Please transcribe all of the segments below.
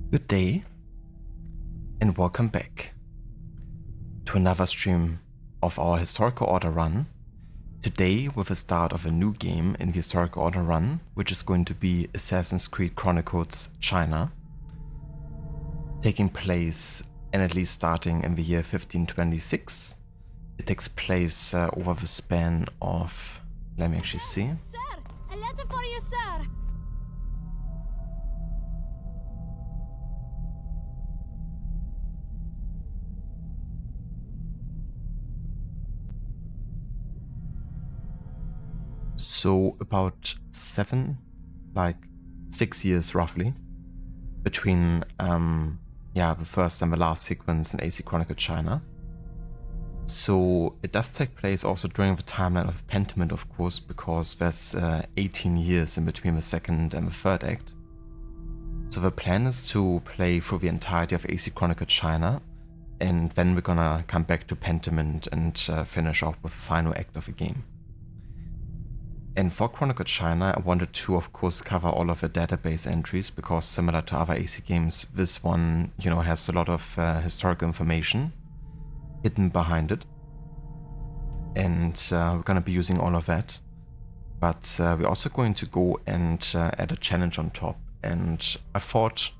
Good day, and welcome back to another stream of our Historical Order run. Today with the start of a new game in the Historical Order run, which is going to be Assassin's Creed Chronicles China, taking place and at least starting in the year 1526. It takes place over the span of, let me actually see. Sir, a letter for you, sir. So about 6 years roughly, between the first and the last sequence in AC Chronicle China. So it does take place also during the timeline of Pentiment, of course, because there's 18 years in between the second and the third act. So the plan is to play through the entirety of AC Chronicle China, and then we're gonna come back to Pentiment and finish off with the final act of the game. And for Chronicle China, I wanted to, of course, cover all of the database entries, because similar to other AC games, this one, has a lot of historical information hidden behind it. And we're going to be using all of that. But we're also going to go and add a challenge on top. And I thought,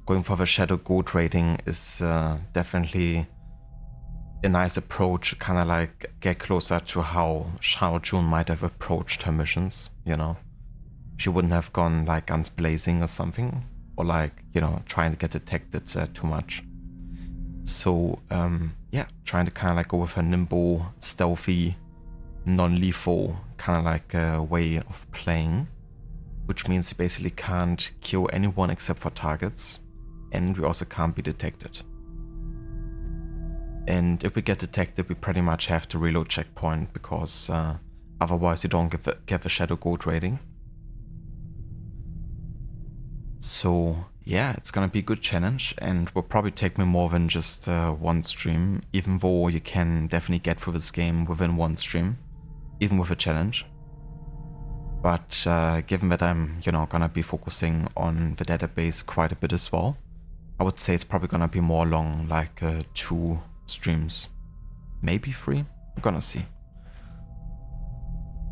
going for the Shadow Goat rating is definitely a nice approach, kind of like get closer to how Shao Jun might have approached her missions, She wouldn't have gone like guns blazing or something, or like, trying to get detected too much. So, trying to kind of like go with a nimble, stealthy, non-lethal kind of like way of playing, which means you basically can't kill anyone except for targets, and we also can't be detected. And if we get detected, we pretty much have to reload checkpoint, because otherwise you don't get the Shadow Goat rating. So yeah, it's gonna be a good challenge, and will probably take me more than just one stream, even though you can definitely get through this game within one stream, even with a challenge. But given that I'm, gonna be focusing on the database quite a bit as well, I would say it's probably gonna be more long, like 2 streams, maybe 3, I'm gonna see.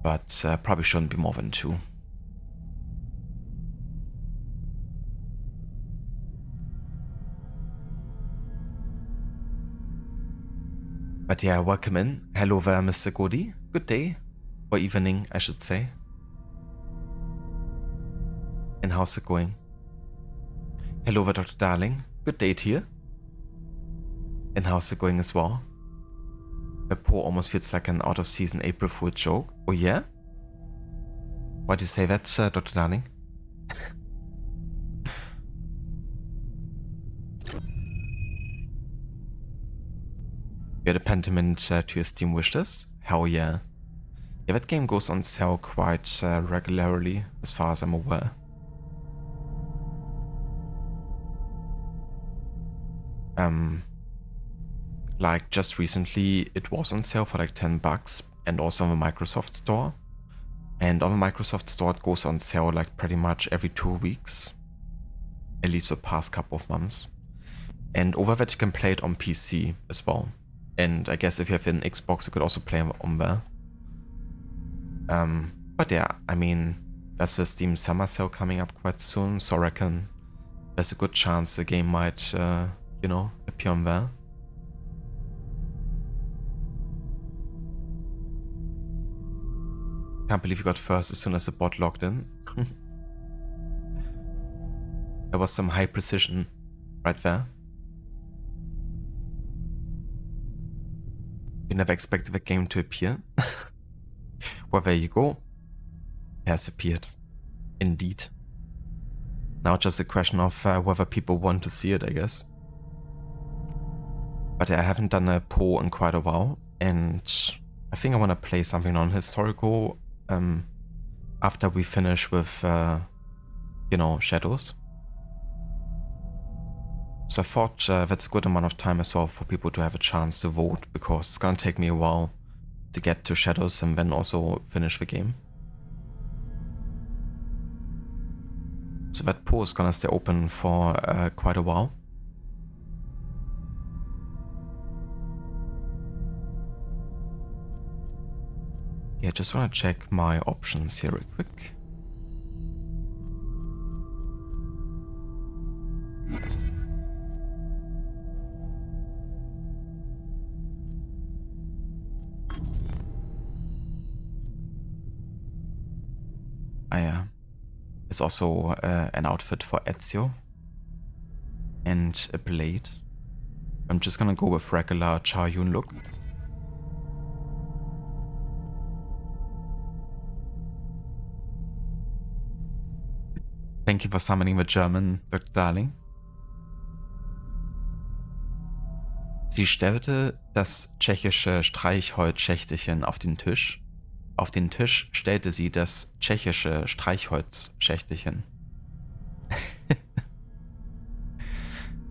But probably shouldn't be more than 2. But yeah, welcome in. Hello there, Mr. Godi. Good day. Or evening, I should say. And how's it going? Hello there, Dr. Darling. Good day to you. And how's it going as well? The pour almost feels like an out-of-season April Fool joke. Oh yeah? Why do you say that, Dr. Darling? You had a Pentiment to your Steam wishlist? Hell yeah. Yeah, that game goes on sale quite regularly, as far as I'm aware. Like just recently it was on sale for like $10, and also on the Microsoft Store. And on the Microsoft Store it goes on sale like pretty much every 2 weeks, at least the past couple of months. And over that you can play it on PC as well. And I guess if you have an Xbox you could also play on there. But yeah, I mean, that's the Steam Summer Sale coming up quite soon, so I reckon there's a good chance the game might, appear on there. Can't believe you got first as soon as the bot logged in. There was some high precision right there. You never expected the game to appear. Well, there you go. It has appeared. Indeed. Now just a question of whether people want to see it, I guess. But I haven't done a poll in quite a while, and I think I want to play something on historical after we finish with, Shadows. So I thought that's a good amount of time as well for people to have a chance to vote, because it's gonna take me a while to get to Shadows and then also finish the game. So that pool is gonna stay open for quite a while. Yeah, just wanna check my options here real quick. Ah yeah, it's also an outfit for Ezio and a blade. I'm just gonna go with regular Cha Yun look. Thank you for summoning the German, Dr. Darling. Sie stellte das tschechische Streichholzschächtelchen auf den Tisch. Auf den Tisch stellte sie das tschechische Streichholzschächtelchen.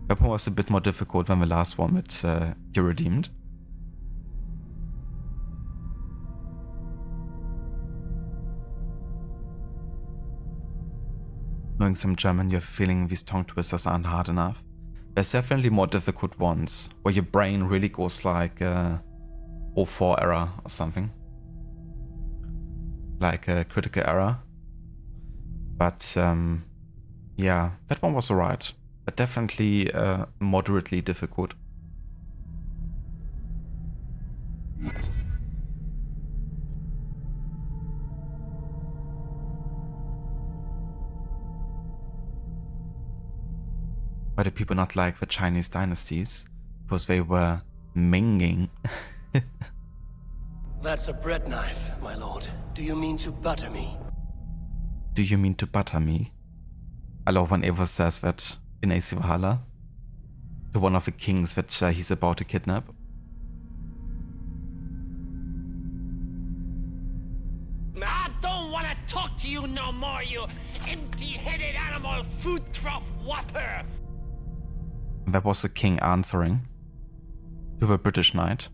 That one was a bit more difficult than the last one with You Redeemed. Knowing some German, you have a feeling these tongue twisters aren't hard enough. There's definitely more difficult ones, where your brain really goes like 04 error or something. Like a critical error. But yeah, that one was alright. But definitely moderately difficult. Why do people not like the Chinese dynasties? Because they were Minging. That's a bread knife, my lord. Do you mean to butter me? Do you mean to butter me? I love when Eivor says that in AC Valhalla to one of the kings that he's about to kidnap. I don't want to talk to you no more, you empty-headed animal food trough whopper! That was the king answering to the British knight.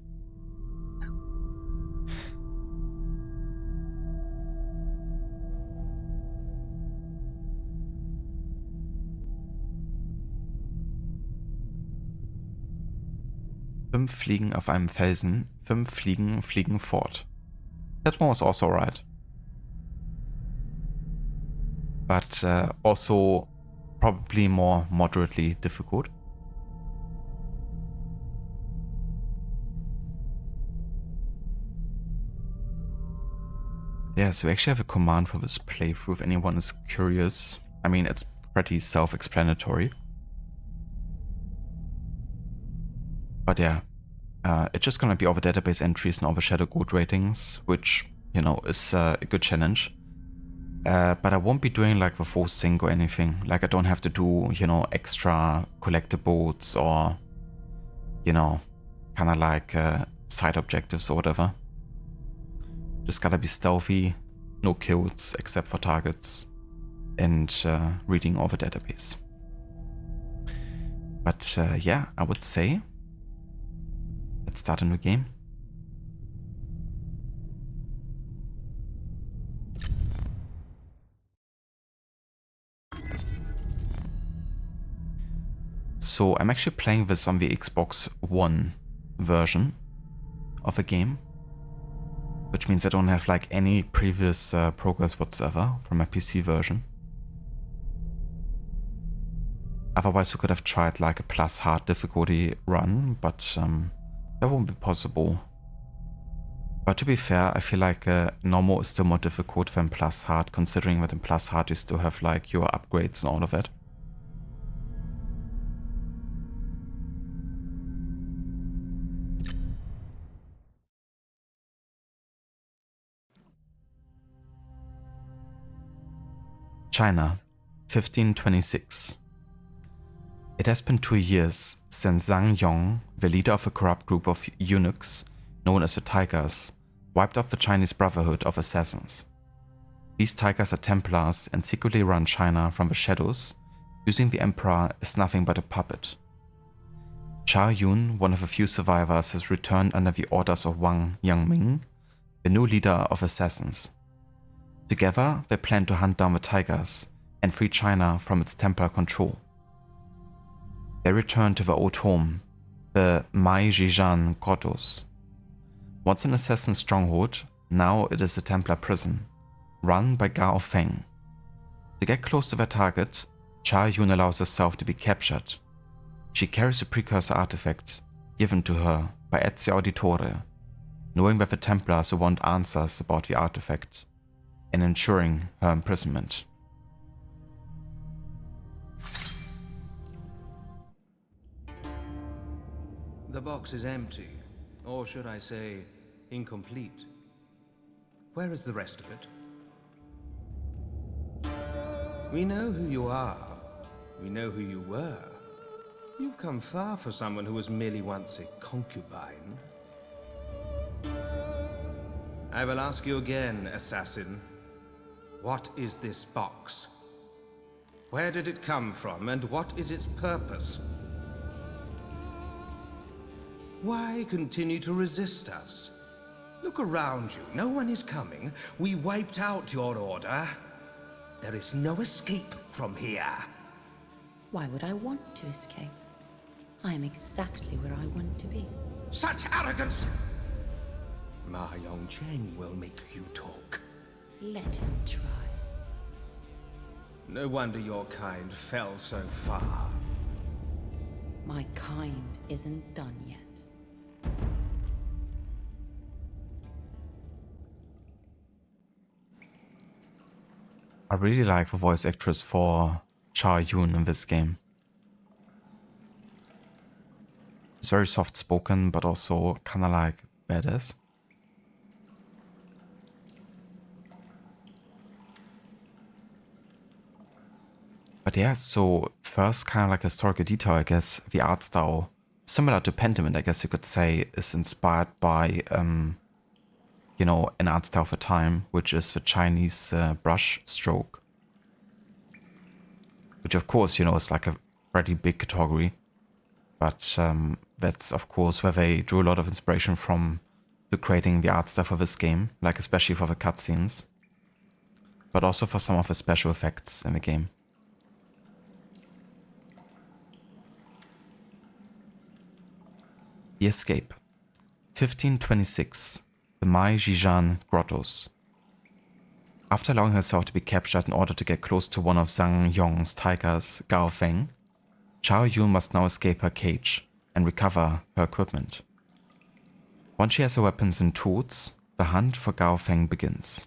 Fünf Fliegen auf einem Felsen, 5 Fliegen fliegen fort. That one was also right. But also probably more moderately difficult. Yeah, so we actually have a command for this playthrough if anyone is curious. I mean, it's pretty self-explanatory. But yeah, it's just gonna be all the database entries and all the Shadow Gold ratings, which, you know, is a good challenge. But I won't be doing like the full sync or anything. Like I don't have to do, you know, extra collectibles or, you know, kind of like side objectives or whatever. Just gotta be stealthy, no kills except for targets, and reading all the database. But yeah, I would say let's start a new game. So I'm actually playing this on the Xbox One version of a game, which means I don't have like any previous progress whatsoever from my PC version. Otherwise, we could have tried like a plus hard difficulty run, but that won't be possible. But to be fair, I feel like normal is still more difficult than plus hard, considering that in plus hard you still have like your upgrades and all of that. China, 1526. It has been 2 years since Zhang Yong, the leader of a corrupt group of eunuchs known as the Tigers, wiped off the Chinese Brotherhood of Assassins. These Tigers are Templars and secretly run China from the shadows, using the Emperor as nothing but a puppet. Chao Yun, one of the few survivors, has returned under the orders of Wang Yangming, the new leader of assassins. Together, they plan to hunt down the Tigers and free China from its Templar control. They returned to their old home, the Mai Grottos. Once an assassin stronghold, now it is a Templar prison, run by Gao Feng. To get close to their target, Cha Yun allows herself to be captured. She carries a precursor artifact given to her by Ezio Auditore, knowing that the Templars will want answers about the artifact, and ensuring her imprisonment. The box is empty, or should I say, incomplete. Where is the rest of it? We know who you are. We know who you were. You've come far for someone who was merely once a concubine. I will ask you again, assassin. What is this box? Where did it come from, and what is its purpose? Why continue to resist us? Look around you. No one is coming. We wiped out your order. There is no escape from here. Why would I want to escape? I am exactly where I want to be. Such arrogance! Ma Yongcheng will make you talk. Let him try. No wonder your kind fell so far. My kind isn't done yet. I really like the voice actress for Cha Yun in this game. It's very soft spoken, but also kind of like badass. But yeah, so first kind of like historical detail, I guess, the art style, similar to Pentiment, I guess you could say, is inspired by, you know, an art style for time, which is the Chinese brush stroke. Which of course, you know, is like a pretty big category. But that's of course where they drew a lot of inspiration from to creating the art style for this game, like especially for the cutscenes. But also for some of the special effects in the game. The escape. 1526. The Mai Grottos. After allowing herself to be captured in order to get close to one of Zhang Yong's tigers, Gao Feng, Chao Yun must now escape her cage and recover her equipment. Once she has her weapons and tools, the hunt for Gao Feng begins.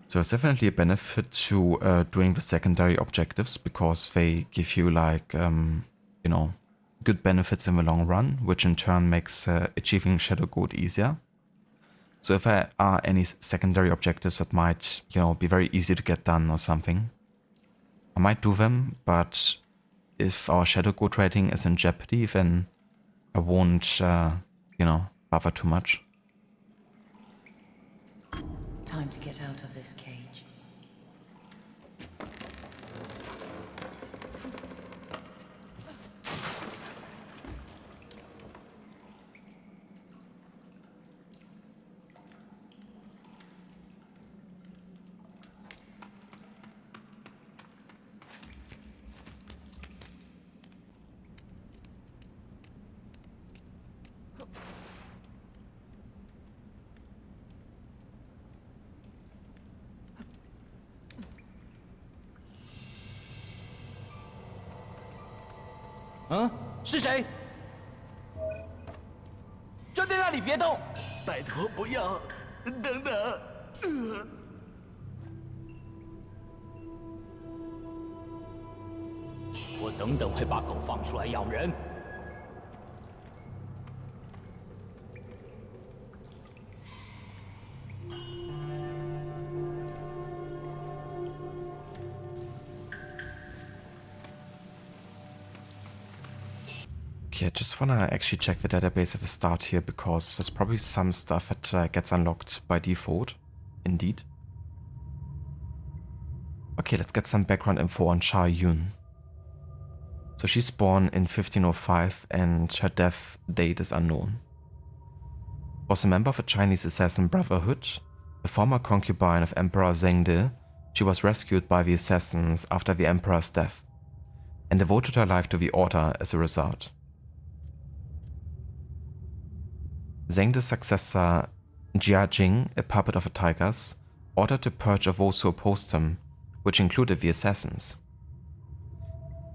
So it's definitely a benefit to doing the secondary objectives, because they give you like, you know, good benefits in the long run, which in turn makes achieving Shadow Goat easier. So if there are any secondary objectives that might, you know, be very easy to get done or something, I might do them, but if our Shadow Goat rating is in jeopardy, then I won't, you know, bother too much. Time to get out of this cage.嗯，是谁？站在那里别动！拜托不要，等等。我等等会把狗放出来咬人。Okay, I just wanna actually check the database at the start here, because there's probably some stuff that gets unlocked by default. Indeed. Okay, let's get some background info on Cha Yun. So she's born in 1505 and her death date is unknown. Was a member of a Chinese assassin brotherhood, A former concubine of Emperor Zhengde, she was rescued by the assassins after the emperor's death, and devoted her life to the order as a result. Zhengde's successor, Jiajing, a puppet of the Tigers, ordered the purge of those who opposed him, which included the assassins.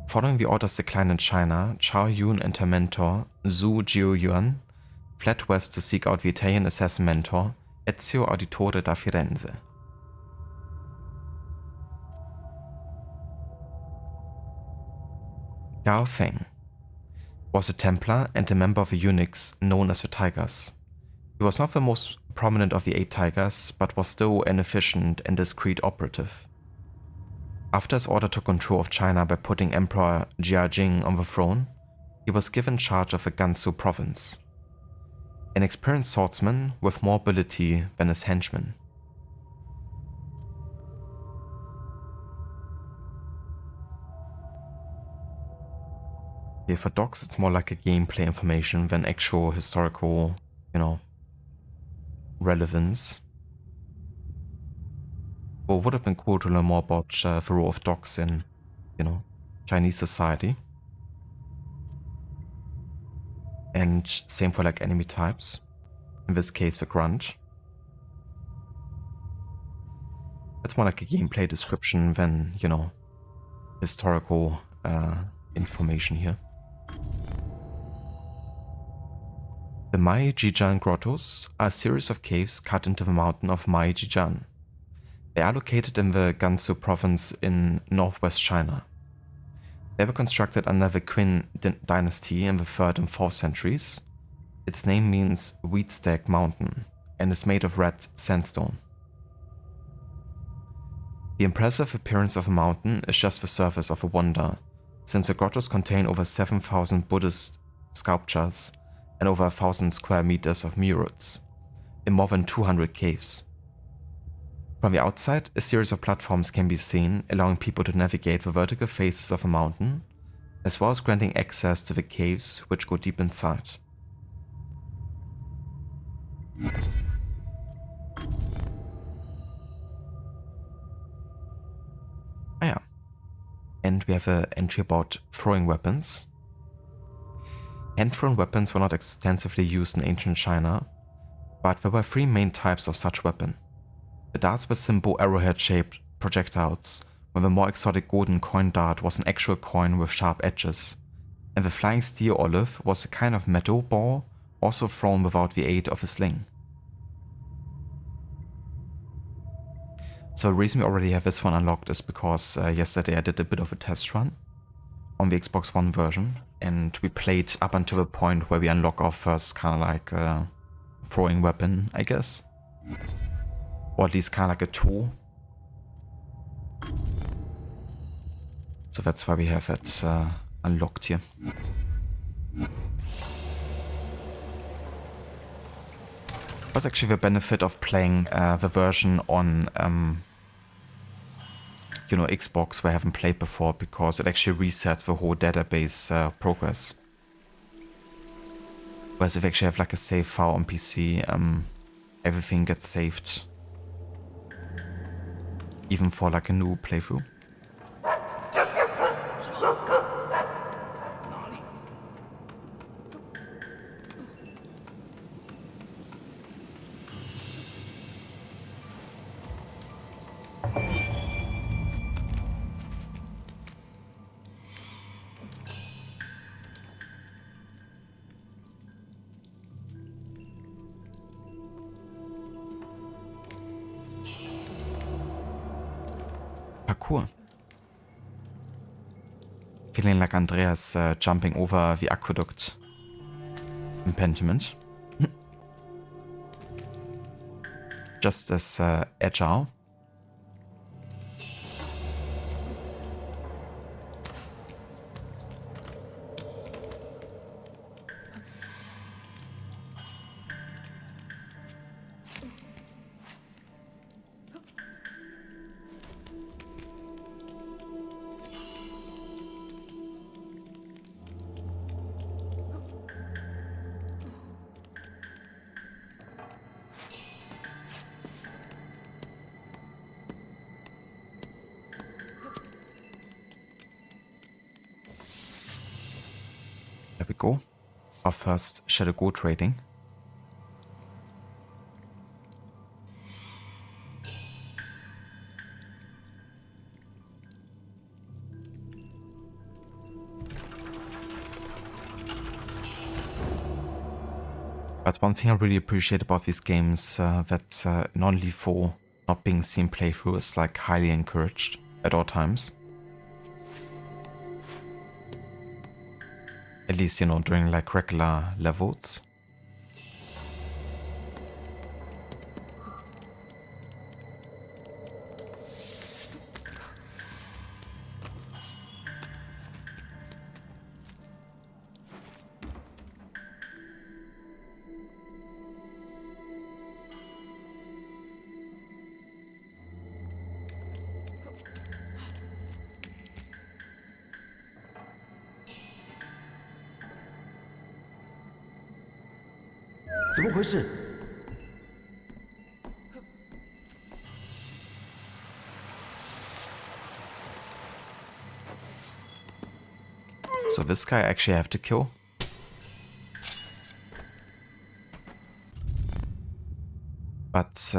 Following the order's decline in China, Chao Yun and her mentor, Zhu Jiuyuan, fled west to seek out the Italian assassin mentor, Ezio Auditore da Firenze. Gao Feng was a Templar and a member of the eunuchs known as the Tigers. He was not the most prominent of the 8 Tigers, but was still an efficient and discreet operative. After his order took control of China by putting Emperor Jiajing on the throne, he was given charge of the Gansu province. An experienced swordsman with more ability than his henchmen. Okay, for docs it's more like a gameplay information than actual historical, relevance. Well, it would have been cool to learn more about the role of dogs in, Chinese society. And same for like enemy types. In this case, the grunge. It's more like a gameplay description than, historical information here. The Mai Jijan Grottos are a series of caves cut into the mountain of Mai Jijan. They are located in the Gansu province in northwest China. They were constructed under the Qin Dynasty in the 3rd and 4th centuries. Its name means wheat stack mountain and is made of red sandstone. The impressive appearance of the mountain is just the surface of a wonder, since the grottos contain over 7,000 Buddhist sculptures and over 1,000 square meters of murals, in more than 200 caves. From the outside, a series of platforms can be seen, allowing people to navigate the vertical faces of a mountain, as well as granting access to the caves which go deep inside. Ah yeah. And we have an entry about throwing weapons. Hand-thrown weapons were not extensively used in ancient China, but there were 3 main types of such weapon. The darts were simple arrowhead-shaped projectiles, while the more exotic golden coin dart was an actual coin with sharp edges, and the flying steel olive was a kind of metal ball, also thrown without the aid of a sling. So the reason we already have this one unlocked is because yesterday I did a bit of a test run on the Xbox One version, and we played up until the point where we unlock our first kind of like throwing weapon, I guess. Or at least kind of like a tool. So that's why we have it unlocked here. That's actually the benefit of playing the version on Xbox where I haven't played before, because it actually resets the whole database progress. Whereas if you actually have like a save file on PC, everything gets saved. Even for like a new playthrough. Parkour. Feeling like Andreas jumping over the aqueduct in Pentiment. Just as agile. go. Our first Shadow Goat rating. But one thing I really appreciate about these games, that non-lethal not being seen playthrough is like highly encouraged at all times. At least, you know, during like regular levels. So this guy I actually have to kill. But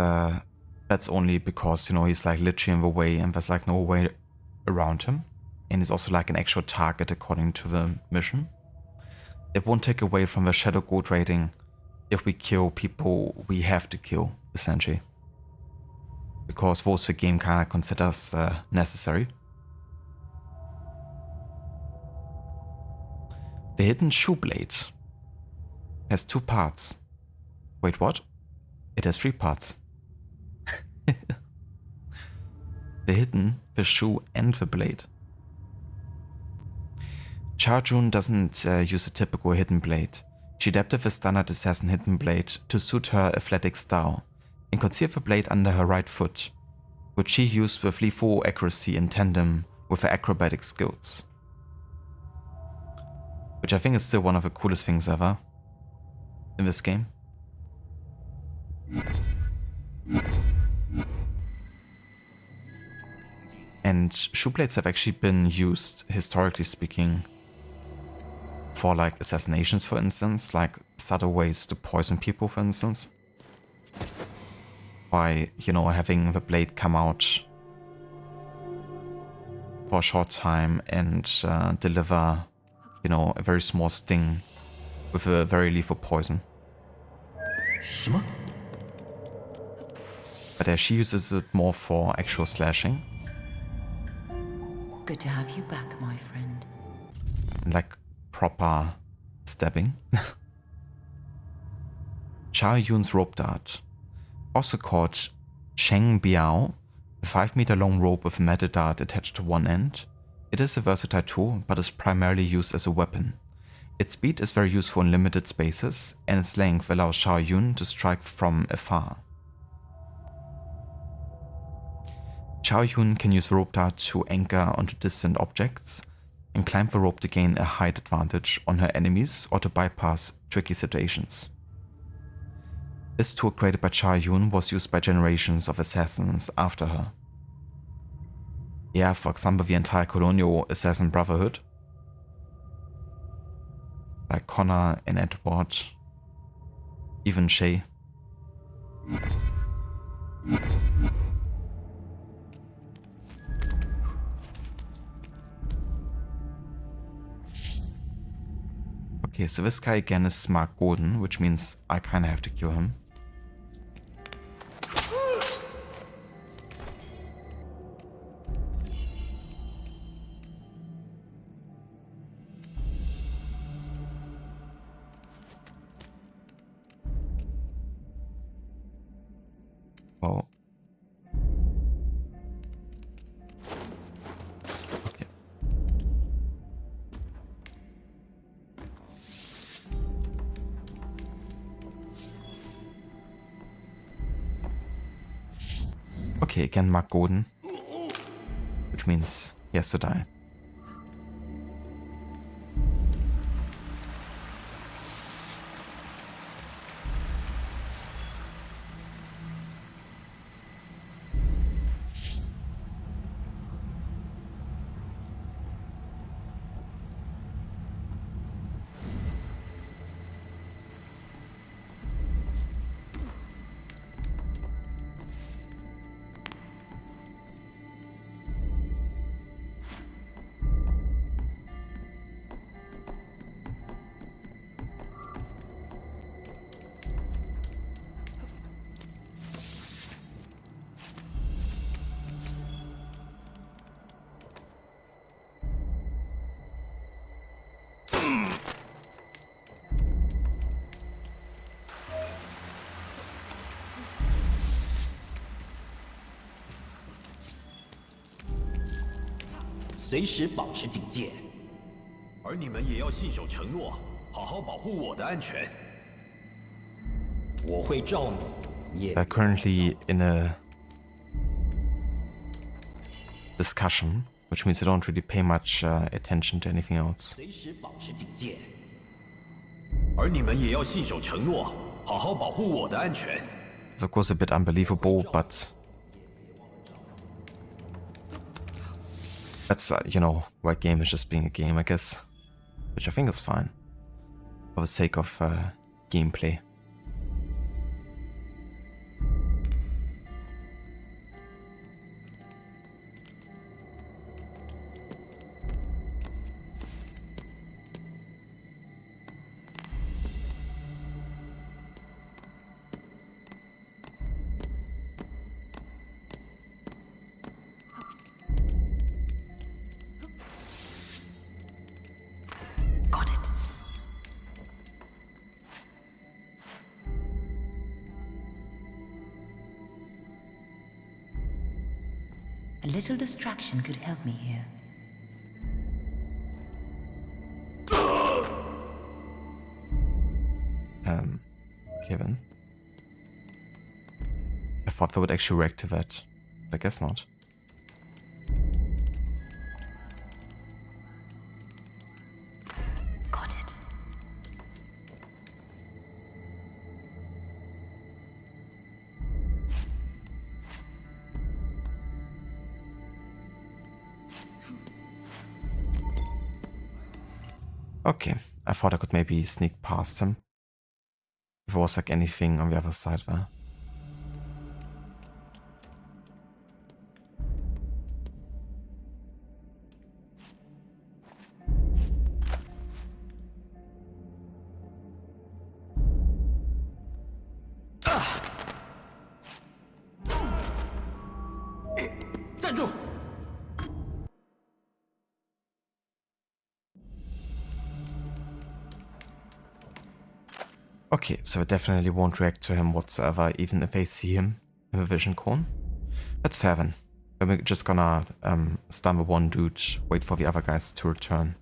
that's only because, you know, he's like literally in the way and there's like no way around him. And he's also like an actual target according to the mission. It won't take away from the Shadow Goat rating if we kill people we have to kill, essentially. Because those the game kinda considers necessary. The hidden shoe blade has 2 parts. Wait, what? It has 3 parts. The hidden, the shoe, and the blade. Char-Jun doesn't use a typical hidden blade. She adapted the standard assassin hidden blade to suit her athletic style and concealed the blade under her right foot, which she used with lethal accuracy in tandem with her acrobatic skills. Which I think is still one of the coolest things ever in this game. And shoe blades have actually been used, historically speaking, for like assassinations, for instance, like subtle ways to poison people, for instance. By, you know, having the blade come out for a short time and deliver, you know, a very small sting with a very lethal poison. But she uses it more for actual slashing. Good to have you back, my friend. Like proper stabbing. Chao Yun's rope dart, also called Sheng Biao, a 5-meter long rope with a metal dart attached to one end. It is a versatile tool, but is primarily used as a weapon. Its speed is very useful in limited spaces, and its length allows Chao Yun to strike from afar. Chao Yun can use the rope dart to anchor onto distant objects and climb the rope to gain a height advantage on her enemies or to bypass tricky situations. This tool created by Chao Yun was used by generations of assassins after her. Yeah, for example, the entire colonial assassin brotherhood, like Connor and Edward, even Shay. Okay, so this guy again is Mark Golden, which means I kinda have to kill him. Well. Okay. Okay, again Mark Golden, which means he has to die. 随时保持警戒。而你们也要信守承诺，好好保护我的安全。我会照你也 They're currently in a discussion, which means they don't really pay much attention to anything else. 随时保持警戒。而你们也要信守承诺，好好保护我的安全。 It's of course a bit unbelievable, but that's you know, why game is just being a game, I guess, which I think is fine for the sake of gameplay. Got it. A little distraction could help me here. Kevin. I thought they would actually react to that, but I guess not. Got it. Okay, I thought I could maybe sneak past him. If there was like anything on the other side there. Okay, so I definitely won't react to him whatsoever, even if I see him in the vision cone. That's fair then. Then we're just gonna stun the one dude, wait for the other guys to return.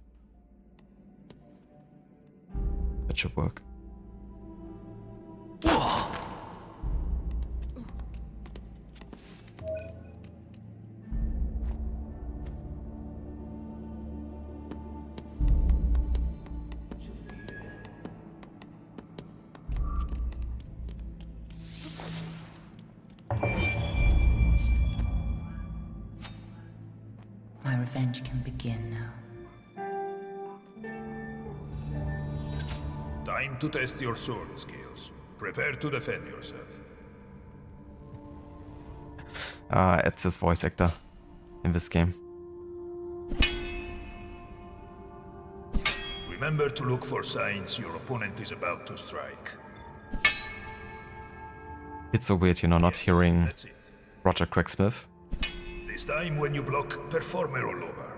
That should work. My revenge can begin now. Time to test your sword skills. Prepare to defend yourself. It's his voice actor in this game. Remember to look for signs your opponent is about to strike. It's so weird, you know, not hearing That's it. Roger Craig-Smith. This time when you block, perform a rollover.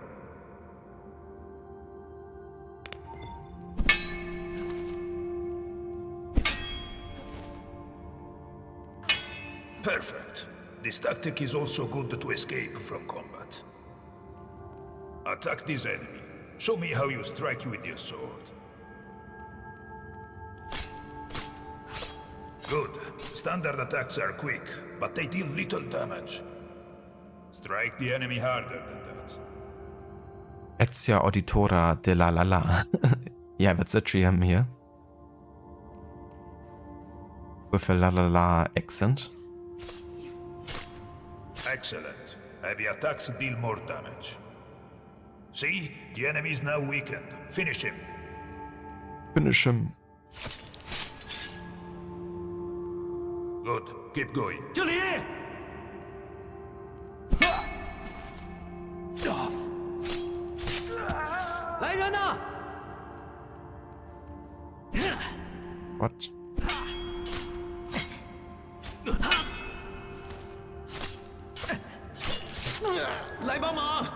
Perfect. This tactic is also good to escape from combat. Attack this enemy. Show me how you strike with your sword. Good. Standard attacks are quick, but they deal little damage. Strike the enemy harder than that. Ezia Auditora de la la la. Yeah, that's literally him here. With a la la la accent. Excellent. Heavy attacks deal more damage. See? The enemy is now weakened. Finish him. Finish him. Good. Keep going. 这里！来人呐！ What? 来帮忙！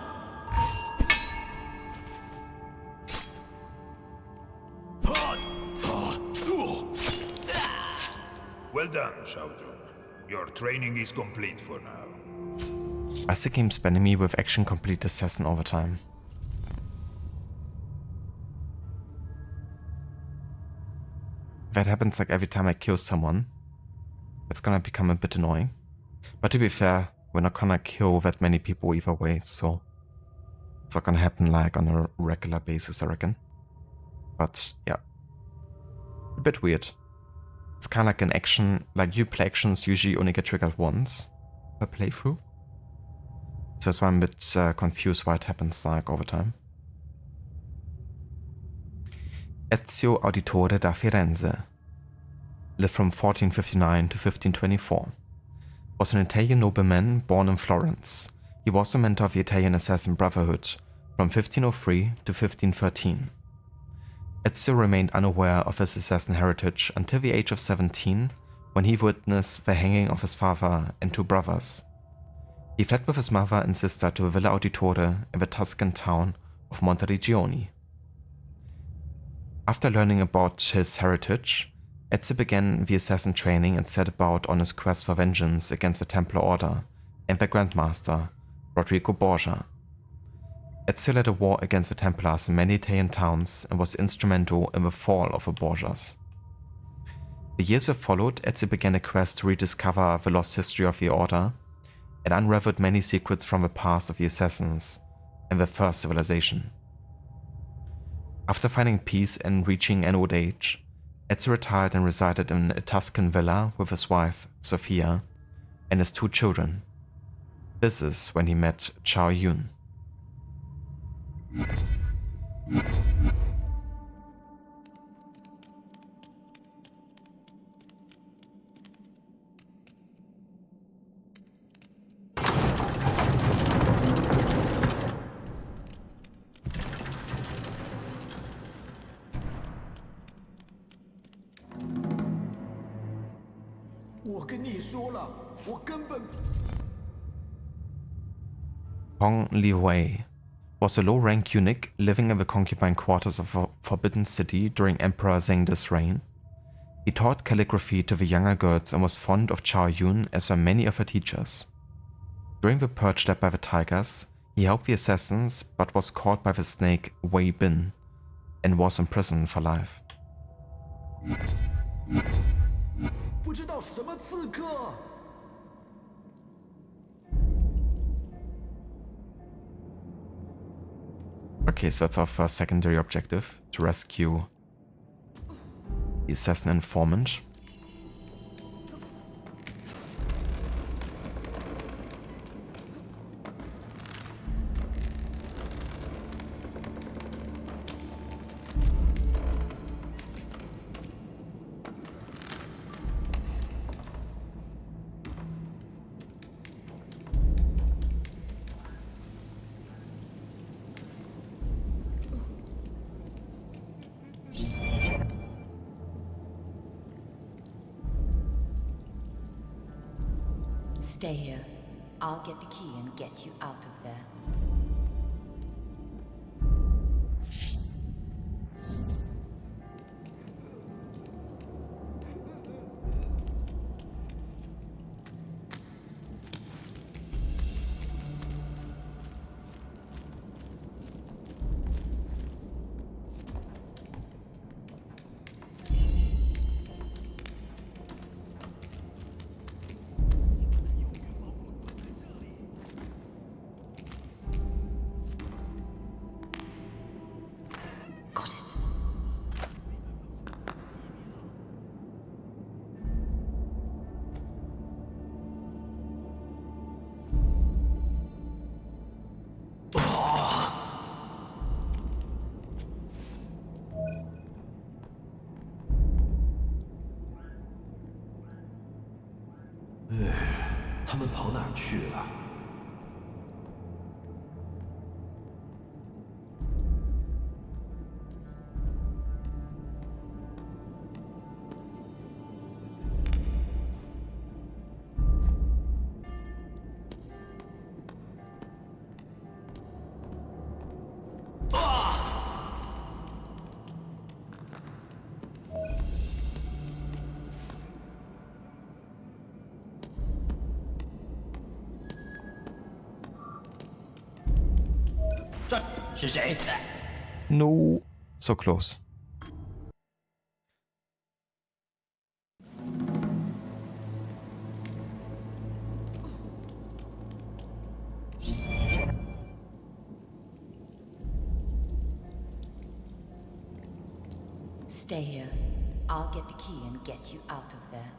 Well done, Xiaojun. Your training is complete for now. As the game spamming me with action complete assassin over time. That happens like every time I kill someone. It's gonna become a bit annoying. But to be fair, we're not gonna kill that many people either way, so it's not gonna happen like on a regular basis, I reckon. But yeah, a bit weird. It's kind of like an action, like you play actions usually only get triggered once per playthrough. So that's why I'm a bit confused why it happens like over time. Ezio Auditore da Firenze lived from 1459 to 1524. Was an Italian nobleman born in Florence. He was a mentor of the Italian Assassin Brotherhood from 1503 to 1513. Ezio remained unaware of his assassin heritage until the age of 17, when he witnessed the hanging of his father and two brothers. He fled with his mother and sister to a Villa Auditore in the Tuscan town of Monteriggioni. After learning about his heritage, Ezio began the assassin training and set about on his quest for vengeance against the Templar Order and their Grandmaster, Rodrigo Borgia. Ezio led a war against the Templars in many Italian towns and was instrumental in the fall of the Borgias. The years that followed, Ezio began a quest to rediscover the lost history of the Order and unraveled many secrets from the past of the Assassins and the First Civilization. After finding peace and reaching an old age, Ezio retired and resided in a Tuscan villa with his wife, Sophia, and his two children. This is when he met Chao Yun. Hong Li Wei was a low-rank eunuch living in the concubine quarters of a forbidden city during Emperor Zhengde's reign. He taught calligraphy to the younger girls and was fond of Chao Yun as were many of her teachers. During the purge led by the tigers, he helped the assassins but was caught by the snake Wei Bin and was imprisoned for life. Okay, so that's our first secondary objective, to rescue the assassin informant. Stay here. I'll get the key and get you out of there. Got it. "他们跑哪儿去了？"这是谁？ No. So close. Stay here. I'll get the key and get you out of there.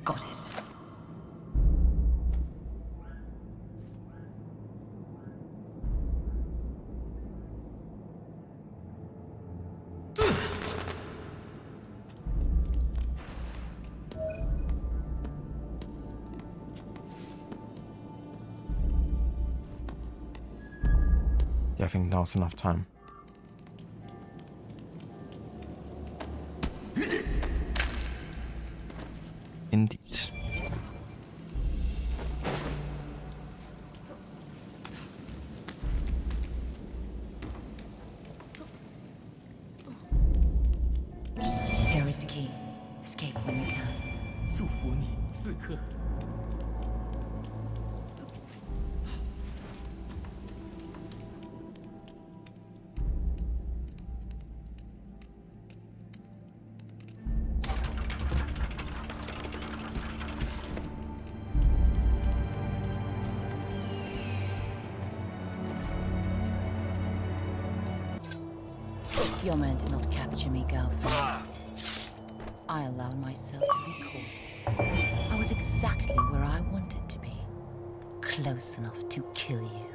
Got it. Yeah, I think now's enough time. Indeed. Here is the key. Escape when you can. 祝福你，刺客。 Your men did not capture me, Galfin. I allowed myself to be caught. I was exactly where I wanted to be. Close enough to kill you.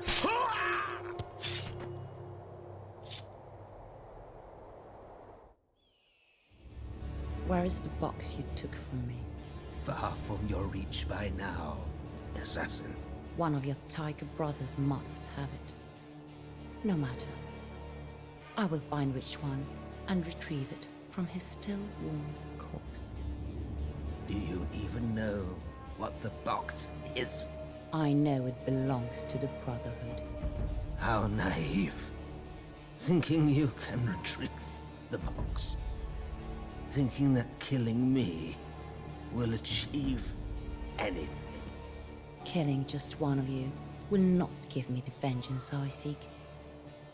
Where is the box you took from me? Far from your reach by now, assassin. One of your tiger brothers must have it. No matter. I will find which one and retrieve it from his still warm corpse. Do you even know what the box is? I know it belongs to the Brotherhood. How naive. Thinking you can retrieve the box. Thinking that killing me will achieve anything. Killing just one of you will not give me the vengeance I seek.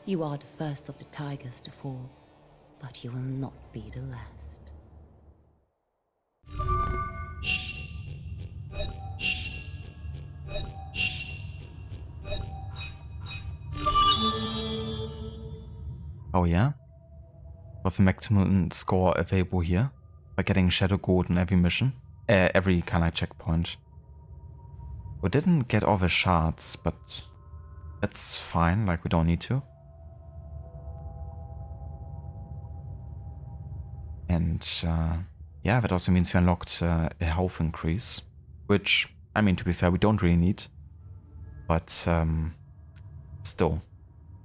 You are the first of the tigers to fall, but you will not be the last. Oh yeah? With the maximum score available here, by getting Shadow Gold on every mission, every kind of checkpoint. We didn't get all the shards, but that's fine, like we don't need to. And yeah, that also means we unlocked a health increase, which, I mean, to be fair, we don't really need. But still,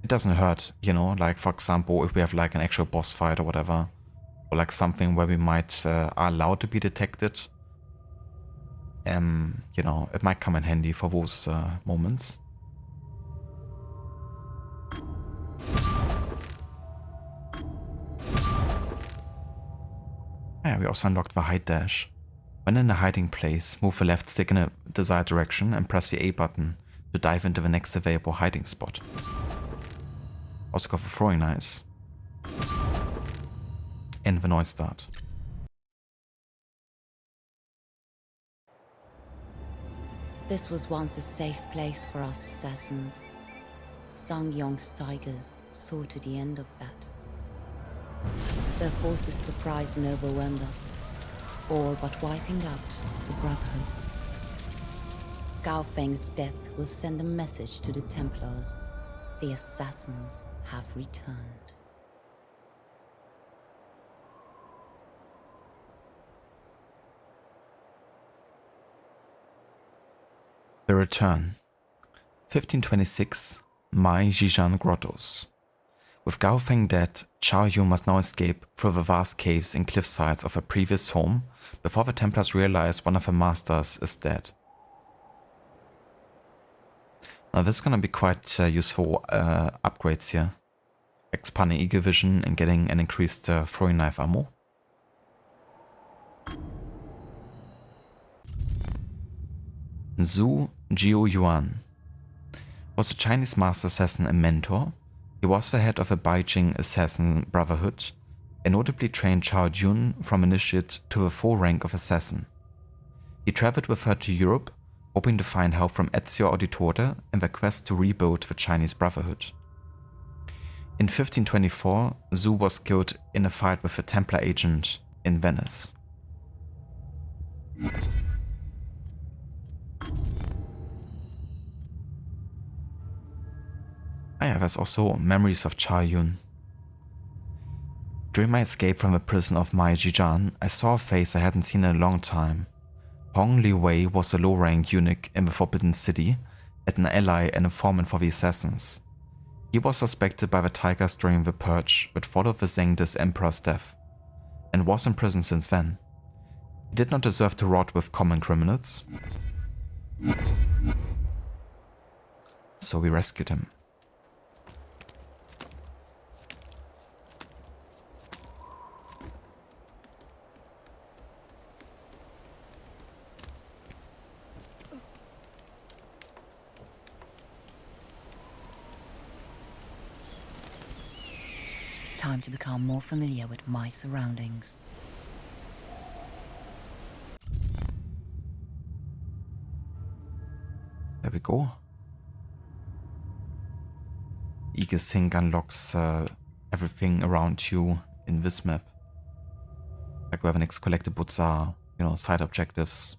it doesn't hurt, you know, like for example, if we have like an actual boss fight or whatever, or like something where we might are allowed to be detected, you know, it might come in handy for those moments. Yeah, we also unlocked the hide dash. When in a hiding place, move the left stick in a desired direction and press the A button to dive into the next available hiding spot. Also got the throwing knives. And the noise dart. This was once a safe place for us assassins. Sang Yong's tigers saw to the end of that. Their forces surprised and overwhelmed us, all but wiping out the Brotherhood. Gao Feng's death will send a message to the Templars. The assassins have returned. The Return. 1526, Mai Zhishan Grottos. With Gao Feng dead, Chao Yun must now escape through the vast caves and cliffsides of her previous home before the Templars realize one of her masters is dead. Now this is gonna be quite useful upgrades here. Expanding Eagle Vision and getting an increased throwing knife ammo. Zhu Jiuyuan was a Chinese master assassin and mentor. He was the head of a Beijing assassin brotherhood and notably trained Chao Yun from initiate to the full rank of assassin. He traveled with her to Europe, hoping to find help from Ezio Auditore in their quest to rebuild the Chinese brotherhood. In 1524, Zhu was killed in a fight with a Templar agent in Venice. Yeah, there's also memories of Chao Yun. During my escape from the prison of Mai Jijan, I saw a face I hadn't seen in a long time. Hong Li Wei was a low-rank eunuch in the Forbidden City, an ally and informant for the assassins. He was suspected by the Tigers during the purge that followed the Zhengde's emperor's death, and was in prison since then. He did not deserve to rot with common criminals, so we rescued him. Time to become more familiar with my surroundings. There we go. Eagle Sync unlocks everything around you in this map. Like where the next collectibles are, you know, side objectives,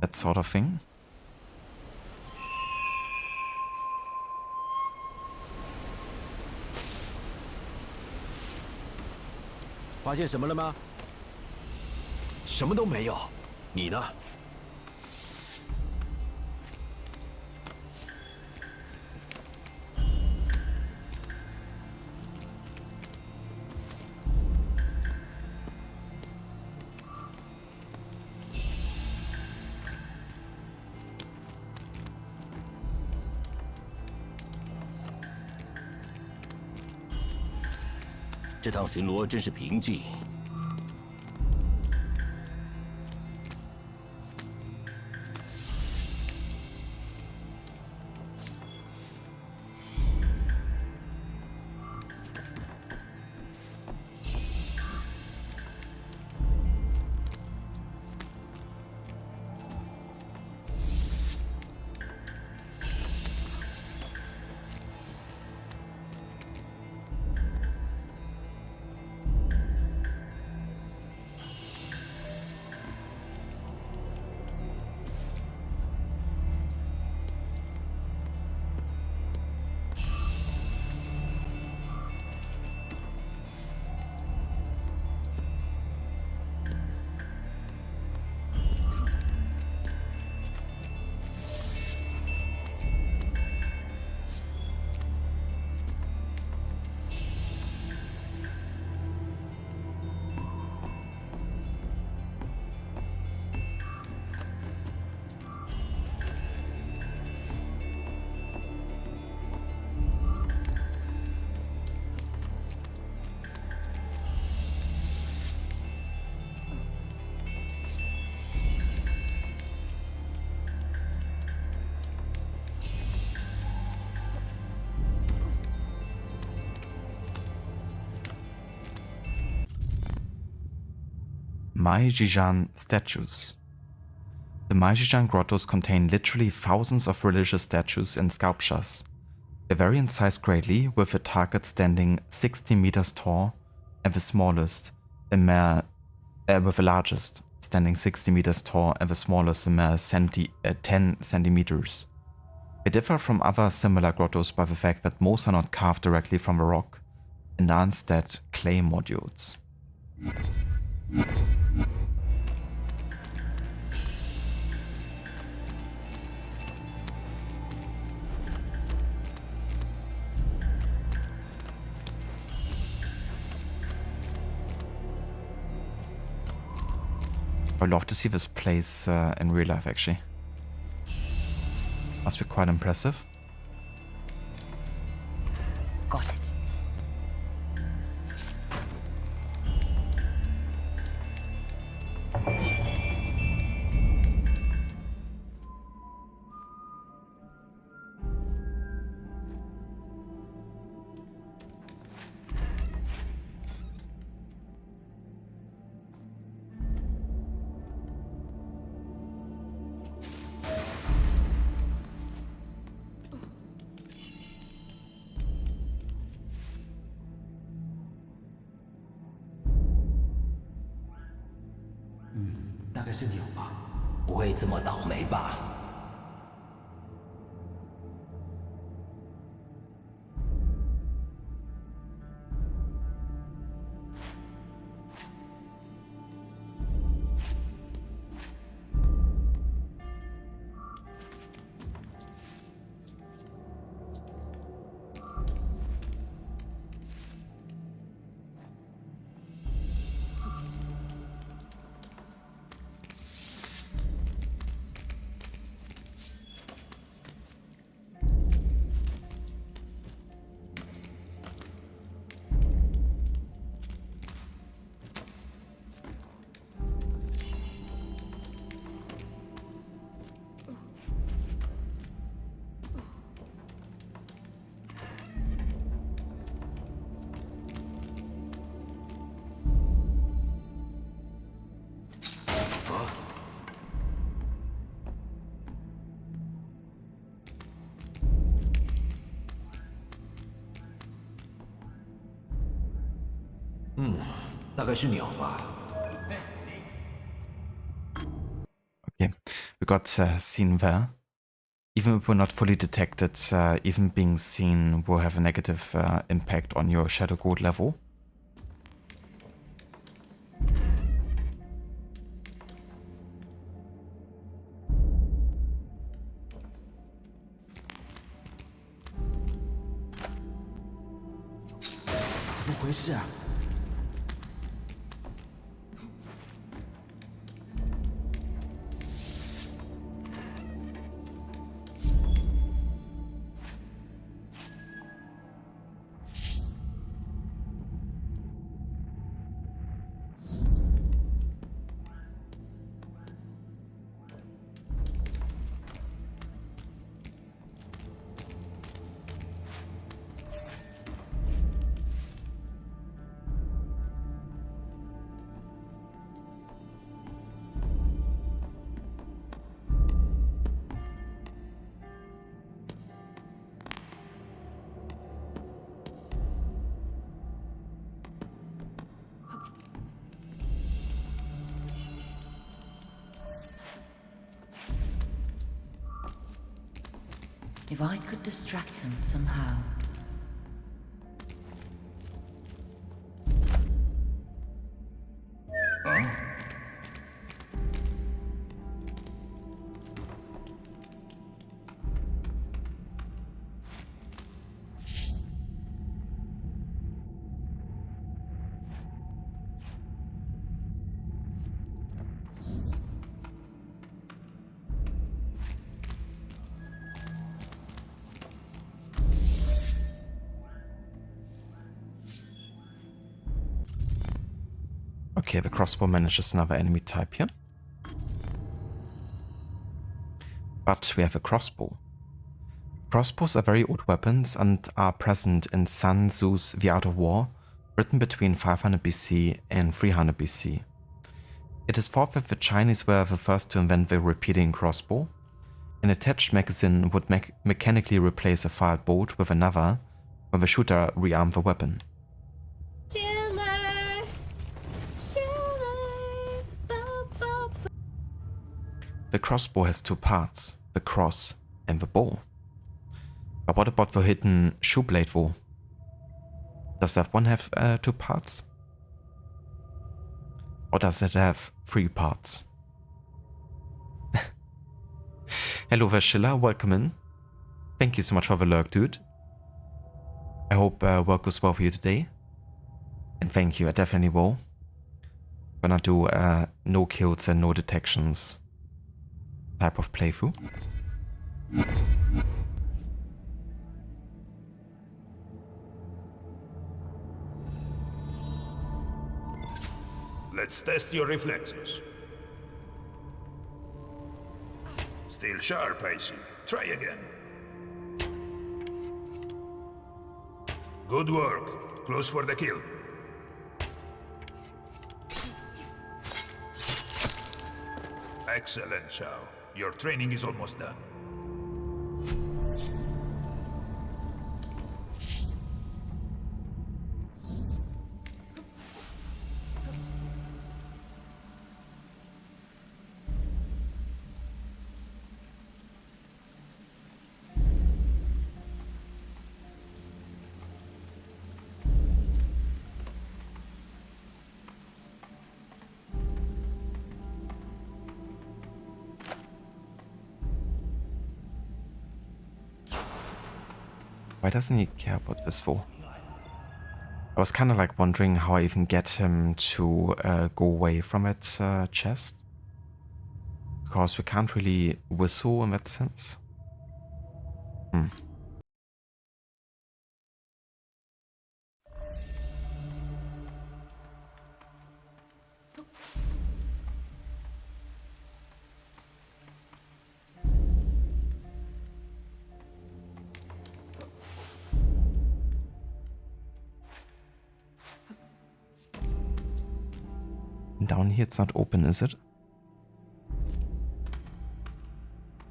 that sort of thing. 发现什么了吗？什么都没有。你呢？这趟巡逻真是平静。Mai Jijan statues. The Mai Jijan grottos contain literally thousands of religious statues and sculptures. They vary in size greatly, with the target standing 60 meters tall and the smallest, with the largest standing 60 meters tall and the smallest a mere 10 centimeters. They differ from other similar grottos by the fact that most are not carved directly from the rock and are instead clay modules. I'd love to see this place in real life, actually. Must be quite impressive. Got it. Okay, we got seen there. Even if we're not fully detected, even being seen will have a negative impact on your Shadow Gold level. If I could distract him somehow. Okay, the crossbow manages another enemy type here. But we have a crossbow. Crossbows are very old weapons and are present in Sun Tzu's The Art of War, written between 500 BC and 300 BC. It is thought that the Chinese were the first to invent the repeating crossbow. An attached magazine would mechanically replace a fired bolt with another when the shooter rearmed the weapon. The crossbow has two parts, the cross and the bow. But what about the hidden shoe blade though? Does that one have two parts? Or does it have three parts? Hello Vashilla, welcome in. Thank you so much for the lurk, dude. I hope work goes well for you today. And thank you, I definitely will. Gonna do no kills and no detections type of playthrough. Let's test your reflexes. Still sharp, I see. Try again. Good work. Close for the kill. Excellent, Shao. Your training is almost done. Why doesn't he care about this for? I was kind of like wondering how I even get him to go away from that chest. Because we can't really whistle in that sense. Down here it's not open, is it?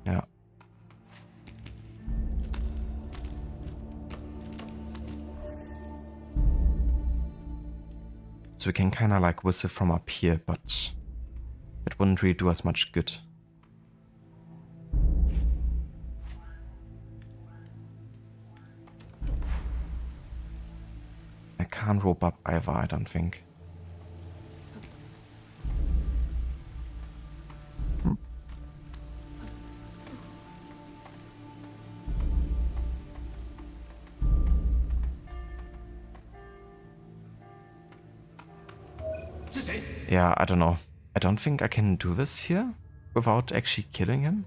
Yeah. So we can kind of like whistle from up here, but it wouldn't really do us much good. I can't rope up either, I don't think. Yeah, I don't know. I don't think I can do this here without actually killing him.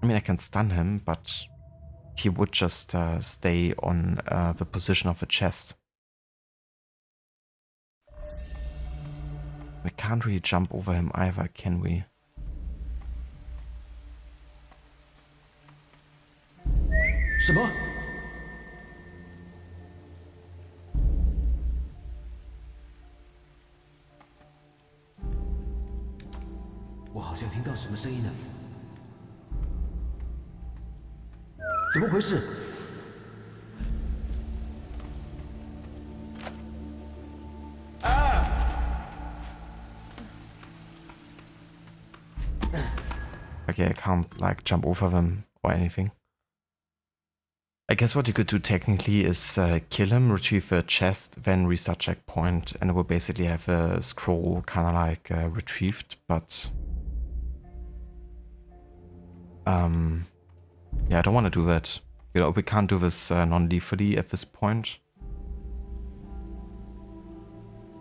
I mean, I can stun him, but he would just stay on the position of the chest. We can't really jump over him either, can we? What? 我好像听到什么声音呢？怎么回事？ Okay, I can't like jump over them or anything. I guess what you could do technically is kill him, retrieve the chest, then restart checkpoint, and it will basically have a scroll kind of like retrieved, but yeah, I don't want to do that. You know, we can't do this non-lethally at this point.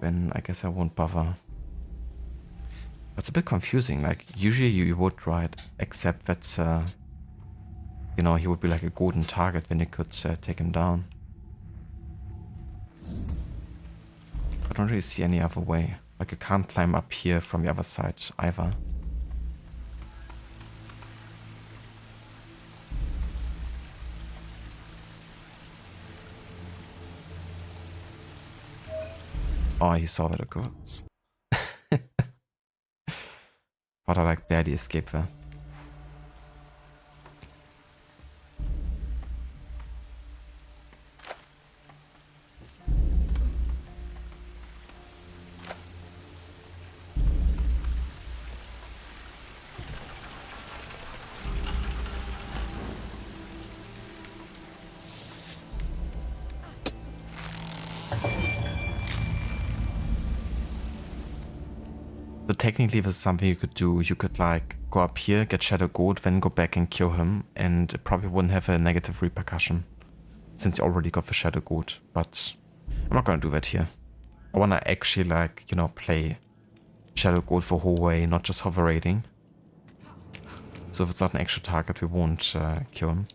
Then I guess I won't bother. It's a bit confusing, like usually you would, right? Except that, you know, he would be like a golden target when you could take him down. I don't really see any other way. Like you can't climb up here from the other side either. Oh, he saw that it goes. Thought I like barely escaped there. So technically this is something you could do. You could like go up here, get Shadow Gold, then go back and kill him, and it probably wouldn't have a negative repercussion since you already got the Shadow Gold. But I'm not gonna do that here. I wanna actually, like, you know, play Shadow Gold the whole way, not just hover raiding. So if it's not an actual target, we won't kill him.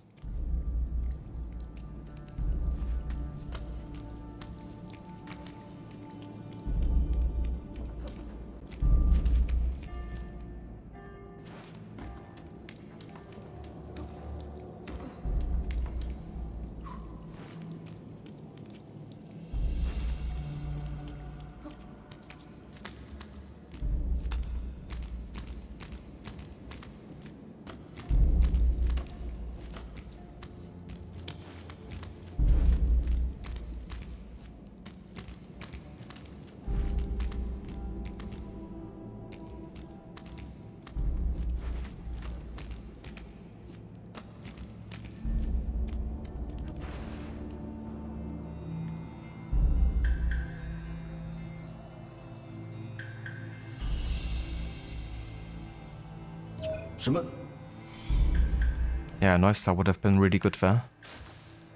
Yeah, Neustar would have been really good there.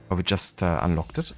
But we just unlocked it.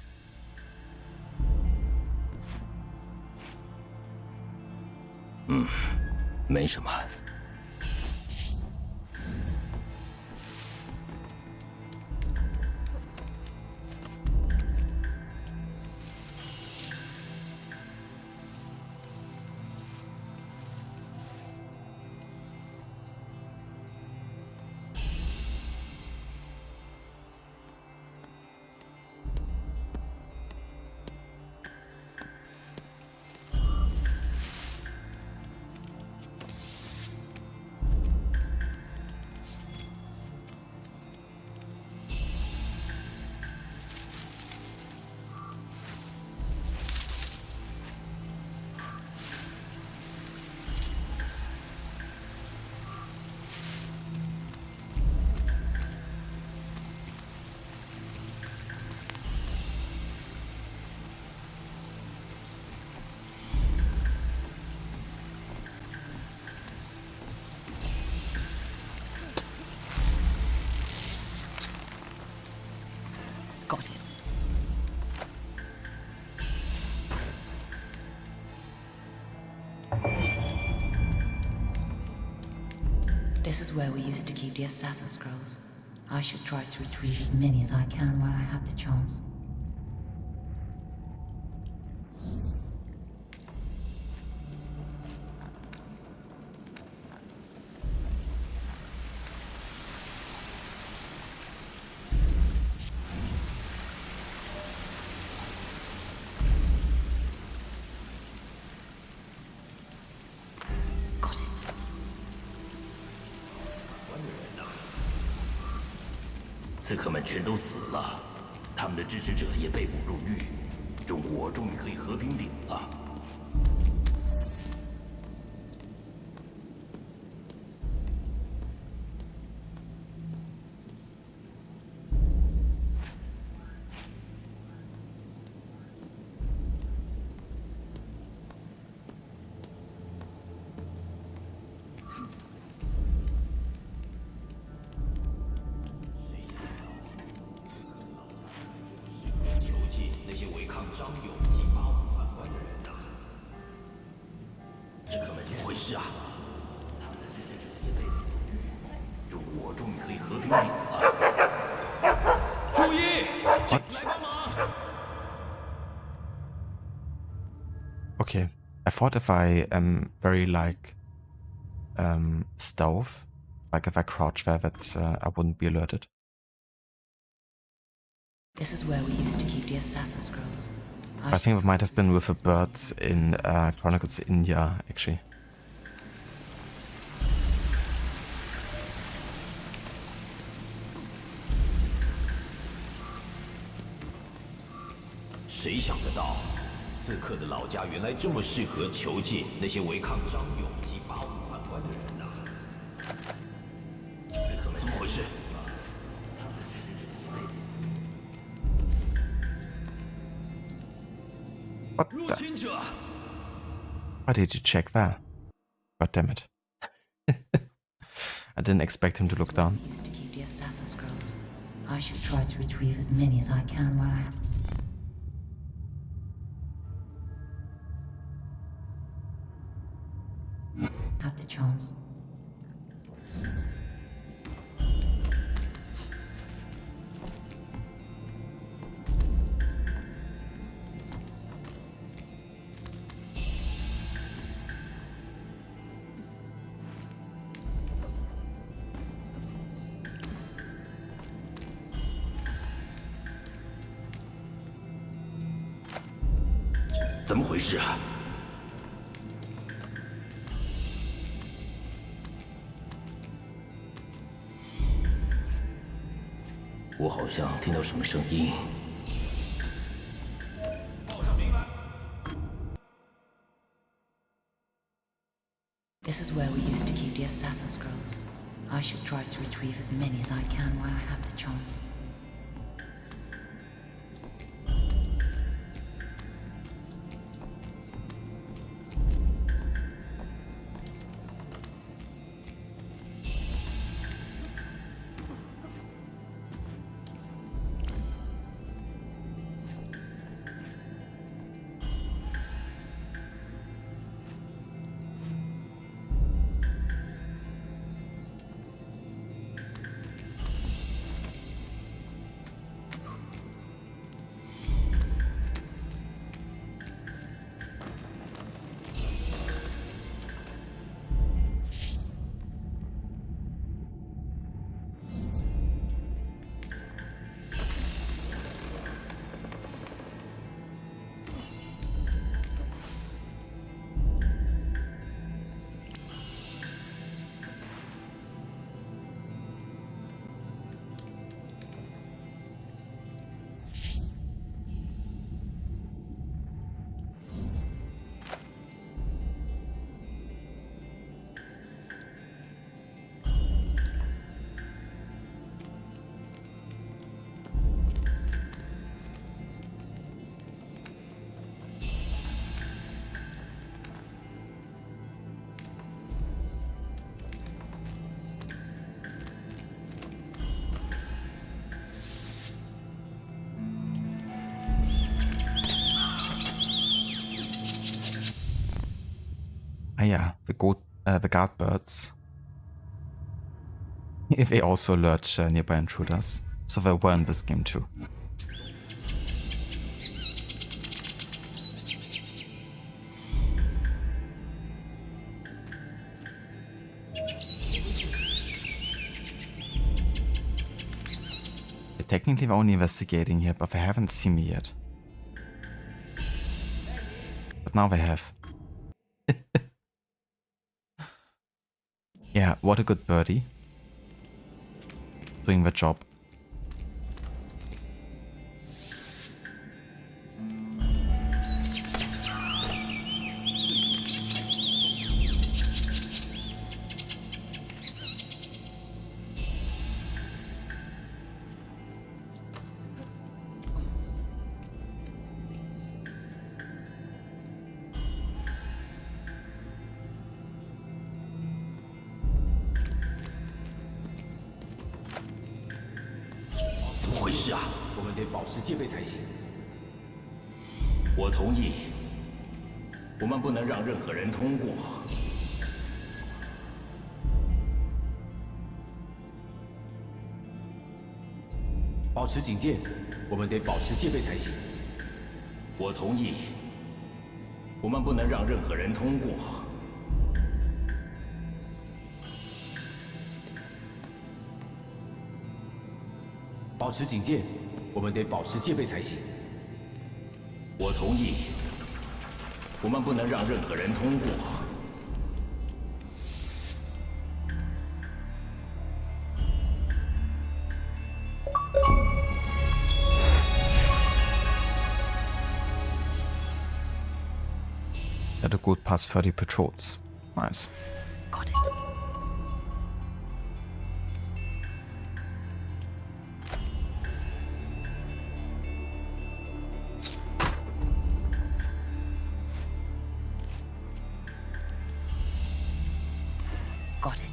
Got it. This is where we used to keep the Assassin Scrolls. I should try to retrieve as many as I can while I have the chance. Got it. 刺客们全都死了，他们的支持者也被捕入狱，中国终于可以和平顶了。Okay, I thought if I am very like stealth, like if I crouch there, that I wouldn't be alerted. This is where we used to keep the Assassin Scrolls. I think it might have been with the birds in Chronicles India, actually.谁想得到，刺客的老家原来这么适合囚禁那些违抗张勇及八五宦官的人呐！刺客们怎么回事？ What the? Why did you check that? God damn it. I didn't expect him to look down. Used to keep the Assassin Scrolls. I should try to retrieve as many as I can while I have. the chance.怎么回事啊？我好像听到什么声音。报上名来。This is where we used to keep the assassin scrolls. I should try to retrieve as many as I can while I have the chance. Ah yeah, the guard birds. They also alert nearby intruders, so they were in this game too. They're technically only investigating here, but they haven't seen me yet. But now they have. Yeah, what a good birdie. Doing the job.我同意，我们不能让任何人通过。保持警戒，我们得保持戒备才行。我同意，我们不能让任何人通过。保持警戒，我们得保持戒备才行。我同意，我们不能让任何人通过。Had a good past 30 patrols. Nice. Got it. Got it.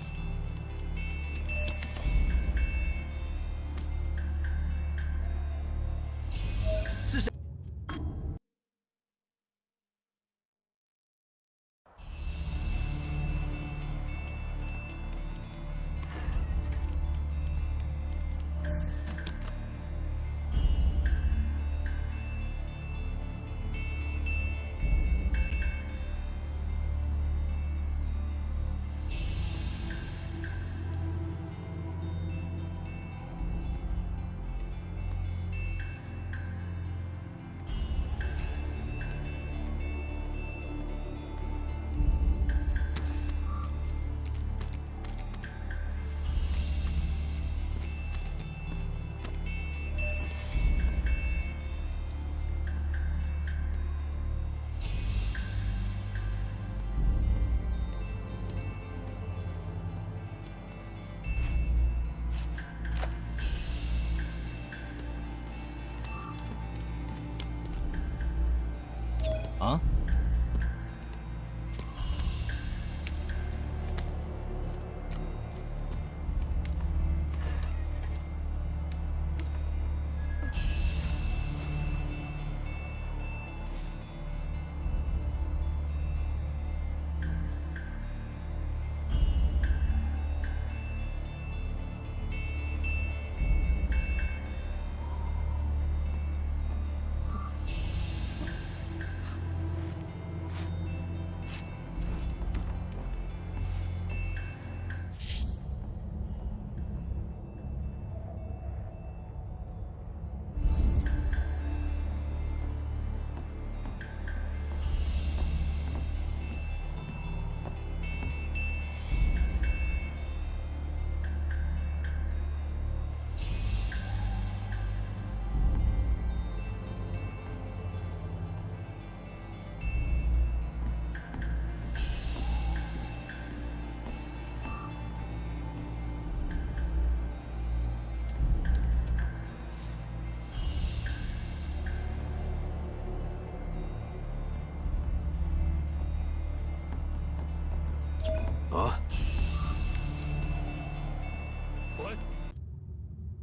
啊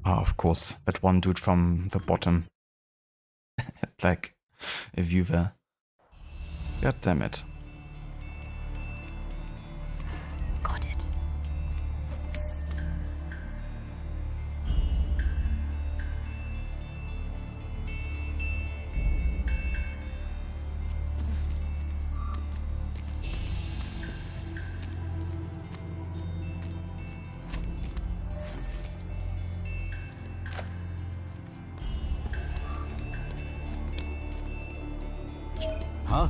？Oh, of course, that one dude from the bottom. Like a view there. God damn it. Got it. Huh?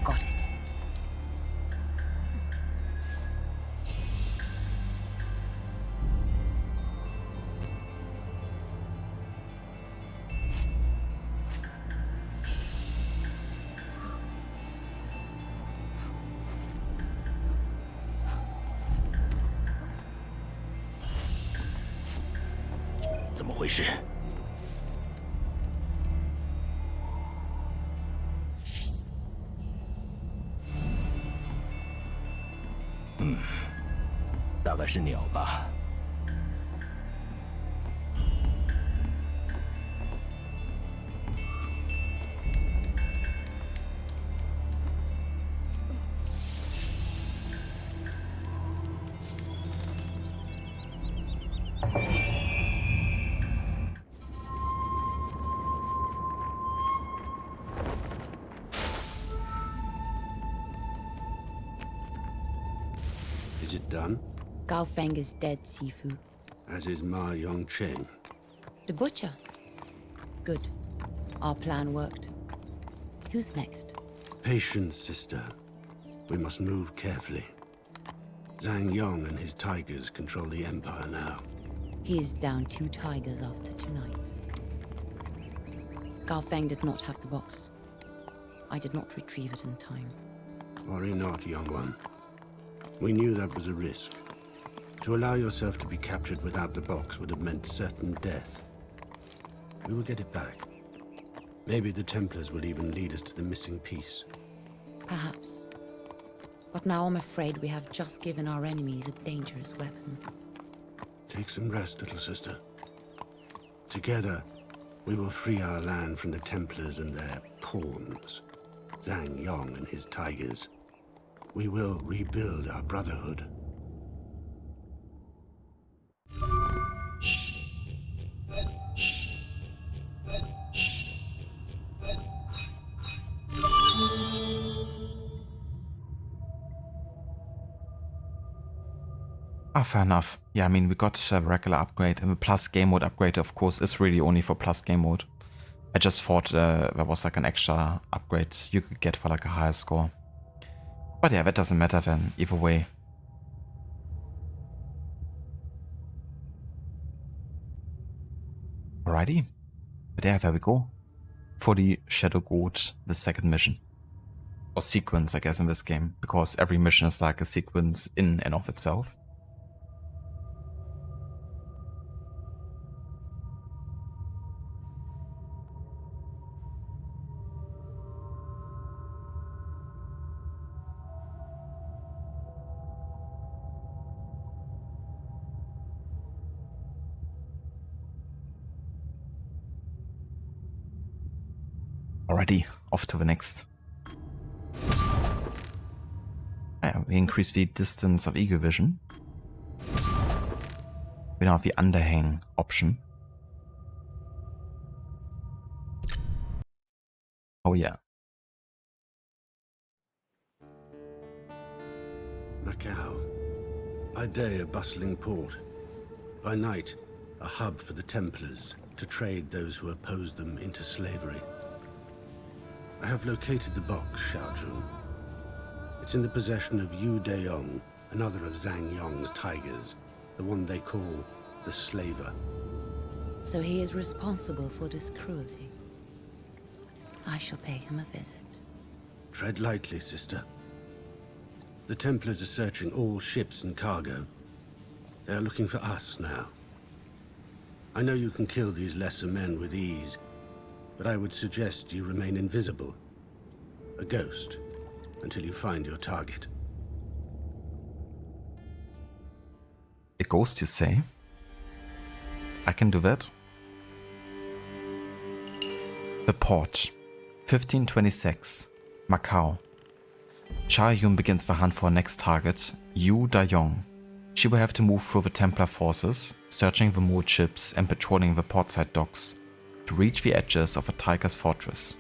Got it. Hmm. 大概是鸟吧。Is it done? Gao Feng is dead, Sifu. As is Ma Yongcheng. The butcher? Good. Our plan worked. Who's next? Patience, sister. We must move carefully. Zhang Yong and his tigers control the Empire now. He is down 2 tigers after tonight. Gao Feng did not have the box. I did not retrieve it in time. Worry not, young one. We knew that was a risk. To allow yourself to be captured without the box would have meant certain death. We will get it back. Maybe the Templars will even lead us to the missing piece. Perhaps. But now I'm afraid we have just given our enemies a dangerous weapon. Take some rest, little sister. Together, we will free our land from the Templars and their pawns. Zhang Yong and his tigers. We will rebuild our brotherhood. Ah, fair enough. Yeah, I mean, we got a regular upgrade, and the plus game mode upgrade, of course, is really only for plus game mode. I just thought there was like an extra upgrade you could get for like a higher score. But yeah, that doesn't matter then, either way. Alrighty. But yeah, there we go. For the Shadow Goat, the second mission. Or sequence, I guess, in this game, because every mission is like a sequence in and of itself. Alrighty, off to the next. We increase the distance of eagle vision. We now have the underhang option. Oh yeah. Macau. By day, a bustling port. By night, a hub for the Templars to trade those who oppose them into slavery. I have located the box, Xiaojun. It's in the possession of Yu Deyong, another of Zhang Yong's tigers, the one they call the Slaver. So he is responsible for this cruelty. I shall pay him a visit. Tread lightly, sister. The Templars are searching all ships and cargo. They are looking for us now. I know you can kill these lesser men with ease, but I would suggest you remain invisible. A ghost, until you find your target. A ghost, you say? I can do that. The port. 1526. Macau. Cha Yun begins the hunt for her next target, Yu Dayong. She will have to move through the Templar forces, searching the moored ships and patrolling the portside docks, to reach the edges of a tiger's fortress.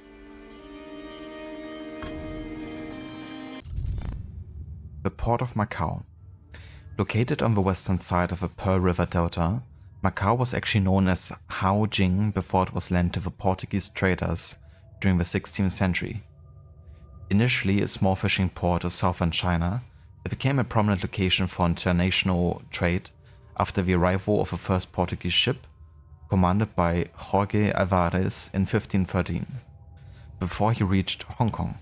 The port of Macau. Located on the western side of the Pearl River Delta, Macau was actually known as Hao Jing before it was lent to the Portuguese traders during the 16th century. Initially a small fishing port of southern China, it became a prominent location for international trade after the arrival of the first Portuguese ship, commanded by Jorge Alvarez in 1513, before he reached Hong Kong.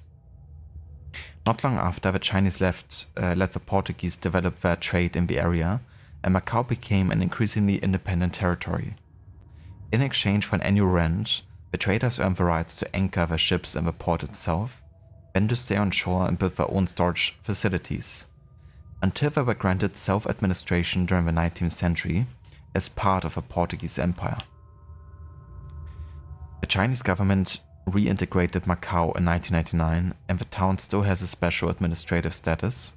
Not long after, the Chinese let the Portuguese develop their trade in the area, and Macau became an increasingly independent territory. In exchange for an annual rent, the traders earned the rights to anchor their ships in the port itself, then to stay on shore and build their own storage facilities, until they were granted self-administration during the 19th century as part of the Portuguese Empire. The Chinese government reintegrated Macau in 1999, and the town still has a special administrative status,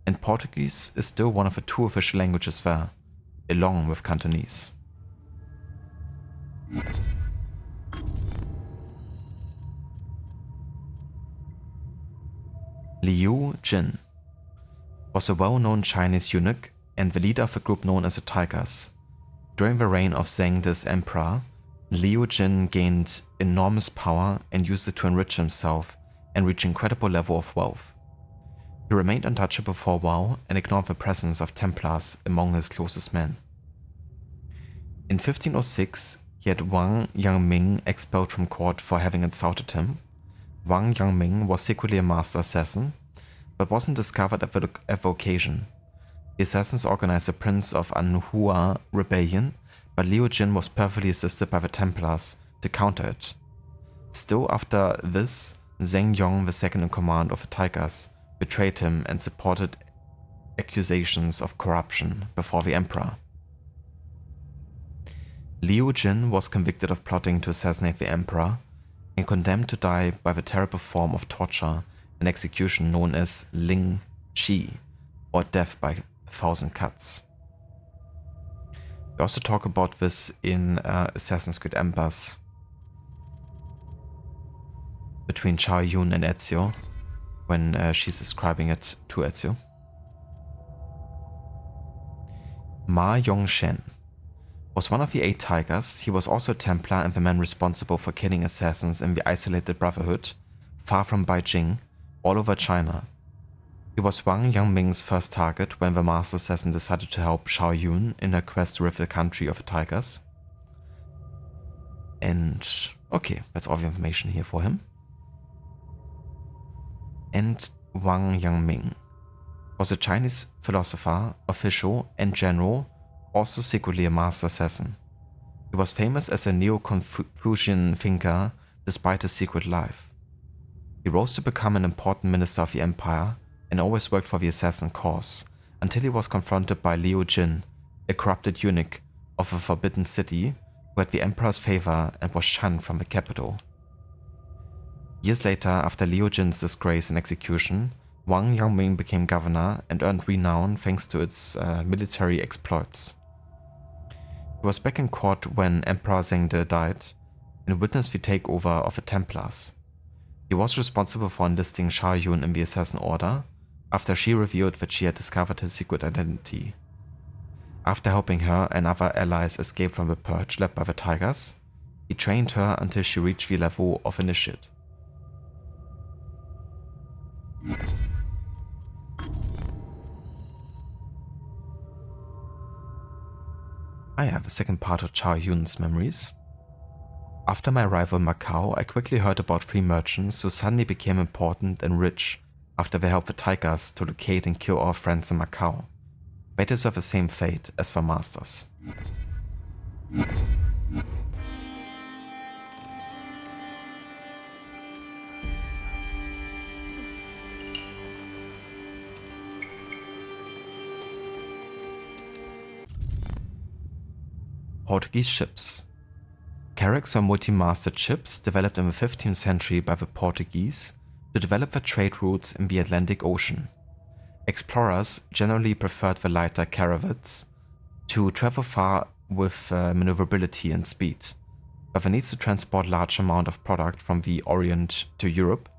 and Portuguese is still one of the two official languages there, along with Cantonese. Liu Jin was a well-known Chinese eunuch and the leader of a group known as the Tigers. During the reign of Zheng this emperor, Liu Jin gained enormous power and used it to enrich himself and reach an incredible level of wealth. He remained untouchable for a while and ignored the presence of Templars among his closest men. In 1506, he had Wang Yangming expelled from court for having insulted him. Wang Yangming was secretly a master assassin, but wasn't discovered at the occasion. The assassins organized the Prince of Anhua rebellion, but Liu Jin was perfectly assisted by the Templars to counter it. Still after this, Zheng Yong, the second in command of the Tigers, betrayed him and supported accusations of corruption before the emperor. Liu Jin was convicted of plotting to assassinate the emperor and condemned to die by the terrible form of torture and execution known as Ling Chi, or death by 1,000 cuts. We also talk about this in Assassin's Creed Embers between Cha Yun and Ezio, when she's describing it to Ezio. Ma Yongshen was one of the 8 Tigers. He was also a Templar and the man responsible for killing assassins in the isolated Brotherhood, far from Beijing, all over China. He was Wang Yangming's first target when the master assassin decided to help Xiao Yun in her quest to rid the country of the Tigers. And okay, that's all the information here for him. And Wang Yangming was a Chinese philosopher, official, and general, also secretly a master assassin. He was famous as a Neo-Confucian thinker despite his secret life. He rose to become an important minister of the empire and always worked for the assassin cause, until he was confronted by Liu Jin, a corrupted eunuch of a forbidden city who had the emperor's favor and was shunned from the capital. Years later, after Liu Jin's disgrace and execution, Wang Yangming became governor and earned renown thanks to its military exploits. He was back in court when Emperor Zhengde died and witnessed the takeover of the Templars. He was responsible for enlisting Sha Yun in the Assassin Order after she revealed that she had discovered his secret identity. After helping her and other allies escape from the purge led by the Tigers, he trained her until she reached the level of initiate. I have a second part of Cha Yun's memories. After my arrival in Macau, I quickly heard about 3 merchants who suddenly became important and rich after they helped the Tigers to locate and kill our friends in Macau. They deserve the same fate as their masters. Portuguese ships. Carracks were multi-masted ships developed in the 15th century by the Portuguese to develop their trade routes in the Atlantic Ocean. Explorers generally preferred the lighter caravels to travel far with maneuverability and speed, but the needs to transport large amount of product from the Orient to Europe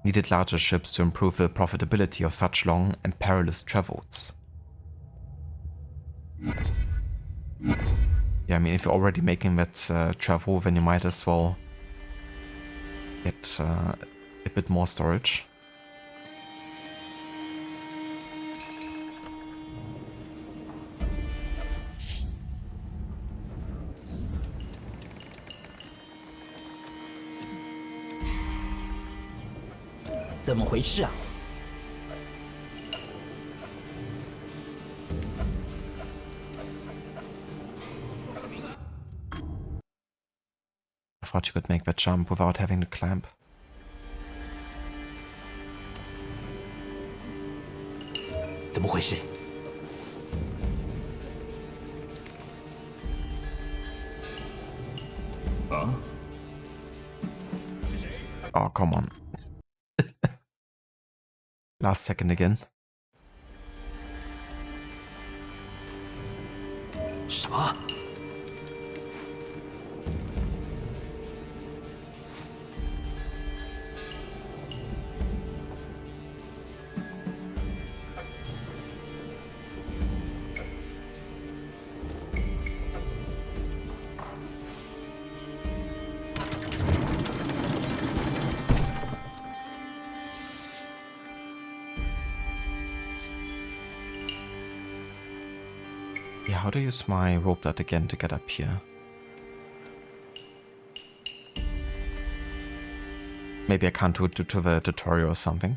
needed larger ships to improve the profitability of such long and perilous travels. Yeah, I mean, if you're already making that travel, then you might as well get a bit more storage. I thought you could make that jump without having to clamp. Oh, come on. Last second again. 什么？ Yeah, how do I use my rope dart again to get up here? Maybe I can't do it due to the tutorial or something.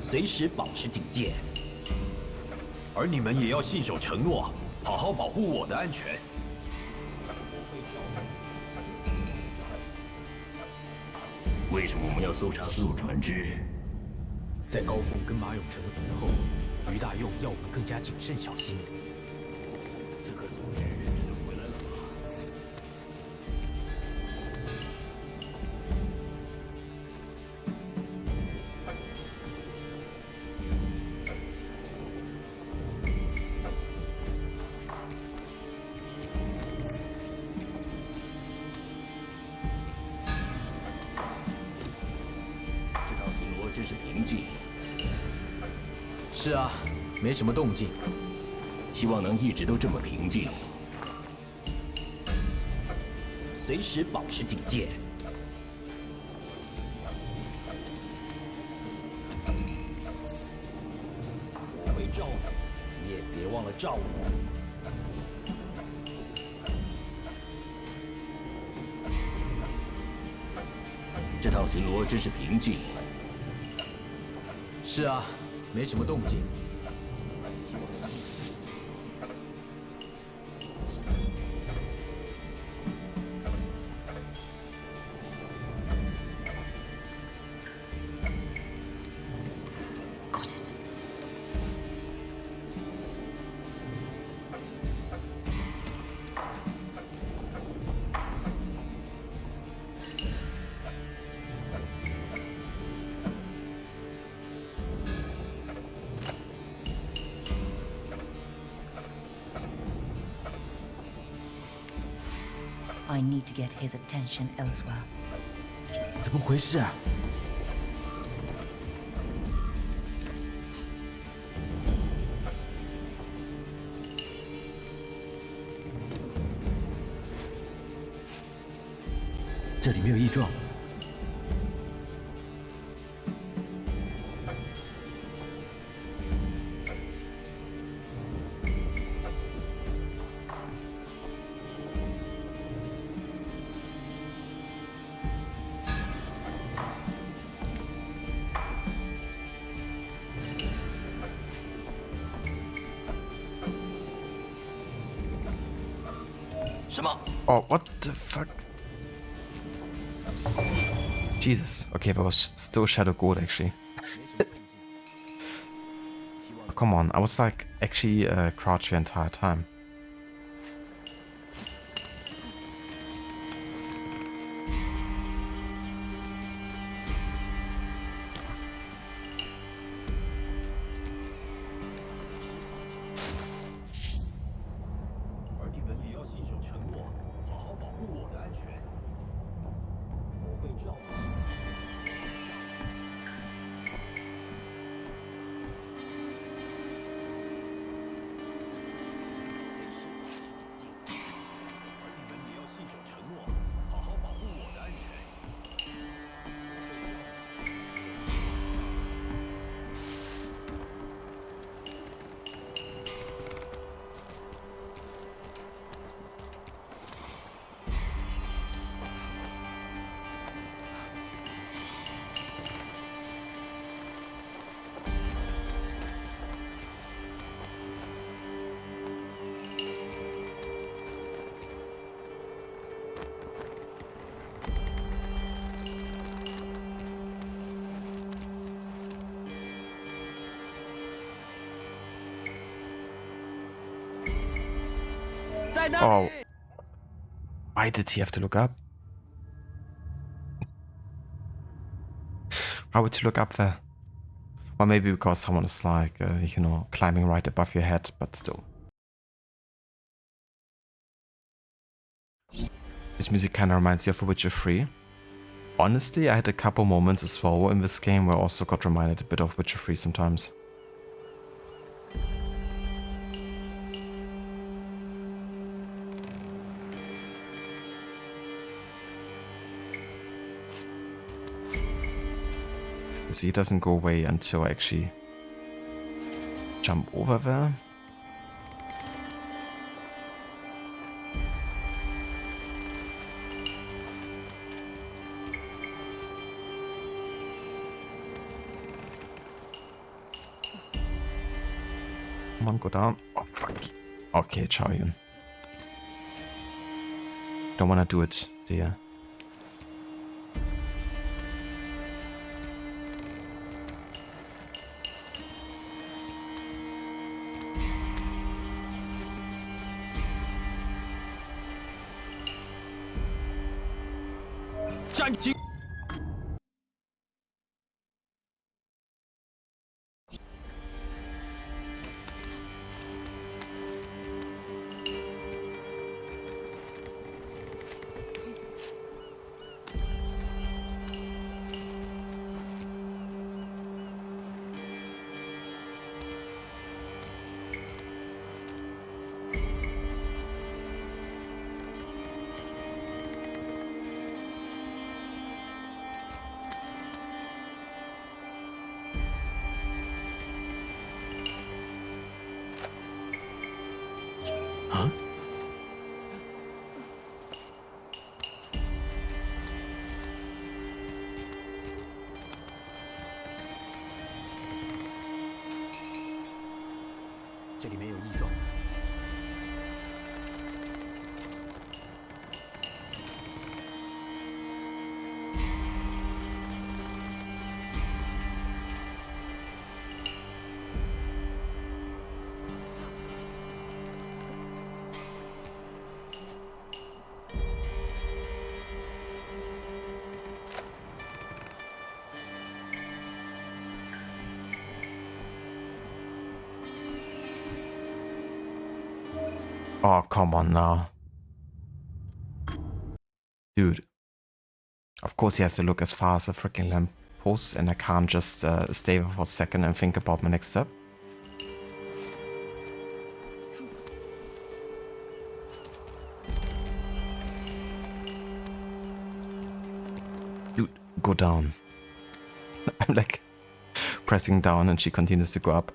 随时保持警戒。而你们也要信守承诺，好好保护我的安全。为什么我们要搜查所有船只？在高凤跟马永成死后，于大佑要我们更加谨慎小心。刺客组织真的回来了吗？ 真是平静。是啊，没什么动静。希望能一直都这么平静。随时保持警戒。我会照你，你也别忘了照我。这趟巡逻真是平静。是啊，没什么动静。Got it. I need to get his attention elsewhere. 怎么回事啊？这里没有异状。什么？ Oh, what the fuck? Jesus. Okay, that was still Shadow Gold, actually. Come on, I was like actually crouched the entire time. Oh. Why did he have to look up? Why would you look up there? Or maybe because someone is like, you know, climbing right above your head, but still. This music kind of reminds you of The Witcher 3. Honestly, I had a couple moments as well in this game where I also got reminded a bit of Witcher 3 sometimes. See, it doesn't go away until I actually jump over there. Come on, go down. Oh, fuck. Okay, Chao Yun. Don't wanna do it, dear. 这里没有异状。Oh, come on now. Dude. Of course he has to look as far as a freaking lamppost, and I can't just stay there for a second and think about my next step. Dude, go down. I'm like pressing down and she continues to go up.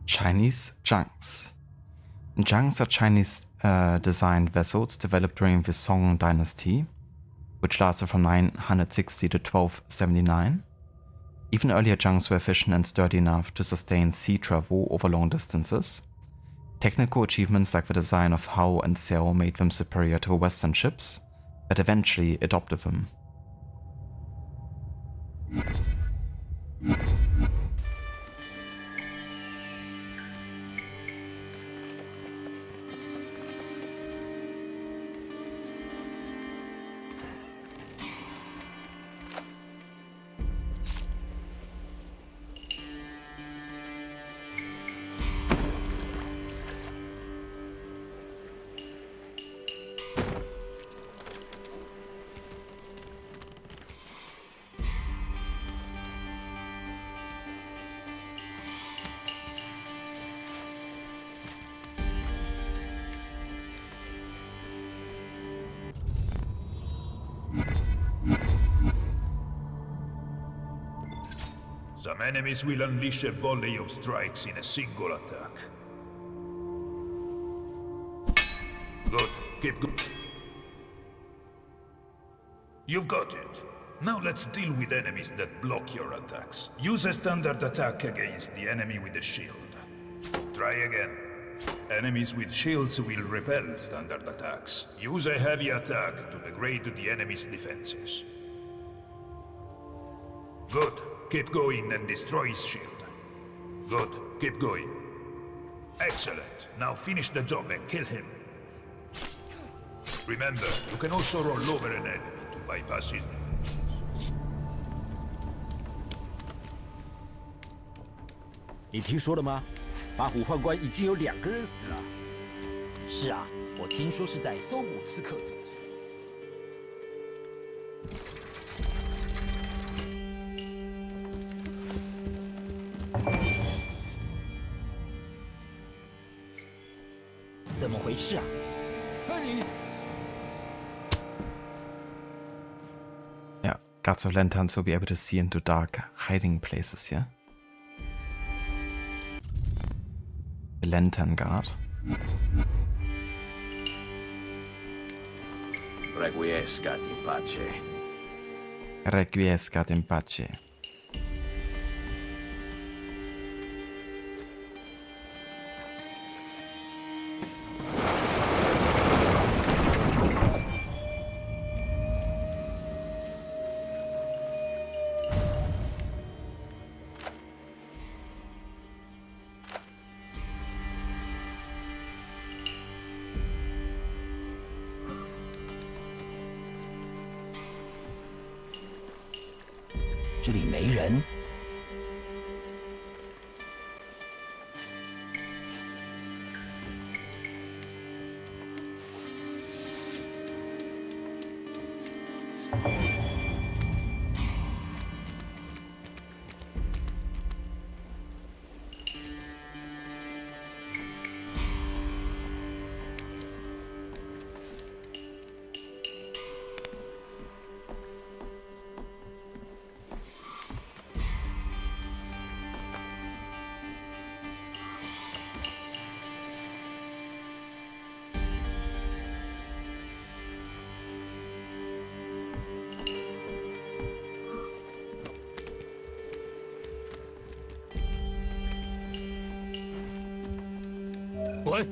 Chinese junks. Junks are Chinese designed vessels developed during the Song Dynasty, which lasted from 960 to 1279. Even earlier junks were efficient and sturdy enough to sustain sea travel over long distances. Technical achievements like the design of hull and sail made them superior to Western ships, that eventually adopted them. Some enemies will unleash a volley of strikes in a single attack. Good. Keep going. You've got it. Now let's deal with enemies that block your attacks. Use a standard attack against the enemy with a shield. Try again. Enemies with shields will repel standard attacks. Use a heavy attack to degrade the enemy's defenses. Good. Keep going and destroy his shield. Good. Keep going. Excellent. Now finish the job and kill him. Remember, you can also roll over an enemy to bypass his defenses. 你听说了吗？把虎宦官已经有2个人死了。是啊，我听说是在搜捕刺客组织。怎么回事啊？你 Yeah, guards of lanterns will be able to see into dark hiding places, yeah? The lantern guard. Requiescat in pace. Requiescat in pace. “这里没人。”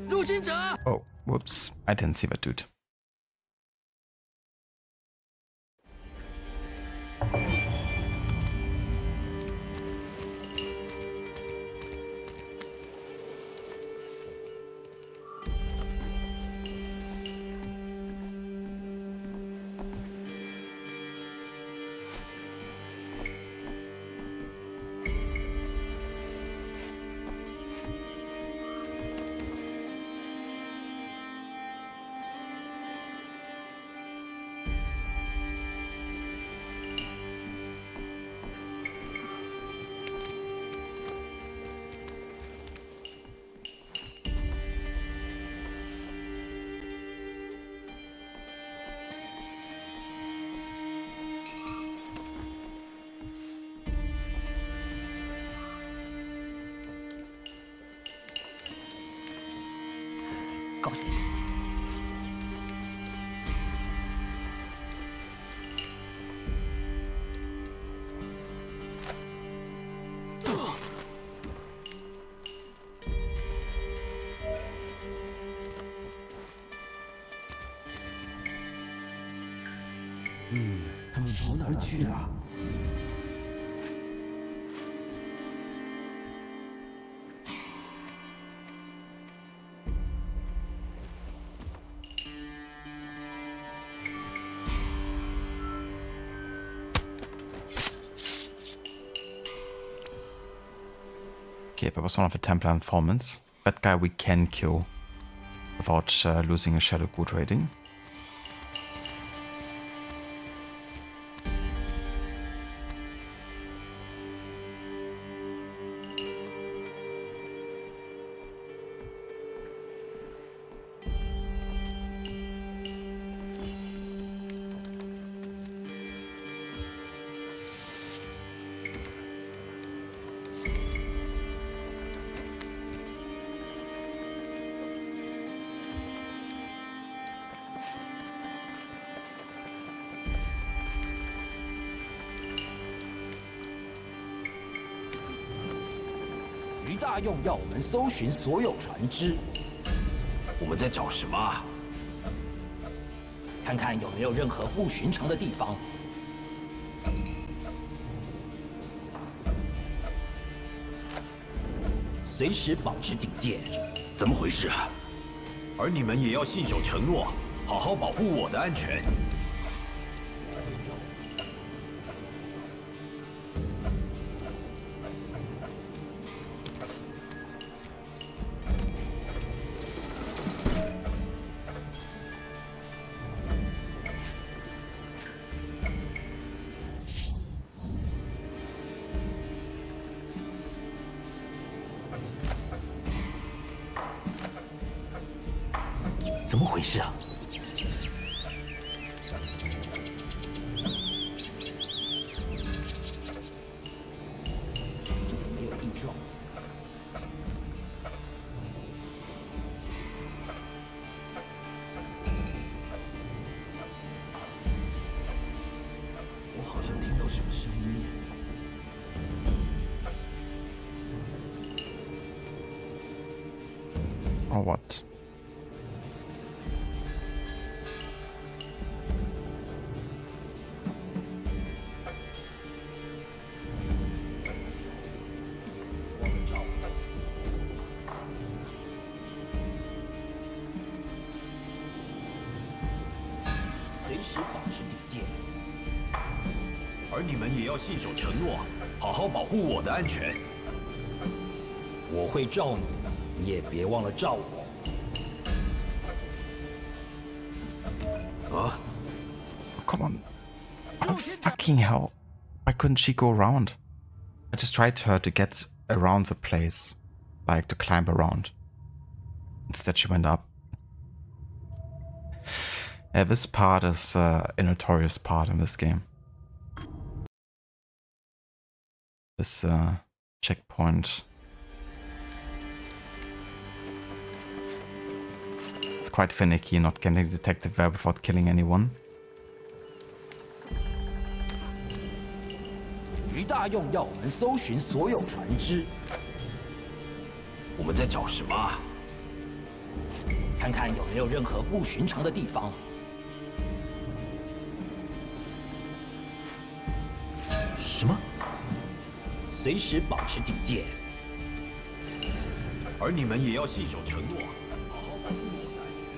入侵者！ Oh, whoops. I didn't see that dude. Got it. “他们跑哪儿去了？” Okay, that was one of the Templar informants. That guy we can kill without losing a Shadow Good rating. 大用要我们搜寻所有船只。我们在找什么啊？看看有没有任何不寻常的地方。随时保持警戒。怎么回事啊？而你们也要信守承诺，好好保护我的安全。怎么回事啊？这里没有异状。我好像听到什么声音。 Or what?而你们也要信守承诺，好好保护我的安全。我会罩你，你也别忘了罩我。啊 Come on. Oh, fucking hell. Why couldn't she go around? I just tried her to get around the place. Like to climb around. Instead she went up. Yeah, this part is a notorious part in this game. This checkpoint. It's quite finicky, not getting detected there without killing anyone. 于大用要我们搜寻所有船只。我们在找什么啊？看看有没有任何不寻常的地方。什么？随时保持警戒。而你们也要信守承诺，好好保护我的安全。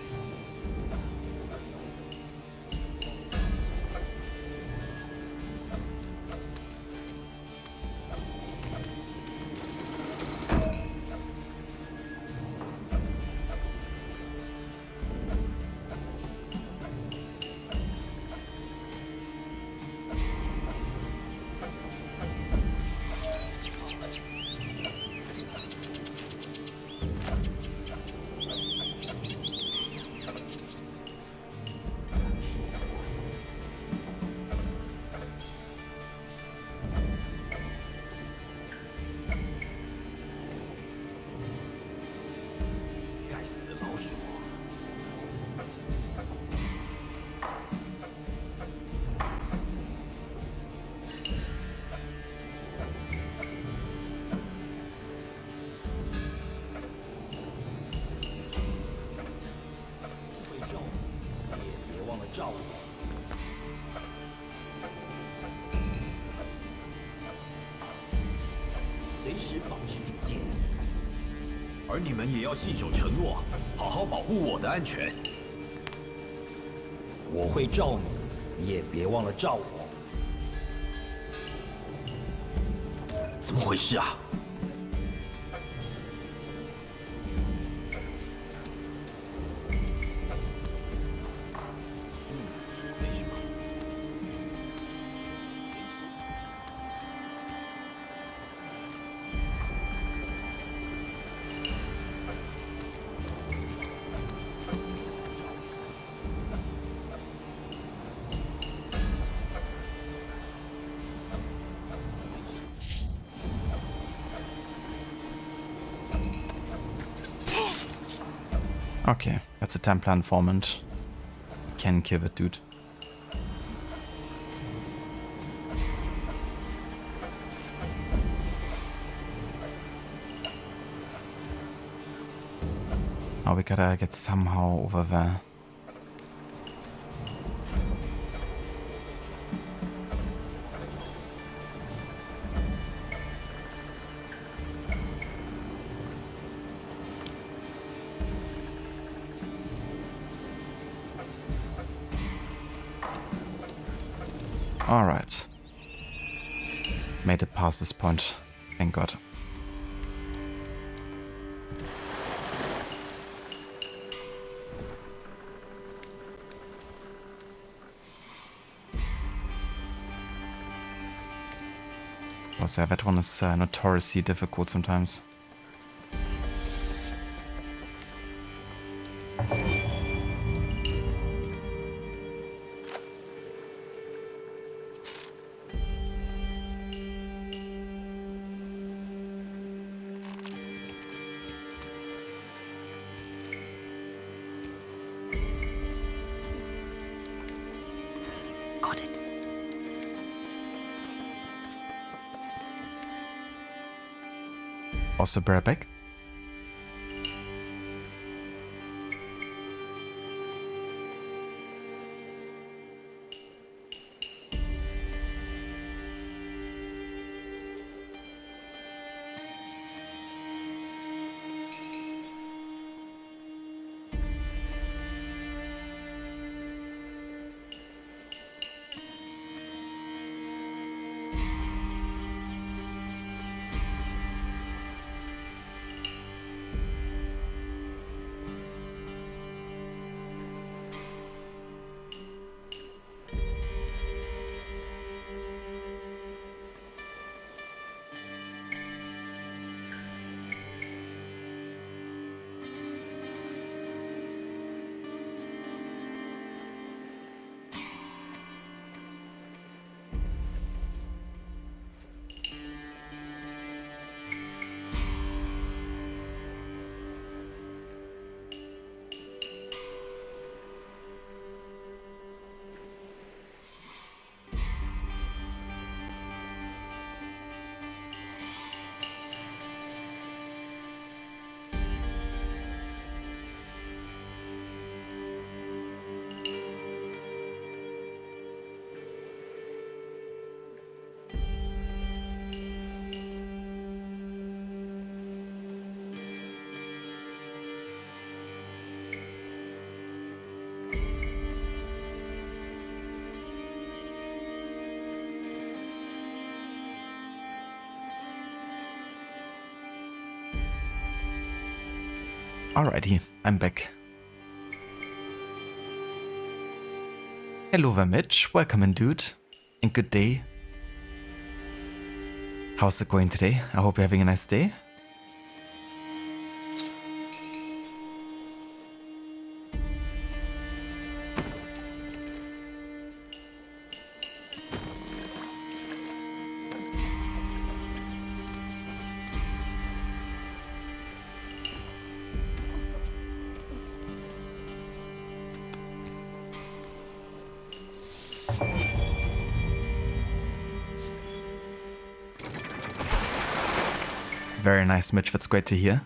罩我。随时保持警戒。而你们也要信守承诺，好好保护我的安全。我会罩你，你也别忘了罩我。怎么回事啊？ Okay, that's a Templar informant. Can kill the dude. now we gotta get somehow over there. Alright. Made it past this point. Thank God. Also, yeah, that one is notoriously difficult sometimes. Got it. Also bear back. Alrighty, I'm back. Hello there, Mitch. Welcome in, dude. And good day. How's it going today? I hope you're having a nice day. Very nice, Mitch. That's great to hear.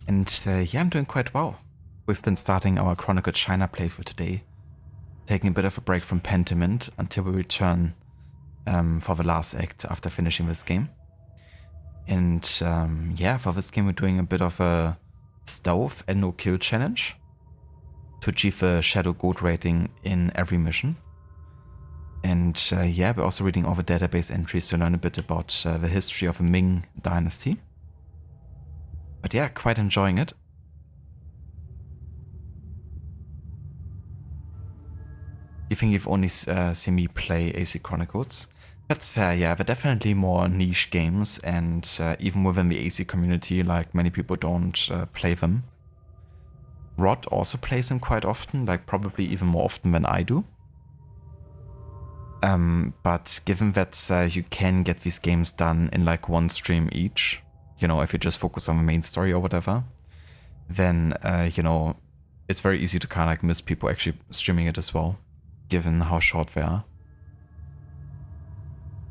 And yeah, I'm doing quite well. We've been starting our Chronicles China playthrough today, taking a bit of a break from Pentiment until we return for the last act after finishing this game. And yeah, for this game we're doing a bit of a stealth and no kill challenge to achieve a Shadow Gold rating in every mission. And yeah, we're also reading all the database entries to learn a bit about the history of the Ming Dynasty. But yeah, quite enjoying it. You think you've only seen me play AC Chronicles? That's fair, yeah, they're definitely more niche games, and even within the AC community, like, many people don't play them. Rod also plays them quite often, like probably even more often than I do. But given that you can get these games done in like one stream each, you know, if you just focus on the main story or whatever, then, you know, it's very easy to kind of like miss people actually streaming it as well, given how short they are.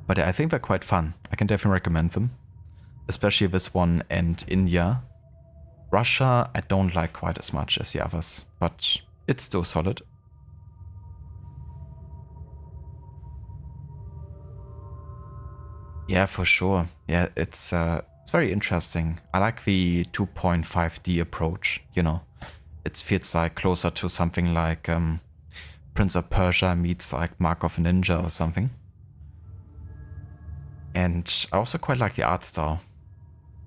But yeah, I think they're quite fun. I can definitely recommend them, especially this one and India. Russia, I don't like quite as much as the others, but it's still solid. Yeah, for sure. Yeah, it's very interesting. I like the 2.5D approach, you know. It feels like closer to something like Prince of Persia meets like Mark of a Ninja or something. And I also quite like the art style,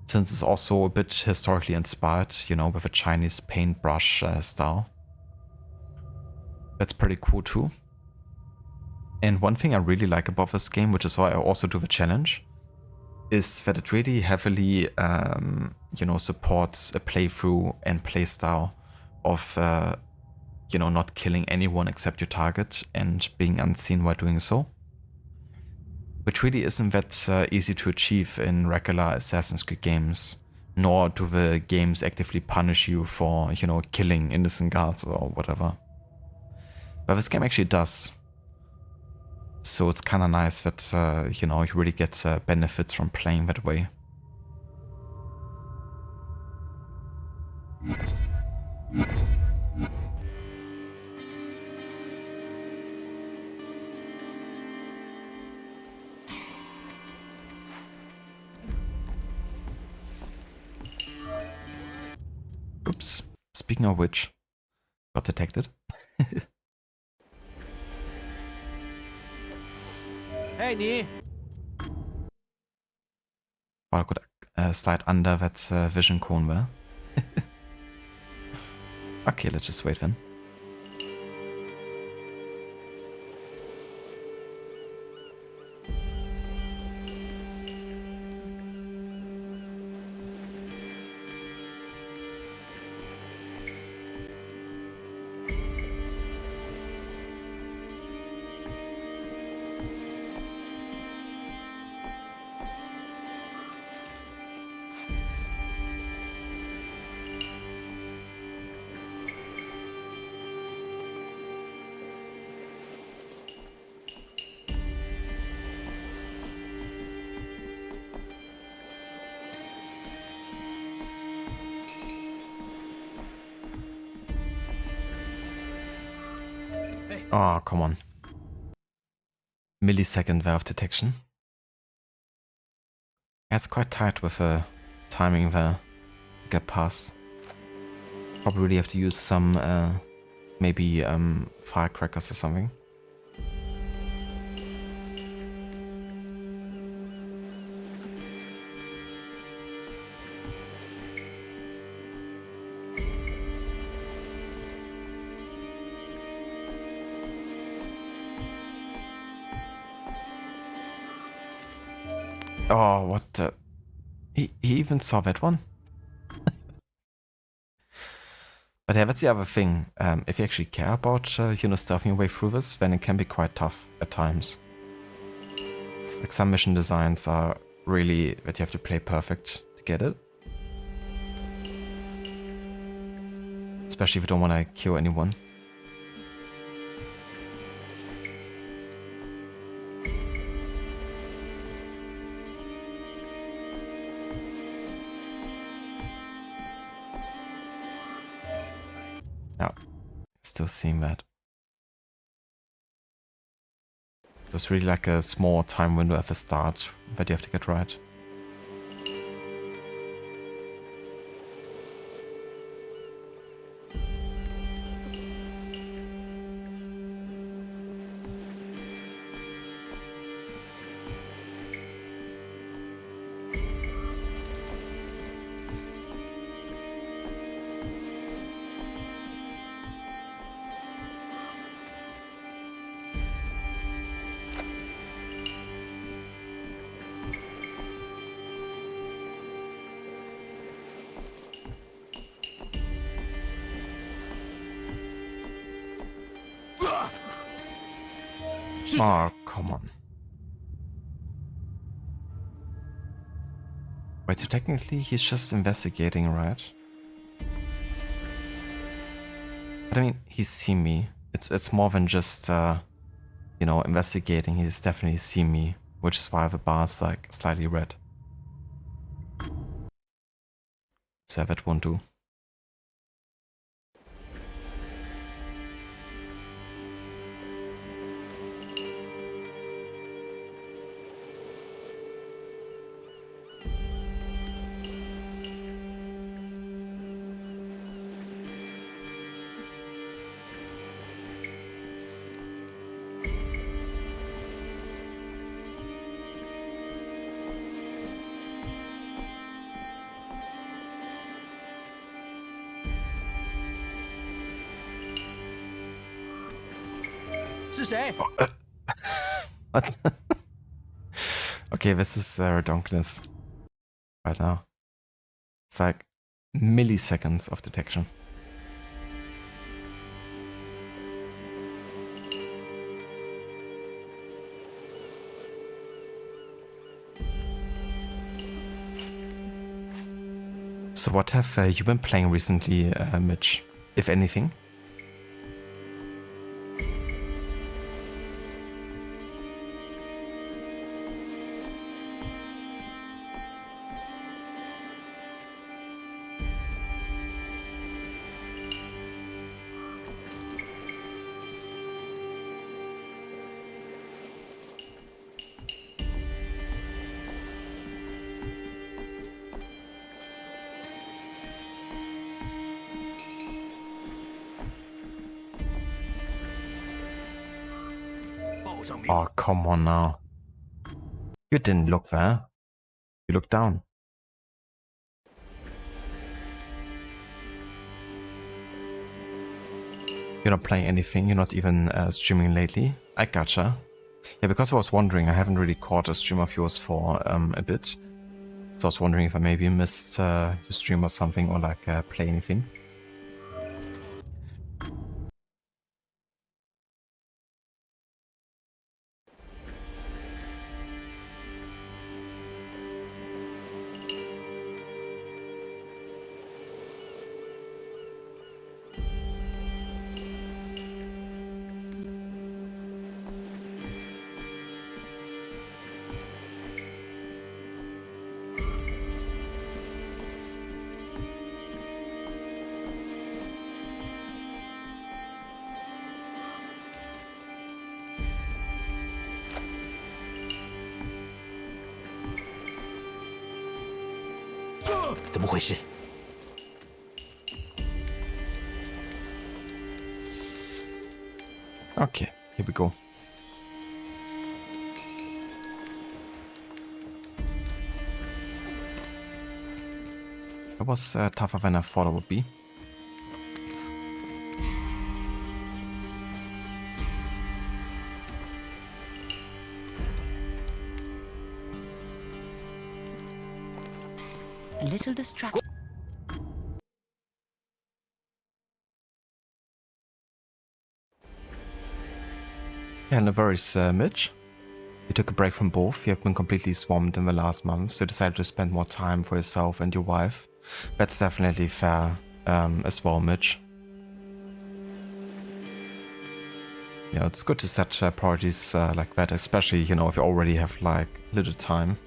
since it's also a bit historically inspired, you know, with a Chinese paintbrush style. That's pretty cool too. And one thing I really like about this game, which is why I also do the challenge, is that it really heavily, you know, supports a playthrough and playstyle of, you know, not killing anyone except your target and being unseen while doing so. Which really isn't that easy to achieve in regular Assassin's Creed games, nor do the games actively punish you for, you know, killing innocent guards or whatever. But this game actually does. So it's kind of nice that, you know, you really get benefits from playing that way. Oops. Speaking of which, got detected. Hey,你 Well, I could slide under that vision cone there. Okay, let's just wait then. Oh, come on. Millisecond valve detection. Yeah, it's quite tight with the timing there. Get past. Probably really have to use some, maybe firecrackers or something. Oh, what the... He even saw that one? But yeah, that's the other thing. If you actually care about, you know, stealthing your way through this, then it can be quite tough at times. Like some mission designs are really that you have to play perfect to get it. Especially if you don't want to kill anyone. Still seeing that. There's really like a small time window at the start that you have to get right. Oh, come on. Wait, so technically he's just investigating, right? But I mean, he's seen me. It's more than just, you know, investigating. He's definitely seen me, which is why the bar's like slightly red. So that won't do. 是谁？ What? Okay, this is redonkulous right now. It's like milliseconds of detection. So what have you been playing recently, Mitch, if anything? Oh, come on now. You didn't look there. You looked down. You're not playing anything, you're not even streaming lately. I gotcha. Yeah, because I was wondering, I haven't really caught a stream of yours for a bit. So I was wondering if I maybe missed your stream or something, or like play anything. Okay, here we go. That was tougher than I thought it would be. A little distraction. Yeah, no worries, Mitch. You took a break from both. You have been completely swamped in the last month, so you decided to spend more time for yourself and your wife. That's definitely fair as well, Mitch. Yeah, it's good to set priorities like that, especially, you know, if you already have like little time.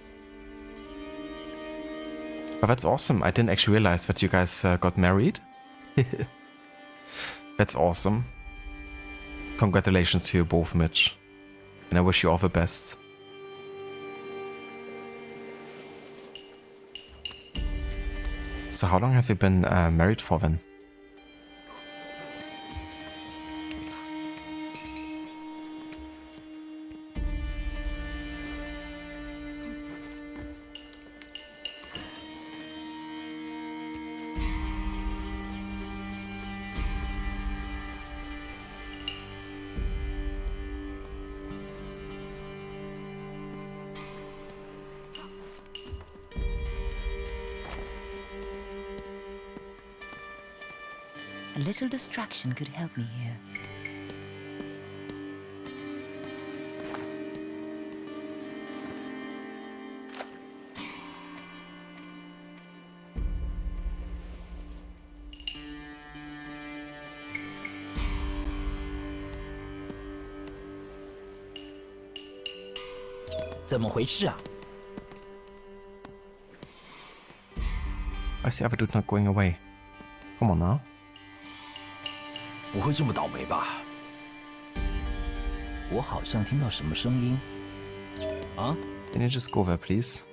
But that's awesome. I didn't actually realize that you guys got married. That's awesome. Congratulations to you both, Mitch. And I wish you all the best. So how long have you been married for then? A little distraction could help me here. I see other dude not going away. Come on now. 不会这么倒霉吧？我好像听到什么声音。啊 Can you just go there, please?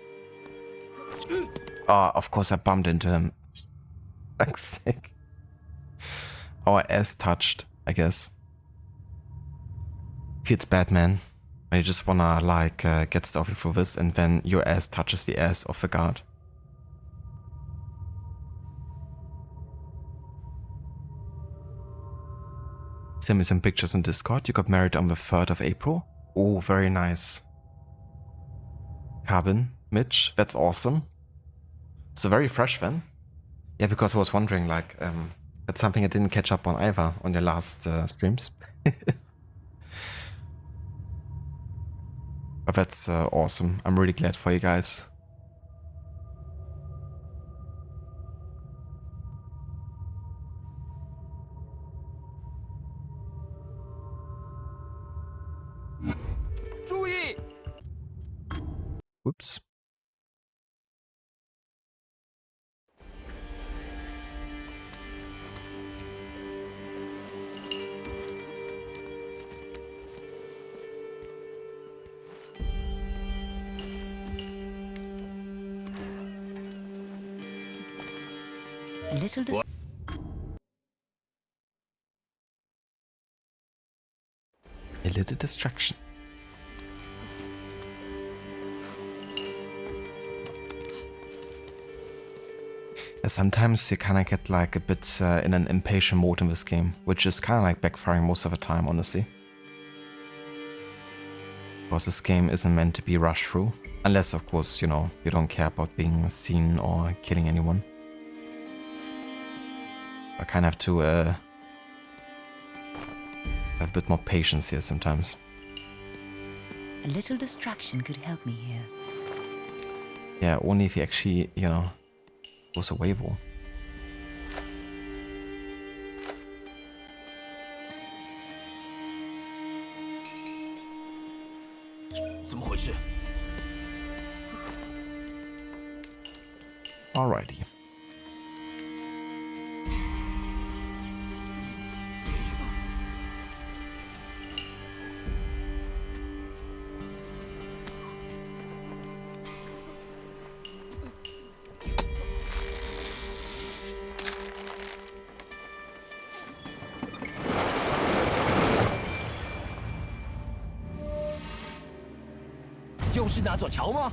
Oh, of course I bumped into him. Like sick. Our ass touched, I guess. Feels bad, man. When you just wanna like get stealthy through this and then your ass touches the ass of the guard. Send me some pictures on Discord. You got married on the 3rd of April. Oh, very nice. Carbon, Mitch, that's awesome. So very fresh then. Yeah, because I was wondering, like, that's something I didn't catch up on either on your last streams. But that's awesome. I'm really glad for you guys. Whoops. A little distraction. Sometimes you kind of get like a bit in an impatient mode in this game, which is kind of like backfiring most of the time, honestly. Because this game isn't meant to be rushed through, unless of course, you know, you don't care about being seen or killing anyone. I kind of have to have a bit more patience here sometimes. A little distraction could help me here. Yeah, only if he actually, you know, goes away though. 怎么回事？ Alrighty. 就是那座桥吗？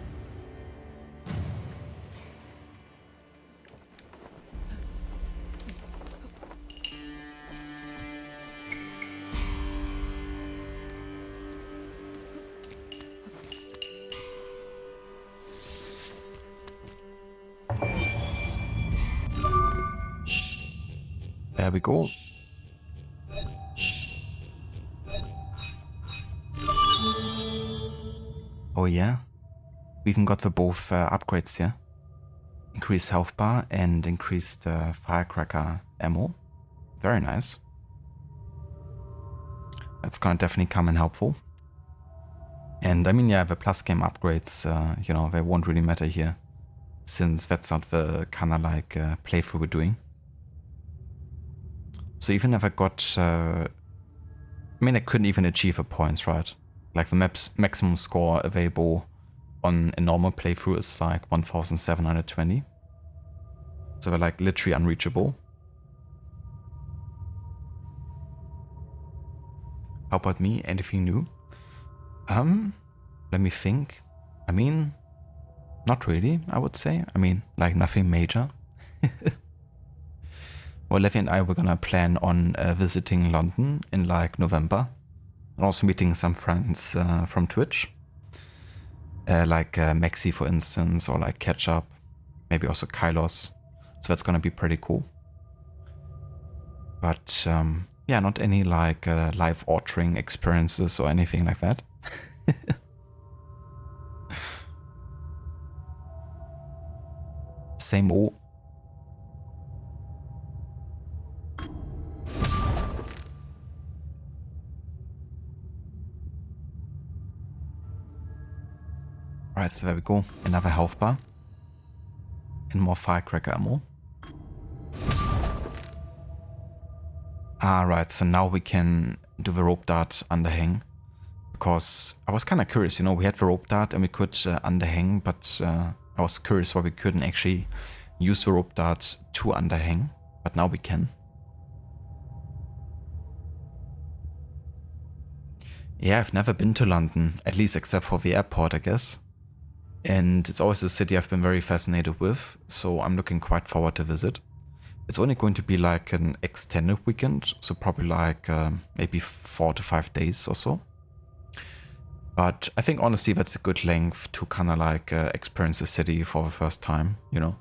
There we go. Oh yeah, we even got the both upgrades here. Increased health bar and increased firecracker ammo. Very nice. That's gonna definitely come in helpful. And I mean, yeah, the plus game upgrades, you know, they won't really matter here, since that's not the kind of like playthrough we're doing. So even if I got, I mean, I couldn't even achieve the points, right? Like the map's maximum score available on a normal playthrough is like 1720. So they're like literally unreachable. How about me? Anything new? Let me think. I mean, not really, I would say. I mean, like nothing major. Well, Levy and I were gonna plan on visiting London in like November. And also meeting some friends from Twitch. Like Maxi, for instance, or like Ketchup. Maybe also Kylos. So that's gonna be pretty cool. But yeah, not any like life-altering experiences or anything like that. Same old. Alright, so there we go. Another health bar. And more firecracker ammo. Alright, so now we can do the rope dart underhang. Because I was kind of curious, you know, we had the rope dart and we could underhang, but I was curious why we couldn't actually use the rope dart to underhang. But now we can. Yeah, I've never been to London, at least except for the airport, I guess. And it's always a city I've been very fascinated with, so I'm looking quite forward to visit. it's only going to be like an extended weekend, so probably like maybe 4 to 5 days or so. But I think honestly that's a good length to kind of like experience the city for the first time, you know.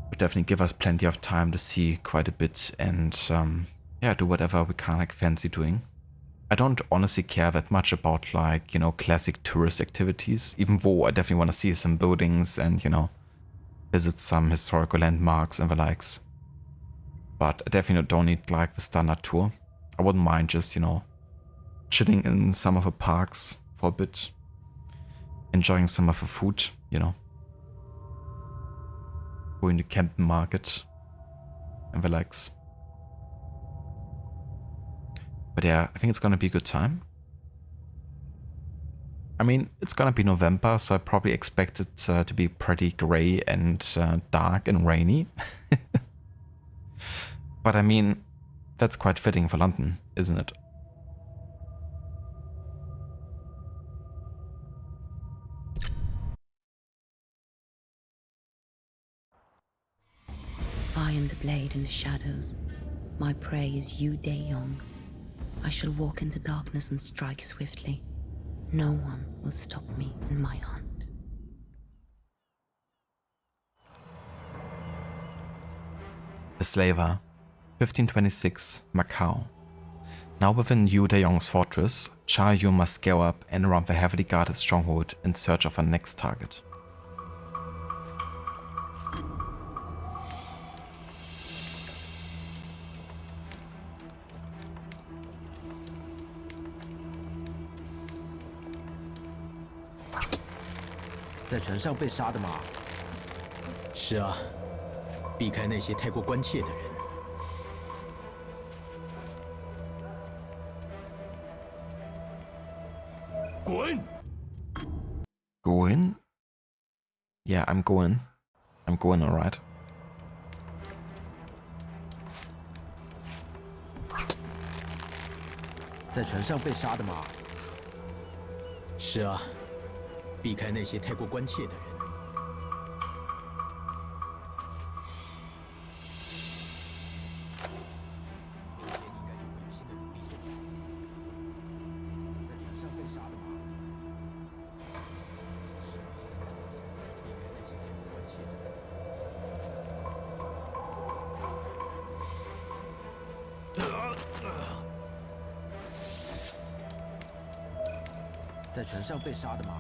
Would definitely give us plenty of time to see quite a bit and yeah, do whatever we kind of like fancy doing. I don't honestly care that much about like, you know, classic tourist activities, even though I definitely want to see some buildings and, you know, visit some historical landmarks and the likes. But I definitely don't need like the standard tour. I wouldn't mind just, you know, chilling in some of the parks for a bit, enjoying some of the food, you know, going to Camden Market and the likes. But yeah, I think it's gonna be a good time. I mean, it's gonna be November, so I probably expect it to be pretty grey and dark and rainy. But I mean, that's quite fitting for London, isn't it? I am the blade in the shadows. My prey is Yu Daeyong. I shall walk into darkness and strike swiftly. No one will stop me in my hunt. The Slaver, 1526, Macau. Now within Yu Daeyong's fortress, Cha Yun must scale up and around the heavily guarded stronghold in search of her next target. "在船上被杀的吗？是啊，避开那些太过关切的人。滚！ Go in? Yeah, I'm going. I'm going, alright. 在船上被杀的吗？是啊，避开那些太过关切的人。明天应该就会有新的奴隶送来。在船上被杀的吗？是啊，避开那些太过关切的人。 在船上被杀的吗？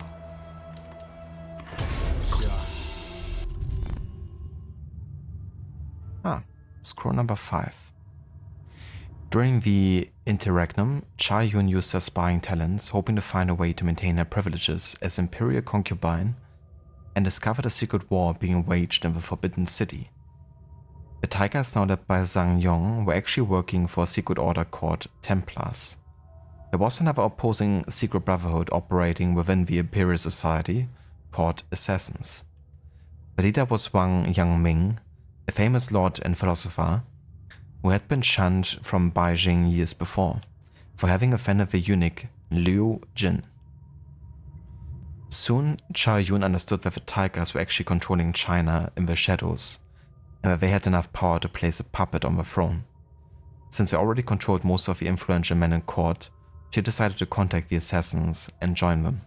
是啊。Ah, scroll number 5. During the interregnum, Cha Yun used her spying talents, hoping to find a way to maintain her privileges as imperial concubine, and discovered a secret war being waged in the Forbidden City. The Tigers, now led by Zhang Yong, were actually working for a secret order called Templars. There was another opposing secret brotherhood operating within the Imperial Society called Assassins. The leader was Wang Yangming, a famous lord and philosopher who had been shunned from Beijing years before for having offended the eunuch Liu Jin. Soon, Cha Yun understood that the Tigers were actually controlling China in the shadows, and that they had enough power to place a puppet on the throne. Since they already controlled most of the influential men in court, she decided to contact the assassins and join them.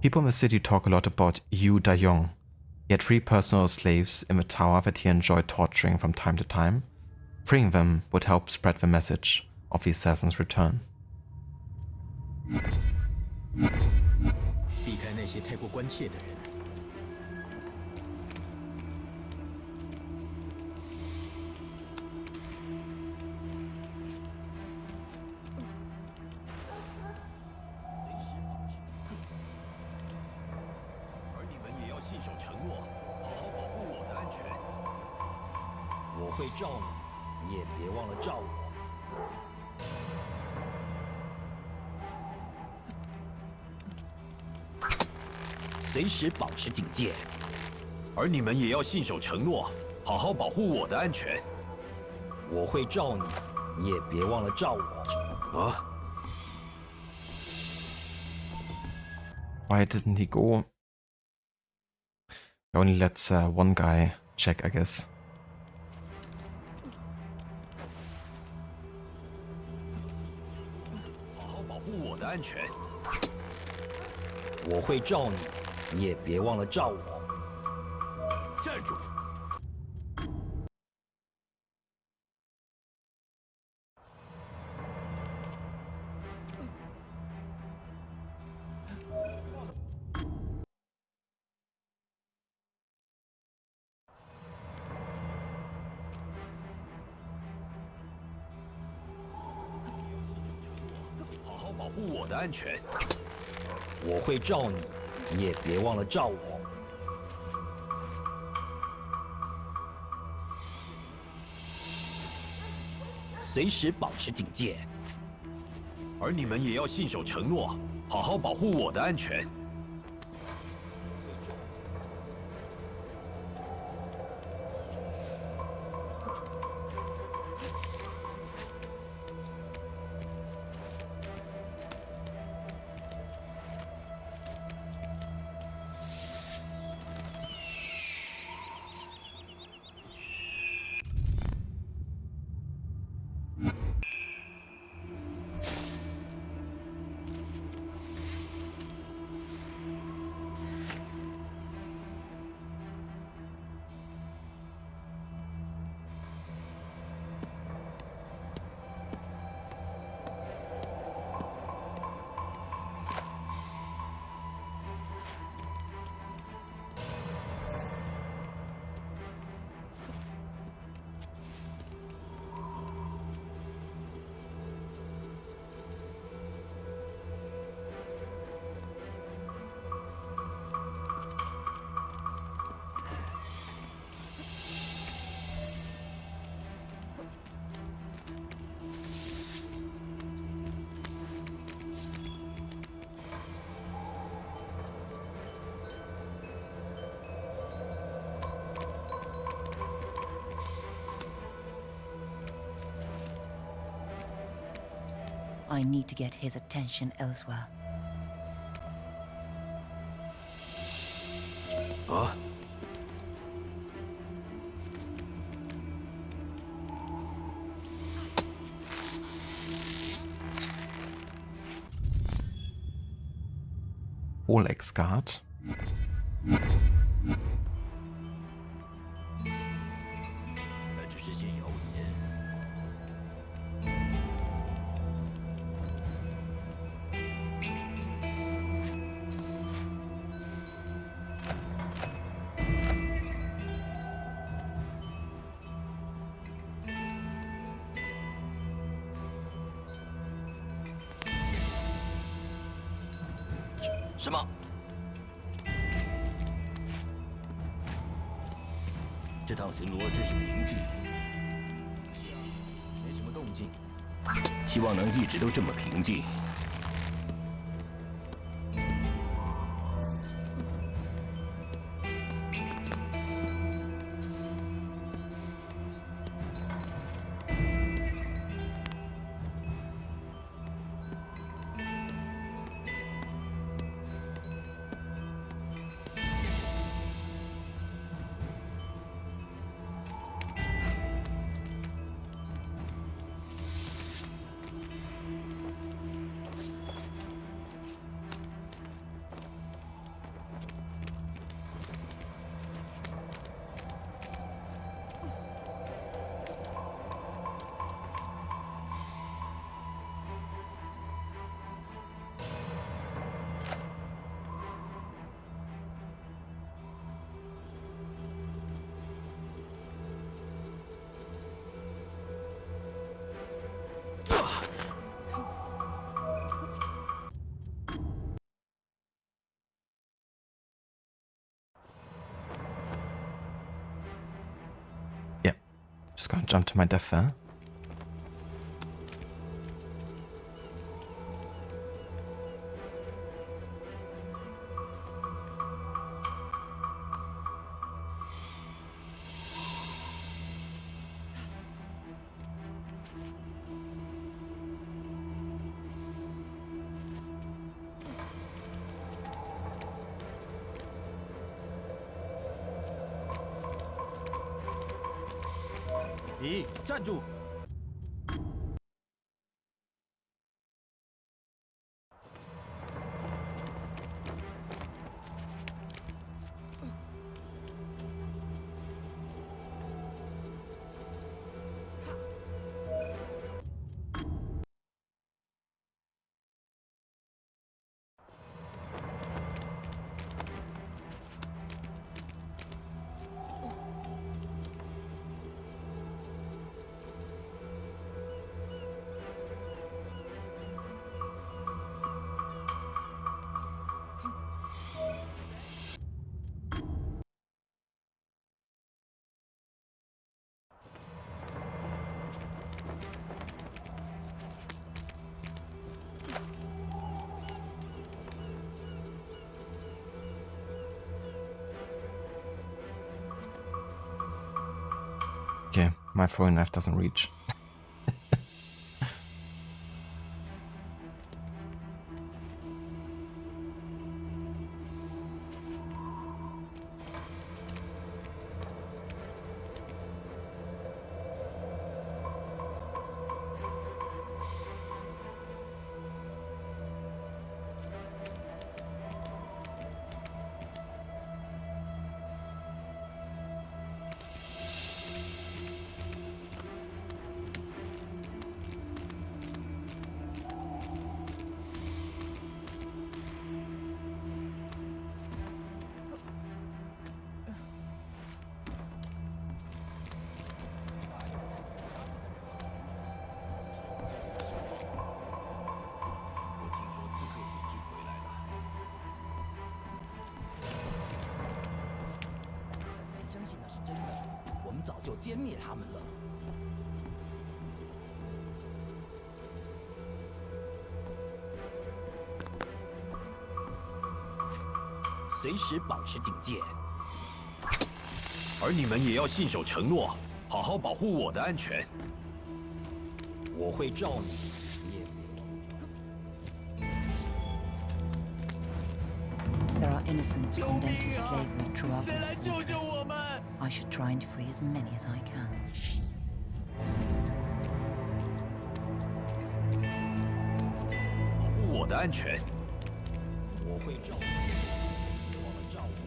People in the city talk a lot about Yu Daeyong. He had 3 personal slaves in the tower that he enjoyed torturing from time to time. Freeing them would help spread the message of the assassin's return. 避开那些太过关切的人。 信守承诺，好好保护我的安全。我会罩你，你也别忘了罩我。随时保持警戒。而你们也要信守承诺，好好保护我的安全。我会罩你，你也别忘了罩我。啊！ Why didn't he go? He only lets one guy check, I guess. 好好保护我的安全。我会罩你，你也别忘了罩我。站住！好好保护我的安全。我会罩你，你也别忘了罩我。随时保持警戒。而你们也要信守承诺，好好保护我的安全。 I need to get his attention elsewhere. 啊！Olex Guard. 那只是些谣言。 什么？这趟巡逻真是平静，没什么动静。希望能一直都这么平静。Just gonna jump to my death there. 你站住！Okay, my throwing knife doesn't reach.相信那是真的，我们早就歼灭他们了。随时保持警戒。而你们也要信守承诺，好好保护我的安全。我会照你。 There are innocents condemned to slavery throughout this fortress. I should try and free as many as I can. 保护我的安全。我会照顾。我们照顾。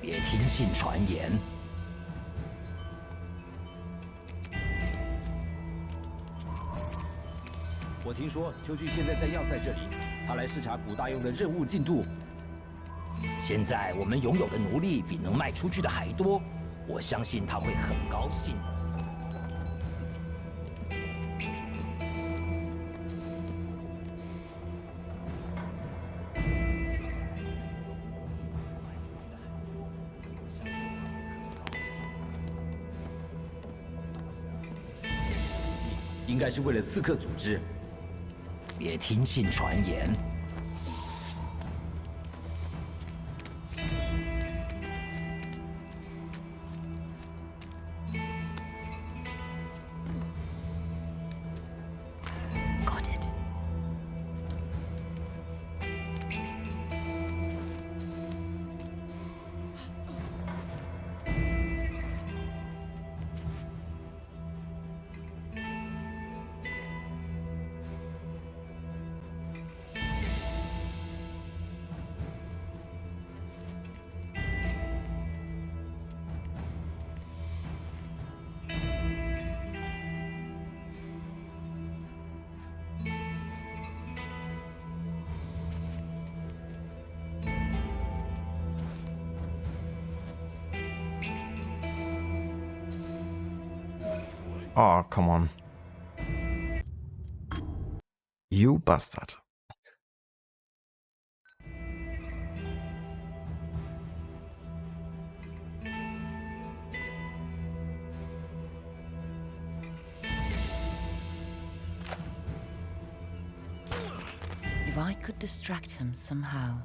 别听信传言。我听说秋菊现在在要塞这里，他来视察古大用的任务进度。现在我们拥有的奴隶比能卖出去的还多，我相信他会很高兴。 应该是为了刺客组织。别听信传言。Got it. Oh, come on. You bastard. If I could distract him somehow.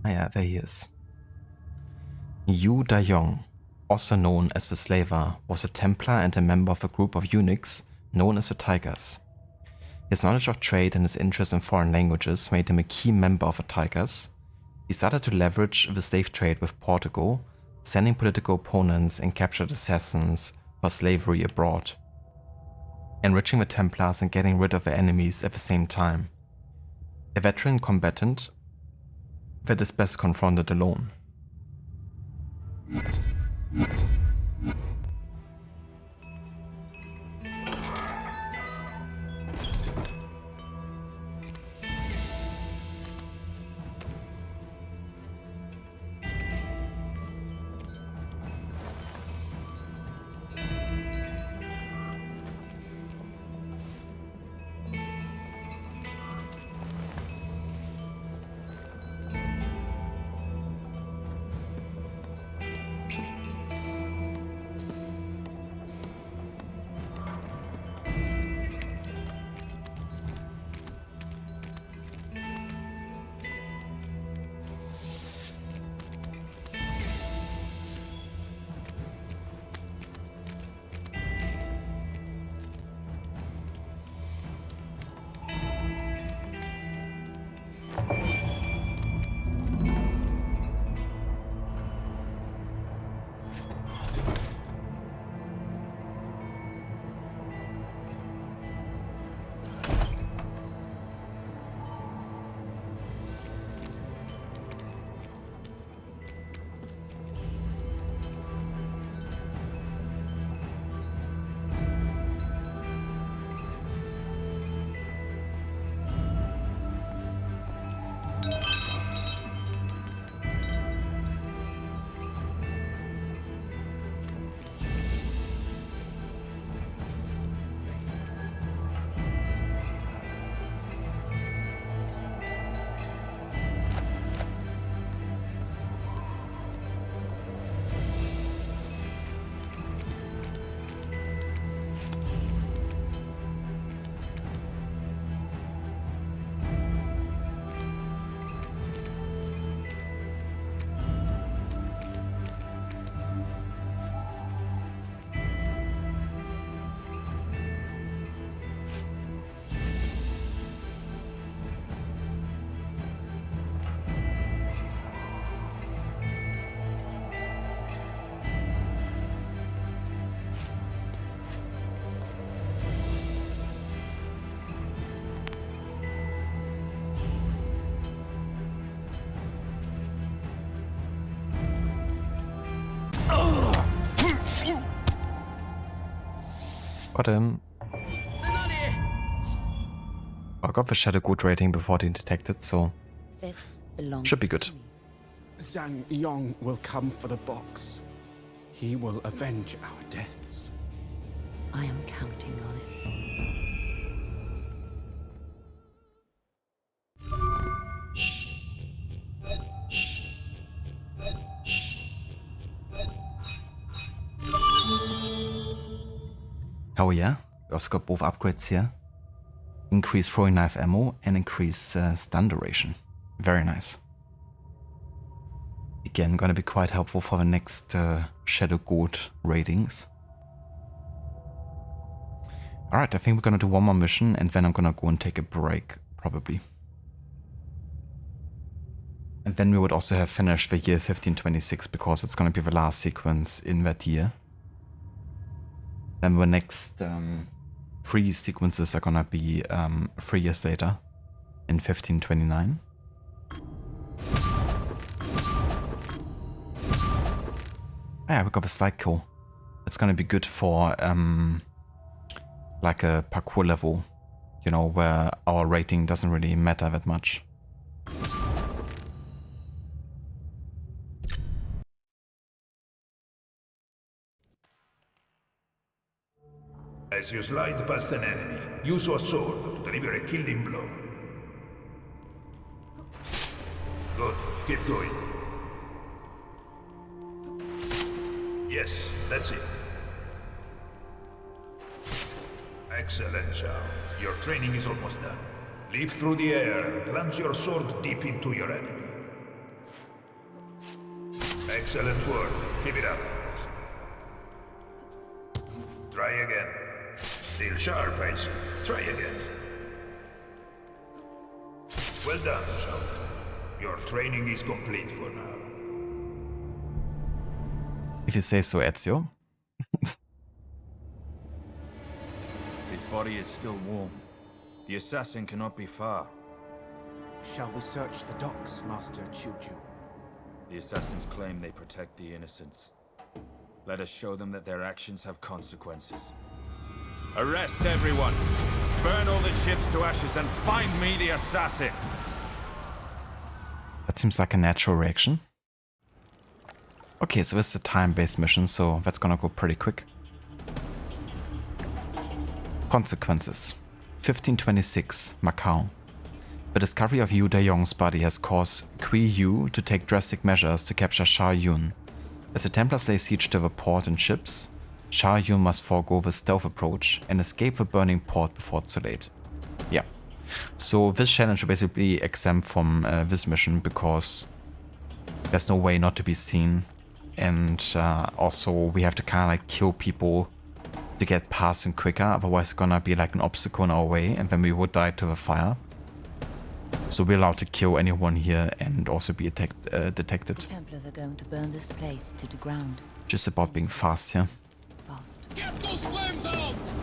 Ah yeah, there he is. Yu Dayong, also known as the Slaver, was a Templar and a member of a group of eunuchs known as the Tigers. His knowledge of trade and his interest in foreign languages made him a key member of the Tigers. He started to leverage the slave trade with Portugal, sending political opponents and captured assassins for slavery abroad, enriching the Templars and getting rid of their enemies at the same time. A veteran combatant that is best confronted alone. Got him. I got the Shadow Good rating before they detected, so This belongs should be good. to me. Zhang Yong will come for the box. He will avenge our deaths. I am counting on it. Oh yeah, we also got both upgrades here. Increase throwing knife ammo and increase stun duration. Very nice. Again, gonna be quite helpful for the next Shadow God ratings. Alright, I think we're gonna do one more mission and then I'm gonna go and take a break, probably. And then we would also have finished the year 1526 because it's gonna be the last sequence in that year. Then the next 3 sequences are gonna be 3 years later, in 1529. Yeah, we got the slide core. It's gonna be good for like a parkour level, you know, where our rating doesn't really matter that much. As you slide past an enemy, use your sword to deliver a killing blow. Good. Keep going. Yes, that's it. Excellent, Shao. Your training is almost done. Leap through the air and plunge your sword deep into your enemy. Excellent work. Keep it up. Try again. Still sharp, I see. Try again. Well done, Shao. Your training is complete for now. If you say so, Ezio. His body is still warm. The assassin cannot be far. Shall we search the docks, Master Chuju? The assassins claim they protect the innocents. Let us show them that their actions have consequences. Arrest everyone! Burn all the ships to ashes and find me the assassin! That seems like a natural reaction. Okay, so this is a time-based mission, so that's gonna go pretty quick. Consequences. 1526, Macau. The discovery of Yu Daiyong's body has caused Kui Yu to take drastic measures to capture Sha Yun. As the Templars lay siege to the port and ships, Sha Yun must forego the stealth approach and escape the burning port before it's too late. Yeah. So this challenge will basically be exempt from this mission because there's no way not to be seen, and also we have to kind of like kill people to get past them quicker, otherwise it's gonna be like an obstacle in our way and then we would die to the fire. So we're allowed to kill anyone here and also be detected. The Templars are going to burn this place to the ground. Just about being fast here. Fast. Get those flames out!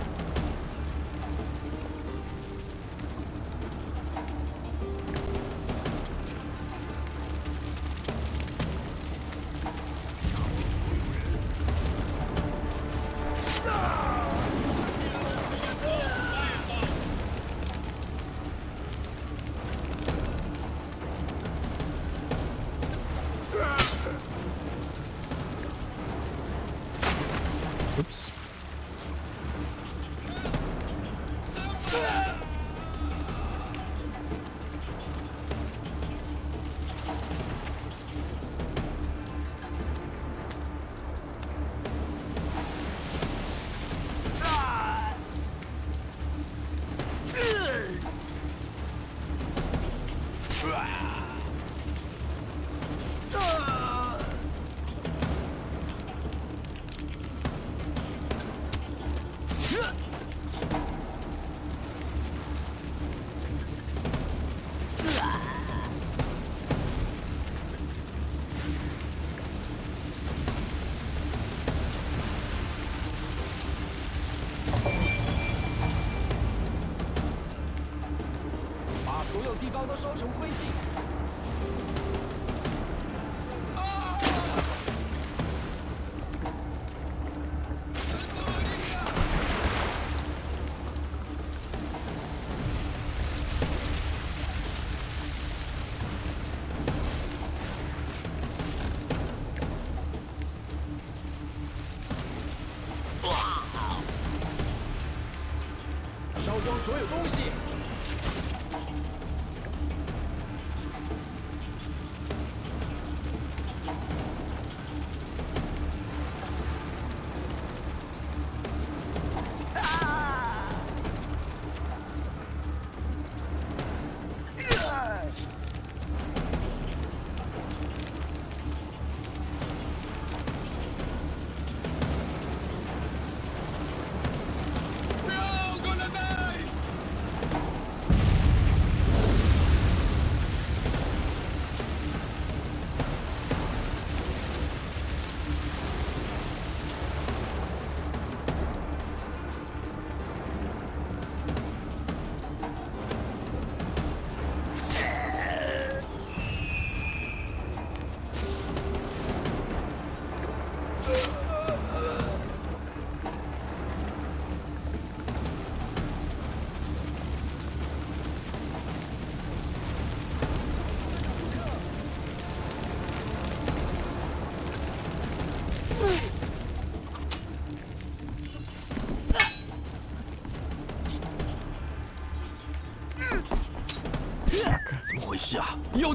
Oops.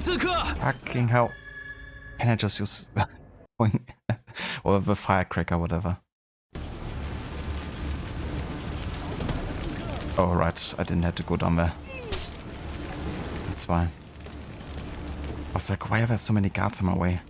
Fucking hell. Can I just use or the firecracker, whatever? Oh, right. I didn't have to go down there. That's why. I was like, why are there so many guards in my way?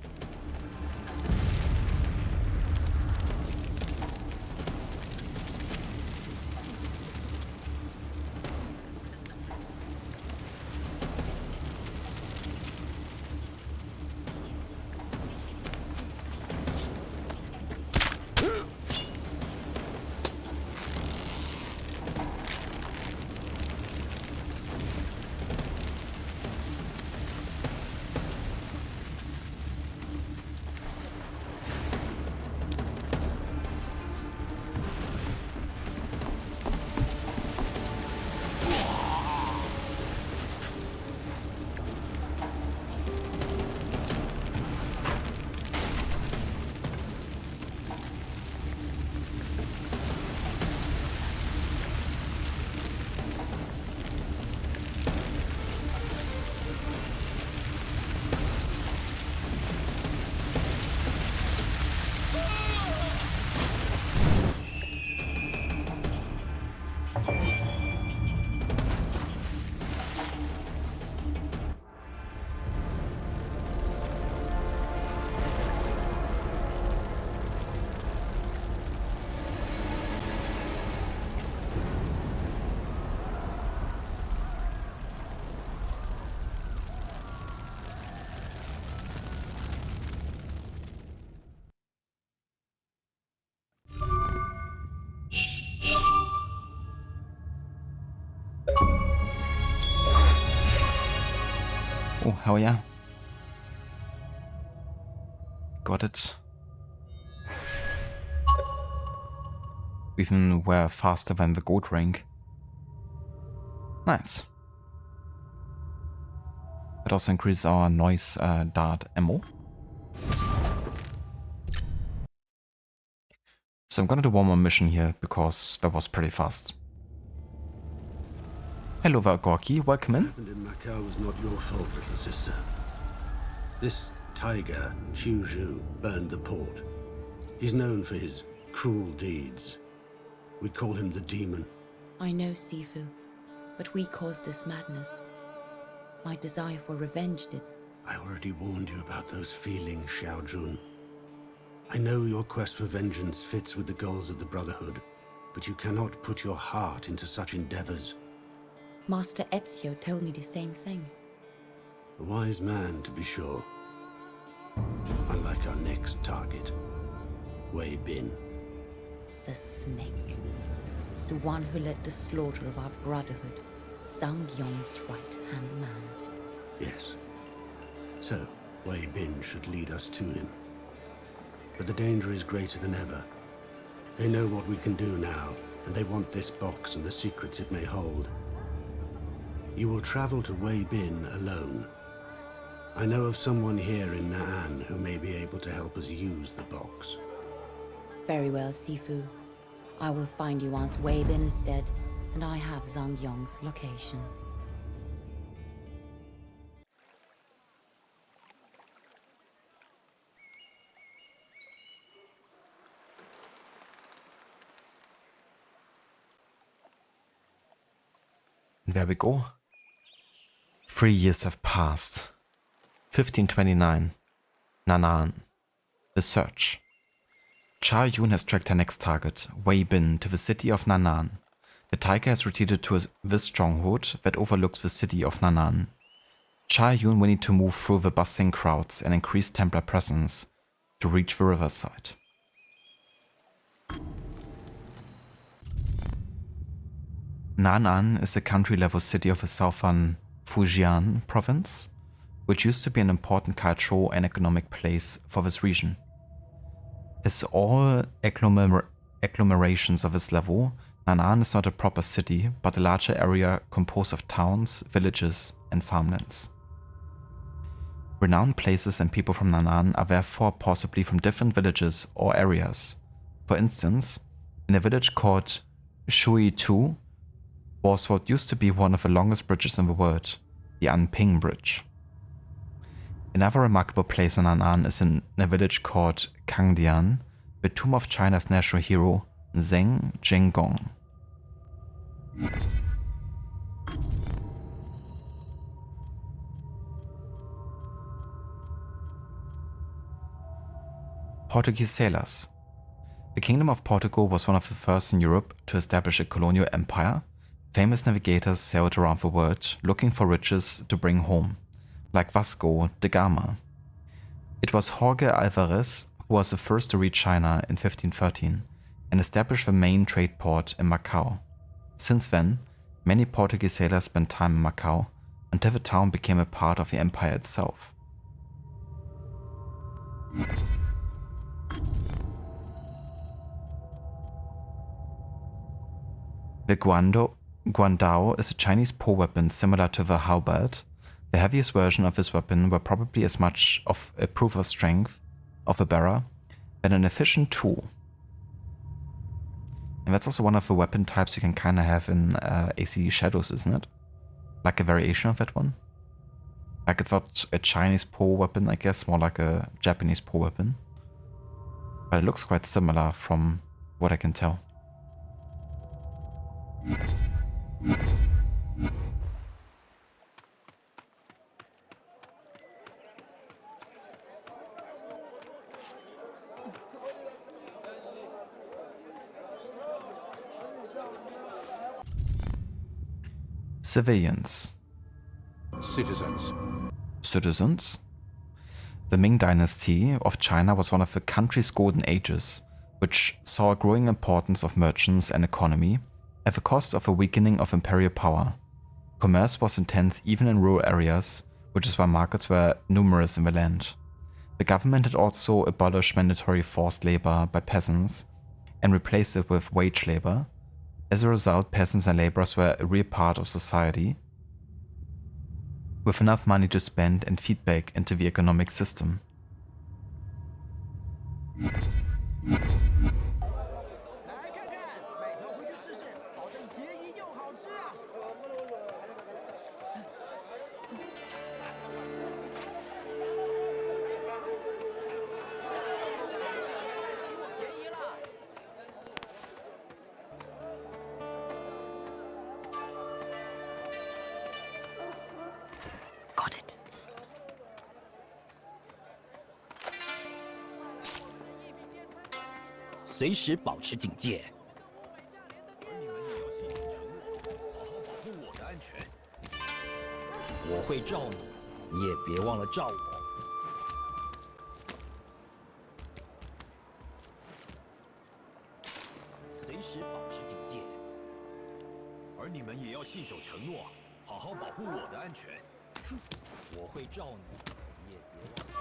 Oh, hell yeah. Got it. Even were faster than the gold rank. Nice. It also increases our noise dart ammo. So I'm gonna do one more mission here because that was pretty fast. Hello there, Gorky. Welcome in. What happened in Macau was not your fault, little sister. This tiger, Xu Zhu, burned the port. He's known for his cruel deeds. We call him the demon. I know, Sifu, but we caused this madness. My desire for revenge did. I already warned you about those feelings, Xiao Jun. I know your quest for vengeance fits with the goals of the Brotherhood, but you cannot put your heart into such endeavors. Master Ezio told me the same thing. A wise man, to be sure. Unlike our next target, Wei Bin. The snake. The one who led the slaughter of our Brotherhood. Zhang Yong's right-hand man. Yes. So, Wei Bin should lead us to him. But the danger is greater than ever. They know what we can do now, and they want this box and the secrets it may hold. You will travel to Wei Bin alone. I know of someone here in Na'an who may be able to help us use the box. Very well, Sifu. I will find you once Wei Bin is dead, and I have Zhang Yong's location. There we go. 3 years have passed. 1529. Na'an. The search. Cha Yun has tracked her next target, Wei Bin, to the city of Na'an. The tiger has retreated to this stronghold that overlooks the city of Na'an. Cha Yun will need to move through the bustling crowds and increase Templar presence to reach the riverside. Na'an is a country-level city of the southern Fujian province, which used to be an important cultural and economic place for this region. As all agglomerations of this level, Na'an is not a proper city, but a larger area composed of towns, villages, and farmlands. Renowned places and people from Na'an are therefore possibly from different villages or areas. For instance, in a village called Shui-Tu was what used to be one of the longest bridges in the world, the Anping Bridge. Another remarkable place in Anan is in a village called Kangdian, the tomb of China's national hero, Zheng Jinggong. Portuguese sailors. The Kingdom of Portugal was one of the first in Europe to establish a colonial empire. Famous navigators sailed around the world looking for riches to bring home, like Vasco da Gama. It was Jorge Alvarez who was the first to reach China in 1513 and established the main trade port in Macau. Since then, many Portuguese sailors spent time in Macau until the town became a part of the empire itself. The Guandao is a Chinese pole weapon similar to the halberd. The heaviest version of this weapon were probably as much of a proof of strength of the bearer than an efficient tool. And that's also one of the weapon types you can kind of have in AC Shadows, isn't it? Like a variation of that one. Like it's not a Chinese pole weapon, I guess, more like a Japanese pole weapon. But it looks quite similar from what I can tell. Civilians. Citizens? The Ming Dynasty of China was one of the country's golden ages, which saw a growing importance of merchants and economy at the cost of a weakening of imperial power. Commerce was intense even in rural areas, which is why markets were numerous in the land. The government had also abolished mandatory forced labor by peasants and replaced it with wage labor. As a result, peasants and laborers were a real part of society, with enough money to spend and feed back into the economic system. Got it.随时保持警戒。我会罩你，你也别忘了罩我。随时保持警戒。而你们也要信守承诺，好好保护我的安全。我会罩你，你也别忘了。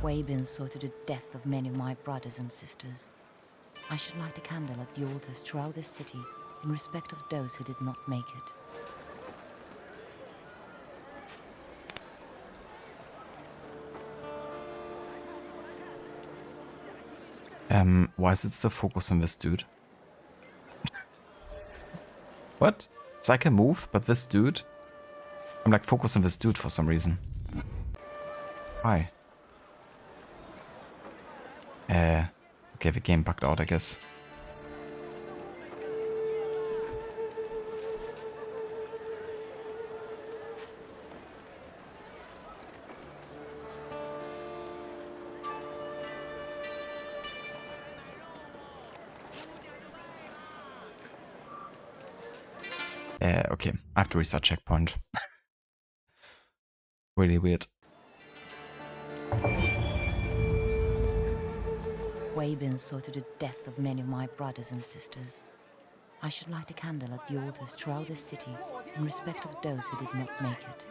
Wei Bin saw to the death of many of my brothers and sisters. I should light a candle at the altars throughout this city in respect of those who did not make it. Why is it still focused on this dude? What? So I can move, but this dude? I'm like focused on this dude for some reason. Why? Okay, the game bugged out, I guess. Okay, I have to reset checkpoint. Really weird. Wei Bin saw to the death of many of my brothers and sisters. I should light a candle at the altars throughout the city in respect of those who did not make it.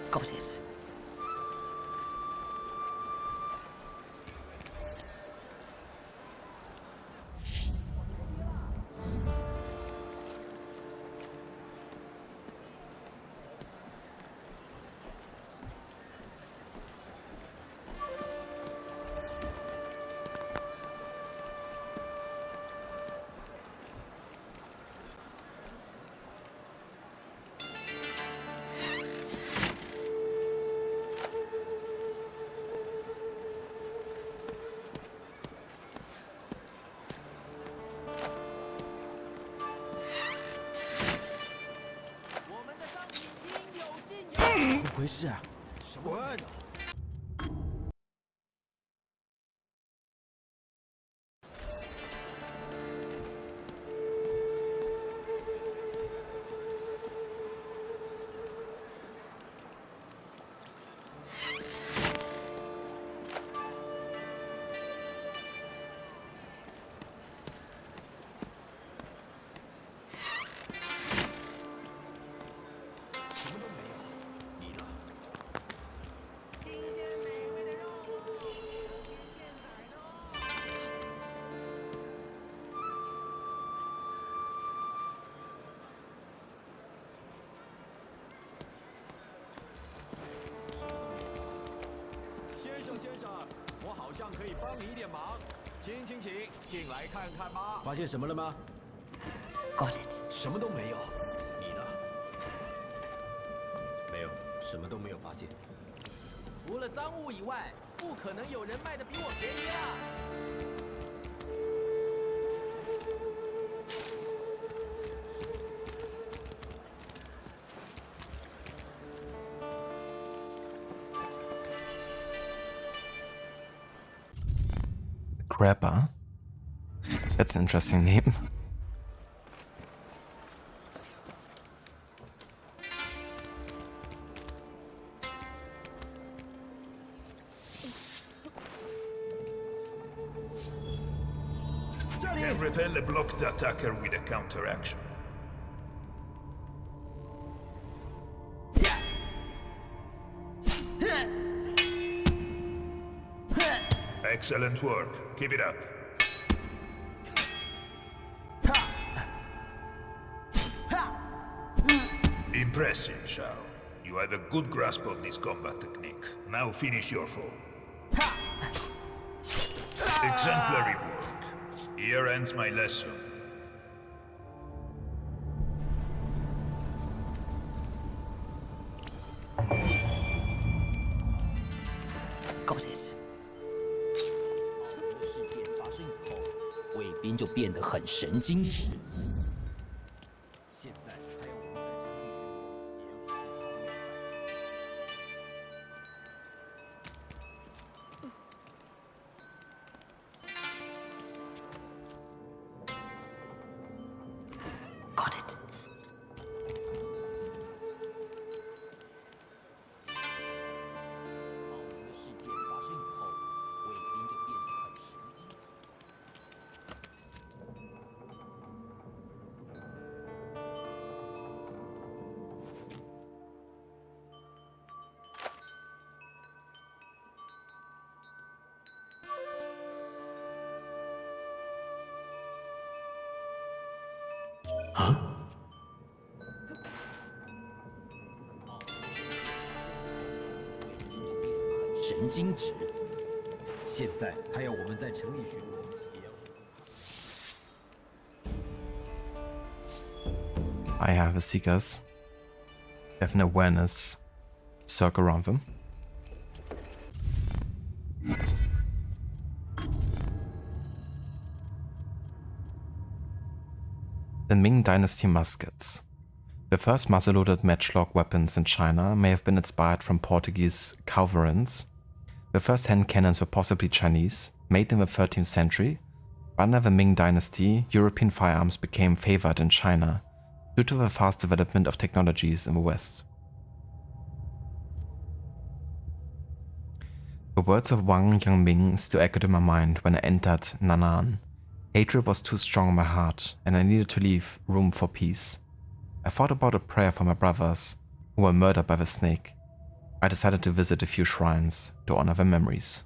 Got it.发现什么了吗？ Got it. 什么都没有。你呢？没有，什么都没有发现。除了赃物以外，不可能有人卖的比我便宜啊！ Grabber. That's an interesting name. Can repel a blocked attacker with a counteraction. Excellent work. Keep it up. Impressive, Shao. You have a good grasp of this combat technique. Now finish your foe. Exemplary work. Here ends my lesson. Got it. 事件发生以后，卫兵就变得很神经质。现在还有我们在城里巡逻，Got it. 澳门的事件发生以后，卫兵就变得很神经质。 啊？神经质。现在还要我们在城里巡逻，也要说。 I have the Seekers. They have an awareness circle around them. The Ming Dynasty muskets. The first muzzle-loaded matchlock weapons in China may have been inspired from Portuguese culverins. The first hand cannons were possibly Chinese, made in the 13th century, Under the Ming Dynasty, European firearms became favored in China due to the fast development of technologies in the West. The words of Wang Yangming still echoed in my mind when I entered Nan'an. Hatred was too strong in my heart, and I needed to leave room for peace. I thought about a prayer for my brothers who were murdered by the snake. I decided to visit a few shrines to honor their memories.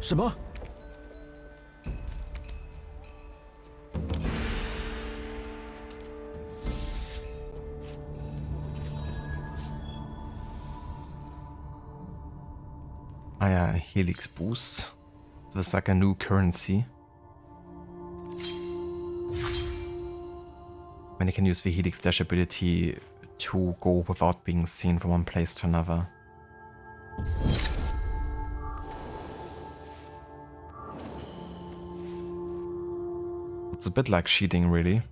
什么？ Ah ja, Helix Boost. So it's like a new currency. When you can use the Helix Dash ability to go without being seen from one place to another. It's a bit like cheating, really.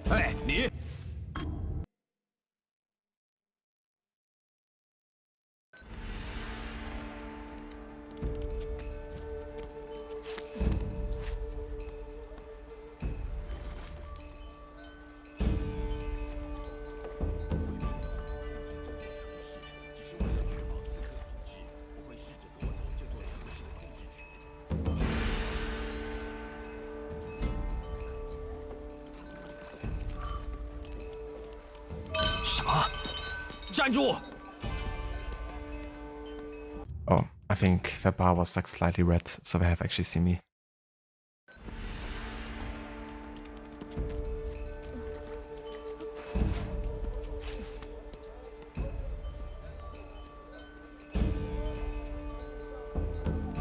Hey, 你！ 站住！ Oh, I think the bar was like slightly red, so they have actually seen me. "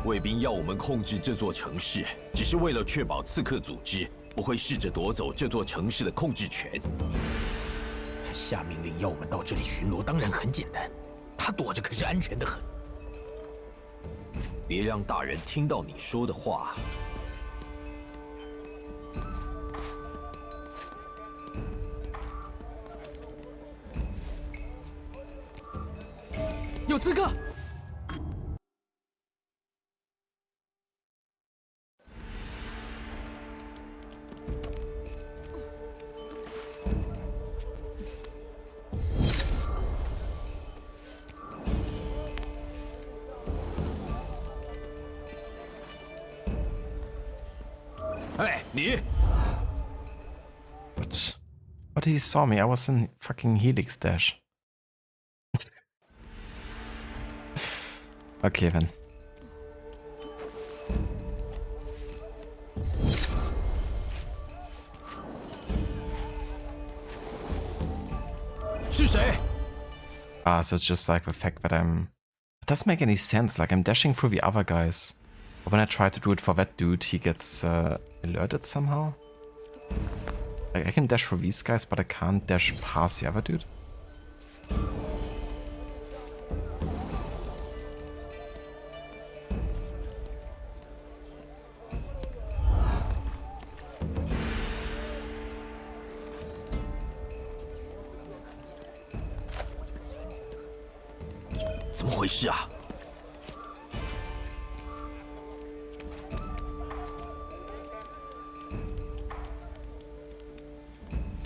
卫兵要我们控制这座城市，只是为了确保刺客组织不会试着夺走这座城市的控制权。 他下命令要我们到这里巡逻，当然很简单。他躲着可是安全的很。别让大人听到你说的话。有刺客！ 哎，你！ What? But he saw me. I was in fucking Helix Dash. Okay then. 是谁？ Ah, so it's just like the fact that it doesn't make any sense. Like I'm dashing through the other guys. But when I try to do it for that dude, he gets alerted somehow. Like I can dash through these guys, but I can't dash past the other dude. "怎么回事啊？ I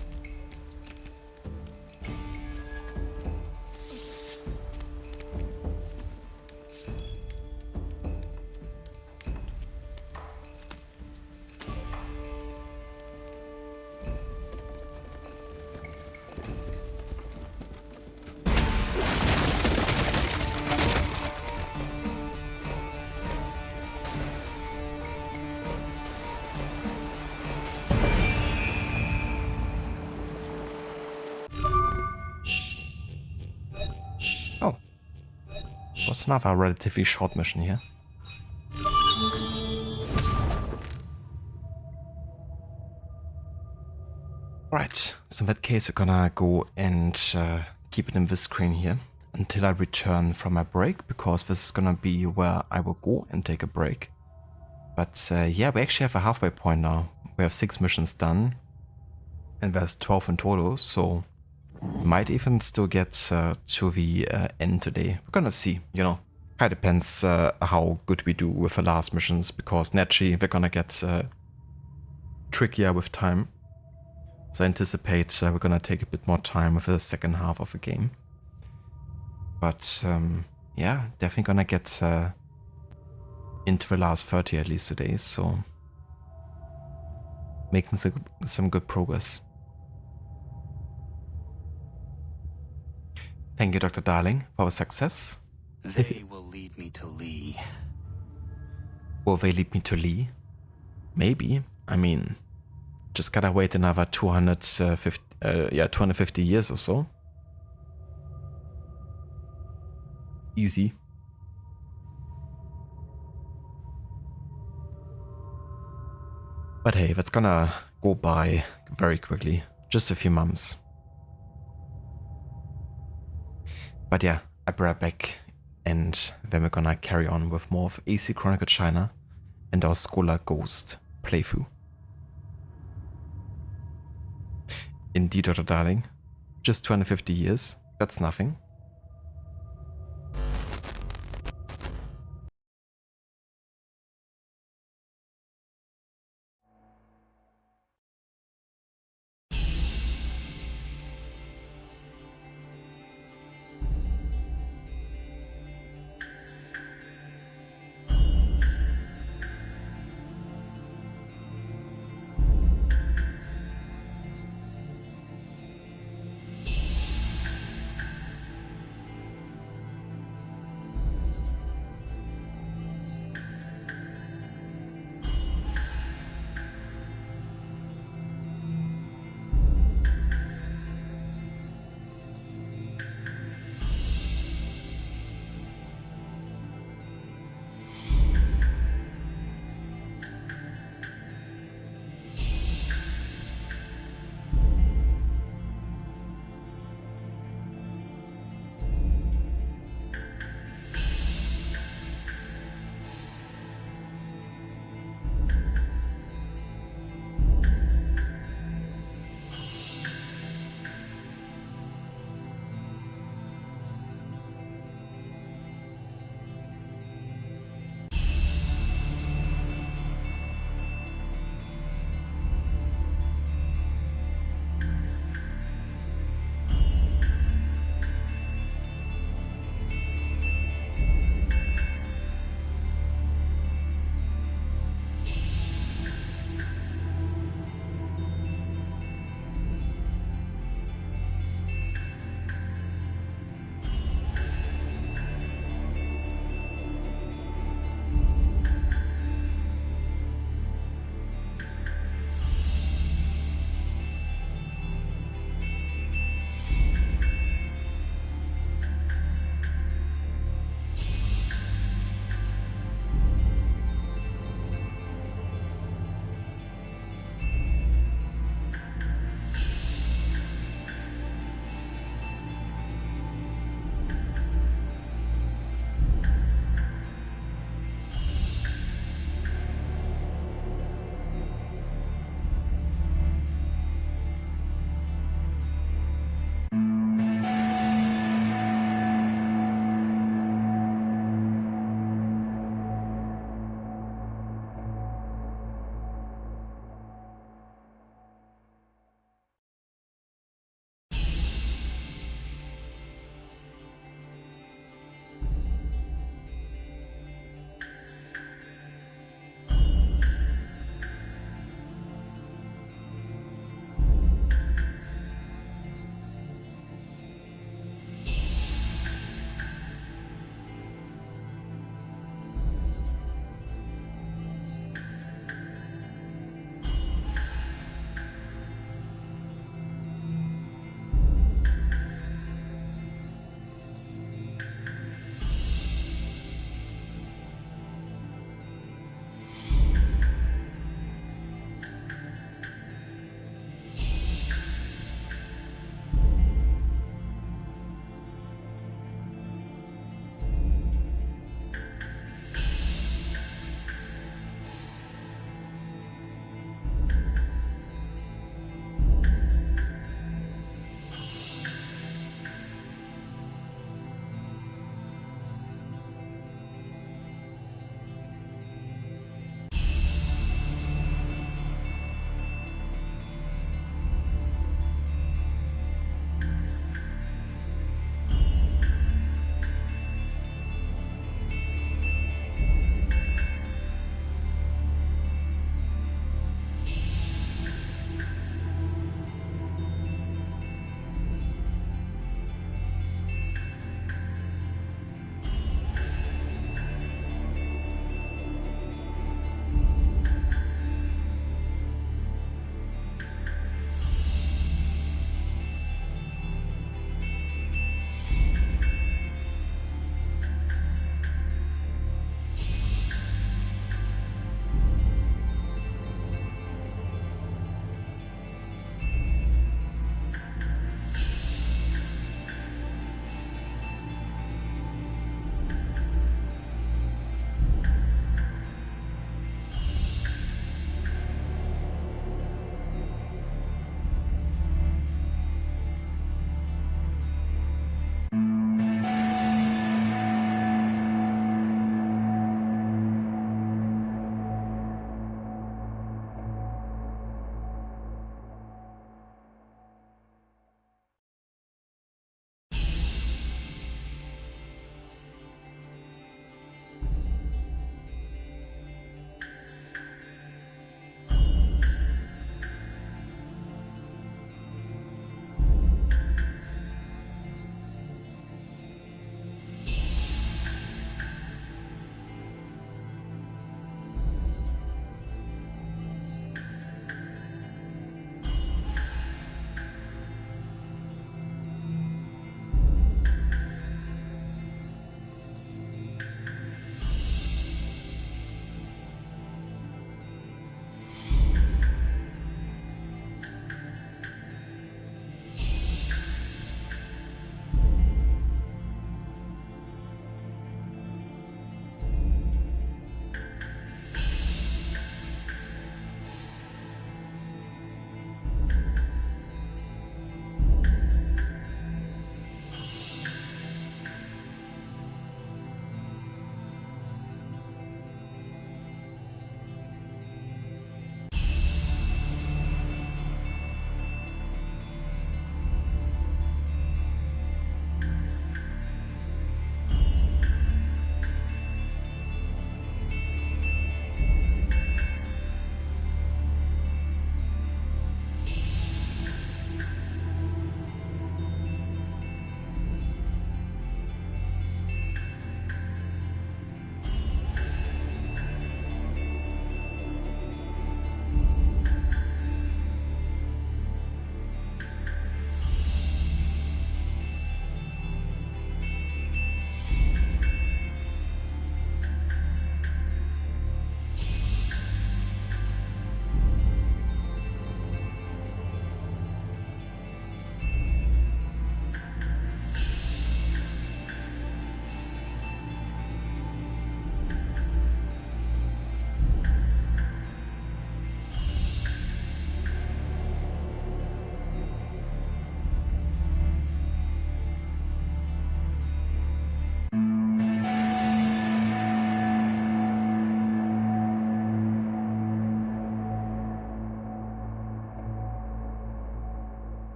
Oh. Was another relatively short mission here. Right, so in that case we're gonna go and keep it in this screen here until I return from my break, because this is gonna be where I will go and take a break. But yeah, we actually have a halfway point now. We have 6 missions done and there's 12 in total, so we might even still get to the end today. We're gonna see, you know. Kind of depends how good we do with the last missions, because naturally they're gonna get trickier with time. So I anticipate we're gonna take a bit more time with the second half of the game. But yeah, definitely gonna get into the last 30 at least today, so making some good progress. Thank you, Dr. Darling, for our success. They will lead me to Lee. Will they lead me to Lee? Maybe. I mean, just gotta wait another 250 years or so. Easy. But hey, that's gonna go by very quickly. Just a few months. But yeah, I'll be right back, and then we're gonna carry on with more of AC Chronicle China and our Scholar Ghost playthrough. Indeed, Dr. Darling. Just 250 years. That's nothing.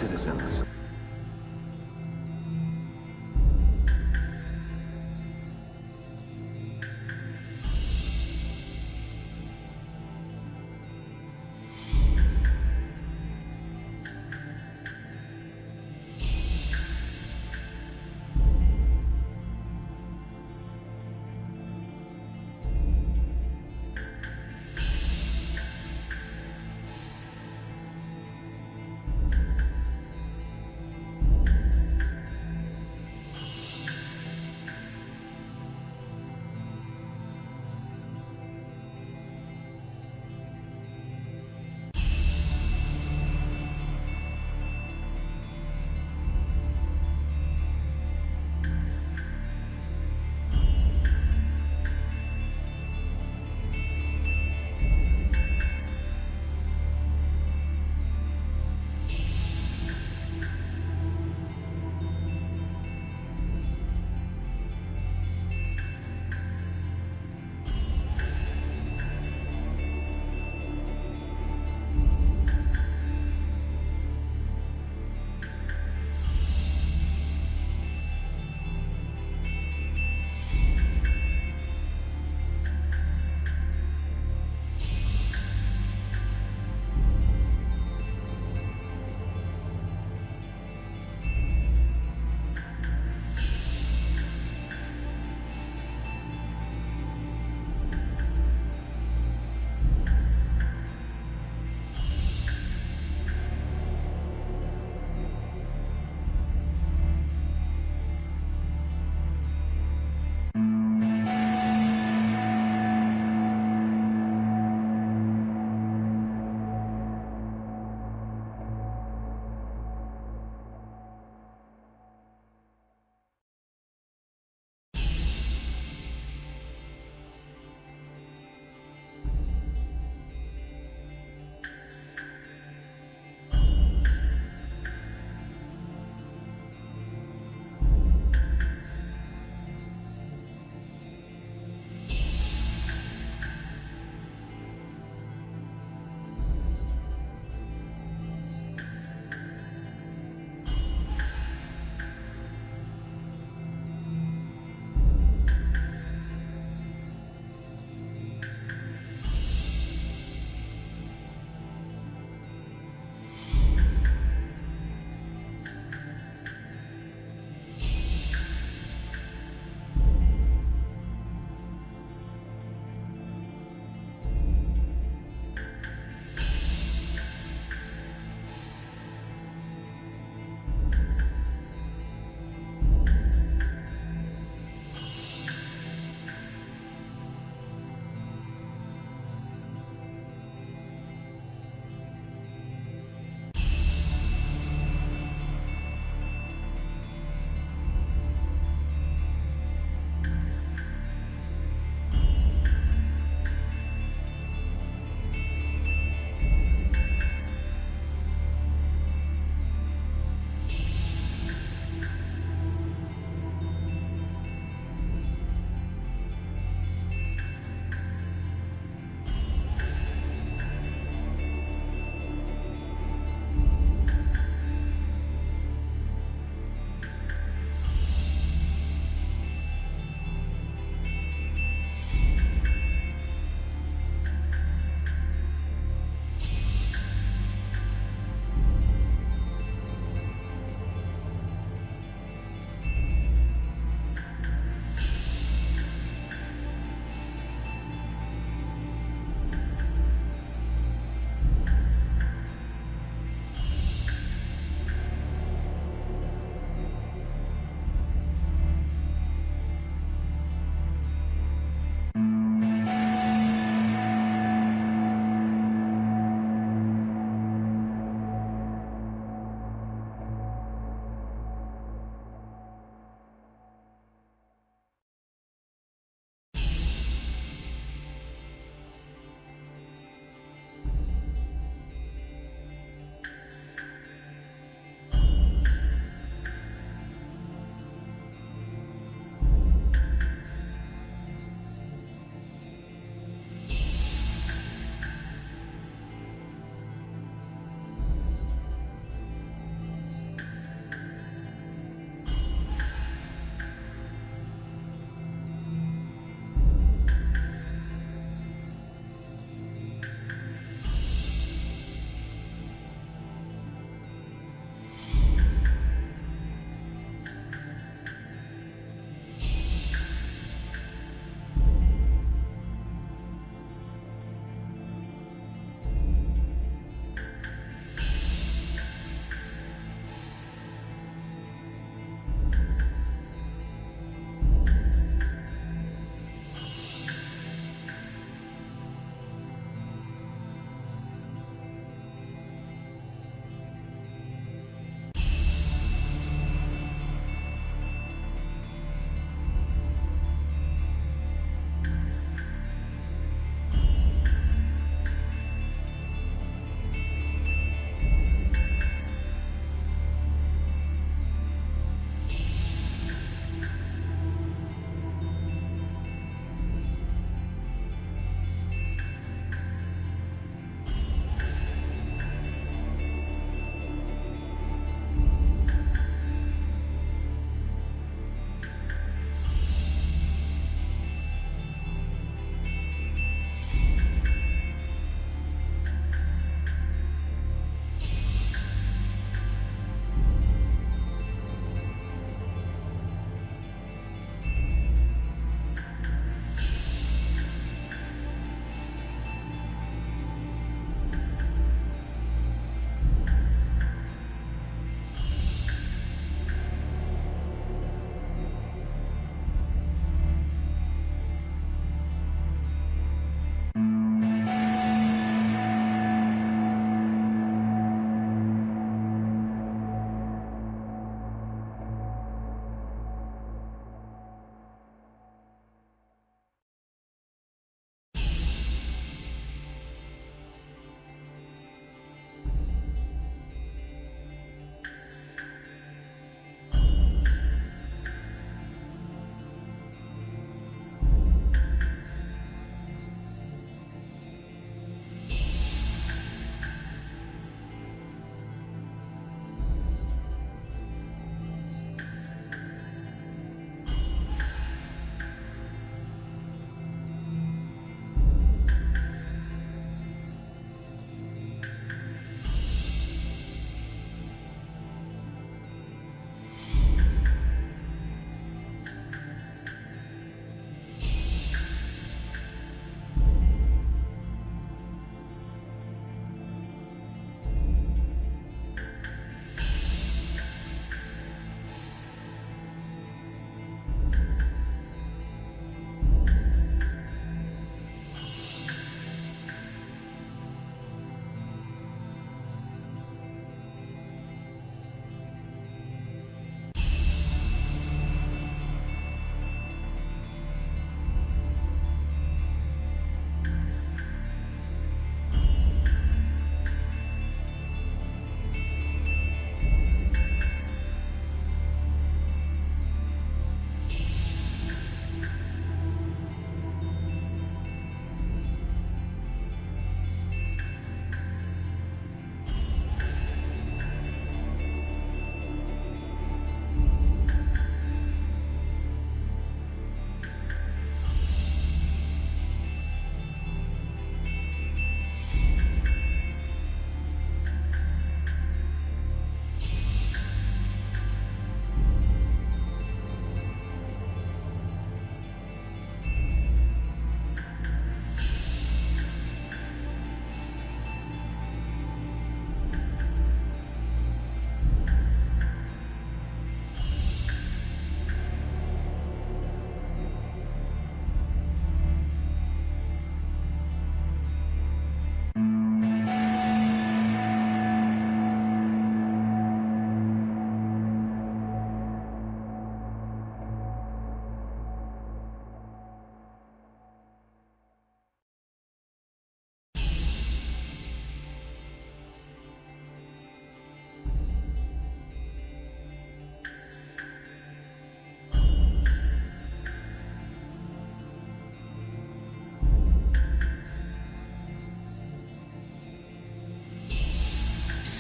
citizens.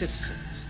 citizens.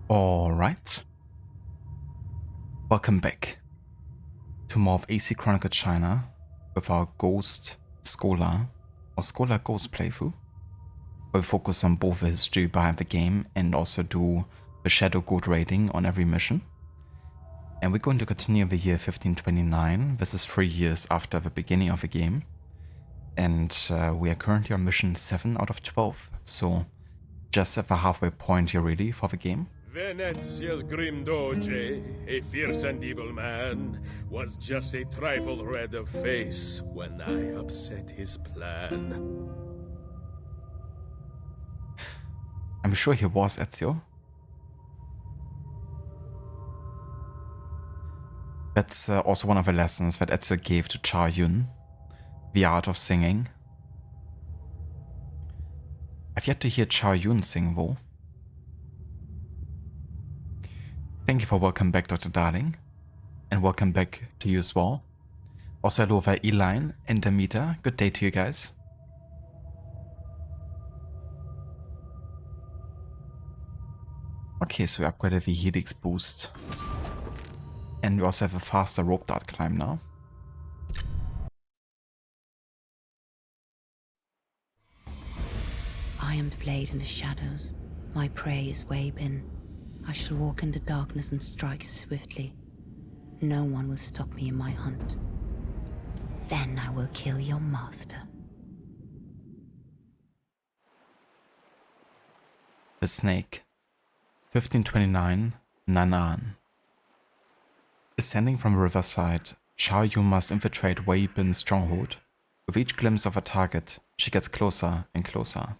Alright. Welcome back to more of AC Chronicles China with our Ghost Scholar or Scholar Ghost playthrough, where we focus on both the history behind the game and also do the Shadow Goat rating on every mission. And we're going to continue the year 1529. This is 3 years after the beginning of the game. And we are currently on mission 7 out of 12. So just at the halfway point here really for the game. Venezia's grim doge, a fierce and evil man, was just a trifle red of face when I upset his plan. I'm sure he was, Ezio. That's also one of the lessons that Ezio gave to Cha Yun, the art of singing. I've yet to hear Cha Yun sing though. Thank you for welcome back, Dr. Darling, and welcome back to you as well. Also hello via Eline and Demeter, good day to you guys. Okay, so we upgraded the Helix boost. And we also have a faster rope dart climb now. I am the blade in the shadows. My prey is Weibin. I shall walk in the darkness and strike swiftly. No one will stop me in my hunt. Then I will kill your master. The Snake. 1529, Nan'an. Ascending from the riverside, Cha Yun must infiltrate Wei Bin's stronghold. With each glimpse of a target, she gets closer and closer.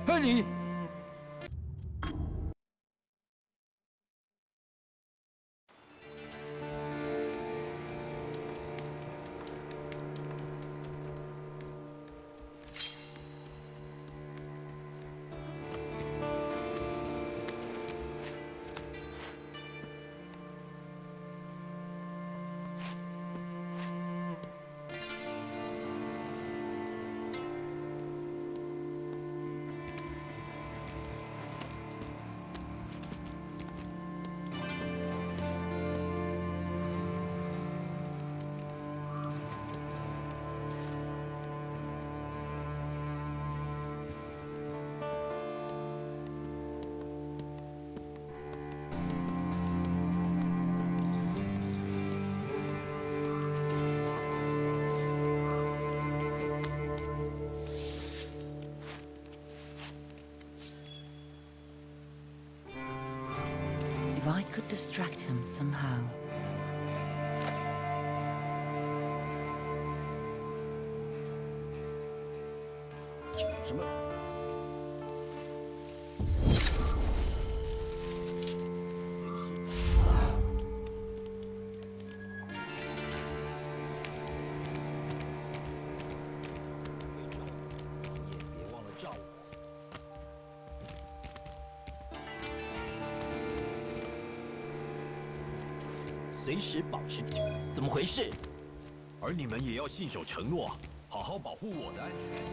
Honey! If I could distract him somehow.随时保持。怎么回事？而你们也要信守承诺，好好保护我的安全。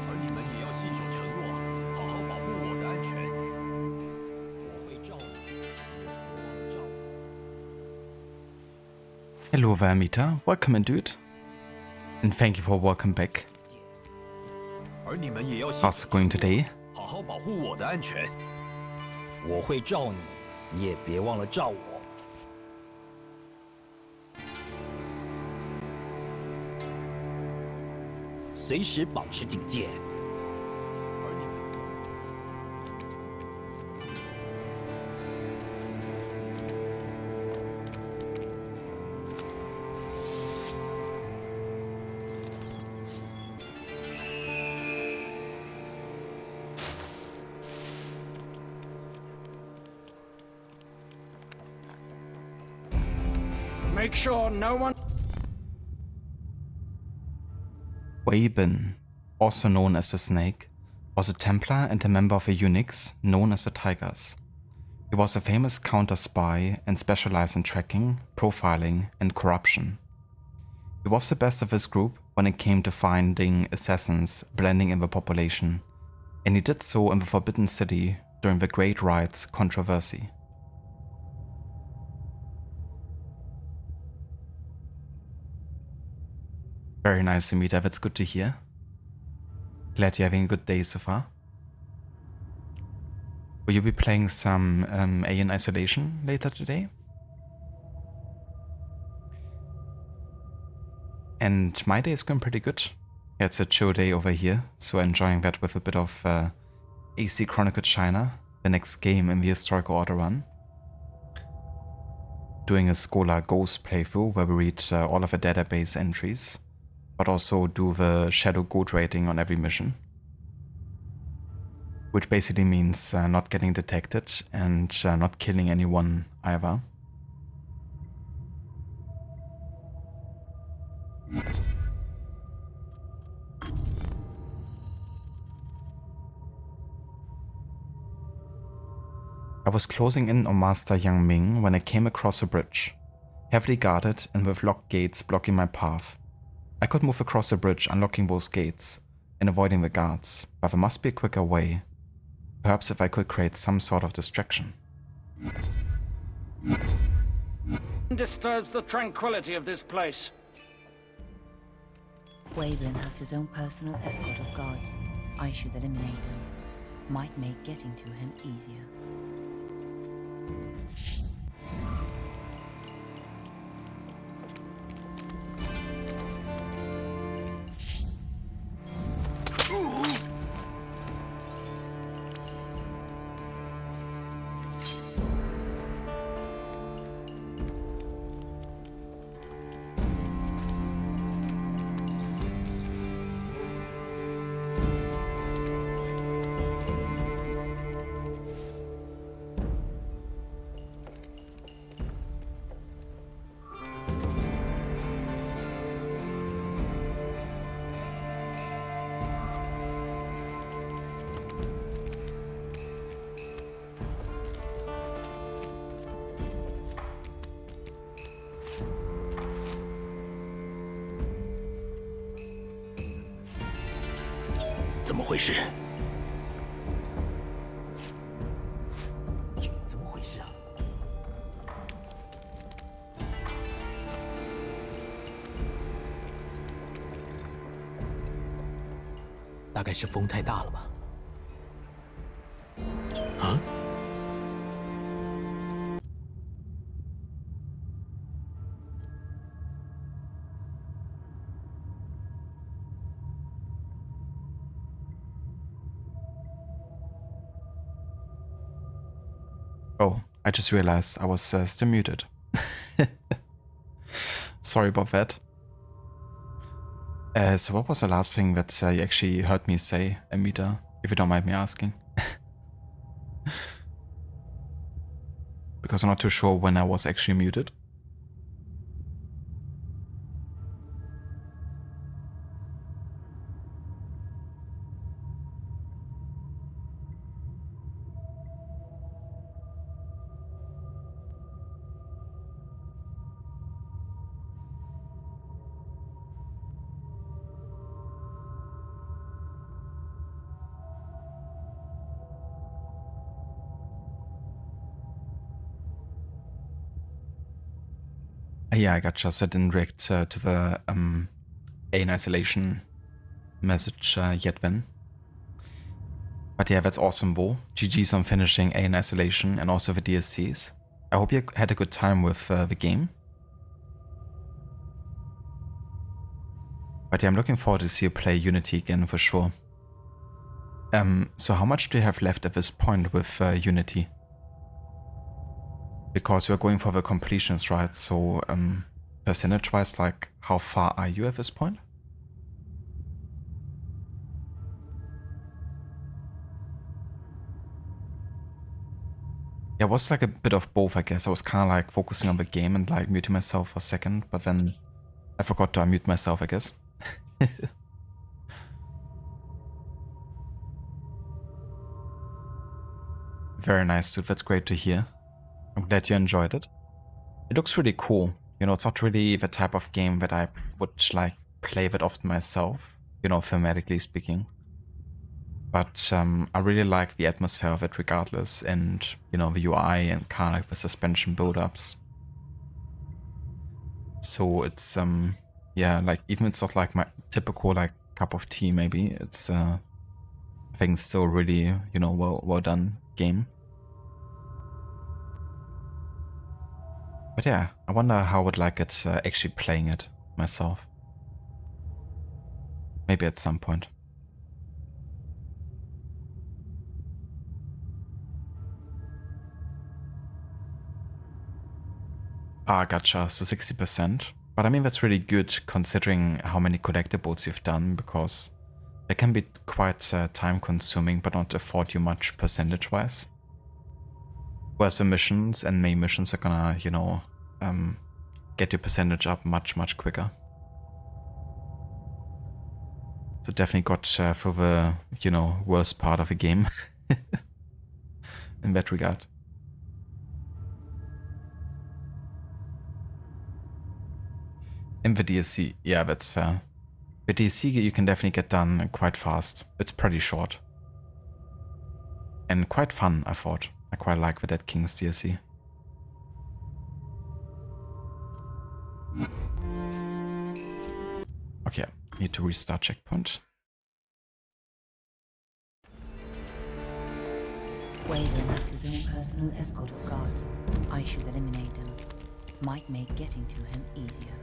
而你们也要信守承诺，好好保护我的安全。我会照你，别忘了照我。 Hello Vermita, welcome in dude. And thank you for welcome back. 而你们也要 How's it going today? 好好保护我的安全。我会照你，你也别忘了照我。随时保持警戒。Make sure no one... Wei Bin, also known as the Snake, was a Templar and a member of a Unix known as the Tigers. He was a famous counter-spy and specialized in tracking, profiling, and corruption. He was the best of his group when it came to finding assassins blending in the population, and he did so in the Forbidden City during the Great Riots controversy. Very nice to meet you, that's good to hear. Glad you're having a good day so far. Will you be playing some Alien Isolation later today? And my day is going pretty good. Yeah, it's a chill day over here, so enjoying that with a bit of AC Chronicles China, the next game in the Historical Order run. Doing a Scholar Ghost playthrough where we read all of the database entries, but also do the Shadow Good rating on every mission. Which basically means not getting detected and not killing anyone either. I was closing in on Master Yang Ming when I came across a bridge, heavily guarded and with locked gates blocking my path. I could move across the bridge, unlocking those gates and avoiding the guards, but there must be a quicker way. Perhaps if I could create some sort of distraction. Disturbs the tranquility of this place. Wei Bin has his own personal escort of guards. I should eliminate them. Might make getting to him easier.怎么回事？怎么回事啊？大概是风太大了吧？啊？ Oh, I just realized I was still muted. Sorry about that. So what was the last thing that you actually heard me say, Amita, if you don't mind me asking? Because I'm not too sure when I was actually muted. Yeah, I gotcha. So I didn't react to the Alien Isolation message yet then. But yeah, that's awesome, Bo. GG's on finishing Alien Isolation and also the DLCs. I hope you had a good time with the game. But yeah, I'm looking forward to see you play Unity again for sure. So how much do you have left at this point with Unity? Because we're going for the completions, right? So percentage-wise, like how far are you at this point? Yeah, it was like a bit of both, I guess. I was kind of like focusing on the game and like muting myself for a second, but then I forgot to unmute myself, I guess. Very nice, dude. That's great to hear. I'm glad you enjoyed it. It looks really cool. You know, it's not really the type of game that I would like play that often myself, you know, thematically speaking. But I really like the atmosphere of it regardless, and, you know, the UI and kind of like the suspension build-ups. So it's, yeah, like, even it's not like my typical, like, cup of tea, maybe. It's, I think it's still really, you know, well done game. But yeah, I wonder how I would like it actually playing it myself. Maybe at some point. Ah, gotcha, so 60%. But I mean, that's really good considering how many collectibles you've done, because it can be quite time consuming but not afford you much percentage-wise. Whereas the missions and main missions are gonna, you know, get your percentage up much, much quicker. So definitely got through the, you know, worst part of the game in that regard. In the DLC, yeah, that's fair. The DLC you can definitely get done quite fast. It's pretty short. And quite fun, I thought. I quite like the Dead Kings DLC. Okay, need to restart checkpoint. Wavering has his own personal escort of guards. I should eliminate them. Might make getting to him easier.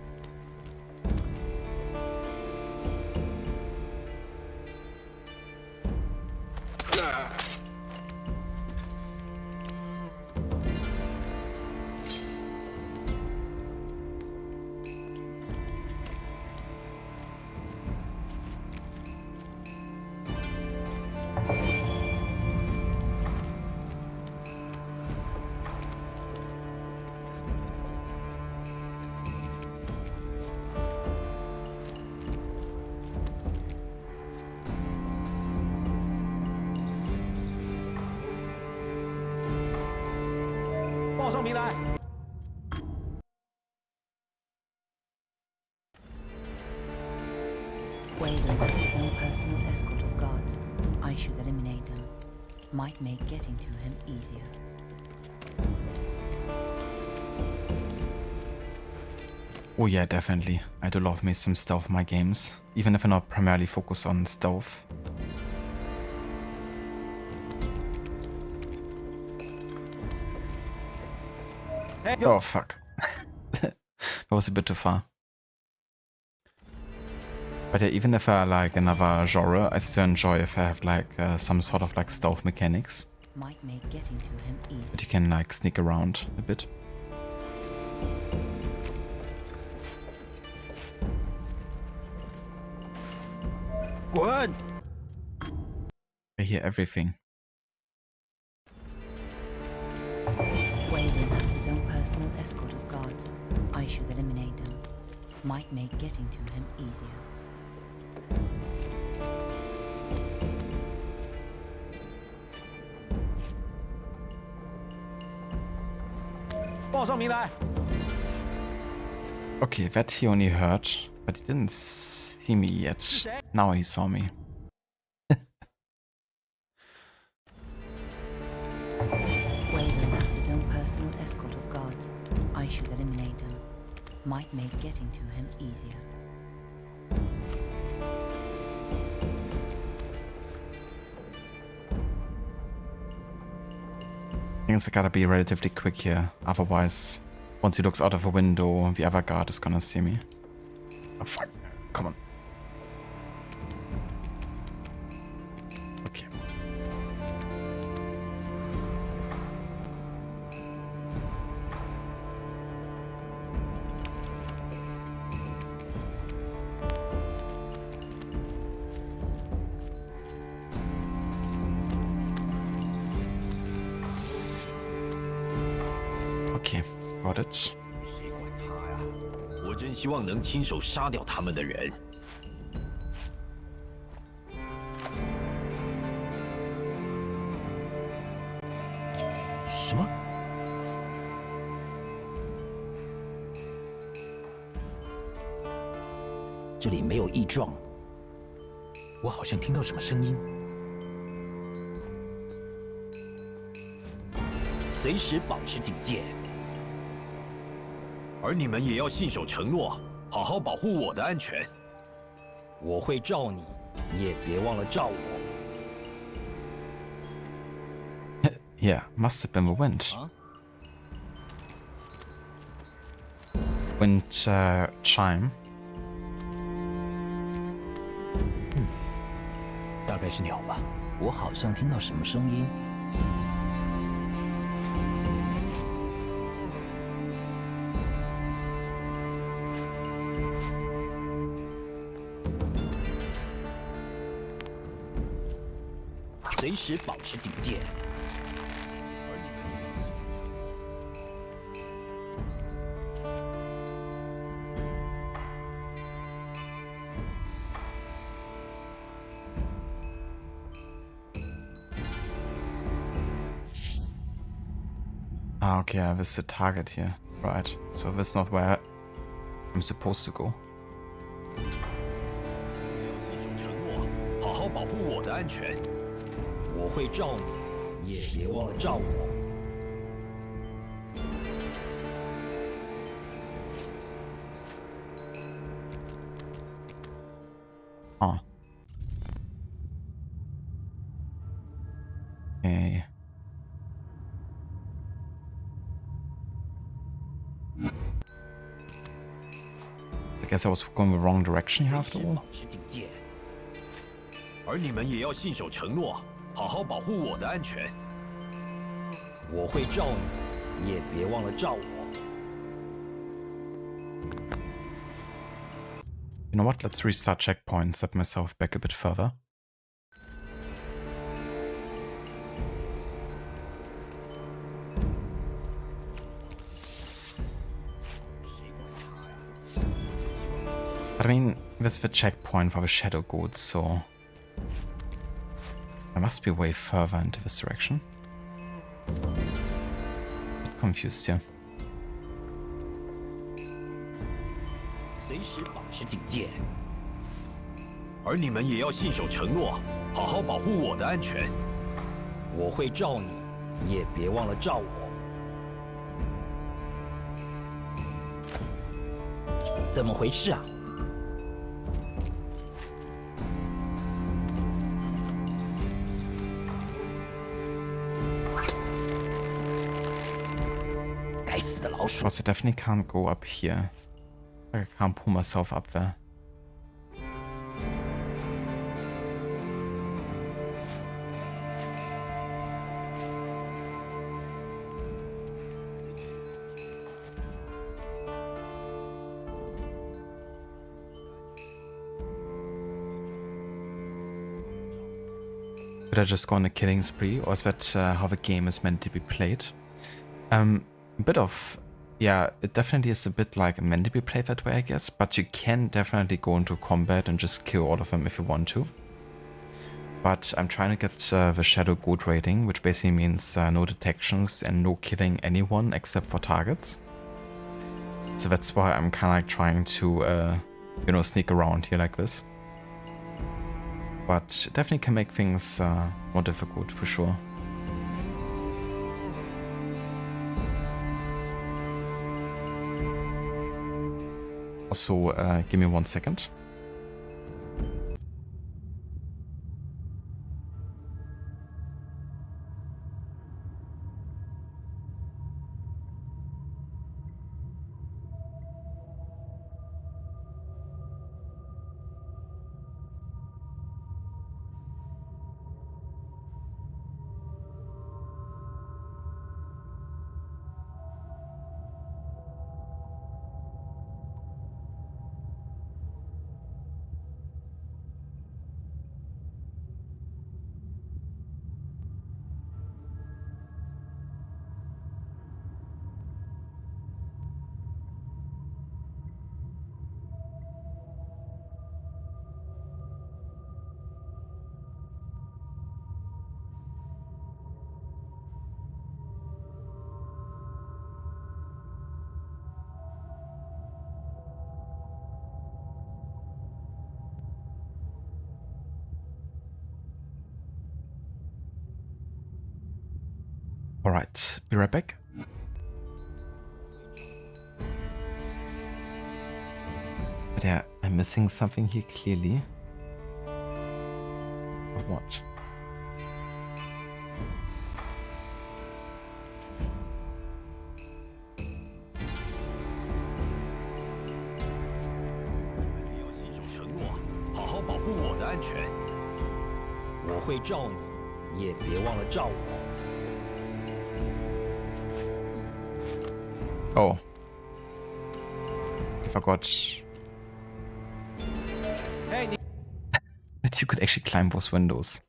Wavering has his own personal escort of guards. I should eliminate them. Might make getting to him easier. Oh yeah, definitely. I do love me some stealth in my games, even if I'm not primarily focused on stealth. Oh fuck. That was a bit too far. But yeah, even if I like another genre, I still enjoy if I have like some sort of like stealth mechanics. Might make getting to him easier. That you can like sneak around a bit. What? I hear everything. Wavering has his own personal escort of guards. I should eliminate them. Might make getting to him easier. Okay, that he only heard, but he didn't see me yet. Now he saw me. Wavering has his own personal escort of guards. I should eliminate them. Might make getting to him easier. Things gotta be relatively quick here, otherwise, once he looks out of a window, the other guard is gonna see me. Oh fuck, come on. Okay. about it. 我真希望能亲手杀掉他们的人。什么？这里没有异状，我好像听到什么声音。随时保持警戒。而你们也要信守承诺，好好保护我的安全。我会罩你，你也别忘了罩我。Yeah, must have been the wind. Wind chime. 大概是鸟吧，我好像听到什么声音。随时保持警戒。Ah, okay, this is the target here. Right, so this is not where I'm supposed to go. 信守承诺，好好保护我的安全。我会罩你，你也别忘了罩我。Oh. Okay. I guess I was going the wrong direction here after all. 保持警戒。而你们也要信守承诺，好好保护我的安全。我会罩你，你也别忘了罩我。You know what? Let's restart checkpoint, set myself back a bit further. But I mean, this is the checkpoint for the shadow goats, so I must be way further into this direction. Bit confused here. 随时保持警戒。而你们也要信守承诺，好好保护我的安全。我会罩你，你也别忘了罩我。怎么回事啊？该死的老鼠！ Because I definitely can't go up here. I can't pull myself up there. Did I just go on a killing spree, or is that how the game is meant to be played? A bit of, yeah, it definitely is a bit like meant to be played that way, I guess, but you can definitely go into combat and just kill all of them if you want to. But I'm trying to get the Shadow Goat rating, which basically means no detections and no killing anyone except for targets. So that's why I'm kind of like trying to, you know, sneak around here like this. But it definitely can make things more difficult for sure. Also, give me 1 second. Alright, be right back. But yeah, I'm missing something here clearly. Or what? Oh. I forgot. That you could actually climb those windows.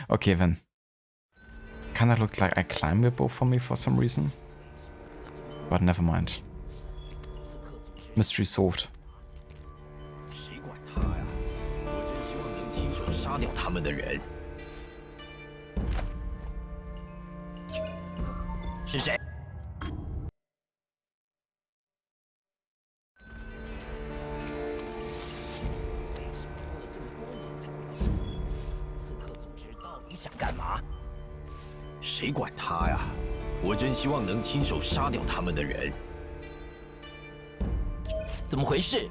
Okay then. Kinda looked like I climbed it both for me for some reason. But never mind. Mystery solved. 是谁？想干嘛？谁管他呀！我真希望能亲手杀掉他们的人。怎么回事？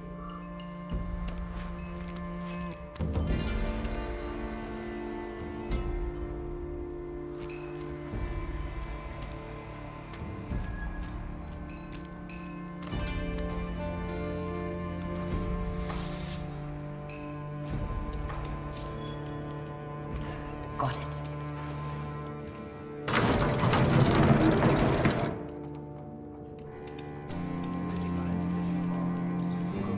Got it.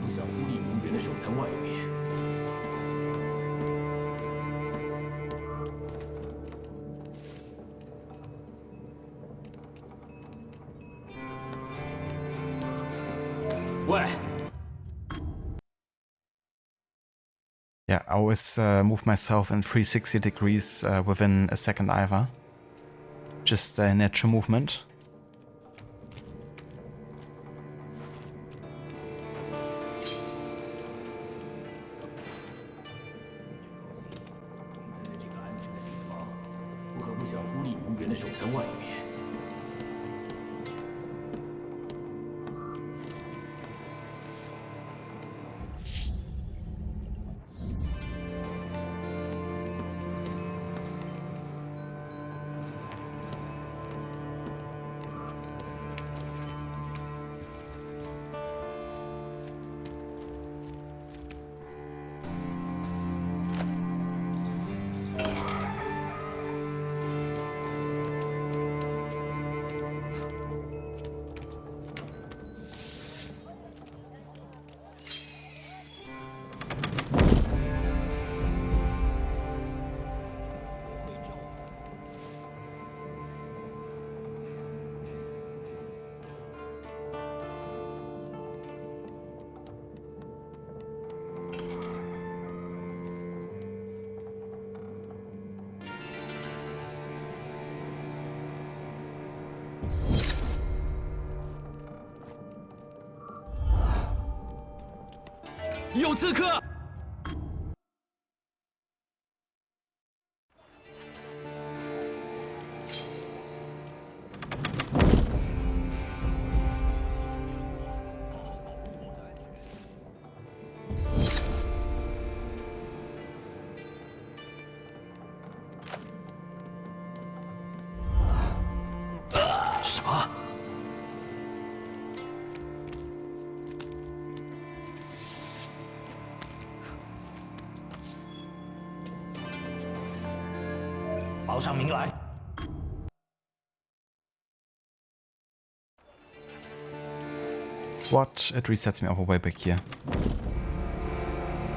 不想孤立无援的守在外面。喂。 Yeah, I always move myself in 360 degrees within a second either. Just a natural movement.有刺客！啥？ 报上名来。What? It resets me all the way back here.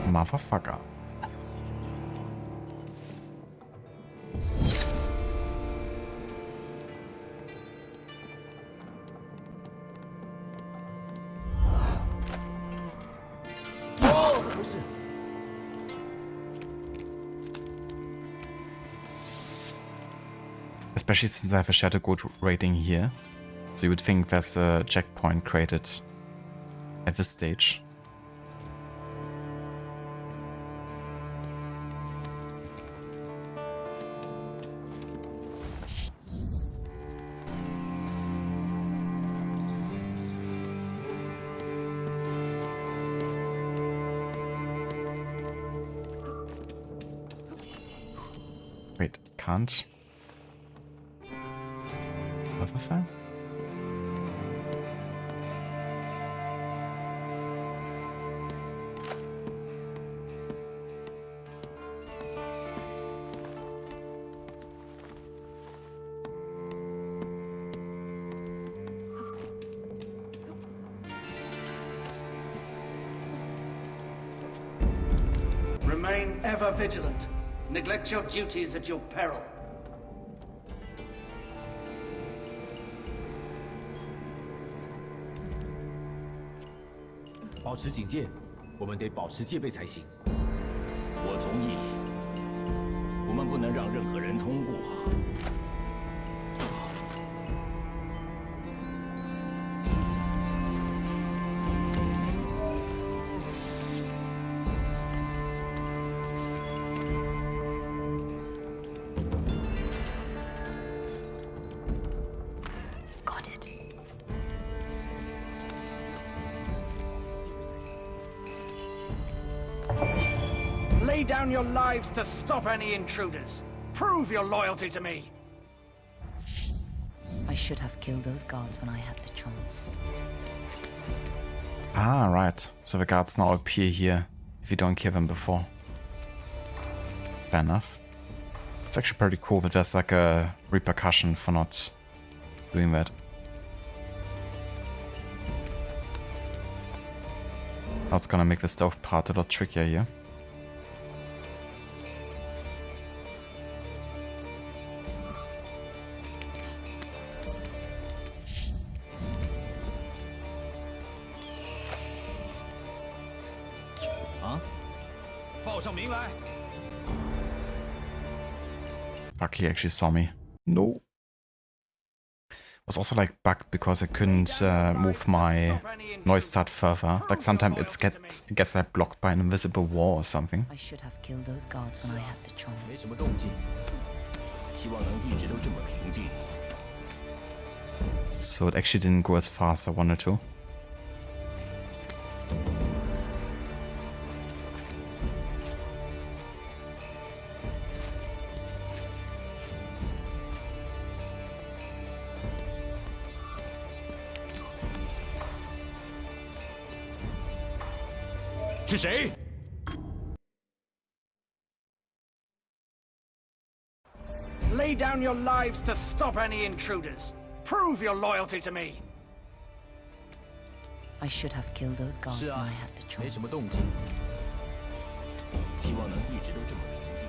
Motherfucker. Especially since I have a Shadow Goat rating here. So you would think there's a checkpoint created at this stage. Wait, can't. Overfire? Remain ever vigilant. Neglect your duties at your peril. 保持警戒，我们得保持戒备才行。我同意，我们不能让任何人通过。 Got it. Lay down your lives to stop any intruders. Prove your loyalty to me. I should have killed those guards when I had the chance. Ah, right. So the guards now appear here if you don't kill them before. Fair enough. It's actually pretty cool that there's like a repercussion for not doing that. That's gonna make the stealth part a lot trickier here. Fuck, he actually saw me. No. Was also like bugged because I couldn't move my noise start further. Like sometimes it gets like blocked by an invisible wall or something. I should have killed those guards when I had the chance. 没什么动静，希望能一直都这么平静。 So it actually didn't go as fast as I wanted to. Lay down your lives to stop any intruders. Prove your loyalty to me. I should have killed those guards when I had the 没 chance. 什么动静，希望能一直都这么平静。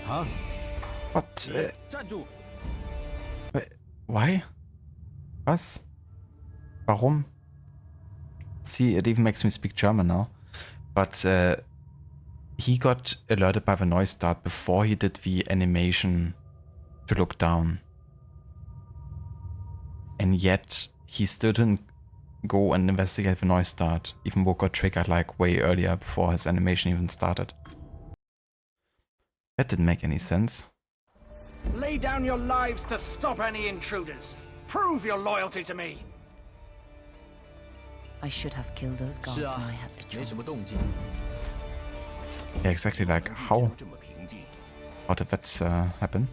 啊！ What? 站住！ Why? Was? Warum? See, it even makes me speak German now. But he got alerted by the noise start before he did the animation to look down. And yet, he still didn't go and investigate the noise start, even though it got triggered like way earlier before his animation even started. That didn't make any sense. Lay down your lives to stop any intruders. Prove your loyalty to me. I should have killed those guards when I had the 没 chance. 什么动静， Yeah, exactly. Like how 这么平静。 did that happen?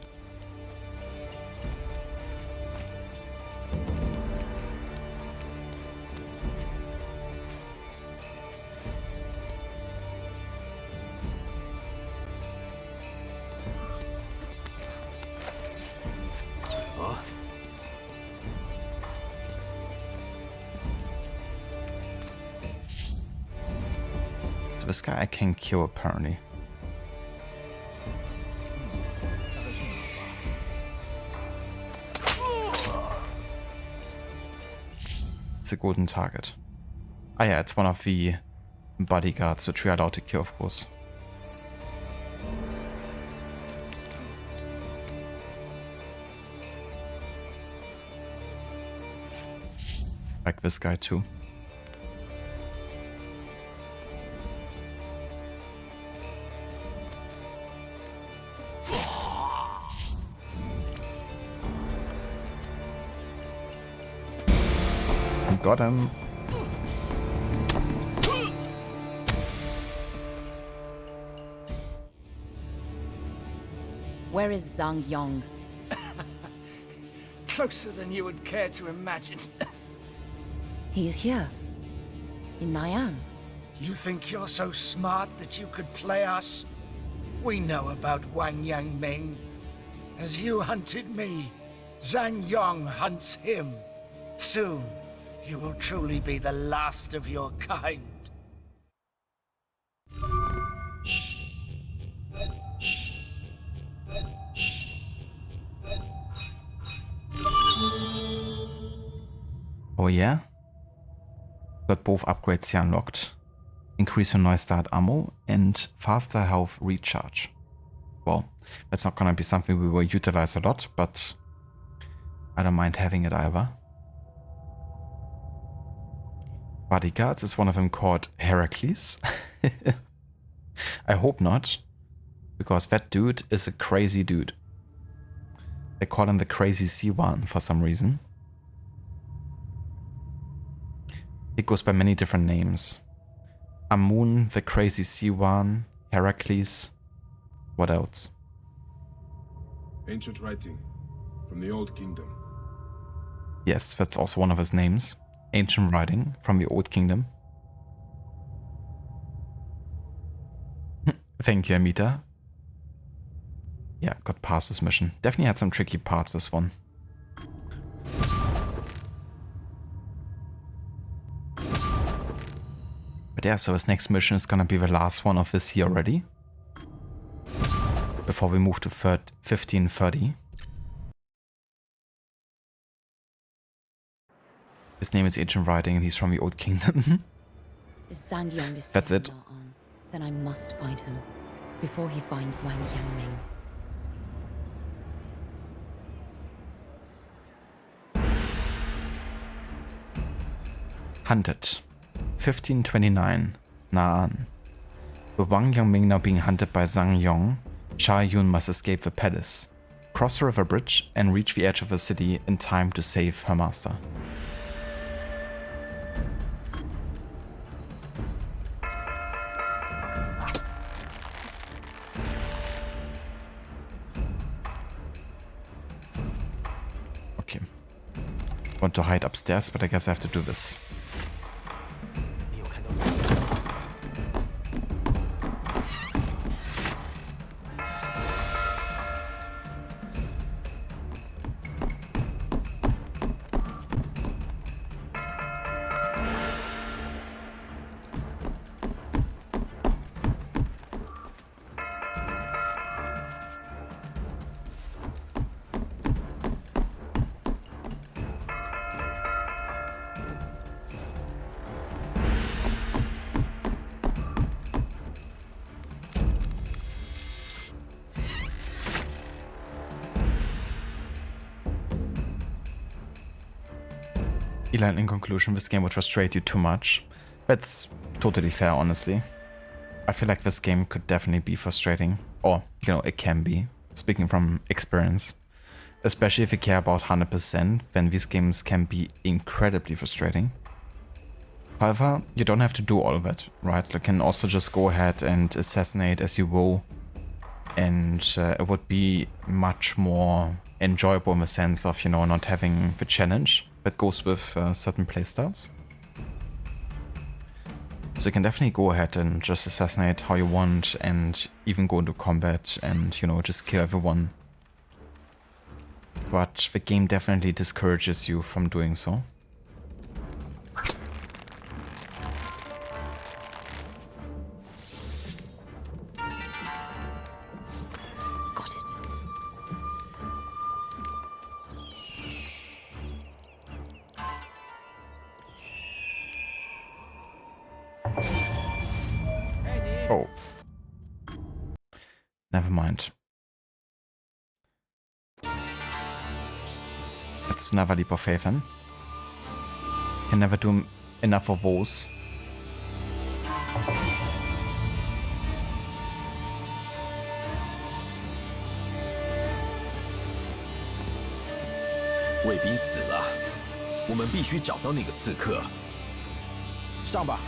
So this guy I can kill apparently. It's a golden target. Ah yeah, it's one of the bodyguards which we are allowed to kill, of course. Like this guy too. got him. Where is Zhang Yong? Closer than you would care to imagine. He is here. In Naian. You think you're so smart that you could play us? We know about Wang Yang Ming. As you hunted me, Zhang Yong hunts him. Soon, you will truly be the last of your kind. Oh yeah? Got both upgrades here unlocked. Increase your noise start ammo and faster health recharge. Well, that's not gonna be something we will utilize a lot, but I don't mind having it either. Bodyguards, is one of them called Heracles? I hope not, because that dude is a crazy dude. They call him the Crazy C1 for some reason. It goes by many different names. Amun, the Crazy C1, Heracles. What else? Ancient writing from the Old Kingdom. Yes, that's also one of his names. Ancient writing from the Old Kingdom. Thank you, Amita. Yeah, got past this mission. Definitely had some tricky parts, this one. But yeah, so his next mission is gonna be the last one of this year already. Before we move to 1530. His name is Ancient Writing and he's from the Old Kingdom. If Zhang Yong is That's it. on, then I must find him before he finds Wang Yang Ming. Hunted. 1529. Na'an. With Wang Yangming now being hunted by Zhang Yong, Sha Yun must escape the palace, cross the river bridge, and reach the edge of the city in time to save her master. Okay. Want to hide upstairs, but I guess I have to do this. Eli, in conclusion, this game would frustrate you too much. That's totally fair, honestly. I feel like this game could definitely be frustrating. Or, you know, it can be, speaking from experience. Especially if you care about 100%, then these games can be incredibly frustrating. However, you don't have to do all of it, right? You can also just go ahead and assassinate as you will. And it would be much more enjoyable in the sense of, you know, not having the challenge that goes with certain playstyles. So you can definitely go ahead and just assassinate how you want and even go into combat and, you know, just kill everyone. But the game definitely discourages you from doing so. Got it. Oh. Never mind. Let's never leap of faith in. Can never do enough of those. 我们必须找到那个刺客。上吧。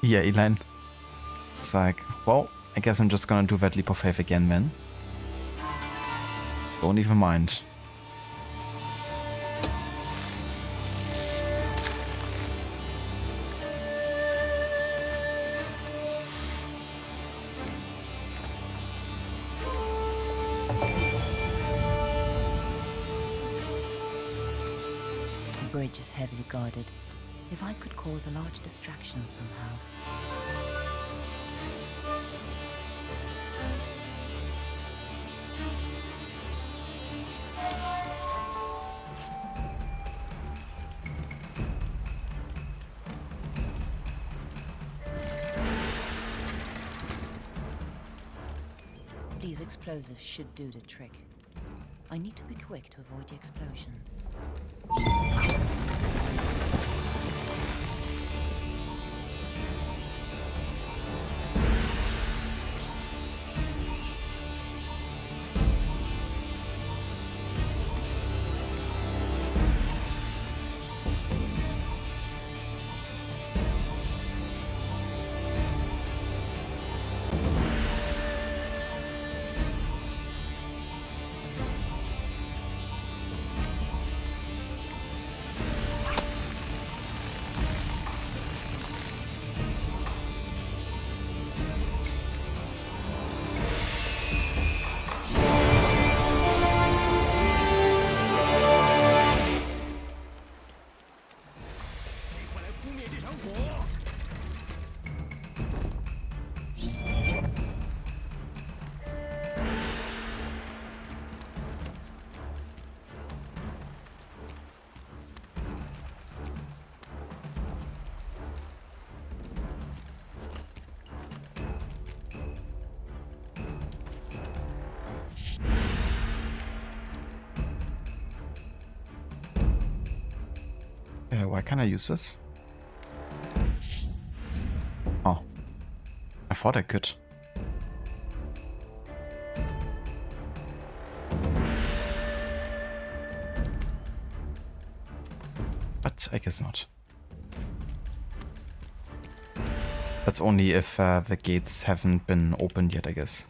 Yeah, Elaine. It's like, well, I guess I'm just gonna do that leap of faith again, man. Don't even mind. The bridge is heavily guarded. If I could cause a large distraction somehow. These explosives should do the trick. I need to be quick to avoid the explosion. Why can't I use this? Oh. I thought I could. But I guess not. That's only if the gates haven't been opened yet, I guess.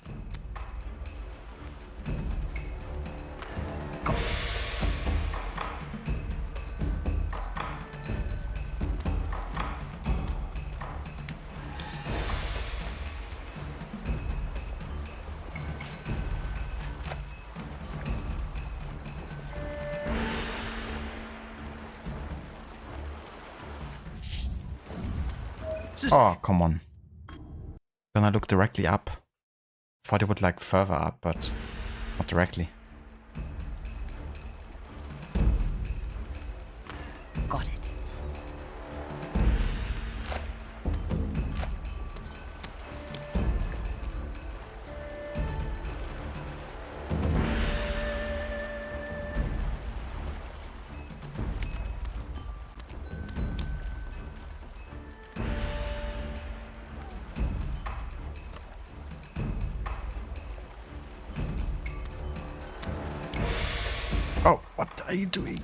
Oh, come on. Gonna look directly up. Thought it would like further up, but not directly. Got it. Oh, what are you doing?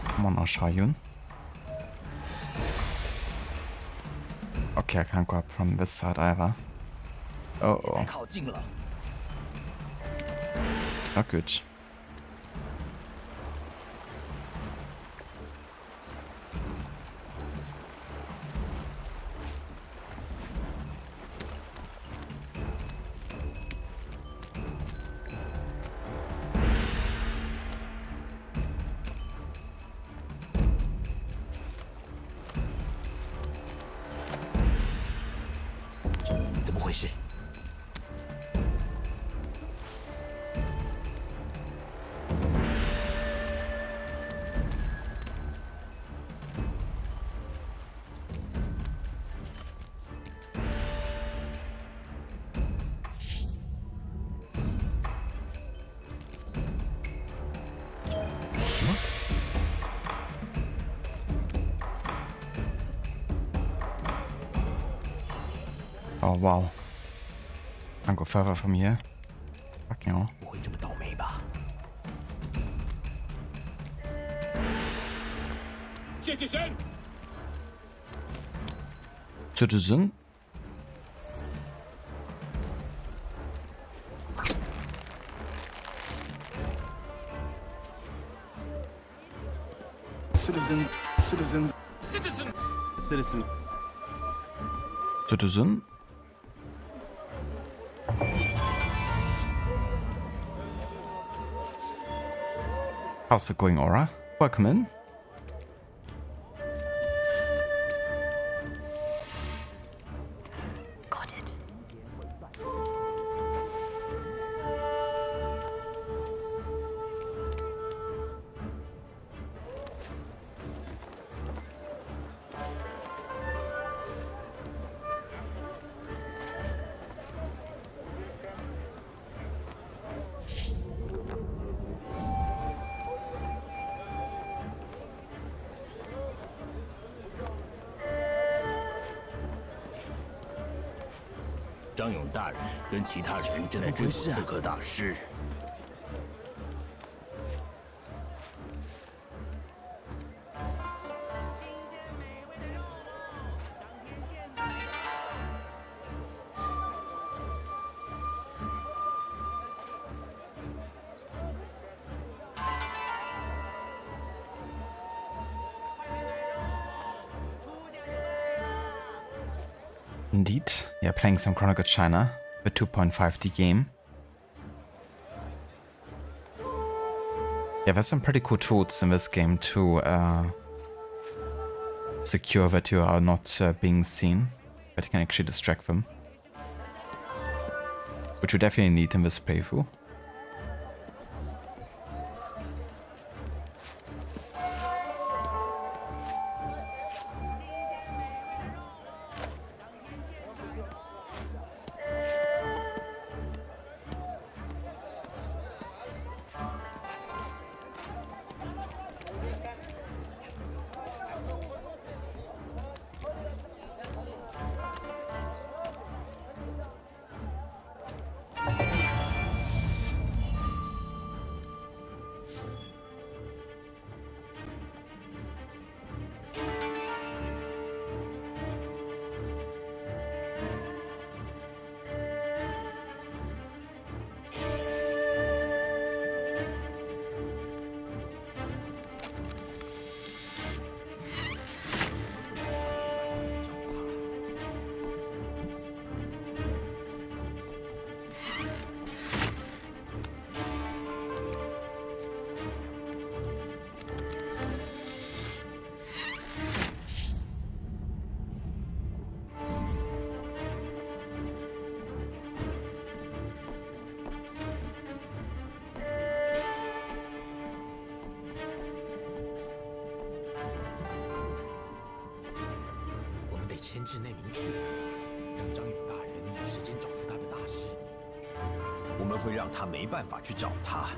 Come on, Shayun. Okay, I can't go up from this side either. Oh, not good. 回事？Oh wow. Can't go further from here. Fucking hell. 不会这么倒霉吧？Citizen! Citizen? Citizen. Citizen. Citizen! Citizen. Citizen? How's it going, Aura? Welcome in. Got it. "张勇大人跟其他人正在追捕刺客大师。Indeed. Yeah, playing some Chronicles China, a 2.5D game. Yeah, there's some pretty cool tools in this game to secure that you are not being seen, that you can actually distract them. Which you definitely need in this playthrough.我们会让他没办法去找他。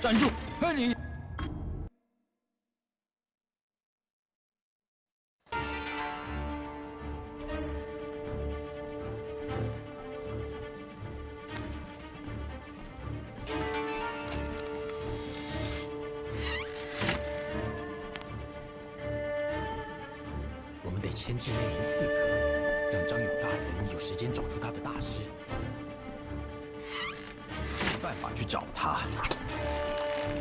站住！看你！我们得牵制那名刺客，让张勇大人有时间找出他的大师。没办法去找他。 我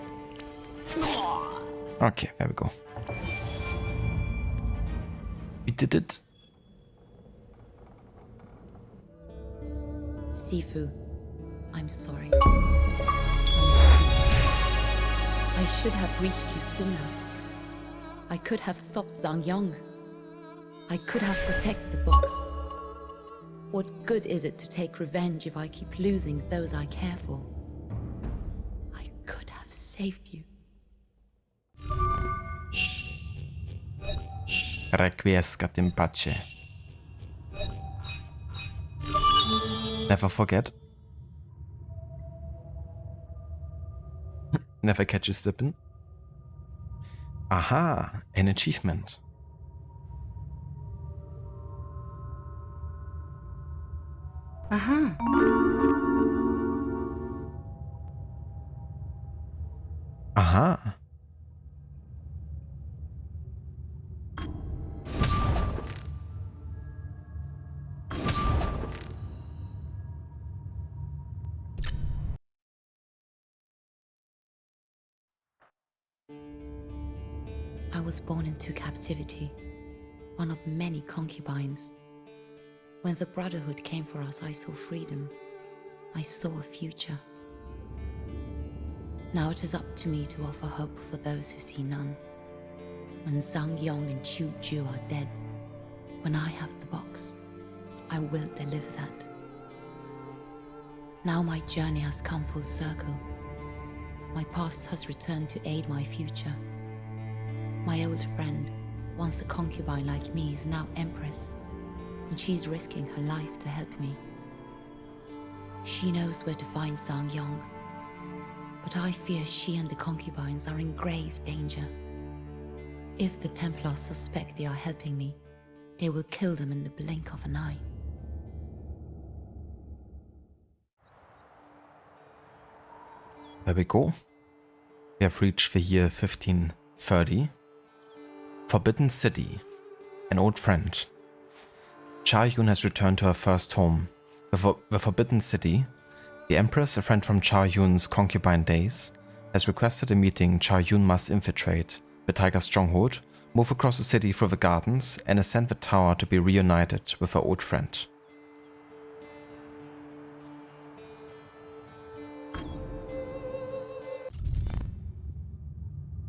Okay, there we go. We did it. Sifu, I'm sorry. I should have reached you sooner. I could have stopped Zhang Yong. I could have protected the box. What good is it to take revenge if I keep losing those I care for? I could have saved you. Requiescat in pace. Never forget. Never catch you slipping. Aha, an achievement. Aha. Aha. I was born into captivity, one of many concubines. When the Brotherhood came for us, I saw freedom. I saw a future. Now it is up to me to offer hope for those who see none. When Zhang Yong and Chu Ju are dead, when I have the box, I will deliver that. Now my journey has come full circle. My past has returned to aid my future. My old friend, once a concubine like me, is now Empress, and she's risking her life to help me. She knows where to find Zhang Yong, but I fear she and the concubines are in grave danger. If the Templars suspect they are helping me, they will kill them in the blink of an eye. There we go. We have reached the year 1530. Forbidden City. An old friend. Cha Yun has returned to her first home. The Forbidden City. The Empress, a friend from Cha Yun's concubine days, has requested a meeting Cha Yun must infiltrate the Tiger Stronghold, move across the city through the gardens, and ascend the tower to be reunited with her old friend.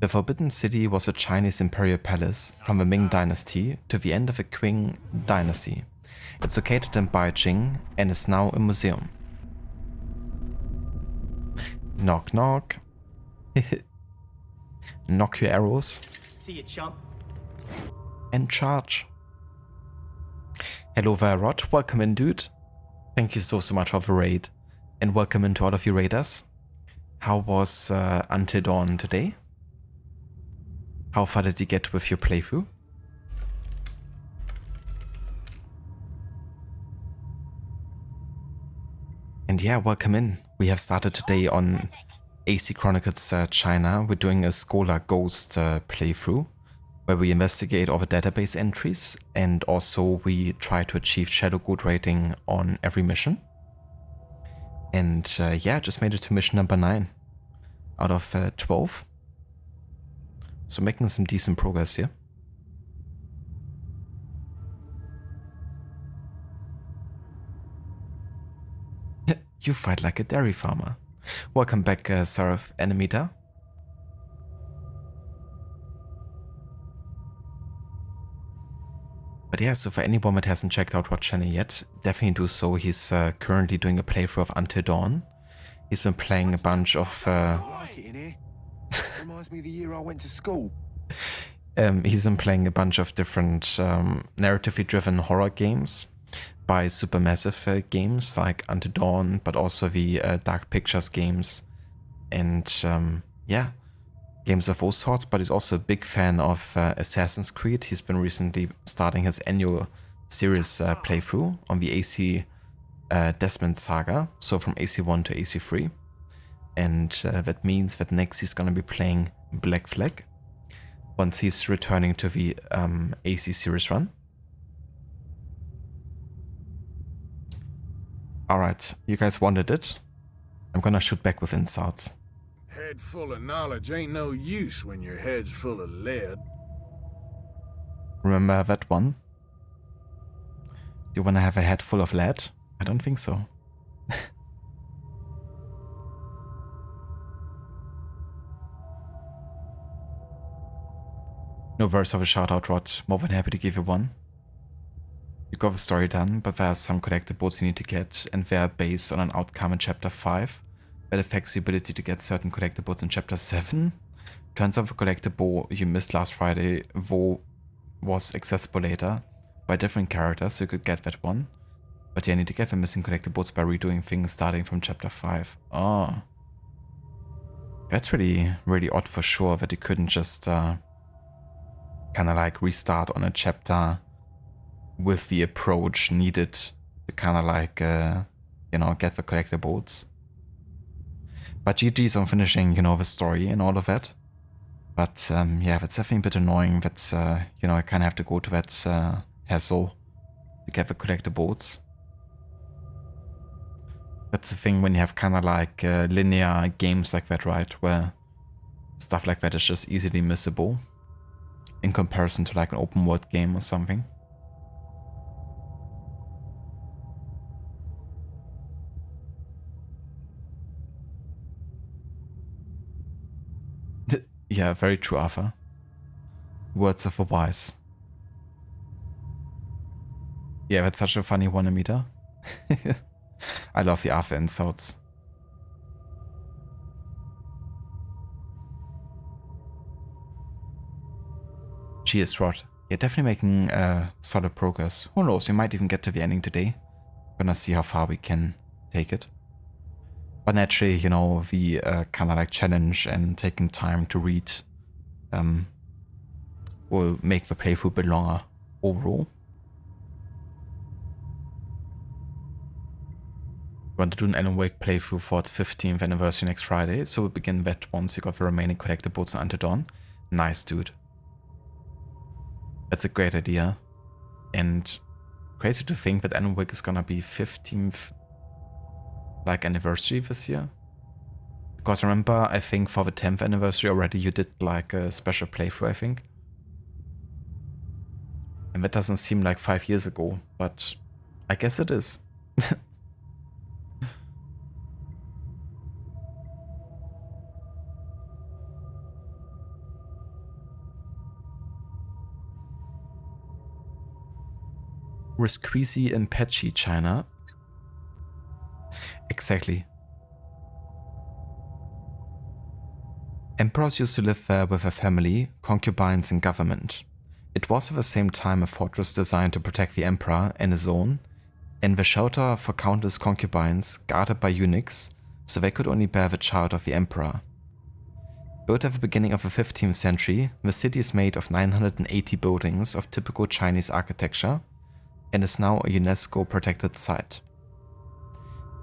The Forbidden City was a Chinese imperial palace from the Ming Dynasty to the end of the Qing Dynasty. It's located in Beijing and is now a museum. Knock knock. Knock your arrows. See you, chump. And charge. Hello there, Rod. Welcome in, dude. Thank you so much for the raid. And welcome in to all of you raiders. How was Until Dawn today? How far did you get with your playthrough? And yeah, welcome in. We have started today on AC Chronicles China. We're doing a Scholar Ghost playthrough, where we investigate all the database entries, and also we try to achieve Shadow Good rating on every mission. And yeah, just made it to mission number 9 out of 12. So making some decent progress here. You fight like a dairy farmer. Welcome back, Saraf Animita. But yeah, so for anyone that hasn't checked out Rod channel yet, definitely do so. He's currently doing a playthrough of Until Dawn. He's been playing a bunch of... Reminds me of the year I went to school. He's been playing a bunch of different narratively driven horror games by Supermassive Games like Until Dawn, but also the Dark Pictures games and yeah, games of all sorts. But he's also a big fan of Assassin's Creed. He's been recently starting his annual series playthrough on the AC Desmond Saga, so from AC1 to AC3. And that means that next he's gonna be playing Black Flag once he's returning to the AC series run. Alright, you guys wanted it. I'm gonna shoot back with insults. Hey head full of knowledge ain't no use when your head's full of lead. Remember that one? You wanna have a head full of lead? I don't think so. No verse of a shout out, Rod. More than happy to give you one. You got the story done, but there are some collectibles you need to get, and they are based on an outcome in Chapter 5 that affects the ability to get certain collectibles in Chapter 7. Turns out the collectible you missed last Friday was accessible later by different characters, so you could get that one. But yeah, you need to get the missing collectibles by redoing things starting from Chapter 5. Oh. That's really, really odd for sure that you couldn't just kind of like restart on a chapter with the approach needed to kind of like, you know, get the collectibles. But GG's on finishing, you know, the story and all of that. But yeah, that's definitely a bit annoying that, you know, I kind of have to go to that hassle to get the collectibles. That's the thing when you have kind of like linear games like that, right? Where stuff like that is just easily missable in comparison to like an open world game or something. Yeah, very true, Arthur. Words of the wise. Yeah, that's such a funny one, Amita. I love the Arthur insults. Cheers, Rod. Yeah, definitely making solid progress. Who knows, we might even get to the ending today. Gonna see how far we can take it. But naturally, you know, the kind of like challenge and taking time to read will make the playthrough a bit longer overall. We want to do an Alan Wake playthrough for its 15th anniversary next Friday, so we'll begin that once you got the remaining collectibles Until Dawn. Nice, dude. That's a great idea. And crazy to think that Alan Wake is gonna be 15th like anniversary this year. Because remember, I think for the 10th anniversary already you did like a special playthrough, I think. And that doesn't seem like 5 years ago, but I guess it is. Risqueasy and Patchy, China. Exactly. Emperors used to live there with their family, concubines and government. It was at the same time a fortress designed to protect the emperor and his own, and the shelter for countless concubines guarded by eunuchs, so they could only bear the child of the emperor. Built at the beginning of the 15th century, the city is made of 980 buildings of typical Chinese architecture and is now a UNESCO protected site.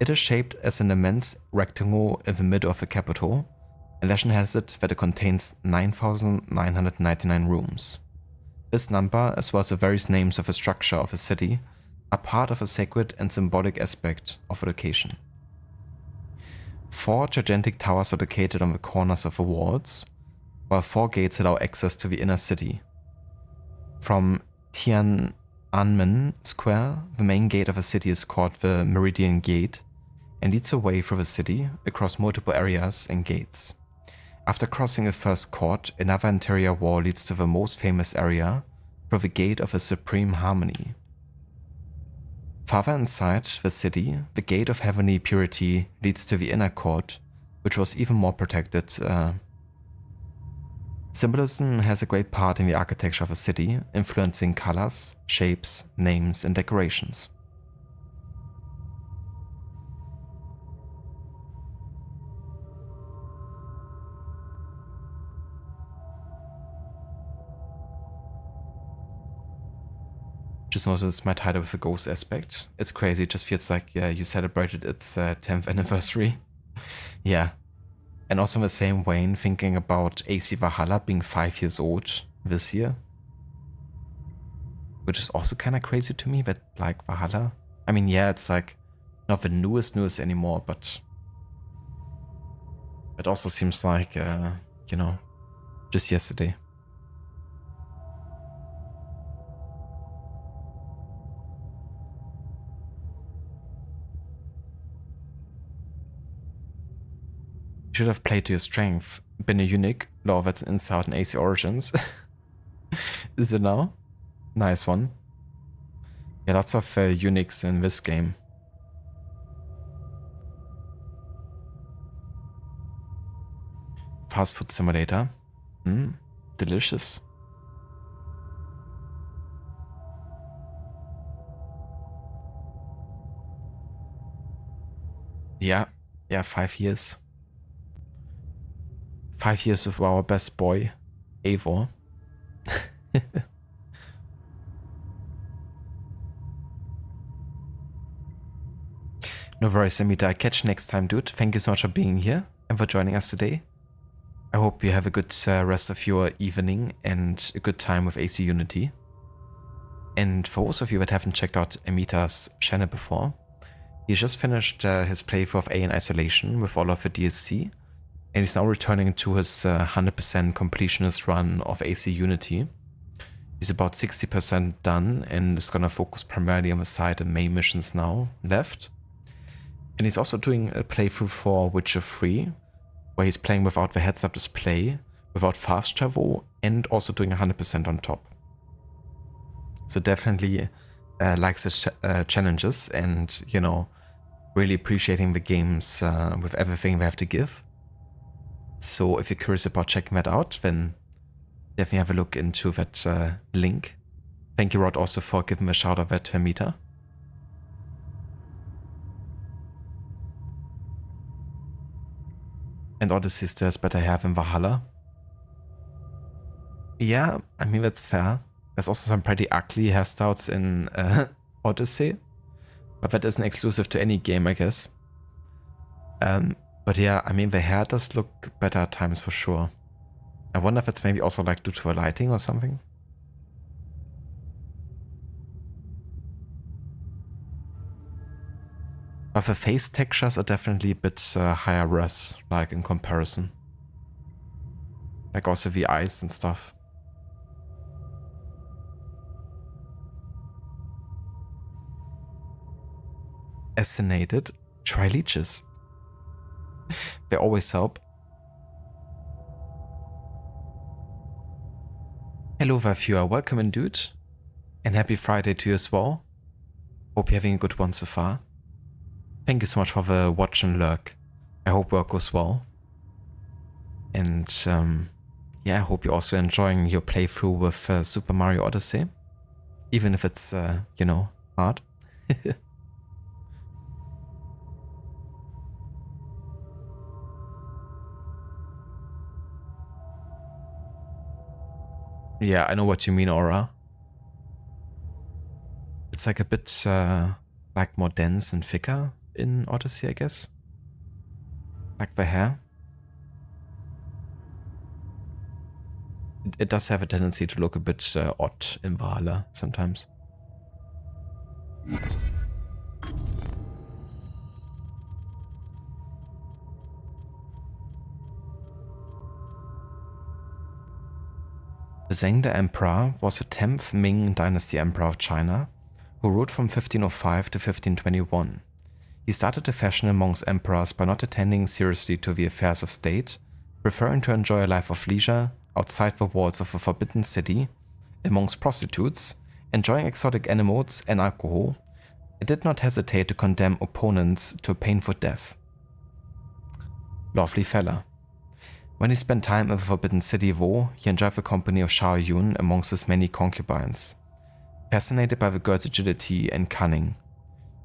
It is shaped as an immense rectangle in the middle of the capital, and legend has it that it contains 9,999 rooms. This number, as well as the various names of the structure of the city, are part of a sacred and symbolic aspect of the location. 4 gigantic towers are located on the corners of the walls, while 4 gates allow access to the inner city. From Tiananmen Square, the main gate of the city is called the Meridian Gate, and leads away through the city across multiple areas and gates. After crossing the first court, another interior wall leads to the most famous area, through the Gate of the Supreme Harmony. Farther inside the city, the Gate of Heavenly Purity leads to the inner court, which was even more protected. Symbolism has a great part in the architecture of a city, influencing colors, shapes, names, and decorations. Just noticed my title with the ghost aspect. It's crazy, it just feels like, yeah, you celebrated its 10th anniversary. Yeah. And also in the same vein, thinking about AC Valhalla being 5 years old this year. Which is also kind of crazy to me that, like, Valhalla... I mean, yeah, it's like not the newest anymore, but It also seems like, you know, just yesterday. You should have played to your strength. Been a eunuch. Lol, that's an insult in AC Origins. Is it now? Nice one. Yeah, lots of eunuchs in this game. Fast food simulator. Delicious. Yeah, 5 years. 5 years with our best boy, Eivor. No worries, Amita. I catch you next time, dude. Thank you so much for being here and for joining us today. I hope you have a good rest of your evening and a good time with AC Unity. And for those of you that haven't checked out Amita's channel before, he just finished his playthrough of A in Isolation with all of the DLC, and he's now returning to his 100% completionist run of AC Unity. He's about 60% done and is gonna focus primarily on the side and main missions now left. And he's also doing a playthrough for Witcher 3, where he's playing without the heads-up display, without fast travel, and also doing 100% on top. So definitely likes the challenges and, you know, really appreciating the games with everything they have to give. So if you're curious about checking that out, then definitely have a look into that link. Thank you, Rod, also for giving a shout out there to Amita. And all the sisters that I have in Valhalla. Yeah, I mean, that's fair. There's also some pretty ugly hairstyles in Odyssey. But that isn't exclusive to any game, I guess. But yeah, I mean, the hair does look better at times for sure. I wonder if it's maybe also like due to the lighting or something. But the face textures are definitely a bit higher res, like in comparison. Like also the eyes and stuff. Assassinated. Try leeches. They always help. Hello there, viewer. Welcome in, dude. And happy Friday to you as well. Hope you're having a good one so far. Thank you so much for the watch and lurk. I hope work goes well. And yeah, I hope you're also enjoying your playthrough with Super Mario Odyssey. Even if it's, you know, hard. Yeah, I know what you mean, Aura. It's like a bit like more dense and thicker in Odyssey, I guess. Like the hair. It does have a tendency to look a bit odd in Valhalla sometimes. Zheng the Emperor was the 10th Ming Dynasty Emperor of China, who ruled from 1505 to 1521. He started the fashion amongst emperors by not attending seriously to the affairs of state, preferring to enjoy a life of leisure outside the walls of a forbidden city, amongst prostitutes, enjoying exotic animals and alcohol. It did not hesitate to condemn opponents to a painful death. Lovely fella. When he spent time in the Forbidden City though, he enjoyed the company of Xiao Yun amongst his many concubines. Fascinated by the girl's agility and cunning,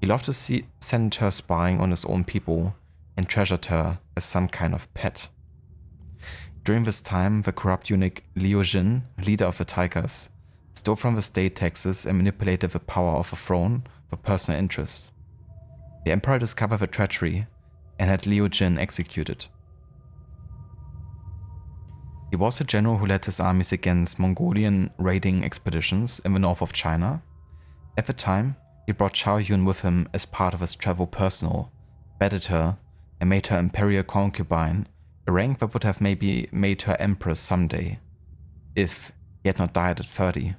he loved to send her spying on his own people and treasured her as some kind of pet. During this time, the corrupt eunuch Liu Jin, leader of the Tigers, stole from the state taxes and manipulated the power of the throne for personal interest. The emperor discovered the treachery and had Liu Jin executed. He was a general who led his armies against Mongolian raiding expeditions in the north of China. At the time, he brought Xiao Yun with him as part of his travel personnel, bedded her, and made her imperial concubine a rank that would have maybe made her empress someday, if he had not died at 30.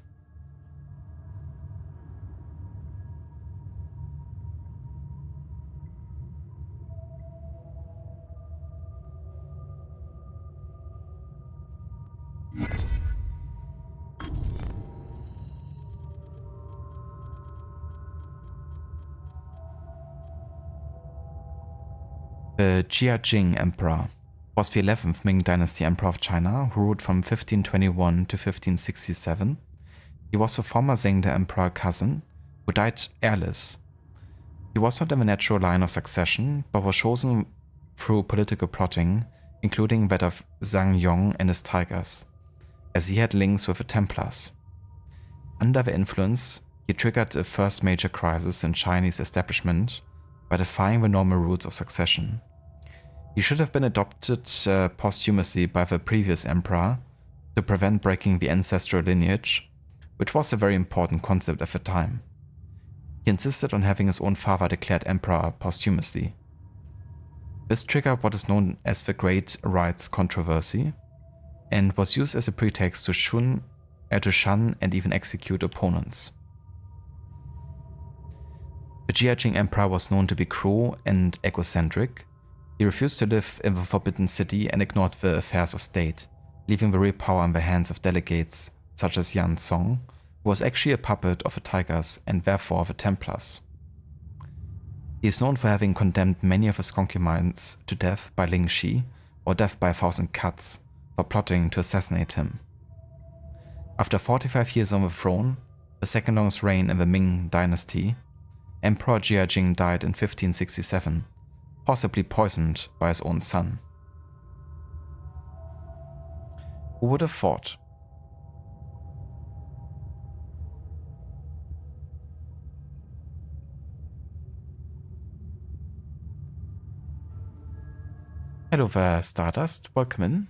The Jia-Jing Emperor was the 11th Ming Dynasty Emperor of China, who ruled from 1521 to 1567. He was the former Zhengde Emperor cousin, who died heirless. He was not in the natural line of succession, but was chosen through political plotting, including that of Zhang Yong and his tigers, as he had links with the Templars. Under their influence, he triggered the first major crisis in Chinese establishment by defying the normal rules of succession. He should have been adopted posthumously by the previous emperor to prevent breaking the ancestral lineage, which was a very important concept at the time. He insisted on having his own father declared emperor posthumously. This triggered what is known as the Great Rights Controversy, and was used as a pretext to shun and even execute opponents. The Jia-Jing Emperor was known to be cruel and egocentric. He refused to live in the Forbidden City and ignored the affairs of state, leaving the real power in the hands of delegates such as Yan Song, who was actually a puppet of the Tigers and therefore the Templars. He is known for having condemned many of his concubines to death by Ling Shi, or death by 1,000 cuts, for plotting to assassinate him. After 45 years on the throne, the second longest reign in the Ming Dynasty, Emperor Jia-Jing died in 1567, possibly poisoned by his own son. Who would have thought? Hello there, Stardust. Welcome in.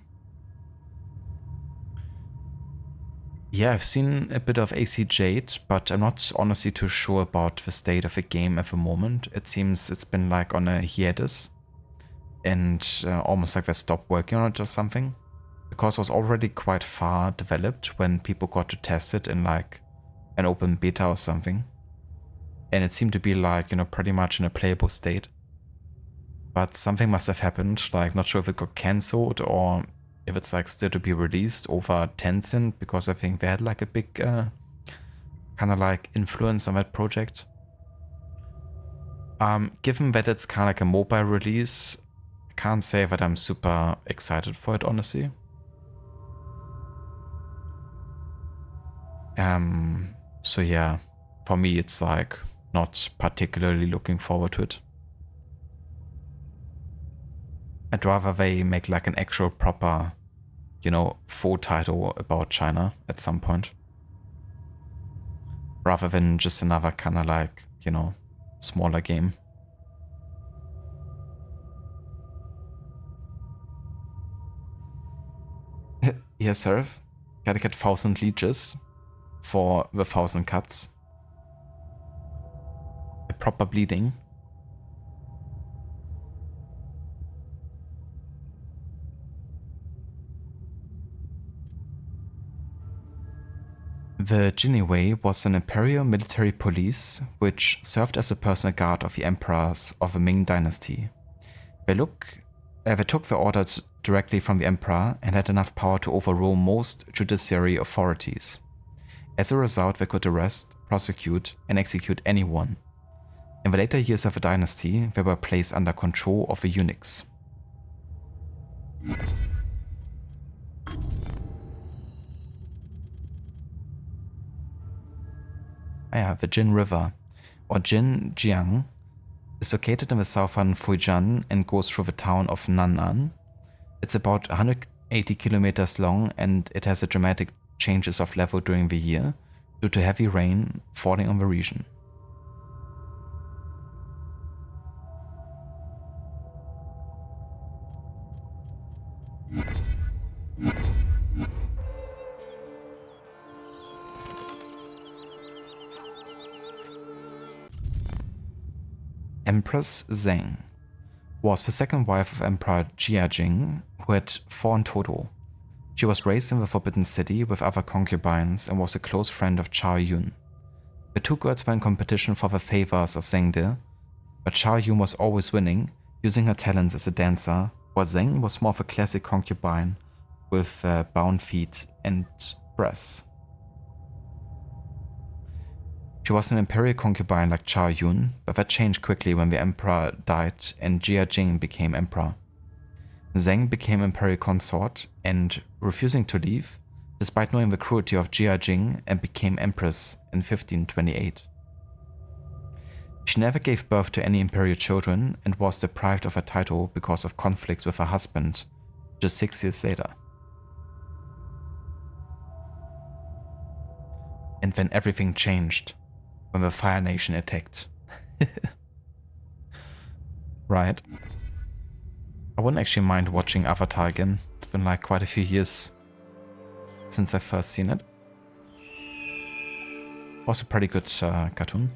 Yeah, I've seen a bit of AC Jade, but I'm not honestly too sure about the state of the game at the moment. It seems it's been like on a hiatus and almost like they stopped working on it or something, because it was already quite far developed when people got to test it in like an open beta or something. And it seemed to be like, you know, pretty much in a playable state. But something must have happened, like not sure if it got cancelled or if it's like still to be released over Tencent, because I think they had like a big kind of like influence on that project. Given that it's kind of like a mobile release, I can't say that I'm super excited for it, honestly. So yeah, for me it's like not particularly looking forward to it. I'd rather they make like an actual proper, you know, full title about China at some point. Rather than just another kind of like, you know, smaller game. Yes, sir. Gotta get 1,000 leeches for the 1,000 cuts. A proper bleeding. The Jinniwei was an imperial military police which served as a personal guard of the emperors of the Ming Dynasty. They took their orders directly from the emperor and had enough power to overrule most judiciary authorities. As a result, they could arrest, prosecute, and execute anyone. In the later years of the dynasty, they were placed under control of the eunuchs. The Jin River, or Jinjiang, is located in the southern Fujian and goes through the town of Nan'an. It's about 180 kilometers long and it has a dramatic changes of level during the year due to heavy rain falling on the region. Empress Zheng was the second wife of Emperor Jia-Jing, who had 4 in total. She was raised in the Forbidden City with other concubines and was a close friend of Chao Yun. The 2 girls were in competition for the favors of Zheng De, but Chao Yun was always winning, using her talents as a dancer, while Zheng was more of a classic concubine with bound feet and breasts. She was an imperial concubine like Chao Yun, but that changed quickly when the emperor died and Jia Jing became emperor. Zheng became imperial consort and, refusing to leave, despite knowing the cruelty of Jia Jing, and became empress in 1528. She never gave birth to any imperial children and was deprived of her title because of conflicts with her husband, just 6 years later. And then everything changed when the Fire Nation attacked. Right. I wouldn't actually mind watching Avatar again. It's been like quite a few years since I first seen it. Was a pretty good cartoon.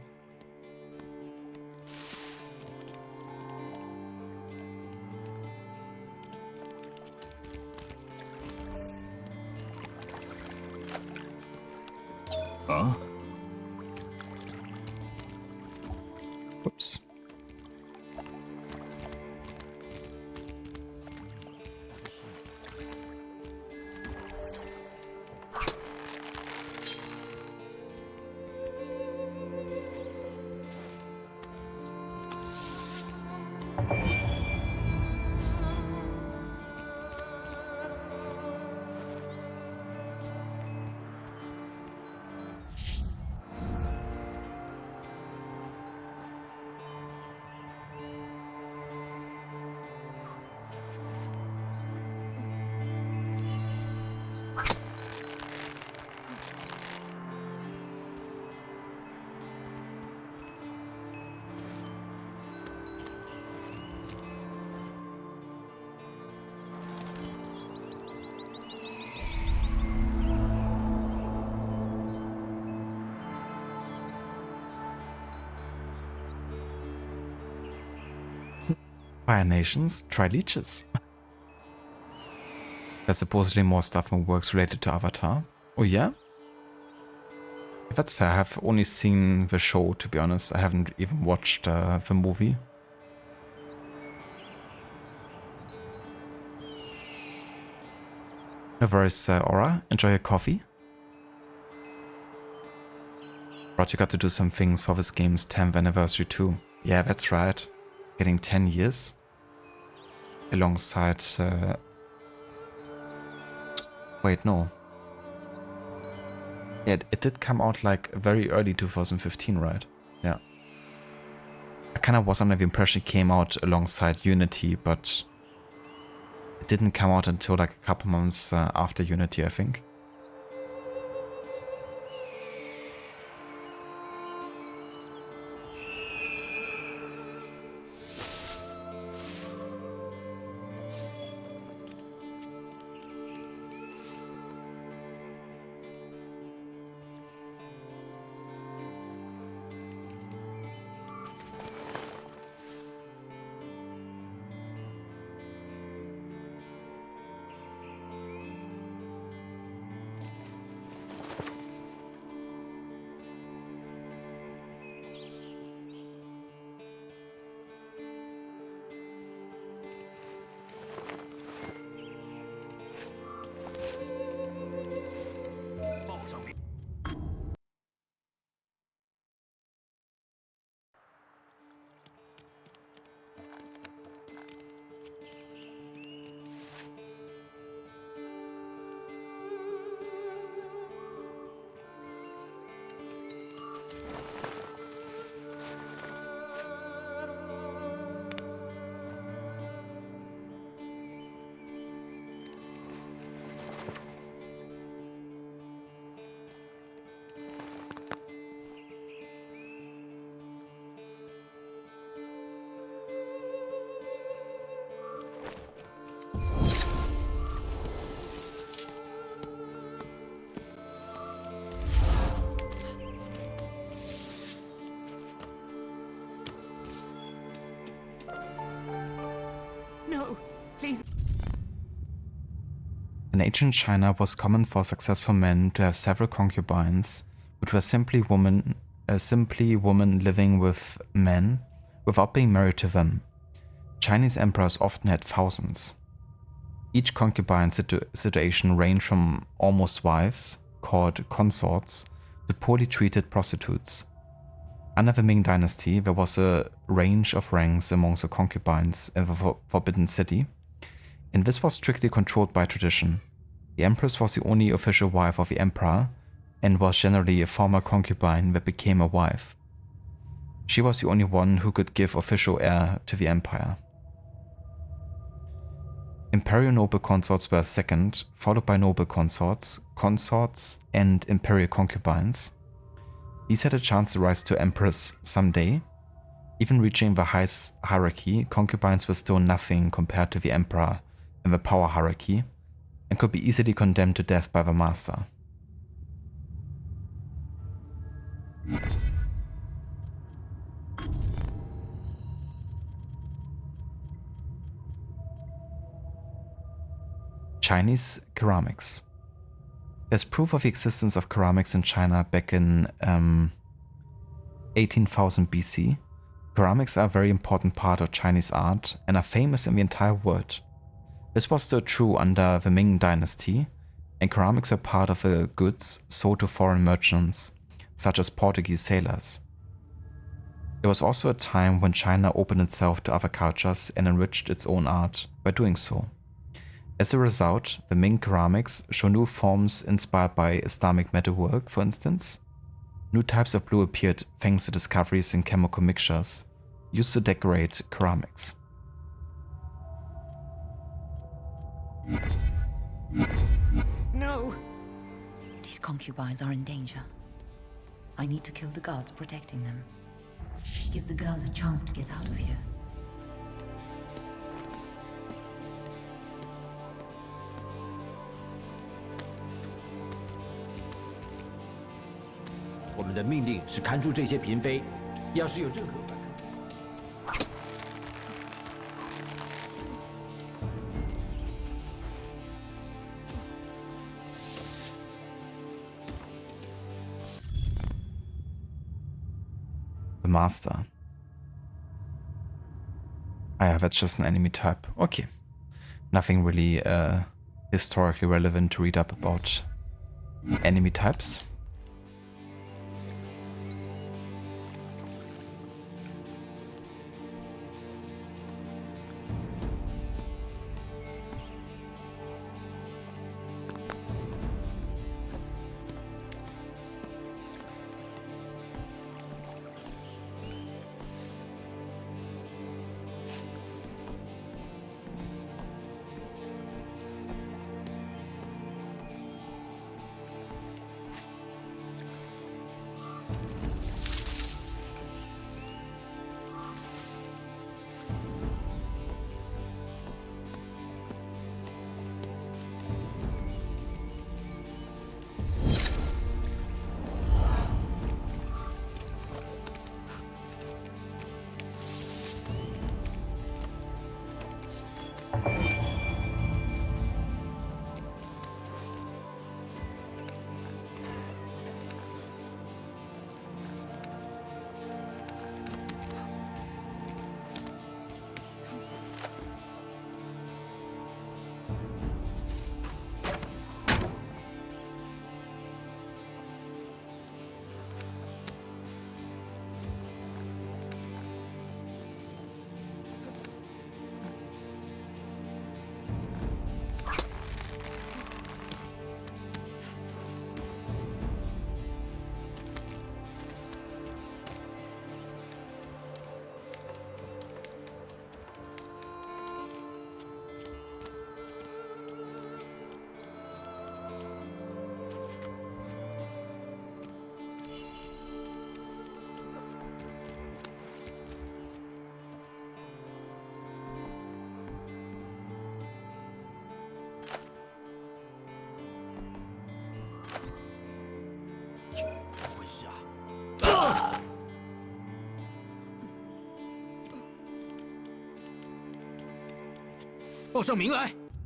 Huh? Whoops. Fire Nations, try leeches. There's supposedly more stuff and works related to Avatar. Oh yeah? That's fair, I've only seen the show, to be honest. I haven't even watched the movie. No worries, Aura. Enjoy your coffee. But you got to do some things for this game's 10th anniversary too. Yeah, that's right. Getting 10 years. Alongside... Wait, no. Yeah, it did come out like very early 2015, right? Yeah. I kind of was under the impression it came out alongside Unity, but it didn't come out until like a couple months after Unity, I think. In ancient China, it was common for successful men to have several concubines, which were simply women living with men without being married to them. Chinese emperors often had thousands. Each concubine situation ranged from almost wives, called consorts, to poorly treated prostitutes. Under the Ming Dynasty, there was a range of ranks amongst the concubines in the Forbidden City, and this was strictly controlled by tradition. The empress was the only official wife of the emperor, and was generally a former concubine that became a wife. She was the only one who could give official heir to the empire. Imperial noble consorts were second, followed by noble consorts, and imperial concubines. These had a chance to rise to empress someday. Even reaching the highest hierarchy, concubines were still nothing compared to the emperor in the power hierarchy, and could be easily condemned to death by the master. Chinese ceramics. There's proof of the existence of ceramics in China back in 18,000 BC. Ceramics are a very important part of Chinese art and are famous in the entire world. This was still true under the Ming Dynasty, and ceramics were part of the goods sold to foreign merchants, such as Portuguese sailors. It was also a time when China opened itself to other cultures and enriched its own art by doing so. As a result, the Ming ceramics show new forms inspired by Islamic metalwork, for instance. New types of blue appeared thanks to discoveries in chemical mixtures used to decorate ceramics. No! These concubines are in danger. I need to kill the guards protecting them. Give the girls a chance to get out of here.我们的命令是看住这些嫔妃，要是有任何反抗。 The Master. Ah ja, that's just an enemy type. Okay. Nothing really historically relevant to read up about enemy types.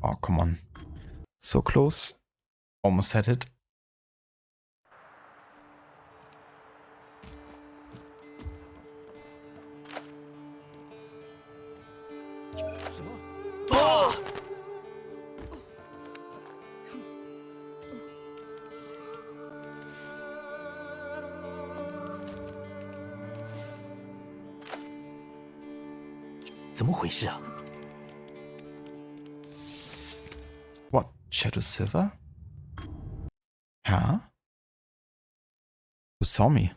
Oh, come on. So close. Almost had it. Oh! 怎么回事啊？ What? Shadow Silver? Huh? Who saw me?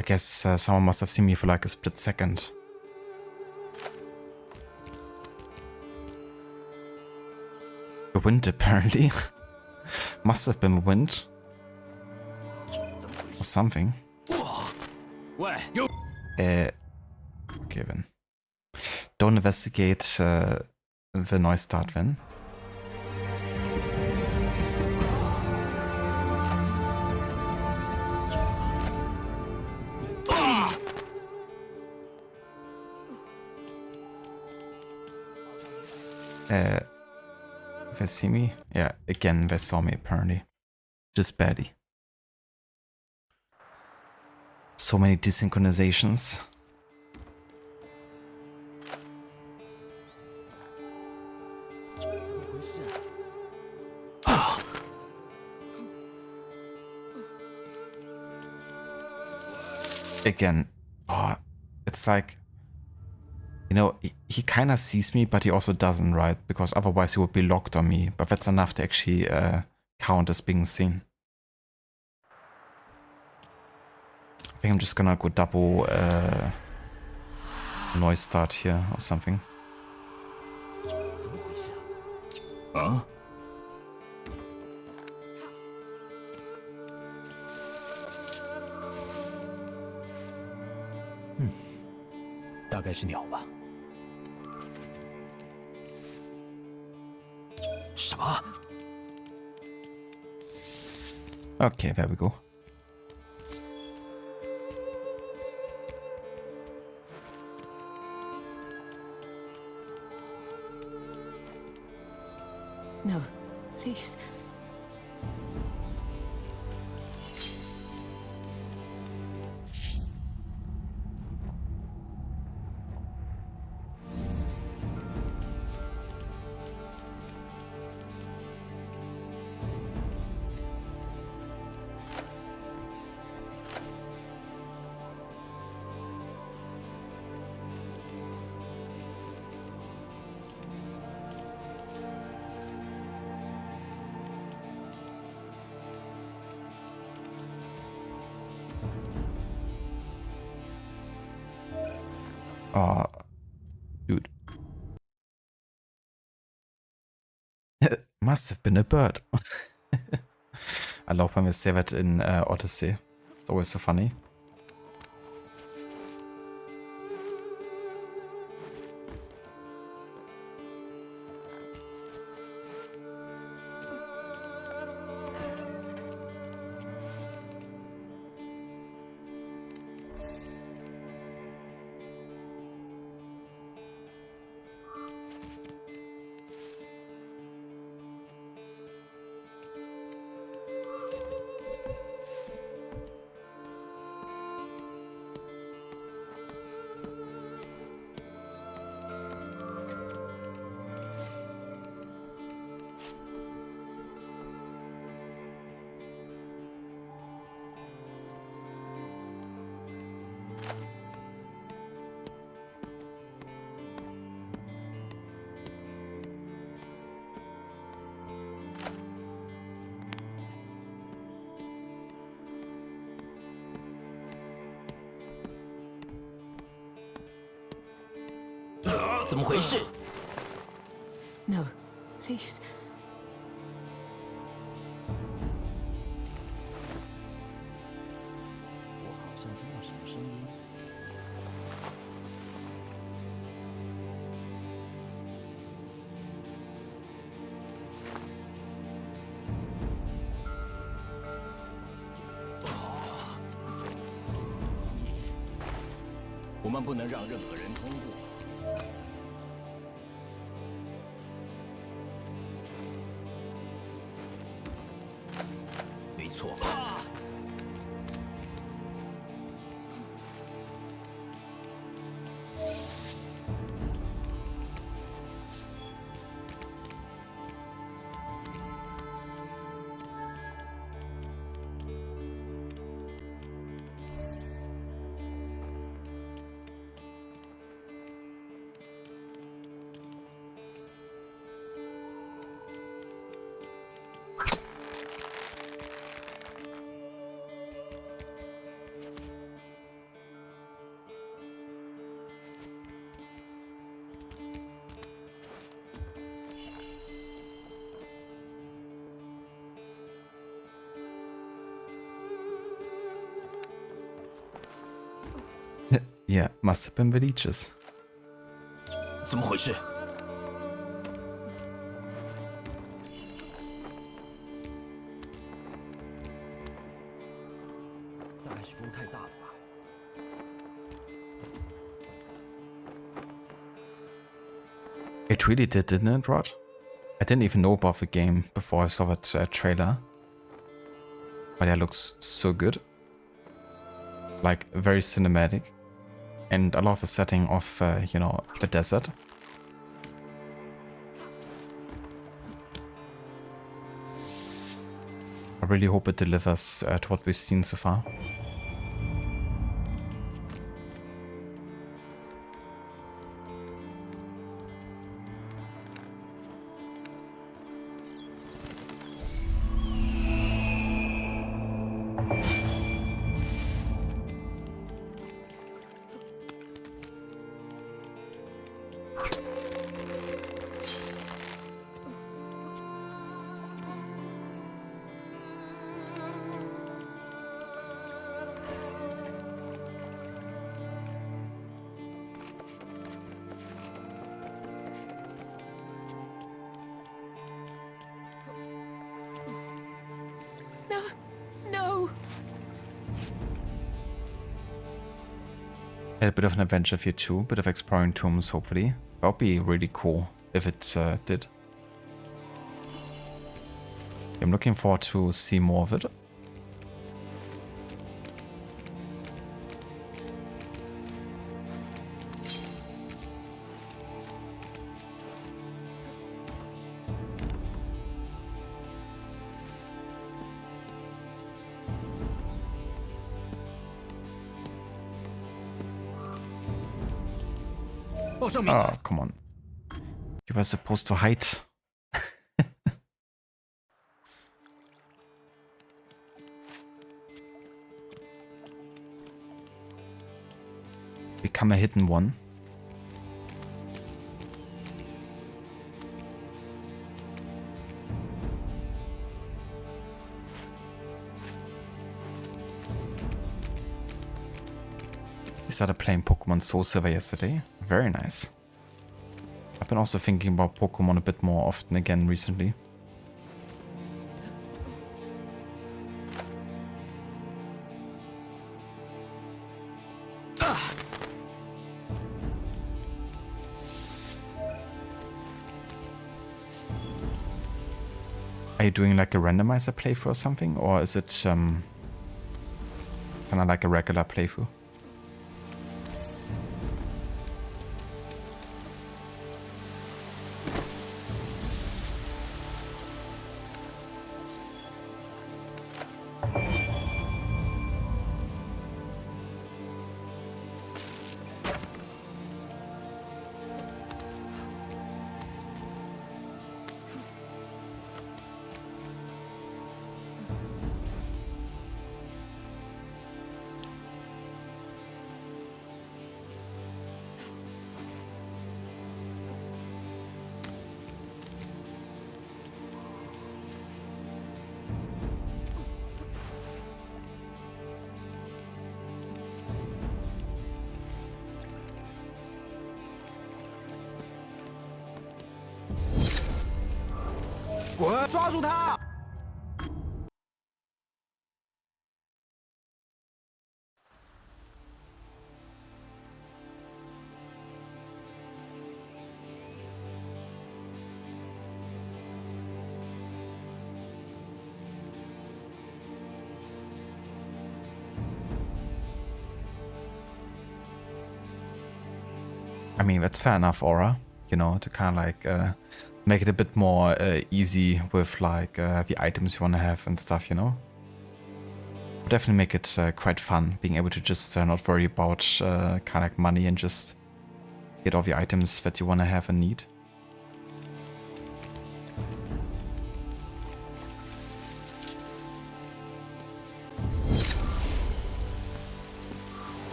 I guess someone must have seen me for like a split second. The wind, apparently. Must have been wind. Or something. Okay then. Don't investigate the noise start then. They see me? Yeah, again they saw me apparently. Just barely. So many desynchronizations. Again, oh, it's like, you know, he kind of sees me, but he also doesn't, right? Because otherwise he would be locked on me, but that's enough to actually count as being seen. I think I'm just gonna go double noise start here or something. Huh? 大概是鸟吧。什么？ Okay, there we go. No, please. Oh, dude. Must have been a bird. I love when they say that in Odyssey. It's always so funny. No, please. 我好像听到什么声音。我们不能让任何人通过。错。Yeah, must have been the leeches. 怎么回事？大概是风太大了吧。 It really did, didn't it, Rod? I didn't even know about the game before I saw that trailer. But yeah, it looks so good. Like, very cinematic. And I love the setting of, you know, the desert. I really hope it delivers to what we've seen so far. No, no. A bit of an adventure for you too, bit of exploring tombs hopefully. That would be really cool if it did. I'm looking forward to see more of it. Oh, come on. You were supposed to hide. Become a hidden one. We started playing Pokemon Soul Silver yesterday. Very nice. I've been also thinking about Pokemon a bit more often again recently. Are you doing like a randomizer playthrough or something? Or is it kind of like a regular playthrough?滚！抓住他！ I mean, that's fair enough, Aura. You know, to kind of like make it a bit more easy with like the items you want to have and stuff, you know? Definitely make it quite fun, being able to just not worry about kind of like money and just get all the items that you want to have and need.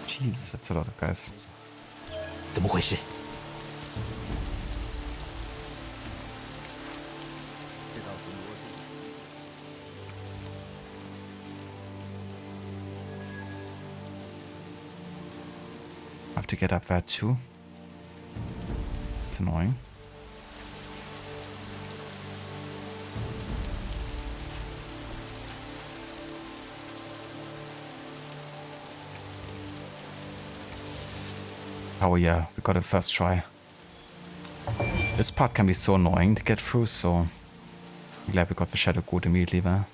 Jesus, that's a lot of guys. 怎么回事？ I have to get up there too. It's annoying. Oh yeah, we got it first try. This part can be so annoying to get through, so I'm glad we got the Shadow Goat immediately there.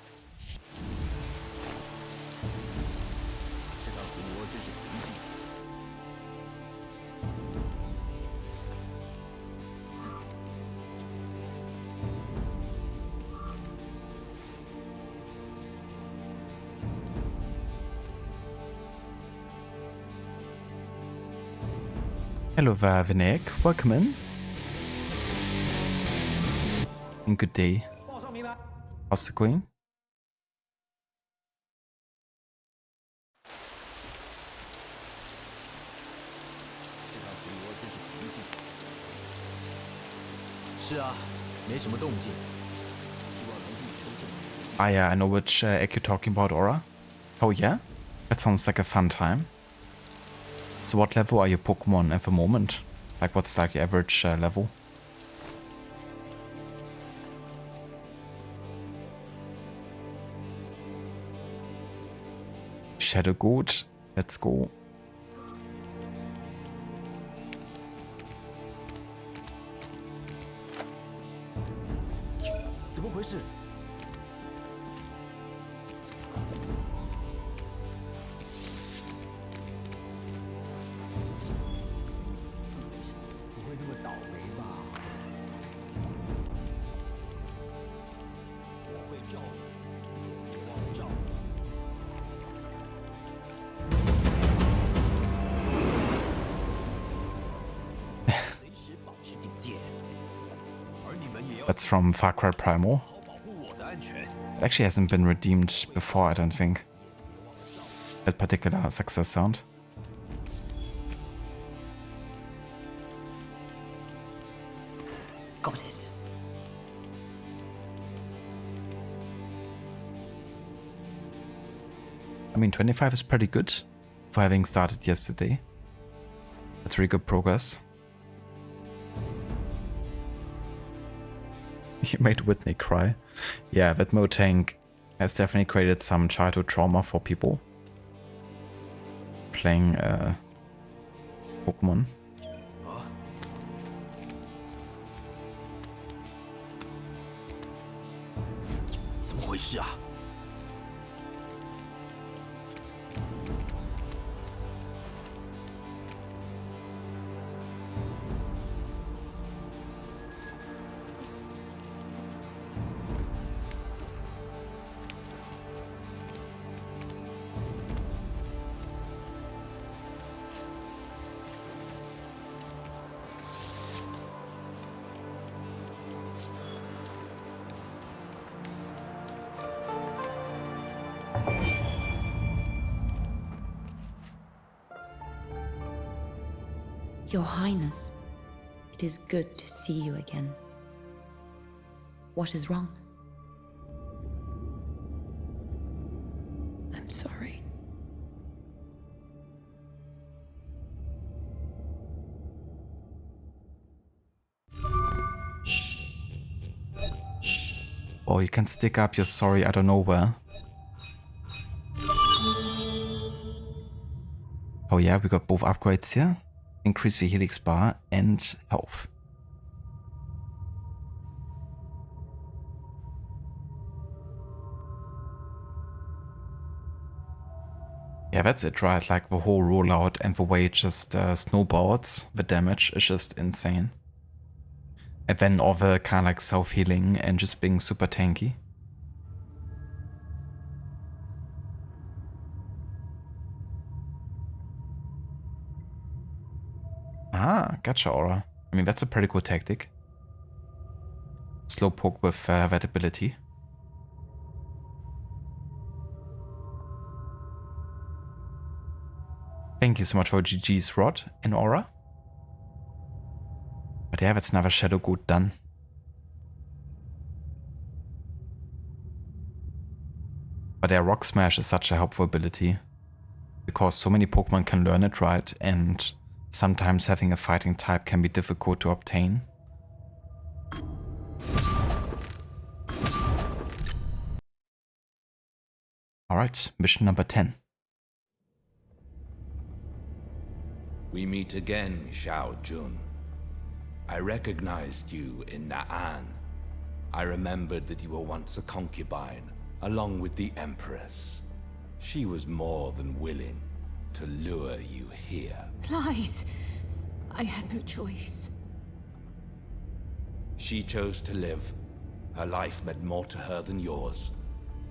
Hello there, Vinek. Welcome in. And good day. How's it going? Ah yeah, I know which egg you're talking about, Aura. Oh yeah? That sounds like a fun time. So what level are your Pokemon at the moment? Like what's like your average level? Shadow Goat, let's go. That's from Far Cry Primal. It actually hasn't been redeemed before, I don't think. That particular success sound. Got it. I mean, 25 is pretty good for having started yesterday. That's really good progress. You made Whitney cry. Yeah, that Mo-Tank has definitely created some childhood trauma for people playing Pokemon. Your Highness, it is good to see you again. What is wrong? I'm sorry. Or you can stick up your sorry I don't know where. Oh yeah, we got both upgrades here. Increase the helix bar and health. Yeah, that's it, right? Like the whole rollout and the way it just snowballs, the damage is just insane. And then all the kind of like self-healing and just being super tanky. Ah, gotcha aura. I mean, that's a pretty cool tactic. Slowpoke with that ability. Thank you so much for GG's Rod and Aura. But yeah, that's another Shadow Goat done. But yeah, Rock Smash is such a helpful ability. Because so many Pokemon can learn it right, and sometimes having a fighting type can be difficult to obtain. Alright, mission number 10. We meet again, Xiao Jun. I recognized you in Na'an. I remembered that you were once a concubine, along with the Empress. She was more than willing to lure you here. Lies. I had no choice. She chose to live. Her life meant more to her than yours.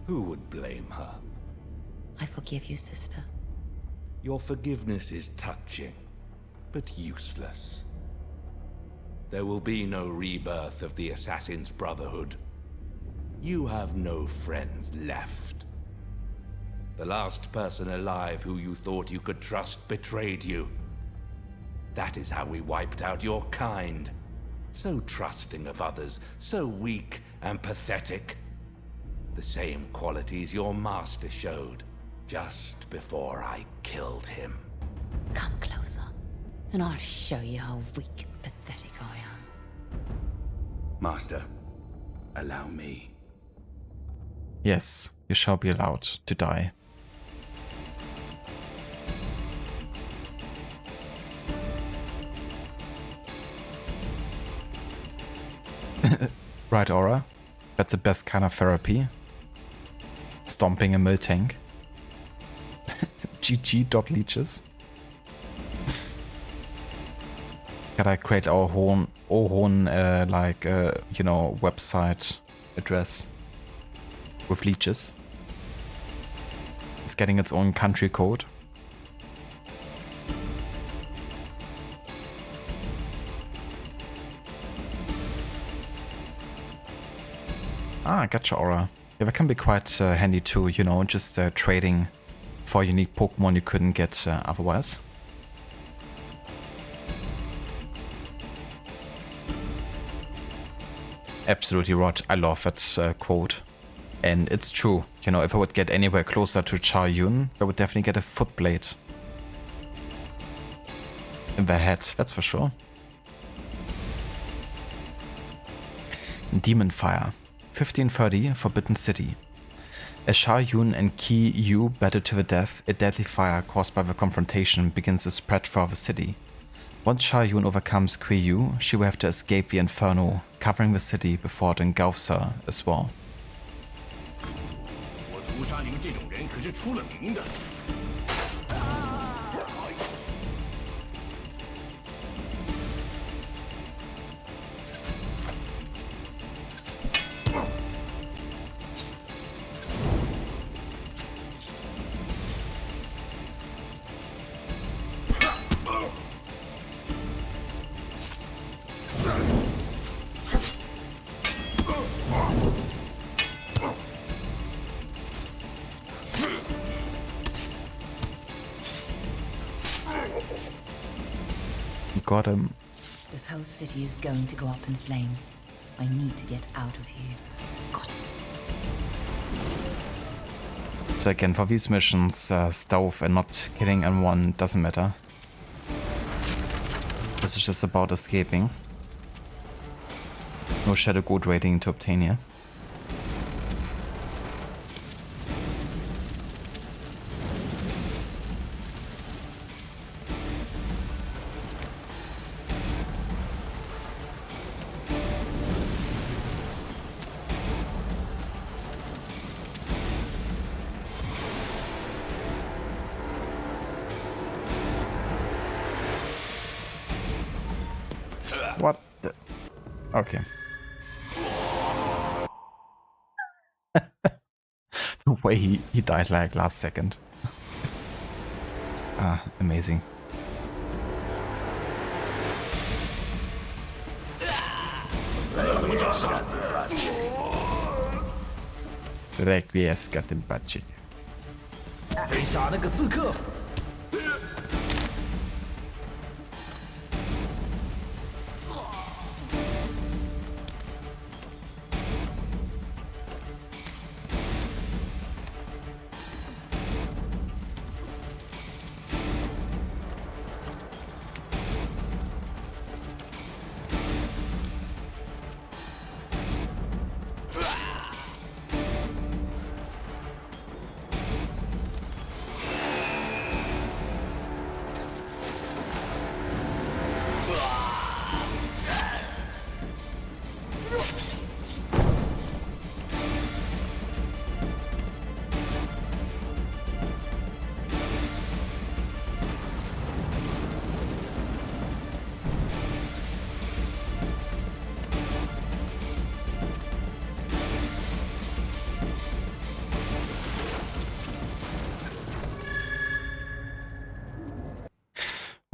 Who would blame her? I forgive you, sister. Your forgiveness is touching, but useless. There will be no rebirth of the Assassin's Brotherhood. You have no friends left. The last person alive who you thought you could trust betrayed you. That is how we wiped out your kind. So trusting of others, so weak and pathetic. The same qualities your master showed just before I killed him. Come closer, and I'll show you how weak and pathetic I am. Master, allow me. Yes, you shall be allowed to die. Right, Aura. That's the best kind of therapy. Stomping a mill tank. GG.leeches. Gotta create our own you know, website address with leeches. It's getting its own country code. Ah, gotcha, Aura. Yeah, that can be quite handy too, you know, just trading for unique Pokemon you couldn't get otherwise. Absolutely, Rod. I love that quote. And it's true. You know, if I would get anywhere closer to Chao Yun, I would definitely get a foot blade in the head, that's for sure. Demon Fire. 1530, Forbidden City. As Chao Yun and Qi Yu battle to the death, a deadly fire caused by the confrontation begins to spread throughout the city. Once Chao Yun overcomes Qi Yu, she will have to escape the inferno, covering the city before it engulfs her as well. 我屠杀您这种人可是出了名的。 Got him. This whole city is going to go up in flames. I need to get out of here. Got it. So again, for these missions, stealth and not killing anyone doesn't matter. This is just about escaping. No Shadow Goat rating to obtain here. What the? Okay. The way he died like last second. Amazing. Requiescat in pace. 追杀那个刺客。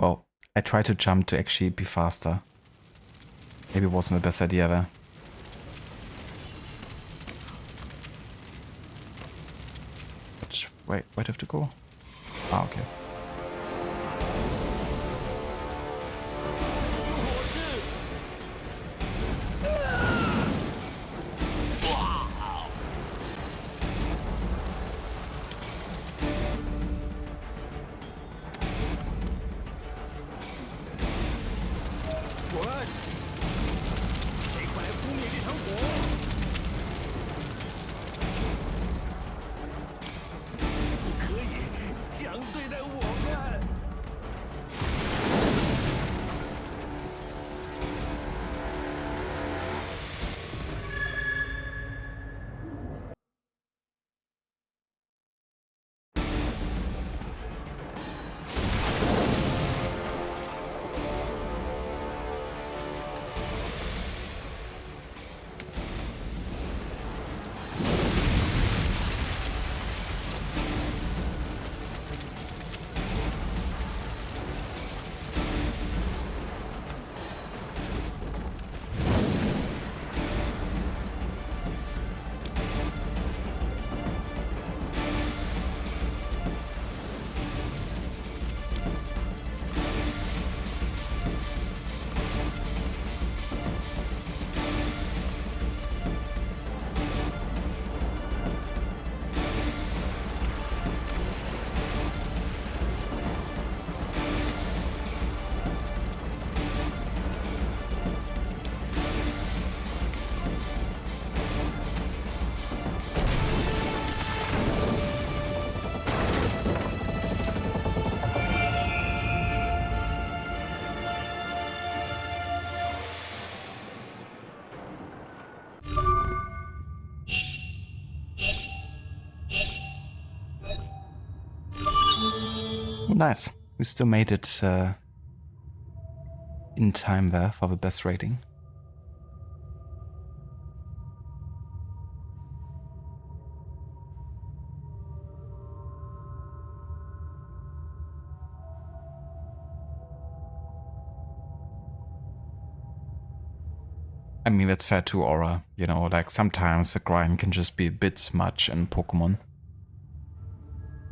Well, I tried to jump to actually be faster. Maybe it wasn't the best idea there. But wait, where do I have to go? Ah, okay. Nice. We still made it in time there for the best rating. I mean, that's fair too, Aura. You know, like sometimes the grind can just be a bit much in Pokemon.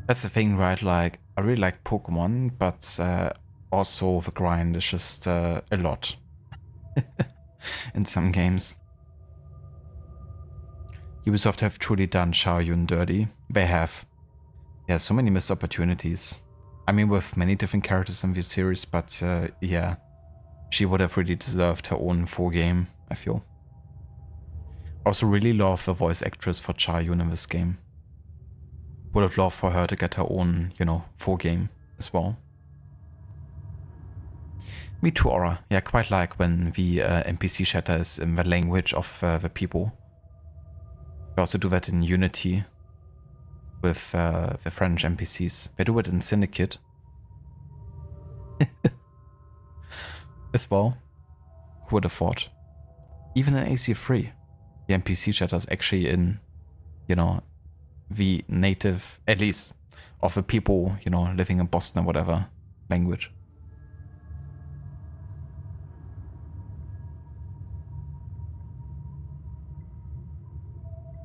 That's the thing, right? Like, I really like Pokemon, but also the grind is just a lot in some games. Ubisoft have truly done Xiaoyun dirty. They have. Yeah, so many missed opportunities. I mean, with many different characters in the series, but yeah, she would have really deserved her own full game, I feel. Also really love the voice actress for Xiaoyun in this game. Would have loved for her to get her own, you know, full game as well. Me too, Aura. Yeah, quite like when the NPC chatter is in the language of the people. We also do that in Unity with the French NPCs. They do it in Syndicate as well. who would have thought? Even in AC3, the NPC chatter is actually in, you know, the native, at least, of the people, you know, living in Boston or whatever, language.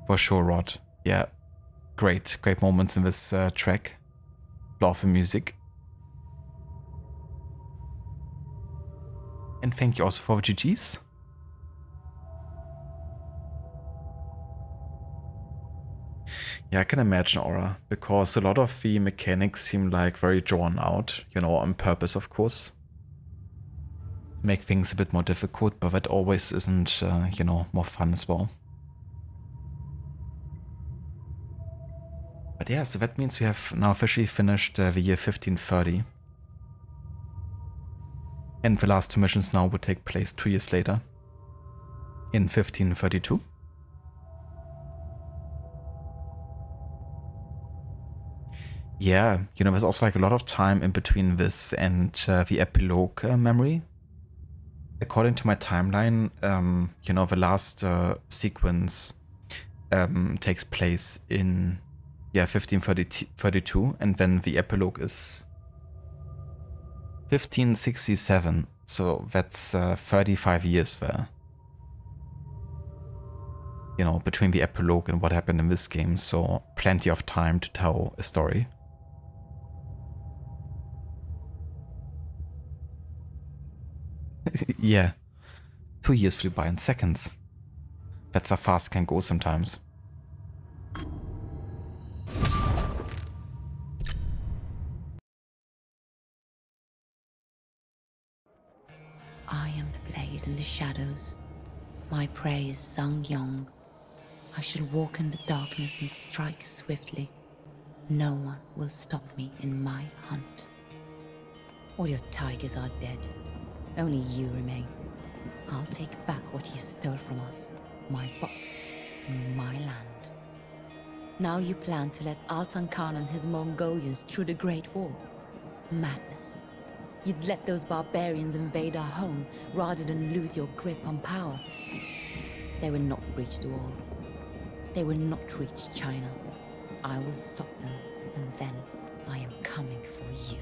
For sure, Rod. Yeah, great moments in this track. Love the music. And thank you also for the GGs. Yeah, I can imagine, Aura, because a lot of the mechanics seem like very drawn out, you know, on purpose, of course. Make things a bit more difficult, but that always isn't, you know, more fun as well. But yeah, so that means we have now officially finished the year 1530. And the last two missions now would take place 2 years later, in 1532. Yeah, you know, there's also like a lot of time in between this and the epilogue memory. According to my timeline, you know, the last sequence takes place in 1532, and then the epilogue is 1567. So that's 35 years there. You know, between the epilogue and what happened in this game, so plenty of time to tell a story. Yeah, 2 years flew by in seconds. That's how fast can go sometimes. I am the blade in the shadows. My prey is Zhang Yong. I shall walk in the darkness and strike swiftly. No one will stop me in my hunt. All your tigers are dead. Only you remain. I'll take back what you stole from us. My box and my land. Now you plan to let Altan Khan and his Mongolians through the Great Wall. Madness. You'd let those barbarians invade our home rather than lose your grip on power. They will not breach the wall. They will not reach China. I will stop them, and then I am coming for you.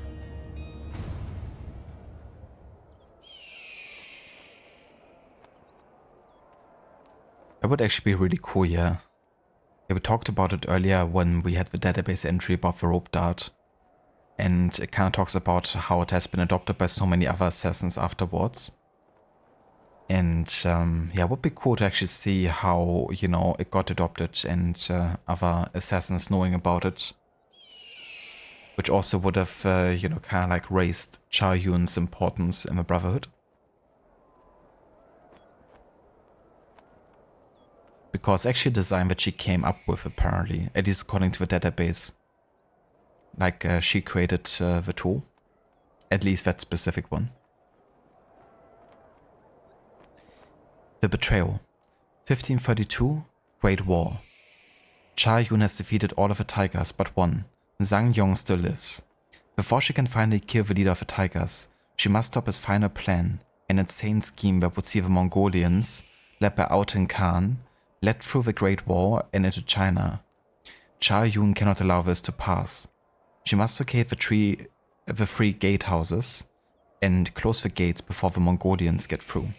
That would actually be really cool, yeah. Yeah, we talked about it earlier when we had the database entry about the rope dart. And it kind of talks about how it has been adopted by so many other assassins afterwards. And yeah, it would be cool to actually see how, you know, it got adopted and other assassins knowing about it. Which also would have, you know, kind of like raised Chao Yun's importance in the Brotherhood. Because actually the design that she came up with, apparently, at least according to the database, like she created the tool, at least that specific one. The Betrayal. 1532, Great War. Cha Yun has defeated all of the Tigers but one. Zhang Yong still lives. Before she can finally kill the leader of the Tigers, she must stop his final plan, an insane scheme that would see the Mongolians, led by Altan Khan, led through the Great War and into China. Cha Yun cannot allow this to pass. She must locate the three gatehouses and close the gates before the Mongolians get through.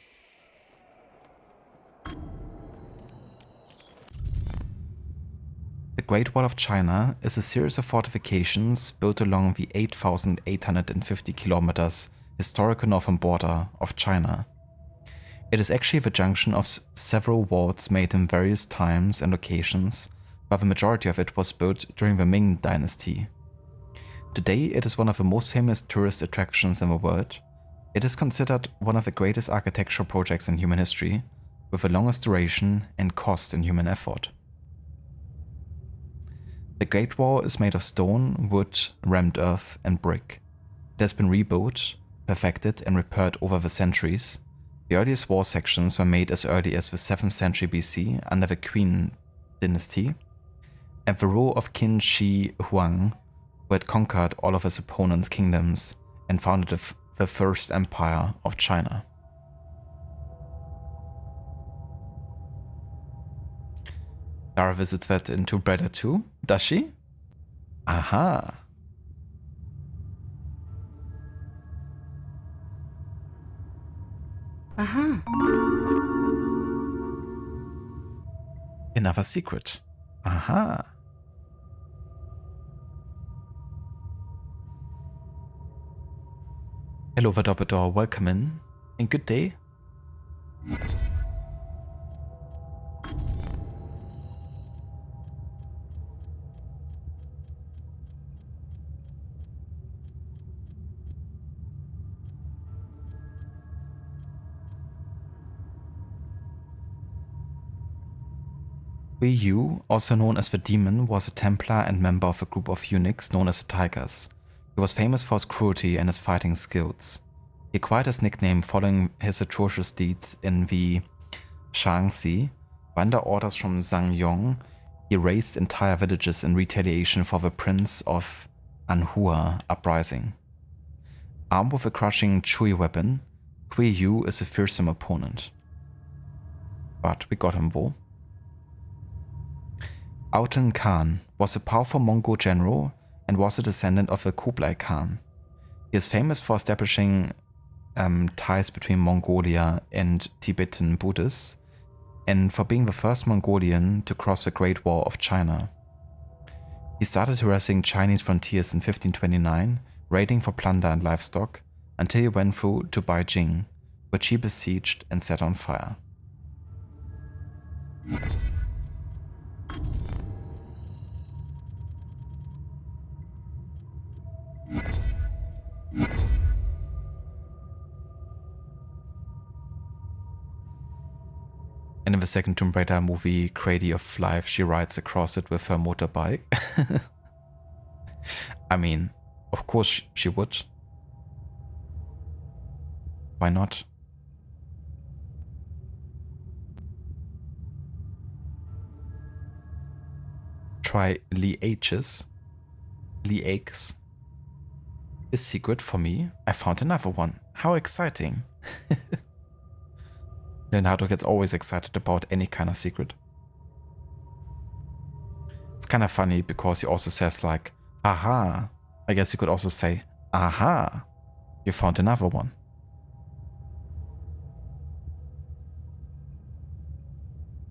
The Great Wall of China is a series of fortifications built along the 8,850 kilometers historical northern border of China. It is actually the junction of several walls made in various times and locations, but the majority of it was built during the Ming Dynasty. Today it is one of the most famous tourist attractions in the world. It is considered one of the greatest architectural projects in human history, with the longest duration and cost in human effort. The Great Wall is made of stone, wood, rammed earth, and brick. It has been rebuilt, perfected, and repaired over the centuries. The earliest wall sections were made as early as the 7th century BC under the Qin Dynasty, and the rule of Qin Shi Huang, who had conquered all of his opponents' kingdoms and founded the First Empire of China. Lara visits that in Tomb Raider 2. Does she? Aha. Aha. Another secret. Aha. Hello, Verdoppedor. Welcome in. And good day. Wei Yu, also known as the Demon, was a Templar and member of a group of eunuchs known as the Tigers. He was famous for his cruelty and his fighting skills. He acquired his nickname following his atrocious deeds in the Shaanxi. Under orders from Zhang Yong, he razed entire villages in retaliation for the Prince of Anhua uprising. Armed with a crushing Chui weapon, Wei Yu is a fearsome opponent. But we got him though. Autan Khan was a powerful Mongol general and was a descendant of the Kublai Khan. He is famous for establishing ties between Mongolia and Tibetan Buddhists, and for being the first Mongolian to cross the Great Wall of China. He started harassing Chinese frontiers in 1529, raiding for plunder and livestock, until he went through to Beijing, which he besieged and set on fire. And in the second Tomb Raider movie, Cradle of Life, she rides across it with her motorbike. I mean, of course she would. Why not? Try Lee H's. Lee Aches. A secret for me. I found another one. How exciting. Leonardo gets always excited about any kind of secret. It's kind of funny because he also says like, aha. I guess you could also say, aha, you found another one.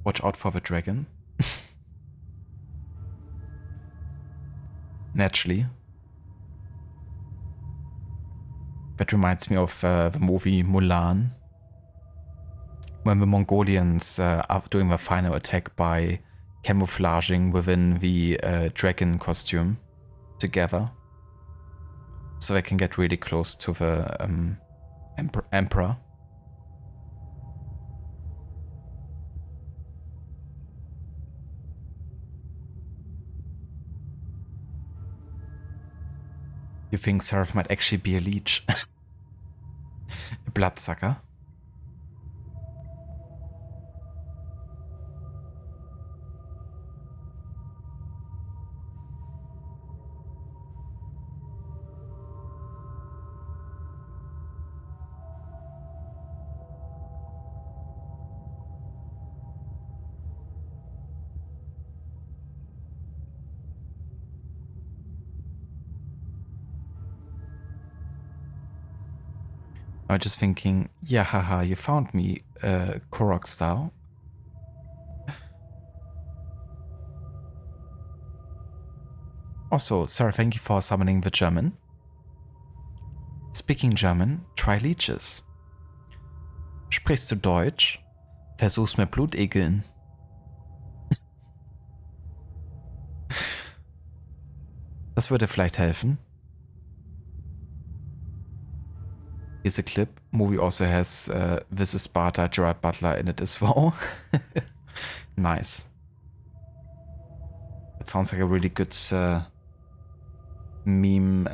Watch out for the dragon. Naturally. That reminds me of the movie Mulan, when the Mongolians are doing the final attack by camouflaging within the dragon costume together, so they can get really close to the emperor. You think Seraph might actually be a leech? A bloodsucker? I was just thinking, yeah, haha, you found me, Korok style. Also, Sarah, thank you for summoning the German. Speaking German, try Leeches. Sprichst du Deutsch? Versuch's mit Blutegeln. Das würde vielleicht helfen. Here's a clip. Movie also has This is Sparta, Gerard Butler in it as well. Nice. It sounds like a really good meme,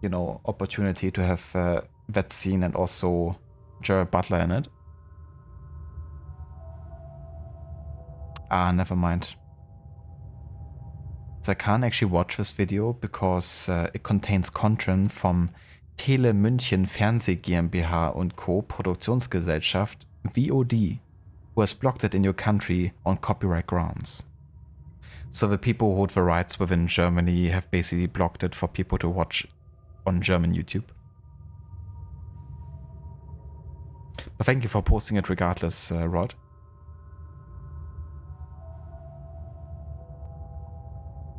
you know, opportunity to have that scene and also Gerard Butler in it. Ah, never mind. So I can't actually watch this video because it contains content from Tele München Fernseh GmbH und Co. Produktionsgesellschaft VOD, who has blocked it in your country on copyright grounds. So the people who hold the rights within Germany have basically blocked it for people to watch on German YouTube. But thank you for posting it regardless, Rod.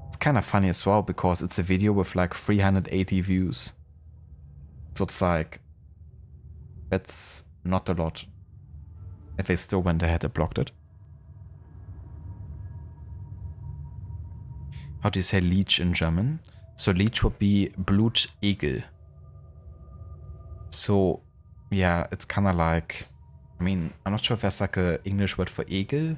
It's kind of funny as well because it's a video with like 380 views. So it's like, that's not a lot. If they still went ahead and blocked it. How do you say leech in German? So leech would be Blutegel. So yeah, it's kind of like, I mean, I'm not sure if there's like a English word for egel.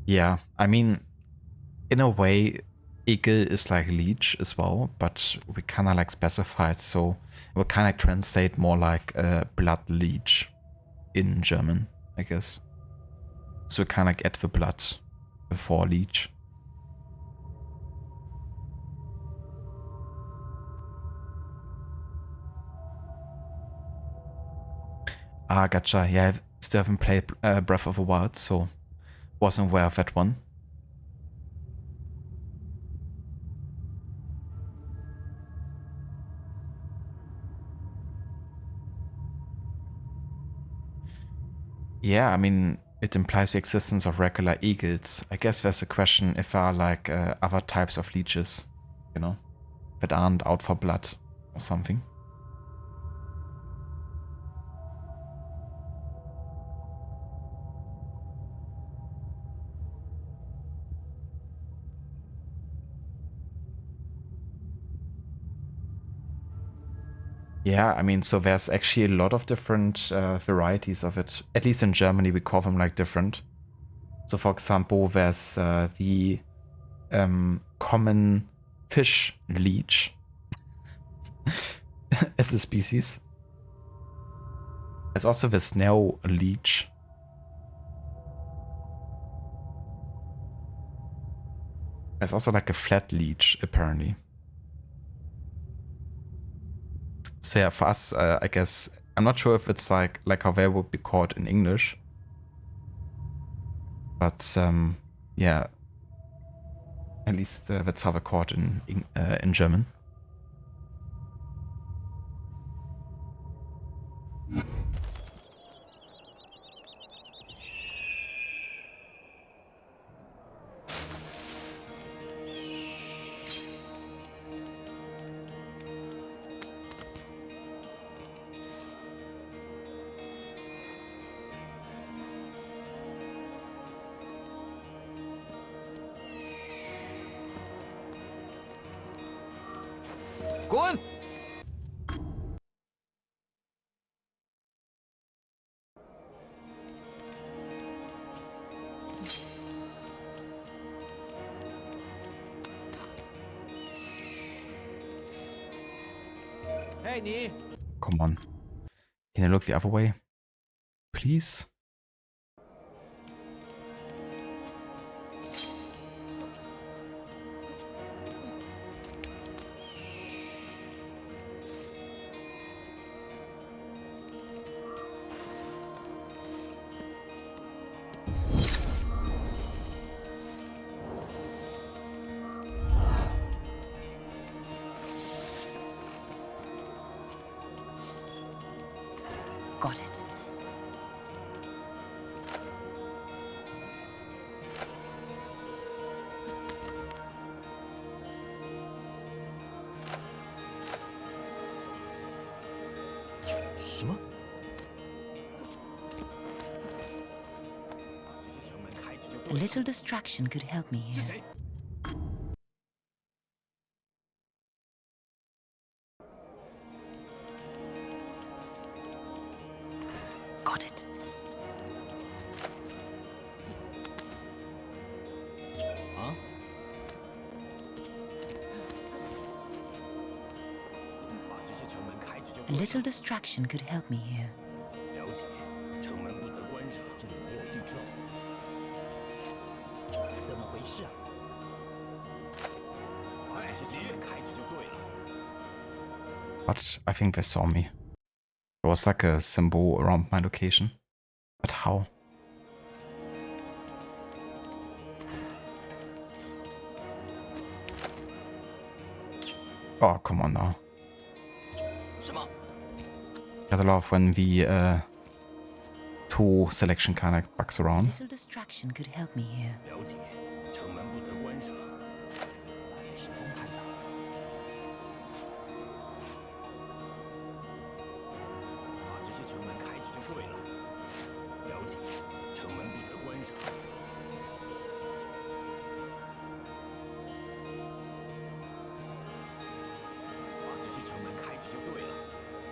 Yeah, I mean, in a way, egel is like leech as well, but we kind of like specify it, so it would kind of translate more like blood leech in German, I guess. So we kind of like add the blood before leech. Ah, gotcha. Yeah, I still haven't played Breath of the Wild, so wasn't aware of that one. Yeah, I mean, it implies the existence of regular eagles. I guess there's a question if there are like other types of leeches, you know, that aren't out for blood or something. Yeah, I mean, so there's actually a lot of different varieties of it. At least in Germany, we call them like different. So for example, there's the common fish leech as a species. There's also the snail leech. There's also like a flat leech, apparently. So yeah, for us, I guess, I'm not sure if it's like how they would be called in English. But yeah, at least that's how they're called in German.滚！Hey,你 Come on. Can you look the other way? Please? Got it. A little distraction could help me here. Got it. Huh? A little distraction could help me here. 了解，城门不得关上，这里没有预兆。怎么回事啊？ But I think they saw me. There was like a symbol around my location. But how? Oh, come on now. I love when the tool selection kind of bugs around. Little distraction could help me here.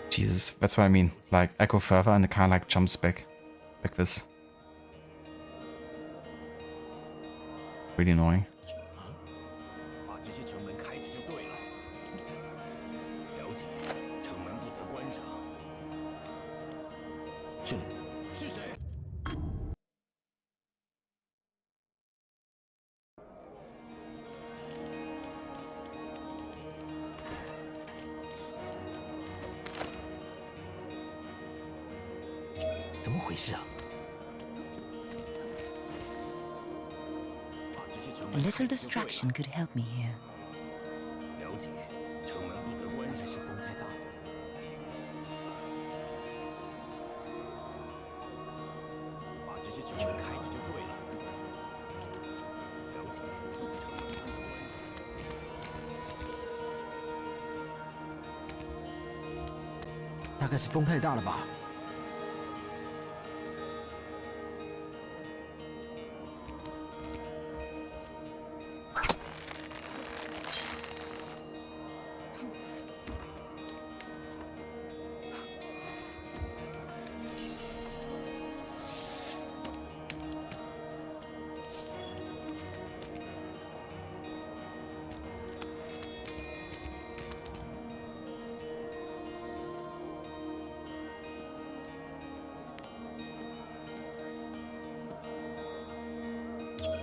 Jesus, that's what I mean. Like, I go further and it kind of like jumps back. Like this. Really annoying. A little distraction could help me here.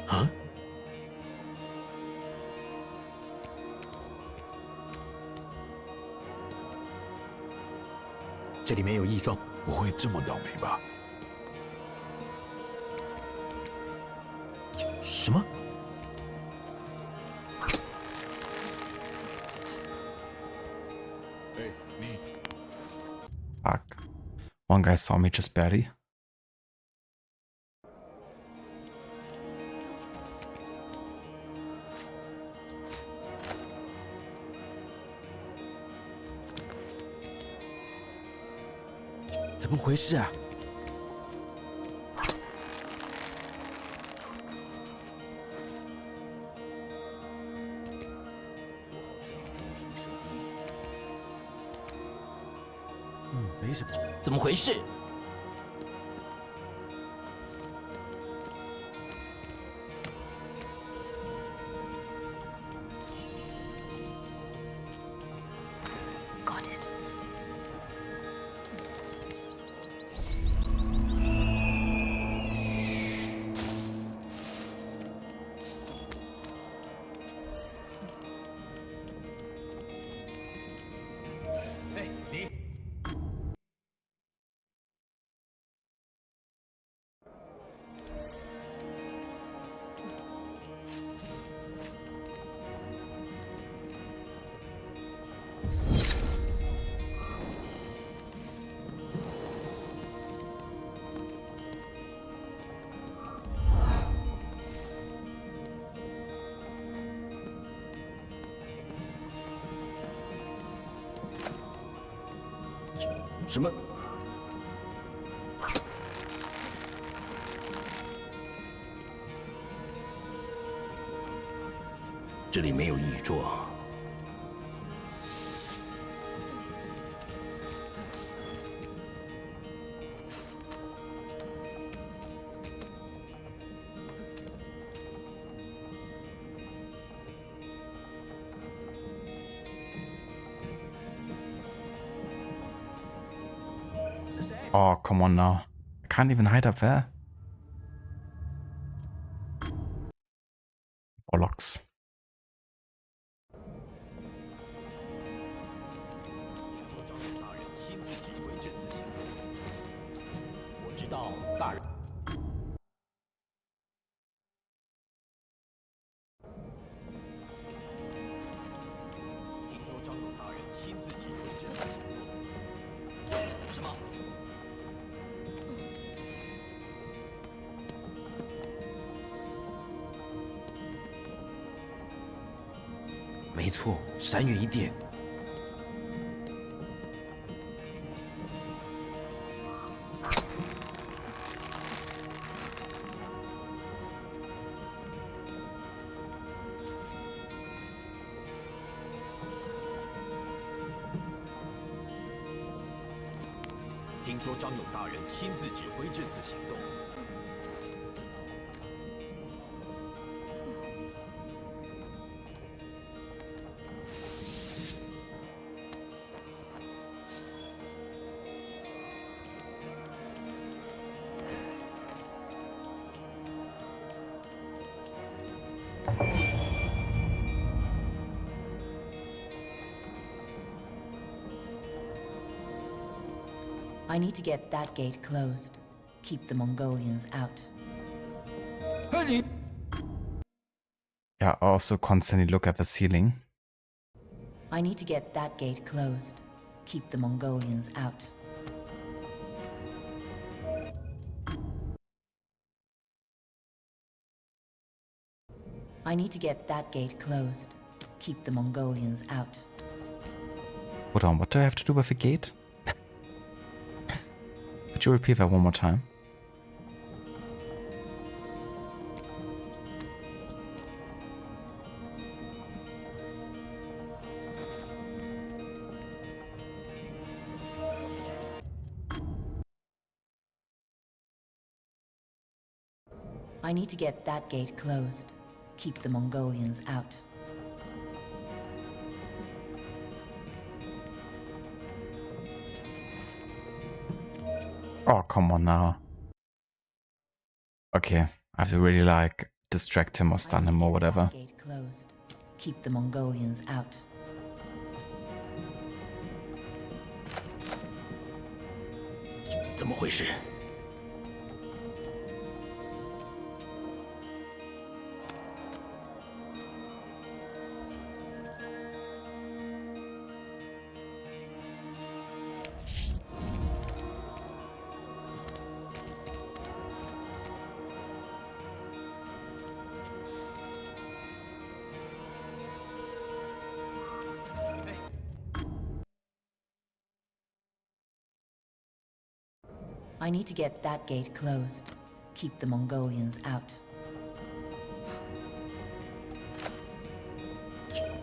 Huh? 这里没有异状，不会这么倒霉吧？什么？ Fuck. One guy saw me just barely. Got it.什么？这里没有异状。Oh, come on now. I can't even hide up there. Bollocks. 到大人。听说张勇大人亲自指挥这次行动。什么？ 没错，闪远一点。听说张勇大人亲自指挥这次行动。 I need to get that gate closed. Keep the Mongolians out. Yeah, also constantly look at the ceiling. I need to get that gate closed. Keep the Mongolians out. I need to get that gate closed. Keep the Mongolians out. Hold on, what do I have to do with the gate? Could you repeat that one more time? I need to get that gate closed. Keep the Mongolians out. Oh, come on now. Okay, I have to really like distract him or stun him or whatever. Gate closed. Keep the Mongolians out. I need to get that gate closed. Keep the Mongolians out.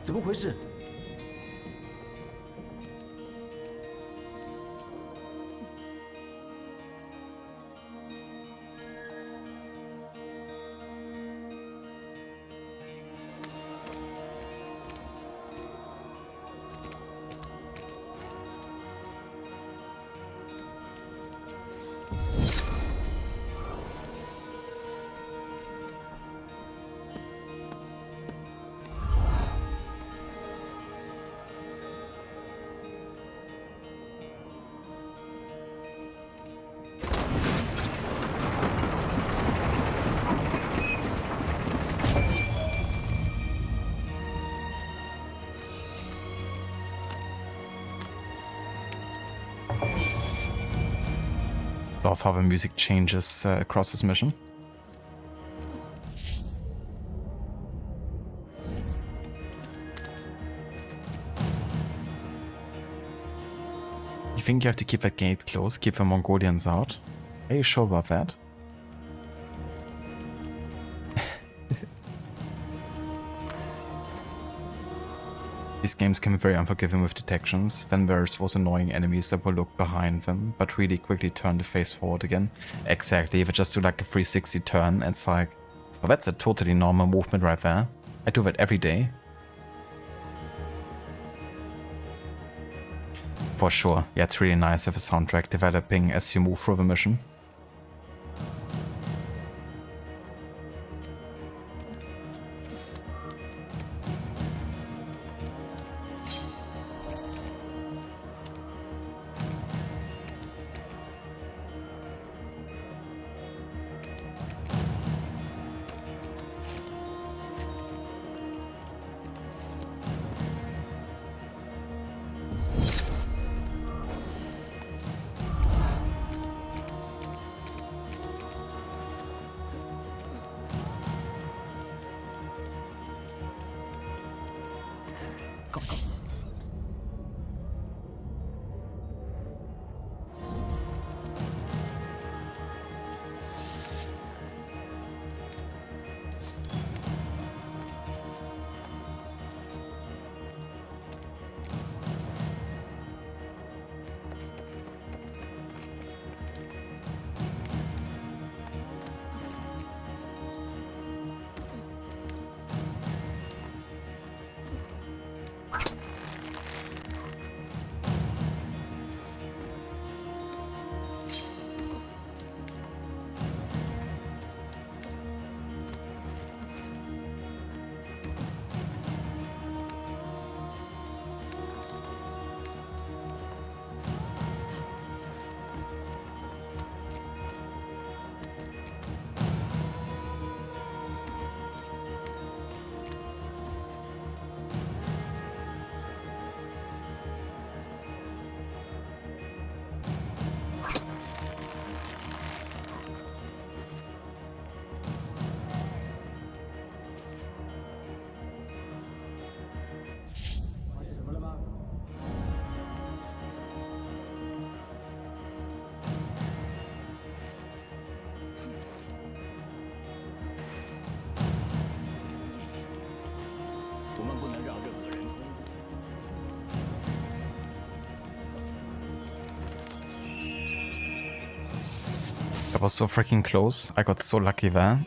怎么回事？ Love how the music changes across this mission. You think you have to keep that gate closed, keep the Mongolians out? Are you sure about that? These games can be very unforgiving with detections. Then there's those annoying enemies that will look behind them, but really quickly turn the face forward again. Exactly, if I just do like a 360 turn, it's like, well, that's a totally normal movement right there. I do that every day. For sure, yeah, it's really nice with a soundtrack developing as you move through the mission. That was so freaking close. I got so lucky there.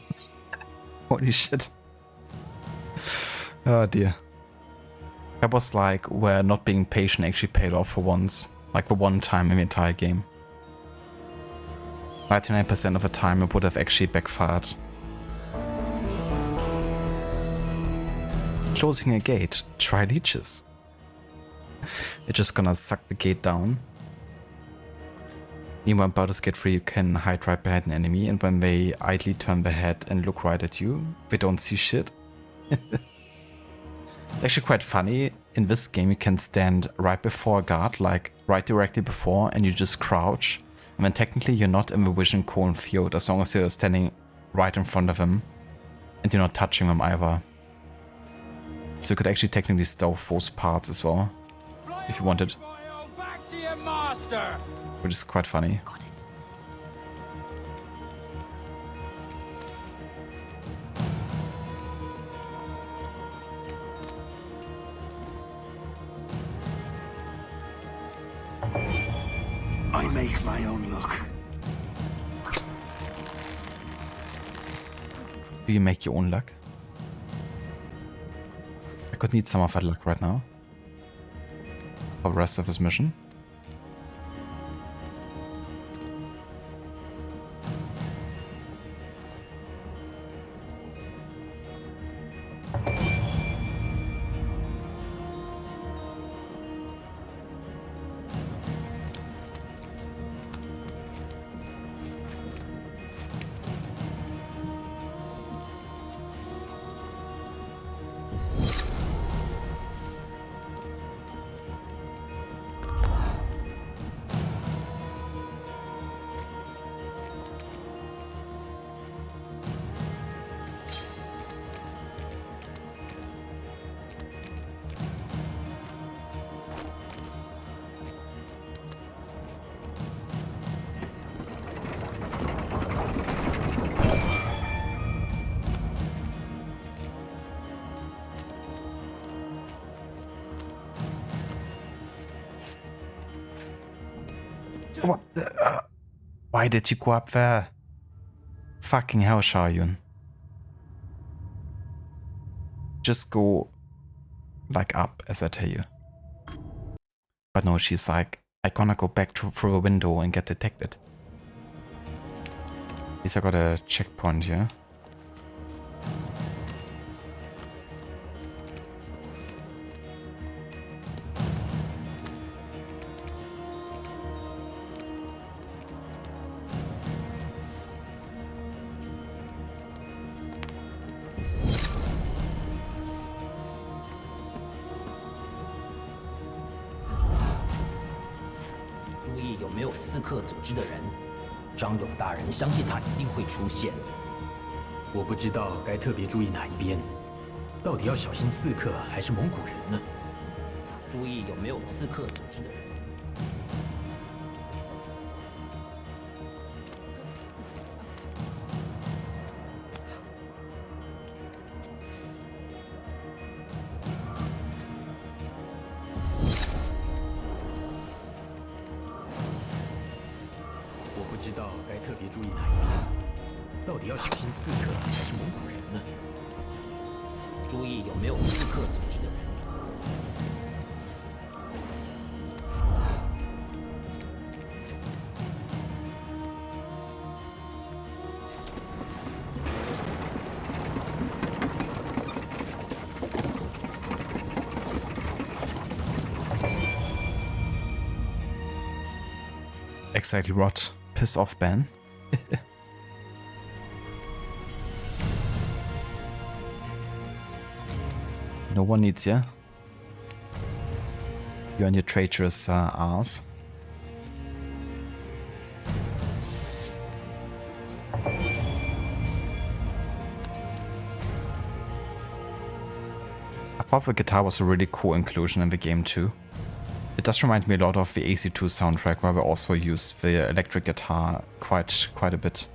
Holy shit. Oh dear. That was like where not being patient actually paid off for once. Like the one time in the entire game. 99% of the time it would have actually backfired. Closing a gate. Try leeches. They're just gonna suck the gate down. Meanwhile, Baldur's Gate 3 you can hide right behind an enemy, and when they idly turn their head and look right at you, they don't see shit. It's actually quite funny. In this game you can stand right before a guard, like right directly before, and you just crouch. And then technically you're not in the vision cone field as long as you're standing right in front of him. And you're not touching them either. So you could actually technically stealth those parts as well. If you wanted. Back to your master. Which is quite funny. I make my own luck. Do you make your own luck? I could need some of that luck right now. For the rest of this mission. What the, why did you go up there? Fucking hell, Xiaoyun. Just go like up as I tell you. But no, she's like, I'm gonna go back through a window and get detected. At least I got a checkpoint here.我不知道该特别注意哪一边，到底要小心刺客还是蒙古人呢？注意有没有刺客组织的人。我不知道该特别注意哪一边。 到底要小心刺客还是蒙古人呢？注意有没有刺客组织的人。Exactly, Rod. Piss off, Ben. No one needs you. You and your traitorous arse. I thought the guitar was a really cool inclusion in the game too. It does remind me a lot of the AC2 soundtrack, where we also use the electric guitar quite a bit.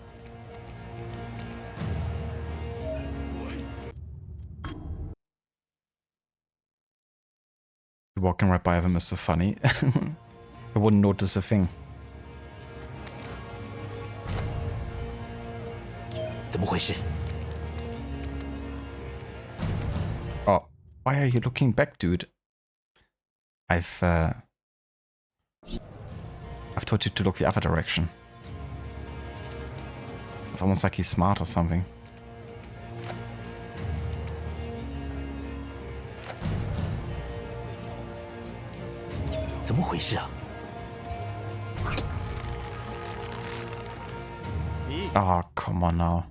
Walking right by them is so funny. I wouldn't notice a thing. Oh, why are you looking back, dude? I've told you to look the other direction. It's almost like he's smart or something. Oh, come on now.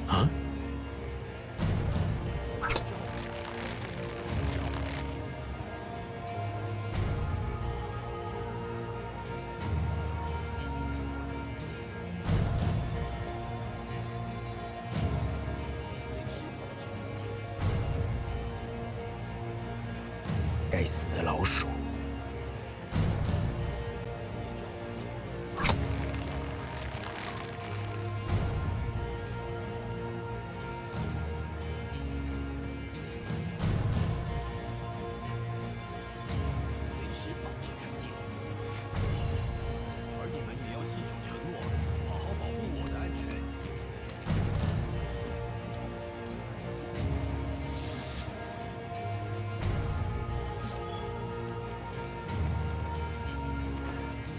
Huh?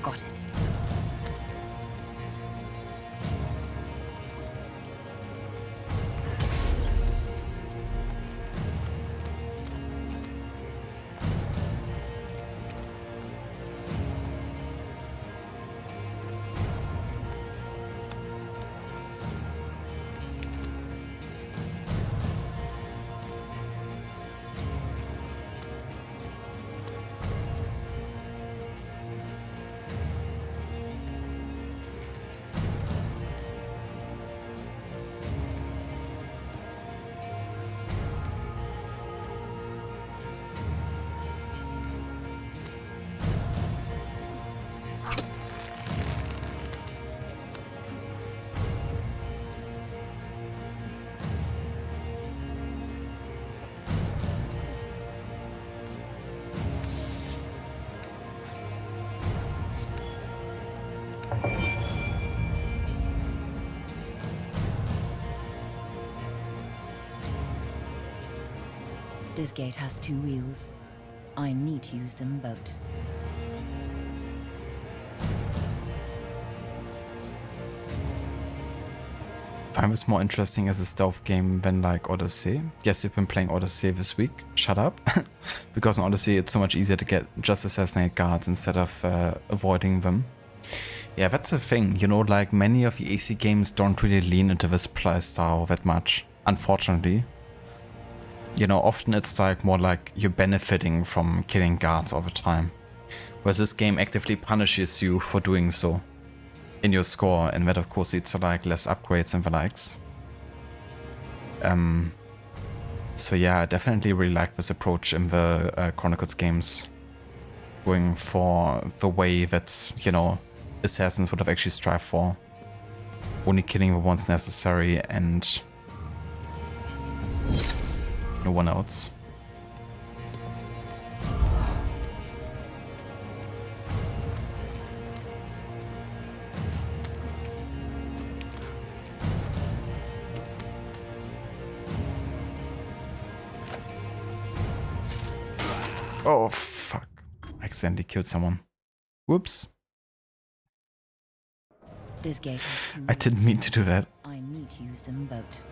Got it. This gate has 2 wheels. I need to use them both. I find this more interesting as a stealth game than like Odyssey. Yes, you've been playing Odyssey this week. Shut up. Because in Odyssey it's so much easier to just assassinate guards instead of avoiding them. Yeah, that's the thing. You know, like many of the AC games don't really lean into this playstyle that much, unfortunately. You know, often it's like more like you're benefiting from killing guards all the time. Whereas this game actively punishes you for doing so in your score, and that of course leads to like less upgrades and the likes. So yeah, I definitely really like this approach in the Chronicles games. Going for the way that, you know, assassins would have actually strived for. Only killing the ones necessary and no one else. Oh fuck. I accidentally killed someone. Whoops. This gate has 2 I didn't mean to do that. I need to use them both.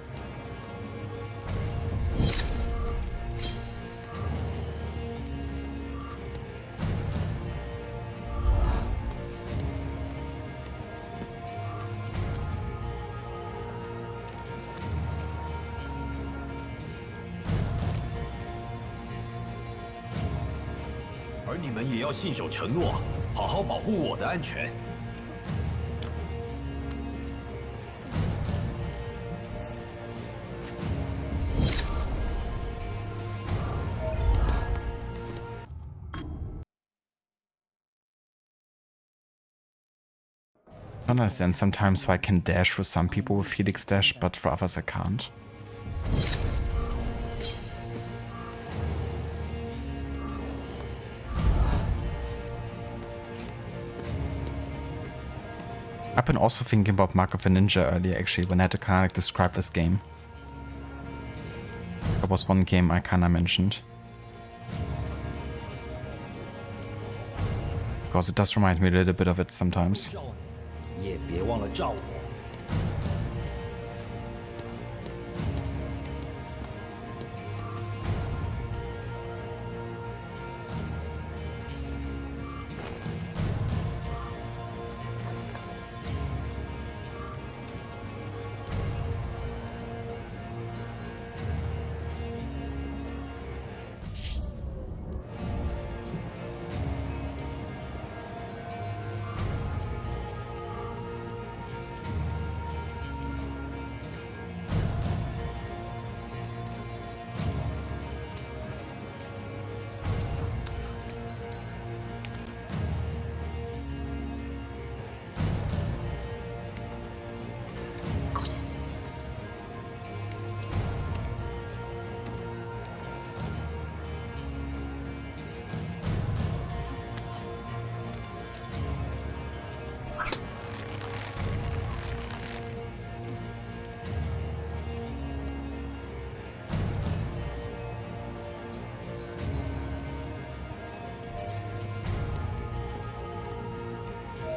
而你们也要信守承诺，好好保护我的安全。I don't understand sometimes why I can dash for some people with Helix Dash, but for others I can't. I've been also thinking about Mark of a Ninja earlier, actually, when I had to kind of like describe this game. There was one game I kind of mentioned. Because it does remind me a little bit of it sometimes. 你也别忘了照我。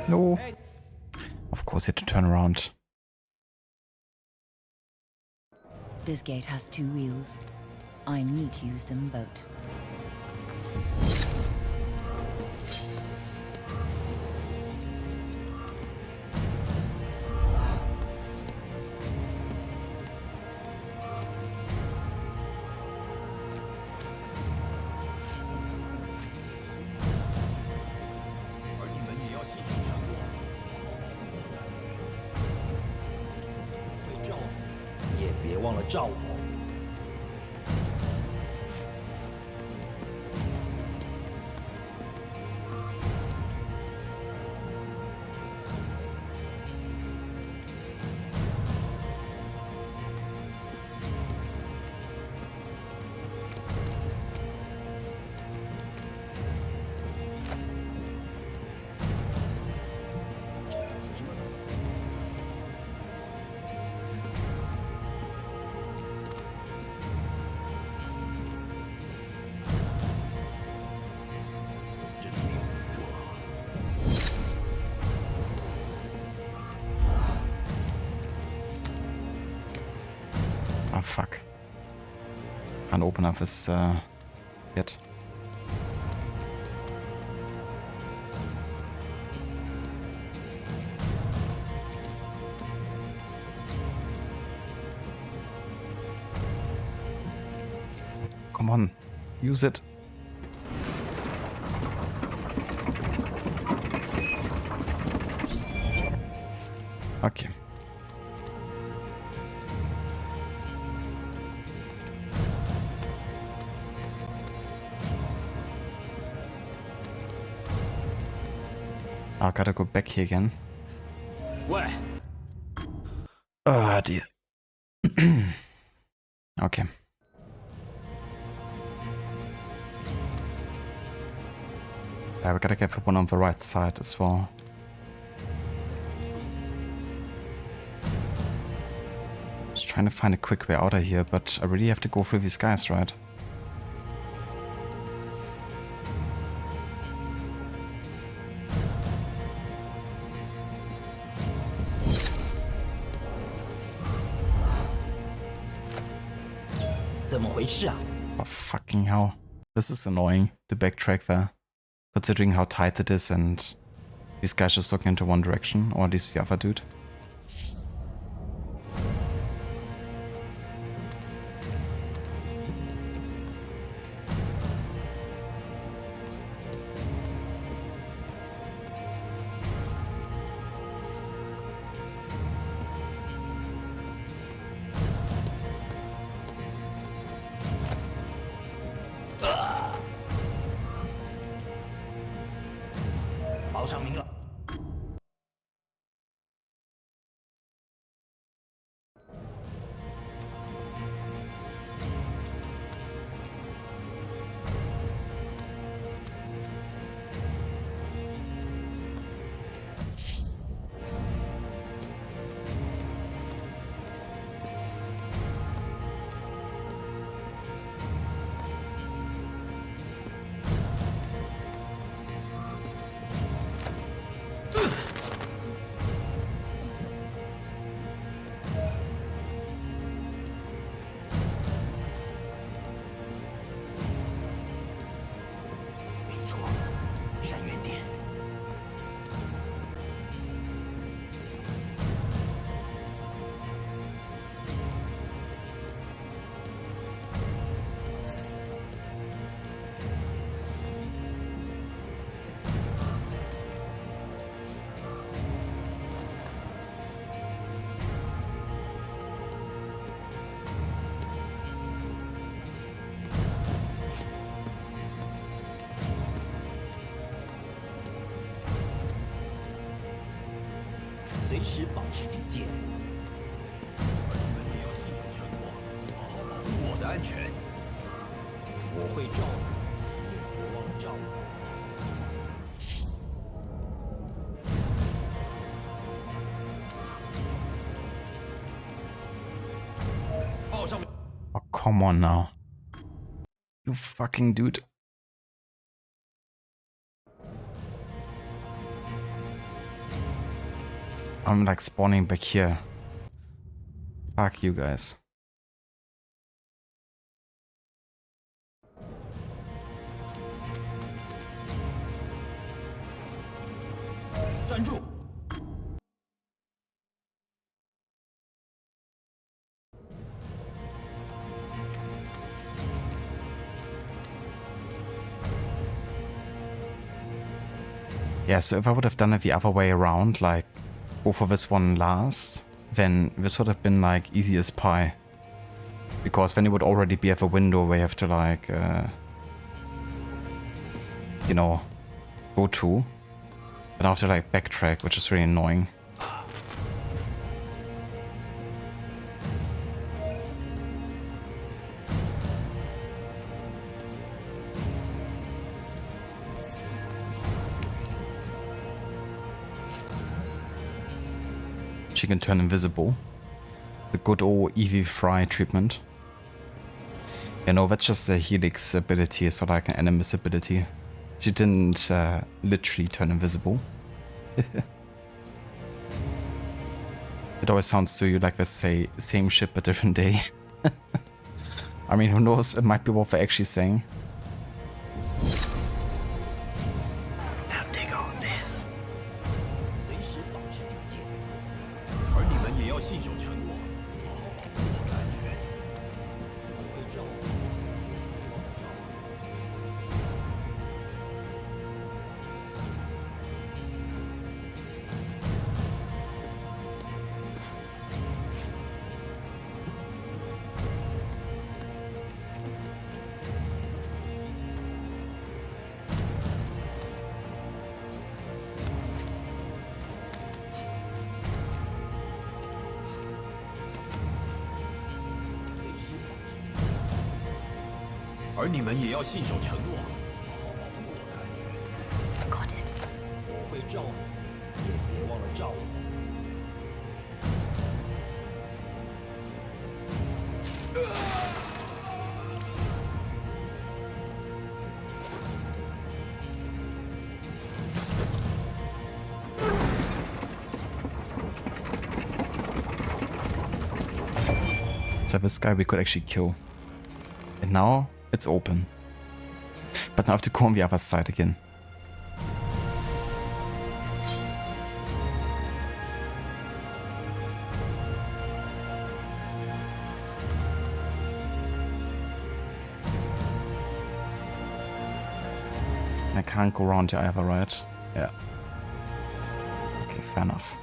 No. Of course, he had to turn around. This gate has 2 wheels. I need to use them both. Oh fuck. Can't open up this yet. Come on, use it. Okay. I gotta go back here again. What? Oh dear. Okay. Yeah, we gotta get the one on the right side as well. Just trying to find a quick way out of here, but I really have to go through these guys, right? Oh fucking hell. This is annoying to backtrack there. Considering how tight it is and these guys just looking into one direction, or at least the other dude. 随时保持警戒。而你们也要信守承诺，好好保护我的安全。我会照顾，也别忘了照顾。 Oh, come on now. You fucking dude. I'm like spawning back here. Fuck you guys. 站住！ Yeah, so if I would have done it the other way around, like go for this one last, then this would have been like easy as pie. Because then you would already be at a window where you have to like, you know, go to. And I have to like backtrack, which is really annoying. She can turn invisible. The good old Eevee Fry treatment. You know, that's just a Helix ability, so like an Animus ability. She didn't literally turn invisible. It always sounds to you like they say same shit but different day. I mean, who knows, it might be what they're actually saying. Now take all this. 随时保持警戒。而你们也要信守承诺，好好保护我的安全。我会照顾，也别忘了照顾。 而你们也要信守承诺，好好保护我的安全。Got it。我会照顾，也别忘了照顾。 So this guy we could actually kill. And now it's open. But now I have to go on the other side again. I can't go around here either, right? Yeah. Okay, fair enough.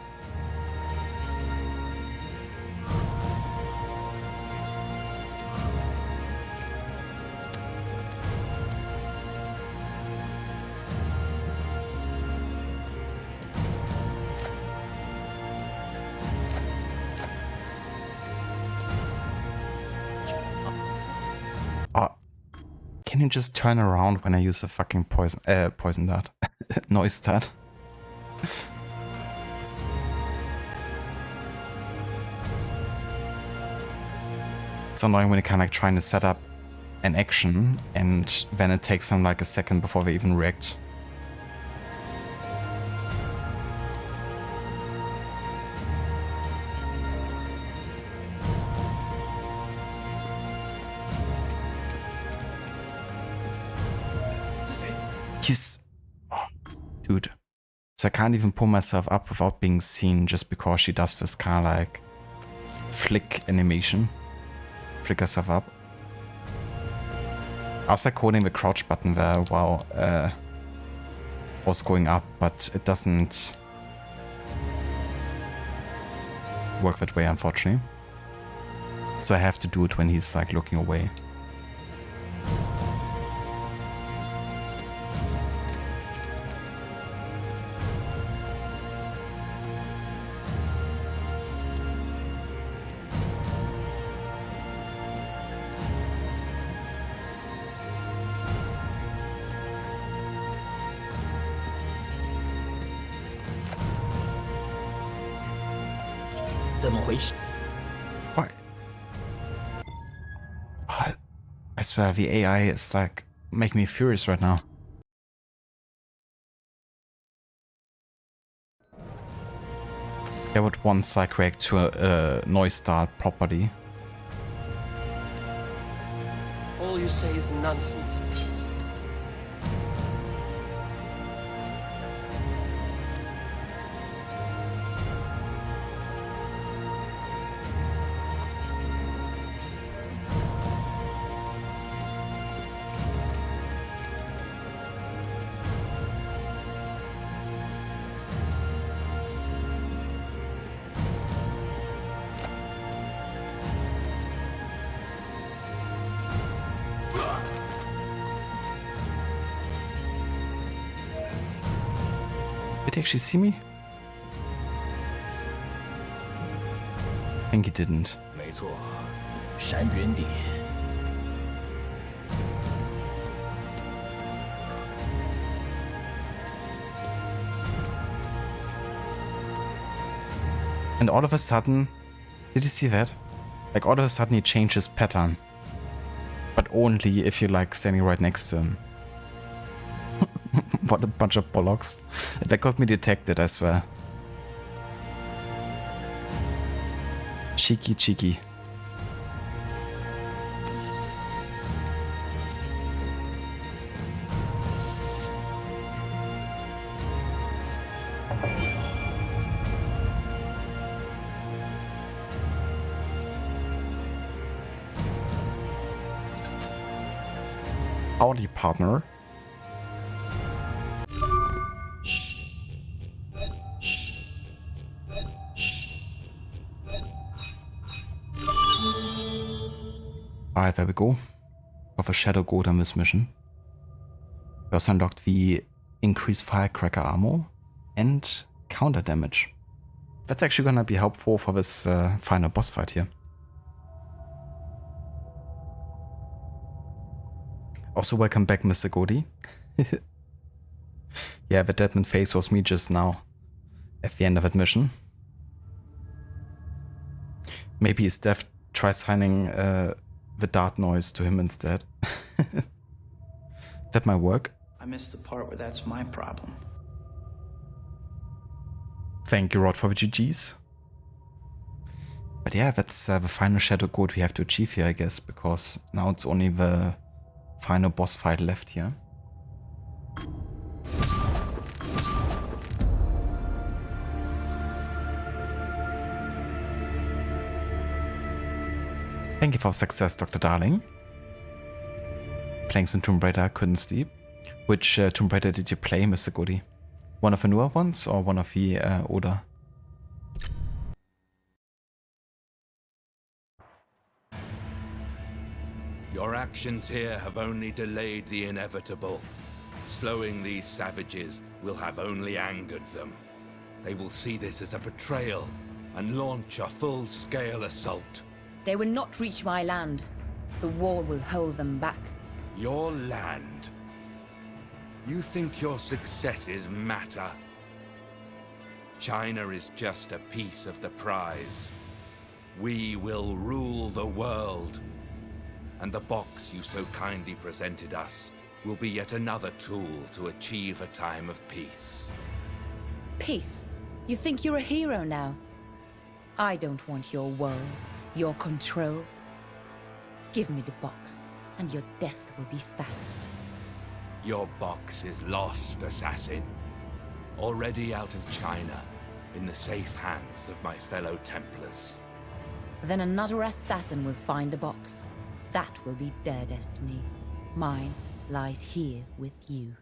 Can you just turn around when I use a fucking poison dart? Noise dart. It's annoying when you're kind of like trying to set up an action and then it takes them like a second before they even react. He's... Oh, dude. So I can't even pull myself up without being seen just because she does this kind of like flick animation. Flick herself up. I was like holding the crouch button there while I was going up, but it doesn't work that way, unfortunately. So I have to do it when he's like looking away. 怎么回事？ Why? I swear the AI is like making me furious right now. I would once like react to a noise start properly. All you say is nonsense. Did he actually see me? I think he didn't. 没错，闪远点。 And all of a sudden, did you see that? Like all of a sudden he changed his pattern. But only if you're like standing right next to him. What a bunch of bollocks. That got me detected, I swear. Cheeky, cheeky. Howdy, partner. Alright, there we go. Of a Shadow Goat on this mission. We also unlocked the increased firecracker ammo and counter damage. That's actually gonna be helpful for this final boss fight here. Also, welcome back, Mr. Godi. Yeah, the Deadman face was me just now at the end of that mission. Maybe his death tries signing the dart noise to him instead. That might work. I missed the part where that's my problem. Thank you, Rod, for the GGs. But yeah, that's the final Shadow Goat we have to achieve here, I guess, because now it's only the final boss fight left here. Thank you for success, Dr. Darling. Playing some Tomb Raider, couldn't sleep. Which Tomb Raider did you play, Mr. Goody? One of the newer ones or one of the older? Your actions here have only delayed the inevitable. Slowing these savages will have only angered them. They will see this as a betrayal and launch a full-scale assault. They will not reach my land. The wall will hold them back. Your land? You think your successes matter? China is just a piece of the prize. We will rule the world. And the box you so kindly presented us will be yet another tool to achieve a time of peace. Peace? You think you're a hero now? I don't want your world, your control. Give me the box, and your death will be fast. Your box is lost, assassin. Already out of China, in the safe hands of my fellow Templars. Then another assassin will find the box. That will be their destiny. Mine lies here with you.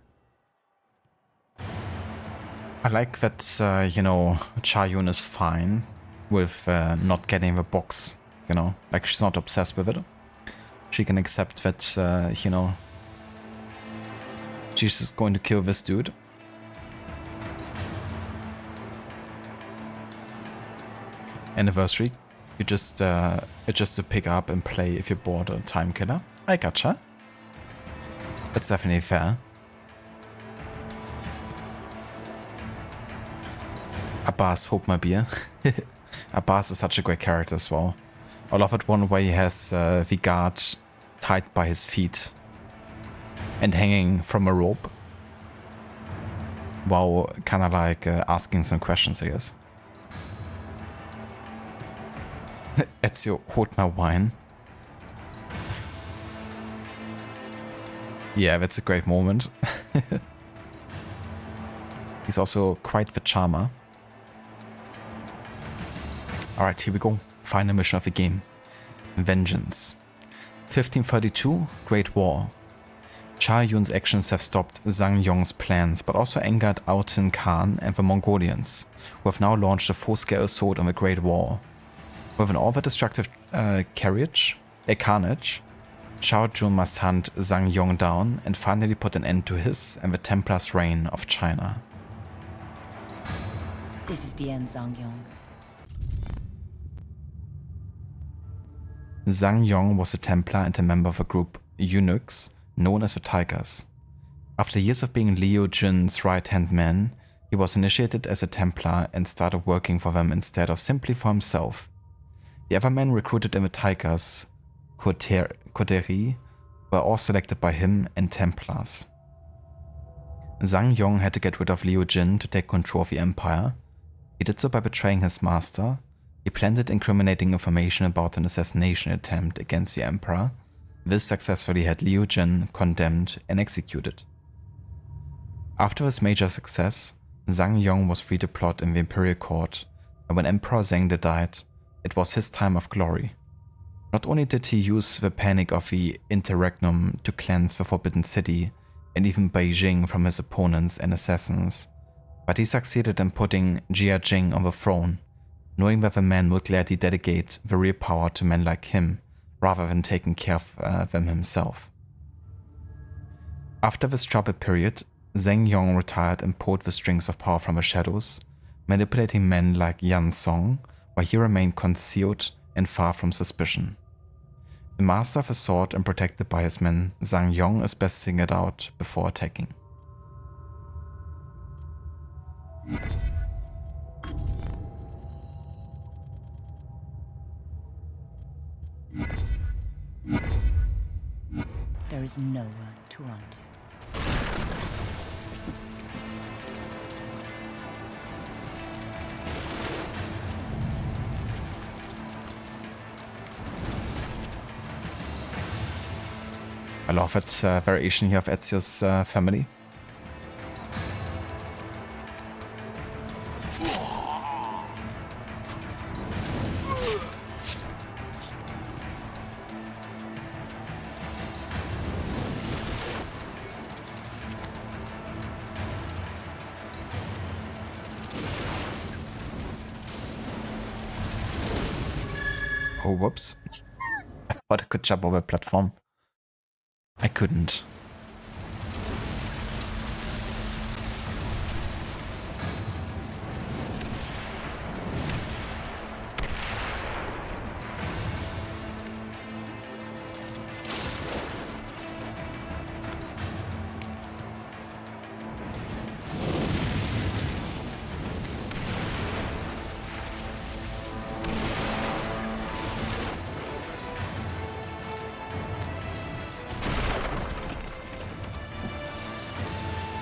I like that, you know, Cha-Yun is fine with not getting the box, you know, like she's not obsessed with it. She can accept that, you know, she's just going to kill this dude. Anniversary. You just, it's just to pick up and play if you're bored or time killer. I gotcha. That's definitely fair. Abbas, hob mal Bier. Abbas is such a great character as well. I love it one where he has the guard tied by his feet and hanging from a rope while kind of like asking some questions, I guess. Ezio, holt my wine. Yeah, that's a great moment. He's also quite the charmer. Alright, here we go. Final mission of the game. Vengeance. 1532, Great War. Cha Yun's actions have stopped Zhang Yong's plans, but also angered Aotin Khan and the Mongolians, who have now launched a full-scale assault on the Great War. With an all-destructive carnage, Chao Jun must hunt Zhang Yong down and finally put an end to his and the Templars' reign of China. This is the end, Zhang Yong. Zhang Yong was a Templar and a member of a group eunuchs known as the Tigers. After years of being Liu Jin's right-hand man, he was initiated as a Templar and started working for them instead of simply for himself. The other men recruited in the Tigers, coterie, were all selected by him and Templars. Zhang Yong had to get rid of Liu Jin to take control of the empire. He did so by betraying his master. He planted incriminating information about an assassination attempt against the emperor. This successfully had Liu Jin condemned and executed. After his major success, Zhang Yong was free to plot in the imperial court, and when Emperor Zhengde died, it was his time of glory. Not only did he use the panic of the interregnum to cleanse the Forbidden City and even Beijing from his opponents and assassins, but he succeeded in putting Jia Jing on the throne, knowing that the man would gladly dedicate the real power to men like him, rather than taking care of them himself. After this troubled period, Zhang Yong retired and pulled the strings of power from the shadows, manipulating men like Yan Song, while he remained concealed and far from suspicion. The master of the sword and protected by his men, Zhang Yong is best singled out before attacking. There is nowhere to run to. I love that variation here of Ezio's family. Oh, whoops. I thought I could jump over a platform. I couldn't.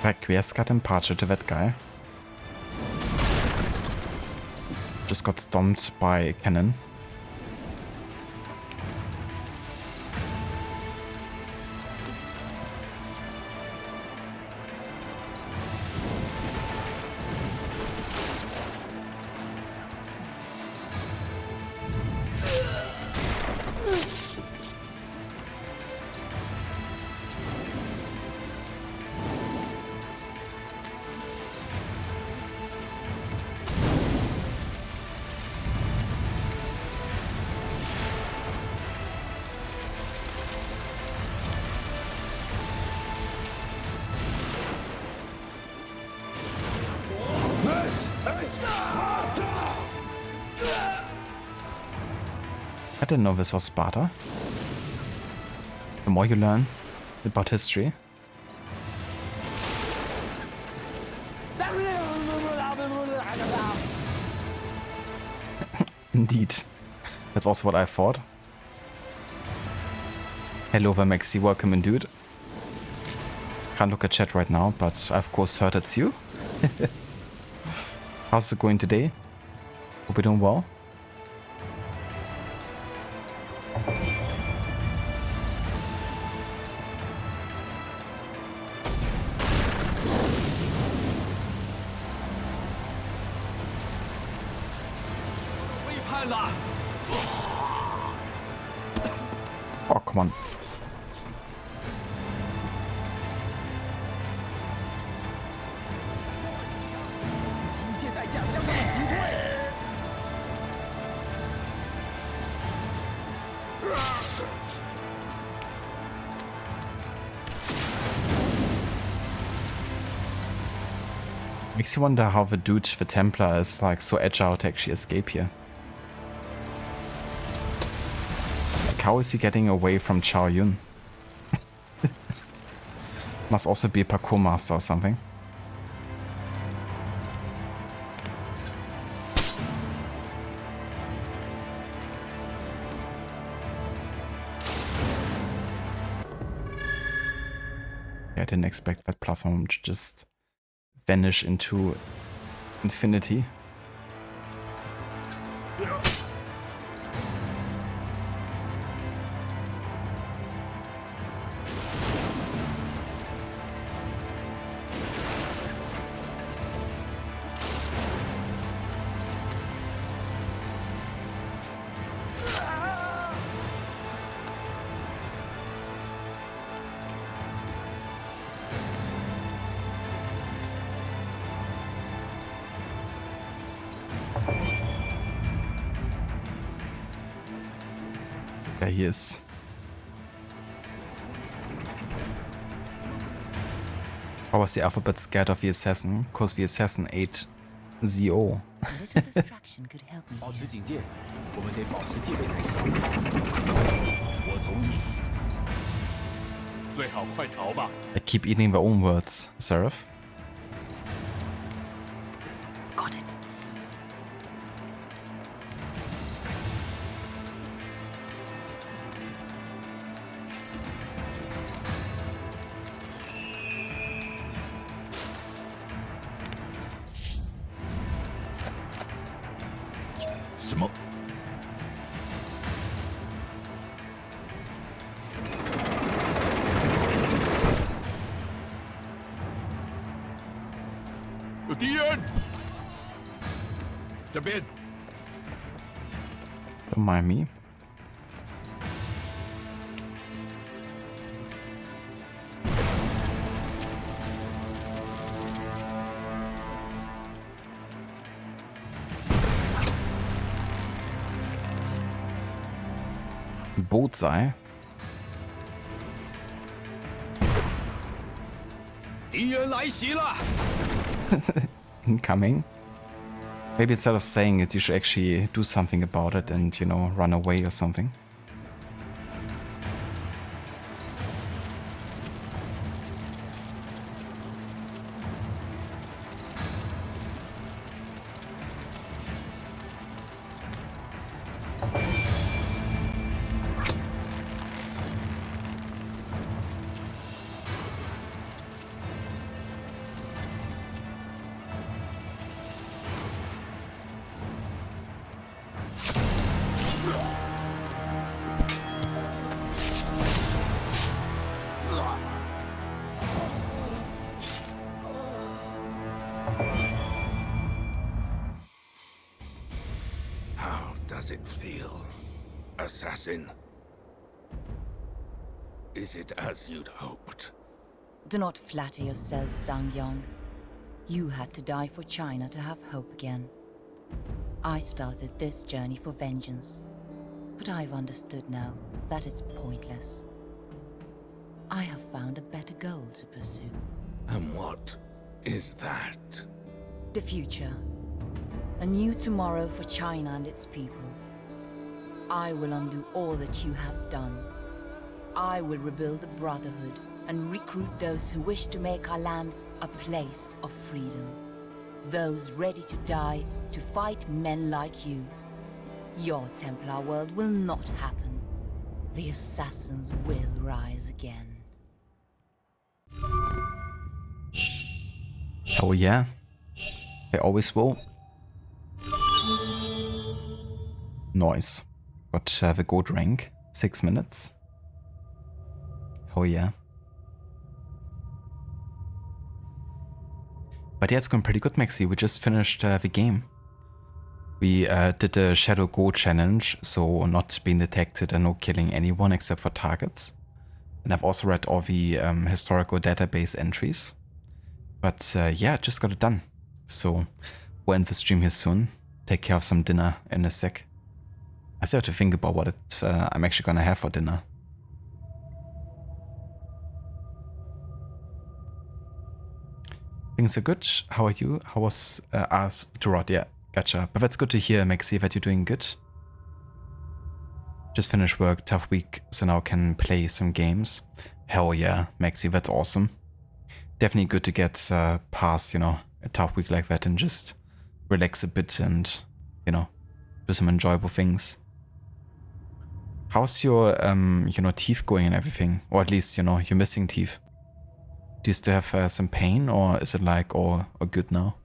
Requiescat got impartial to that guy. Just got stomped by a cannon. I didn't know this was Sparta. The more you learn about history. Indeed. That's also what I thought. Hello there, Maxi. Welcome in, dude. Can't look at chat right now, but I of course heard it's you. How's it going today? Hope you're doing well. Oh, come on. Makes you wonder how the dude, the Templar, is like so agile to actually escape here. Like, how is he getting away from Chao Yun? Must also be a parkour master or something. Yeah, I didn't expect that platform to just vanish into infinity. There he is. How was the alphabet scared of the assassin? Because the assassin ate ZO. Distraction could help me. 保持警戒，我们得保持戒备才行。我同意。最好快逃吧。 I keep eating their own words, Seraph. Got it. Don't mind me. Bullseye. Incoming. Maybe instead of saying it, you should actually do something about it and, you know, run away or something. does it feel, assassin? Is it as you'd hoped? Do not flatter yourself, Sang-Yong. You had to die for China to have hope again. I started this journey for vengeance, but I've understood now that it's pointless. I have found a better goal to pursue. And what is that? The future. A new tomorrow for China and its people. I will undo all that you have done. I will rebuild the Brotherhood and recruit those who wish to make our land a place of freedom. Those ready to die to fight men like you. Your Templar world will not happen. The assassins will rise again. Oh yeah, they always will. Nice. Got the gold rank, 6 minutes. Oh yeah. But yeah, it's going pretty good, Maxi. We just finished the game. We did the Shadow Go challenge, so not being detected and no killing anyone except for targets. And I've also read all the historical database entries. But yeah, just got it done. So we'll end the stream here soon. Take care of some dinner in a sec. I still have to think about what I'm actually gonna have for dinner. Things are good. How are you? How was to Rod? Yeah, gotcha. But that's good to hear, Maxi, that you're doing good. Just finished work, tough week, so now can play some games. Hell yeah, Maxi, that's awesome. Definitely good to get past, you know, a tough week like that and just relax a bit and, you know, do some enjoyable things. How's your, you know, teeth going and everything? Or at least, you know, your missing teeth. Do you still have some pain, or is it like all good now?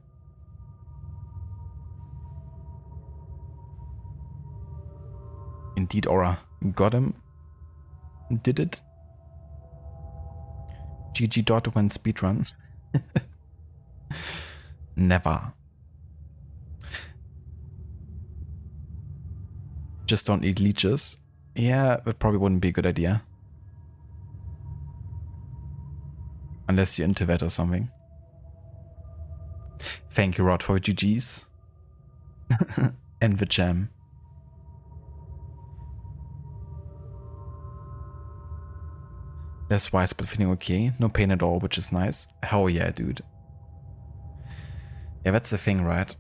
Indeed, Aura. Got him. Did it. GG Dot went speedrun. Never. Just don't eat leeches. Yeah, that probably wouldn't be a good idea. Unless you're into that or something. Thank you, Rod, for GG's. And the jam. Less wise, but feeling okay. No pain at all, which is nice. Hell yeah, dude. Yeah, that's the thing, right?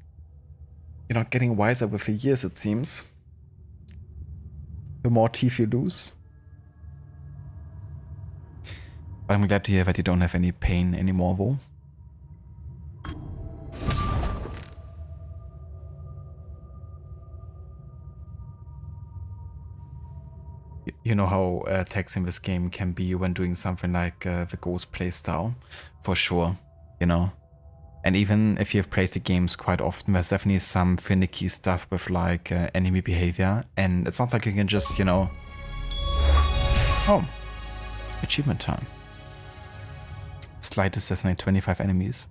You're not getting wiser with the years, it seems. The more teeth you lose. But I'm glad to hear that you don't have any pain anymore, though. You know how taxing this game can be when doing something like the Ghost playstyle, for sure, you know. And even if you've played the games quite often, there's definitely some finicky stuff with like enemy behavior, and it's not like you can just, you know... Oh, achievement time. Slight assassinate 25 enemies.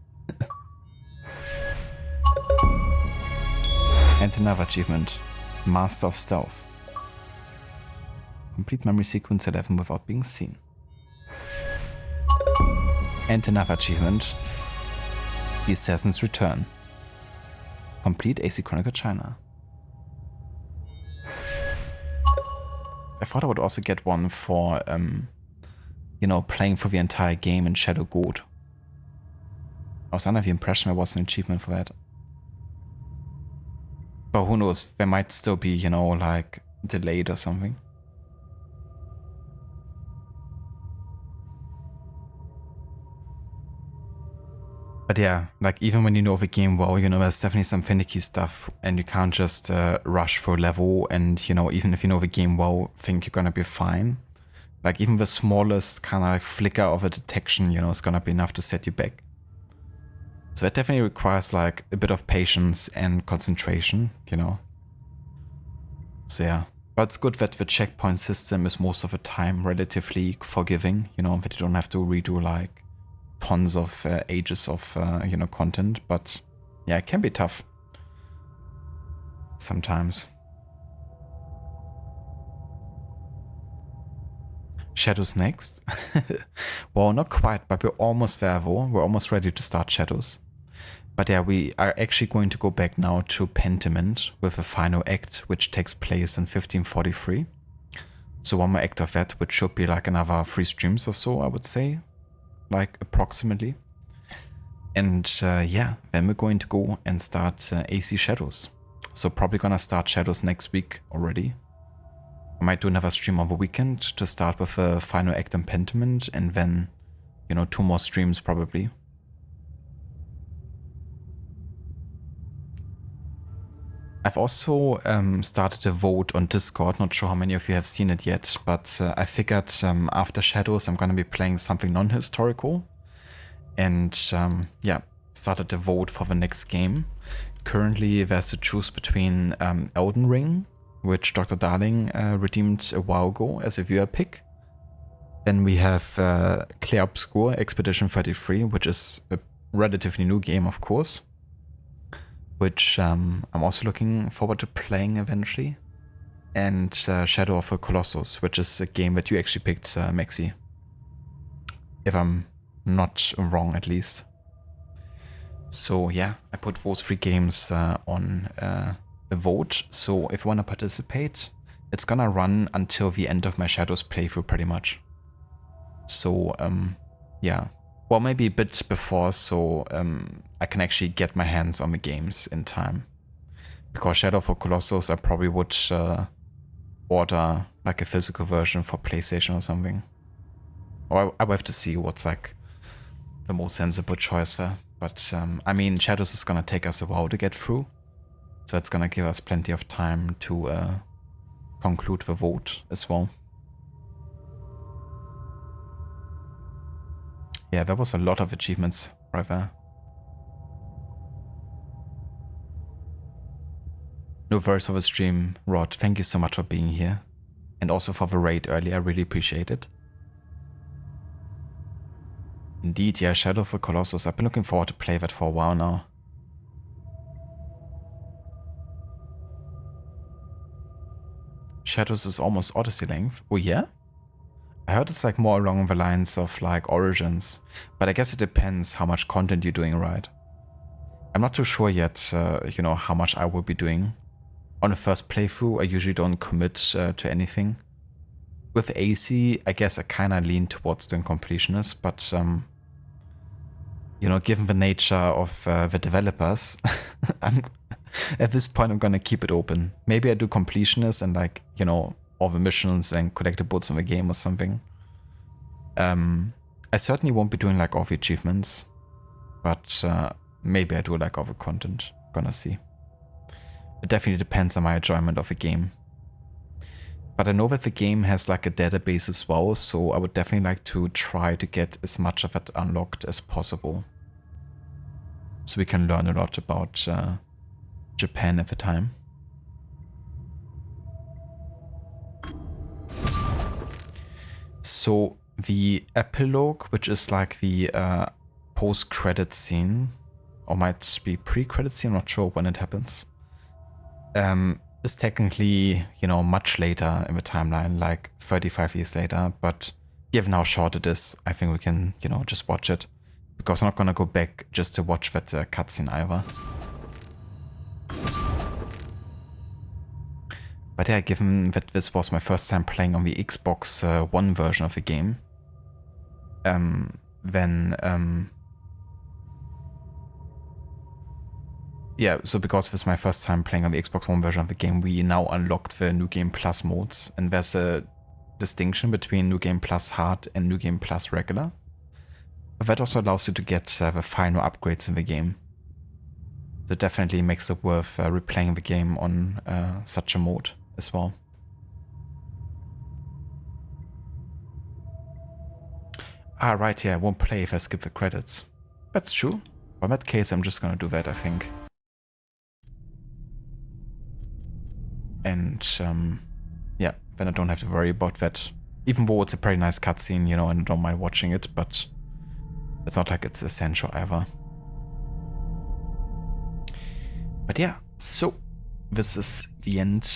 And another achievement, Master of Stealth. Complete memory sequence 11 without being seen. And another achievement, The Assassin's Return. Complete AC Chronicles China. I thought I would also get one for, you know, playing for the entire game in Shadow Gold. I was under the impression there was an achievement for that. But who knows, there might still be, you know, like, delayed or something. But yeah, like even when you know the game well, you know, there's definitely some finicky stuff and you can't just rush for a level and, you know, even if you know the game well, think you're gonna be fine. Like even the smallest kind of like flicker of a detection, you know, is gonna be enough to set you back. So that definitely requires like a bit of patience and concentration, you know. So yeah, but it's good that the checkpoint system is most of the time relatively forgiving, you know, that you don't have to redo like tons of ages of, you know, content, but yeah, it can be tough sometimes. Shadows next? Well, not quite, but we're almost there though. We're almost ready to start Shadows. But yeah, we are actually going to go back now to Pentiment with the final act, which takes place in 1543. So one more act of that, which should be like another 3 streams or so, I would say. Like approximately. And yeah, then we're going to go and start AC Shadows. So probably gonna start Shadows next week already. I might do another stream over the weekend to start with the final act in Pentiment and then, you know, 2 more streams probably. I've also started a vote on Discord. Not sure how many of you have seen it yet, but I figured after Shadows I'm gonna be playing something non-historical. And yeah, started a vote for the next game. Currently there's to choose between Elden Ring, which Dr. Darling redeemed a while ago as a viewer pick. Then we have Clair Obscur Expedition 33, which is a relatively new game, of course, which I'm also looking forward to playing eventually. And Shadow of the Colossus, which is a game that you actually picked, Maxi. If I'm not wrong, at least. So yeah, I put those 3 games on a vote. So if you want to participate, it's gonna run until the end of my Shadows playthrough pretty much. So yeah, well, maybe a bit before, so I can actually get my hands on the games in time. Because Shadow of the Colossus, I probably would order like a physical version for PlayStation or something. Or I will have to see what's like the most sensible choice there. But I mean, Shadows is gonna take us a while to get through, so it's gonna give us plenty of time to conclude the vote as well. Yeah, there was a lot of achievements right there. No worries for the stream, Rod. Thank you so much for being here. And also for the raid earlier, I really appreciate it. Indeed, yeah, Shadow of the Colossus. I've been looking forward to play that for a while now. Shadows is almost Odyssey length. Oh yeah? I heard it's like more along the lines of like Origins, but I guess it depends how much content you're doing, right? I'm not too sure yet, you know, how much I will be doing. On the first playthrough, I usually don't commit to anything. With AC, I guess I kind of lean towards doing completionist, but you know, given the nature of the developers, at this point I'm gonna keep it open. Maybe I do completionist and like, you know, all the missions and collectibles in the game or something. I certainly won't be doing like all the achievements, but maybe I do like all the content. Gonna see. It definitely depends on my enjoyment of the game. But I know that the game has like a database as well, so I would definitely like to try to get as much of it unlocked as possible. So we can learn a lot about Japan at the time. So the epilogue, which is like the post-credit scene, or might be pre-credit scene, I'm not sure when it happens, is technically, you know, much later in the timeline, like 35 years later, but given how short it is, I think we can, you know, just watch it, because I'm not gonna go back just to watch that cutscene either. But yeah, given that this was my first time playing on the Xbox One version of the game, then yeah, so because this is my first time playing on the Xbox One version of the game, we now unlocked the New Game Plus modes, and there's a distinction between New Game Plus Hard and New Game Plus Regular. But that also allows you to get the final upgrades in the game. That definitely makes it worth replaying the game on such a mode as well. Ah, right, yeah, I won't play if I skip the credits. That's true. But in that case, I'm just gonna do that, I think. And yeah, then I don't have to worry about that. Even though it's a pretty nice cutscene, you know, and I don't mind watching it, but it's not like it's essential ever. But yeah, so this is the end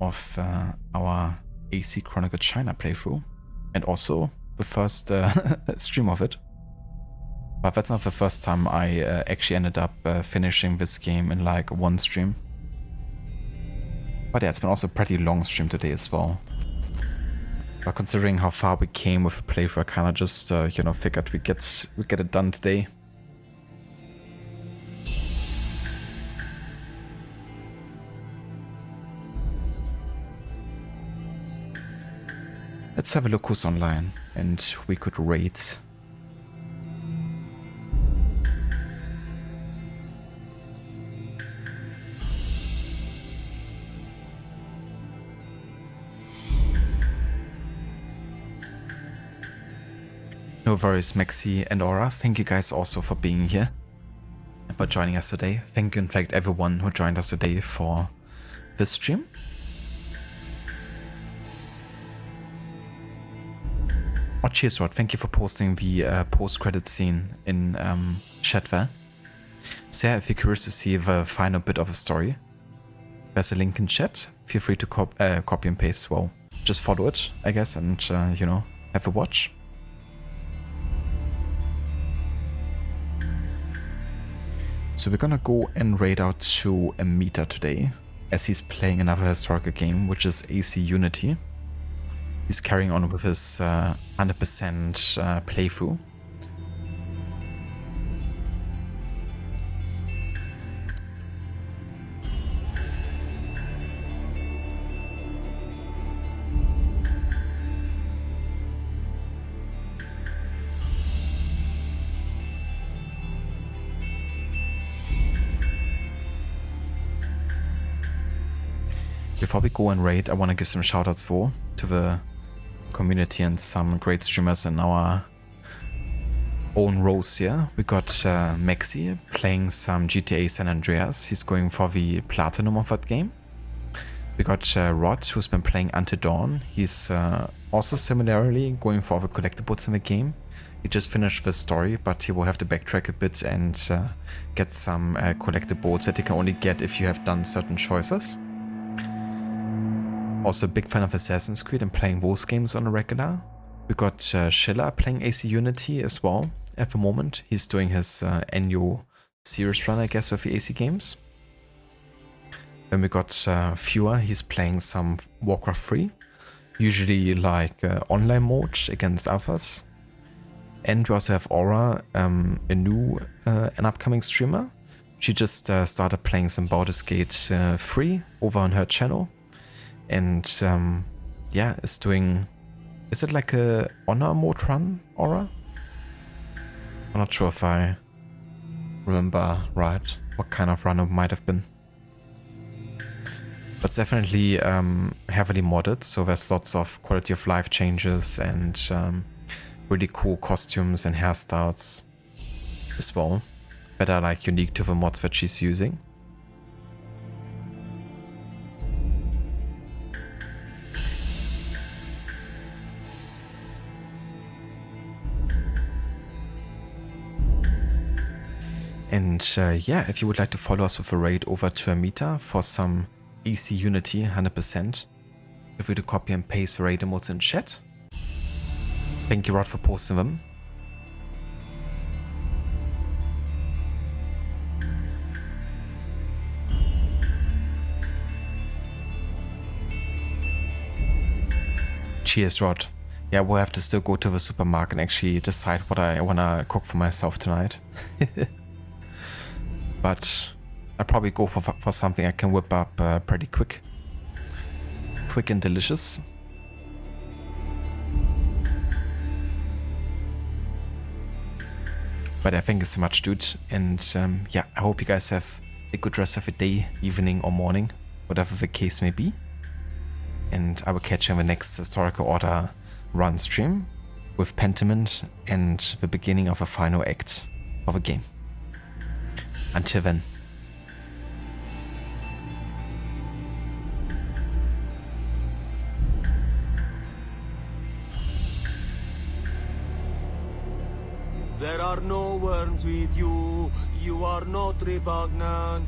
of our AC Chronicles China playthrough, and also the first stream of it. But that's not the first time I actually ended up finishing this game in like one stream. But yeah, it's been also a pretty long stream today as well. But considering how far we came with the playthrough, I kind of just, you know, figured we get it done today. Let's have a look who's online, and we could raid. No worries, Maxi and Aura. Thank you guys also for being here and for joining us today. Thank you, in fact, everyone who joined us today for this stream. Oh, cheers, Rod. Thank you for posting the post-credit scene in chat there. So yeah, if you're curious to see the final bit of the story, there's a link in chat. Feel free to copy and paste. Well, just follow it, I guess, and, you know, have a watch. So we're gonna go and raid out to Amita today, as he's playing another historical game, which is AC Unity. He's carrying on with his 100% playthrough. Before we go and raid, I want to give some shoutouts to the community and some great streamers in our own rows here. We got Maxi playing some GTA San Andreas. He's going for the platinum of that game. We got Rod, who's been playing Until Dawn. He's also similarly going for the collectibles in the game. He just finished the story, but he will have to backtrack a bit and get some collectibles that you can only get if you have done certain choices. Also a big fan of Assassin's Creed and playing those games on a regular. We got Schiller playing AC Unity as well at the moment. He's doing his annual series run, I guess, with the AC games. Then we got Fewer, he's playing some Warcraft 3. Usually like online mode against others. And we also have Aura, a new an upcoming streamer. She just started playing some Baldur's Gate 3 over on her channel. And yeah, is doing, is it like a honor mode run, Aura? I'm not sure if I remember right what kind of run it might have been. But it's definitely heavily modded, so there's lots of quality of life changes and really cool costumes and hairstyles as well that are like unique to the mods that she's using. And yeah, if you would like to follow us with a raid over to Amita for some AC Unity 100%, feel free to copy and paste the raid emotes in chat. Thank you, Rod, for posting them. Cheers, Rod. Yeah, we'll have to still go to the supermarket and actually decide what I want to cook for myself tonight. But I'll probably go for something I can whip up pretty quick. Quick and delicious. But I thank you so much, dude. And yeah, I hope you guys have a good rest of the day, evening or morning, whatever the case may be. And I will catch you in the next Historical Order run stream with Pentiment and the beginning of a final act of a game. Until then. There are no worms with you, you are not repugnant.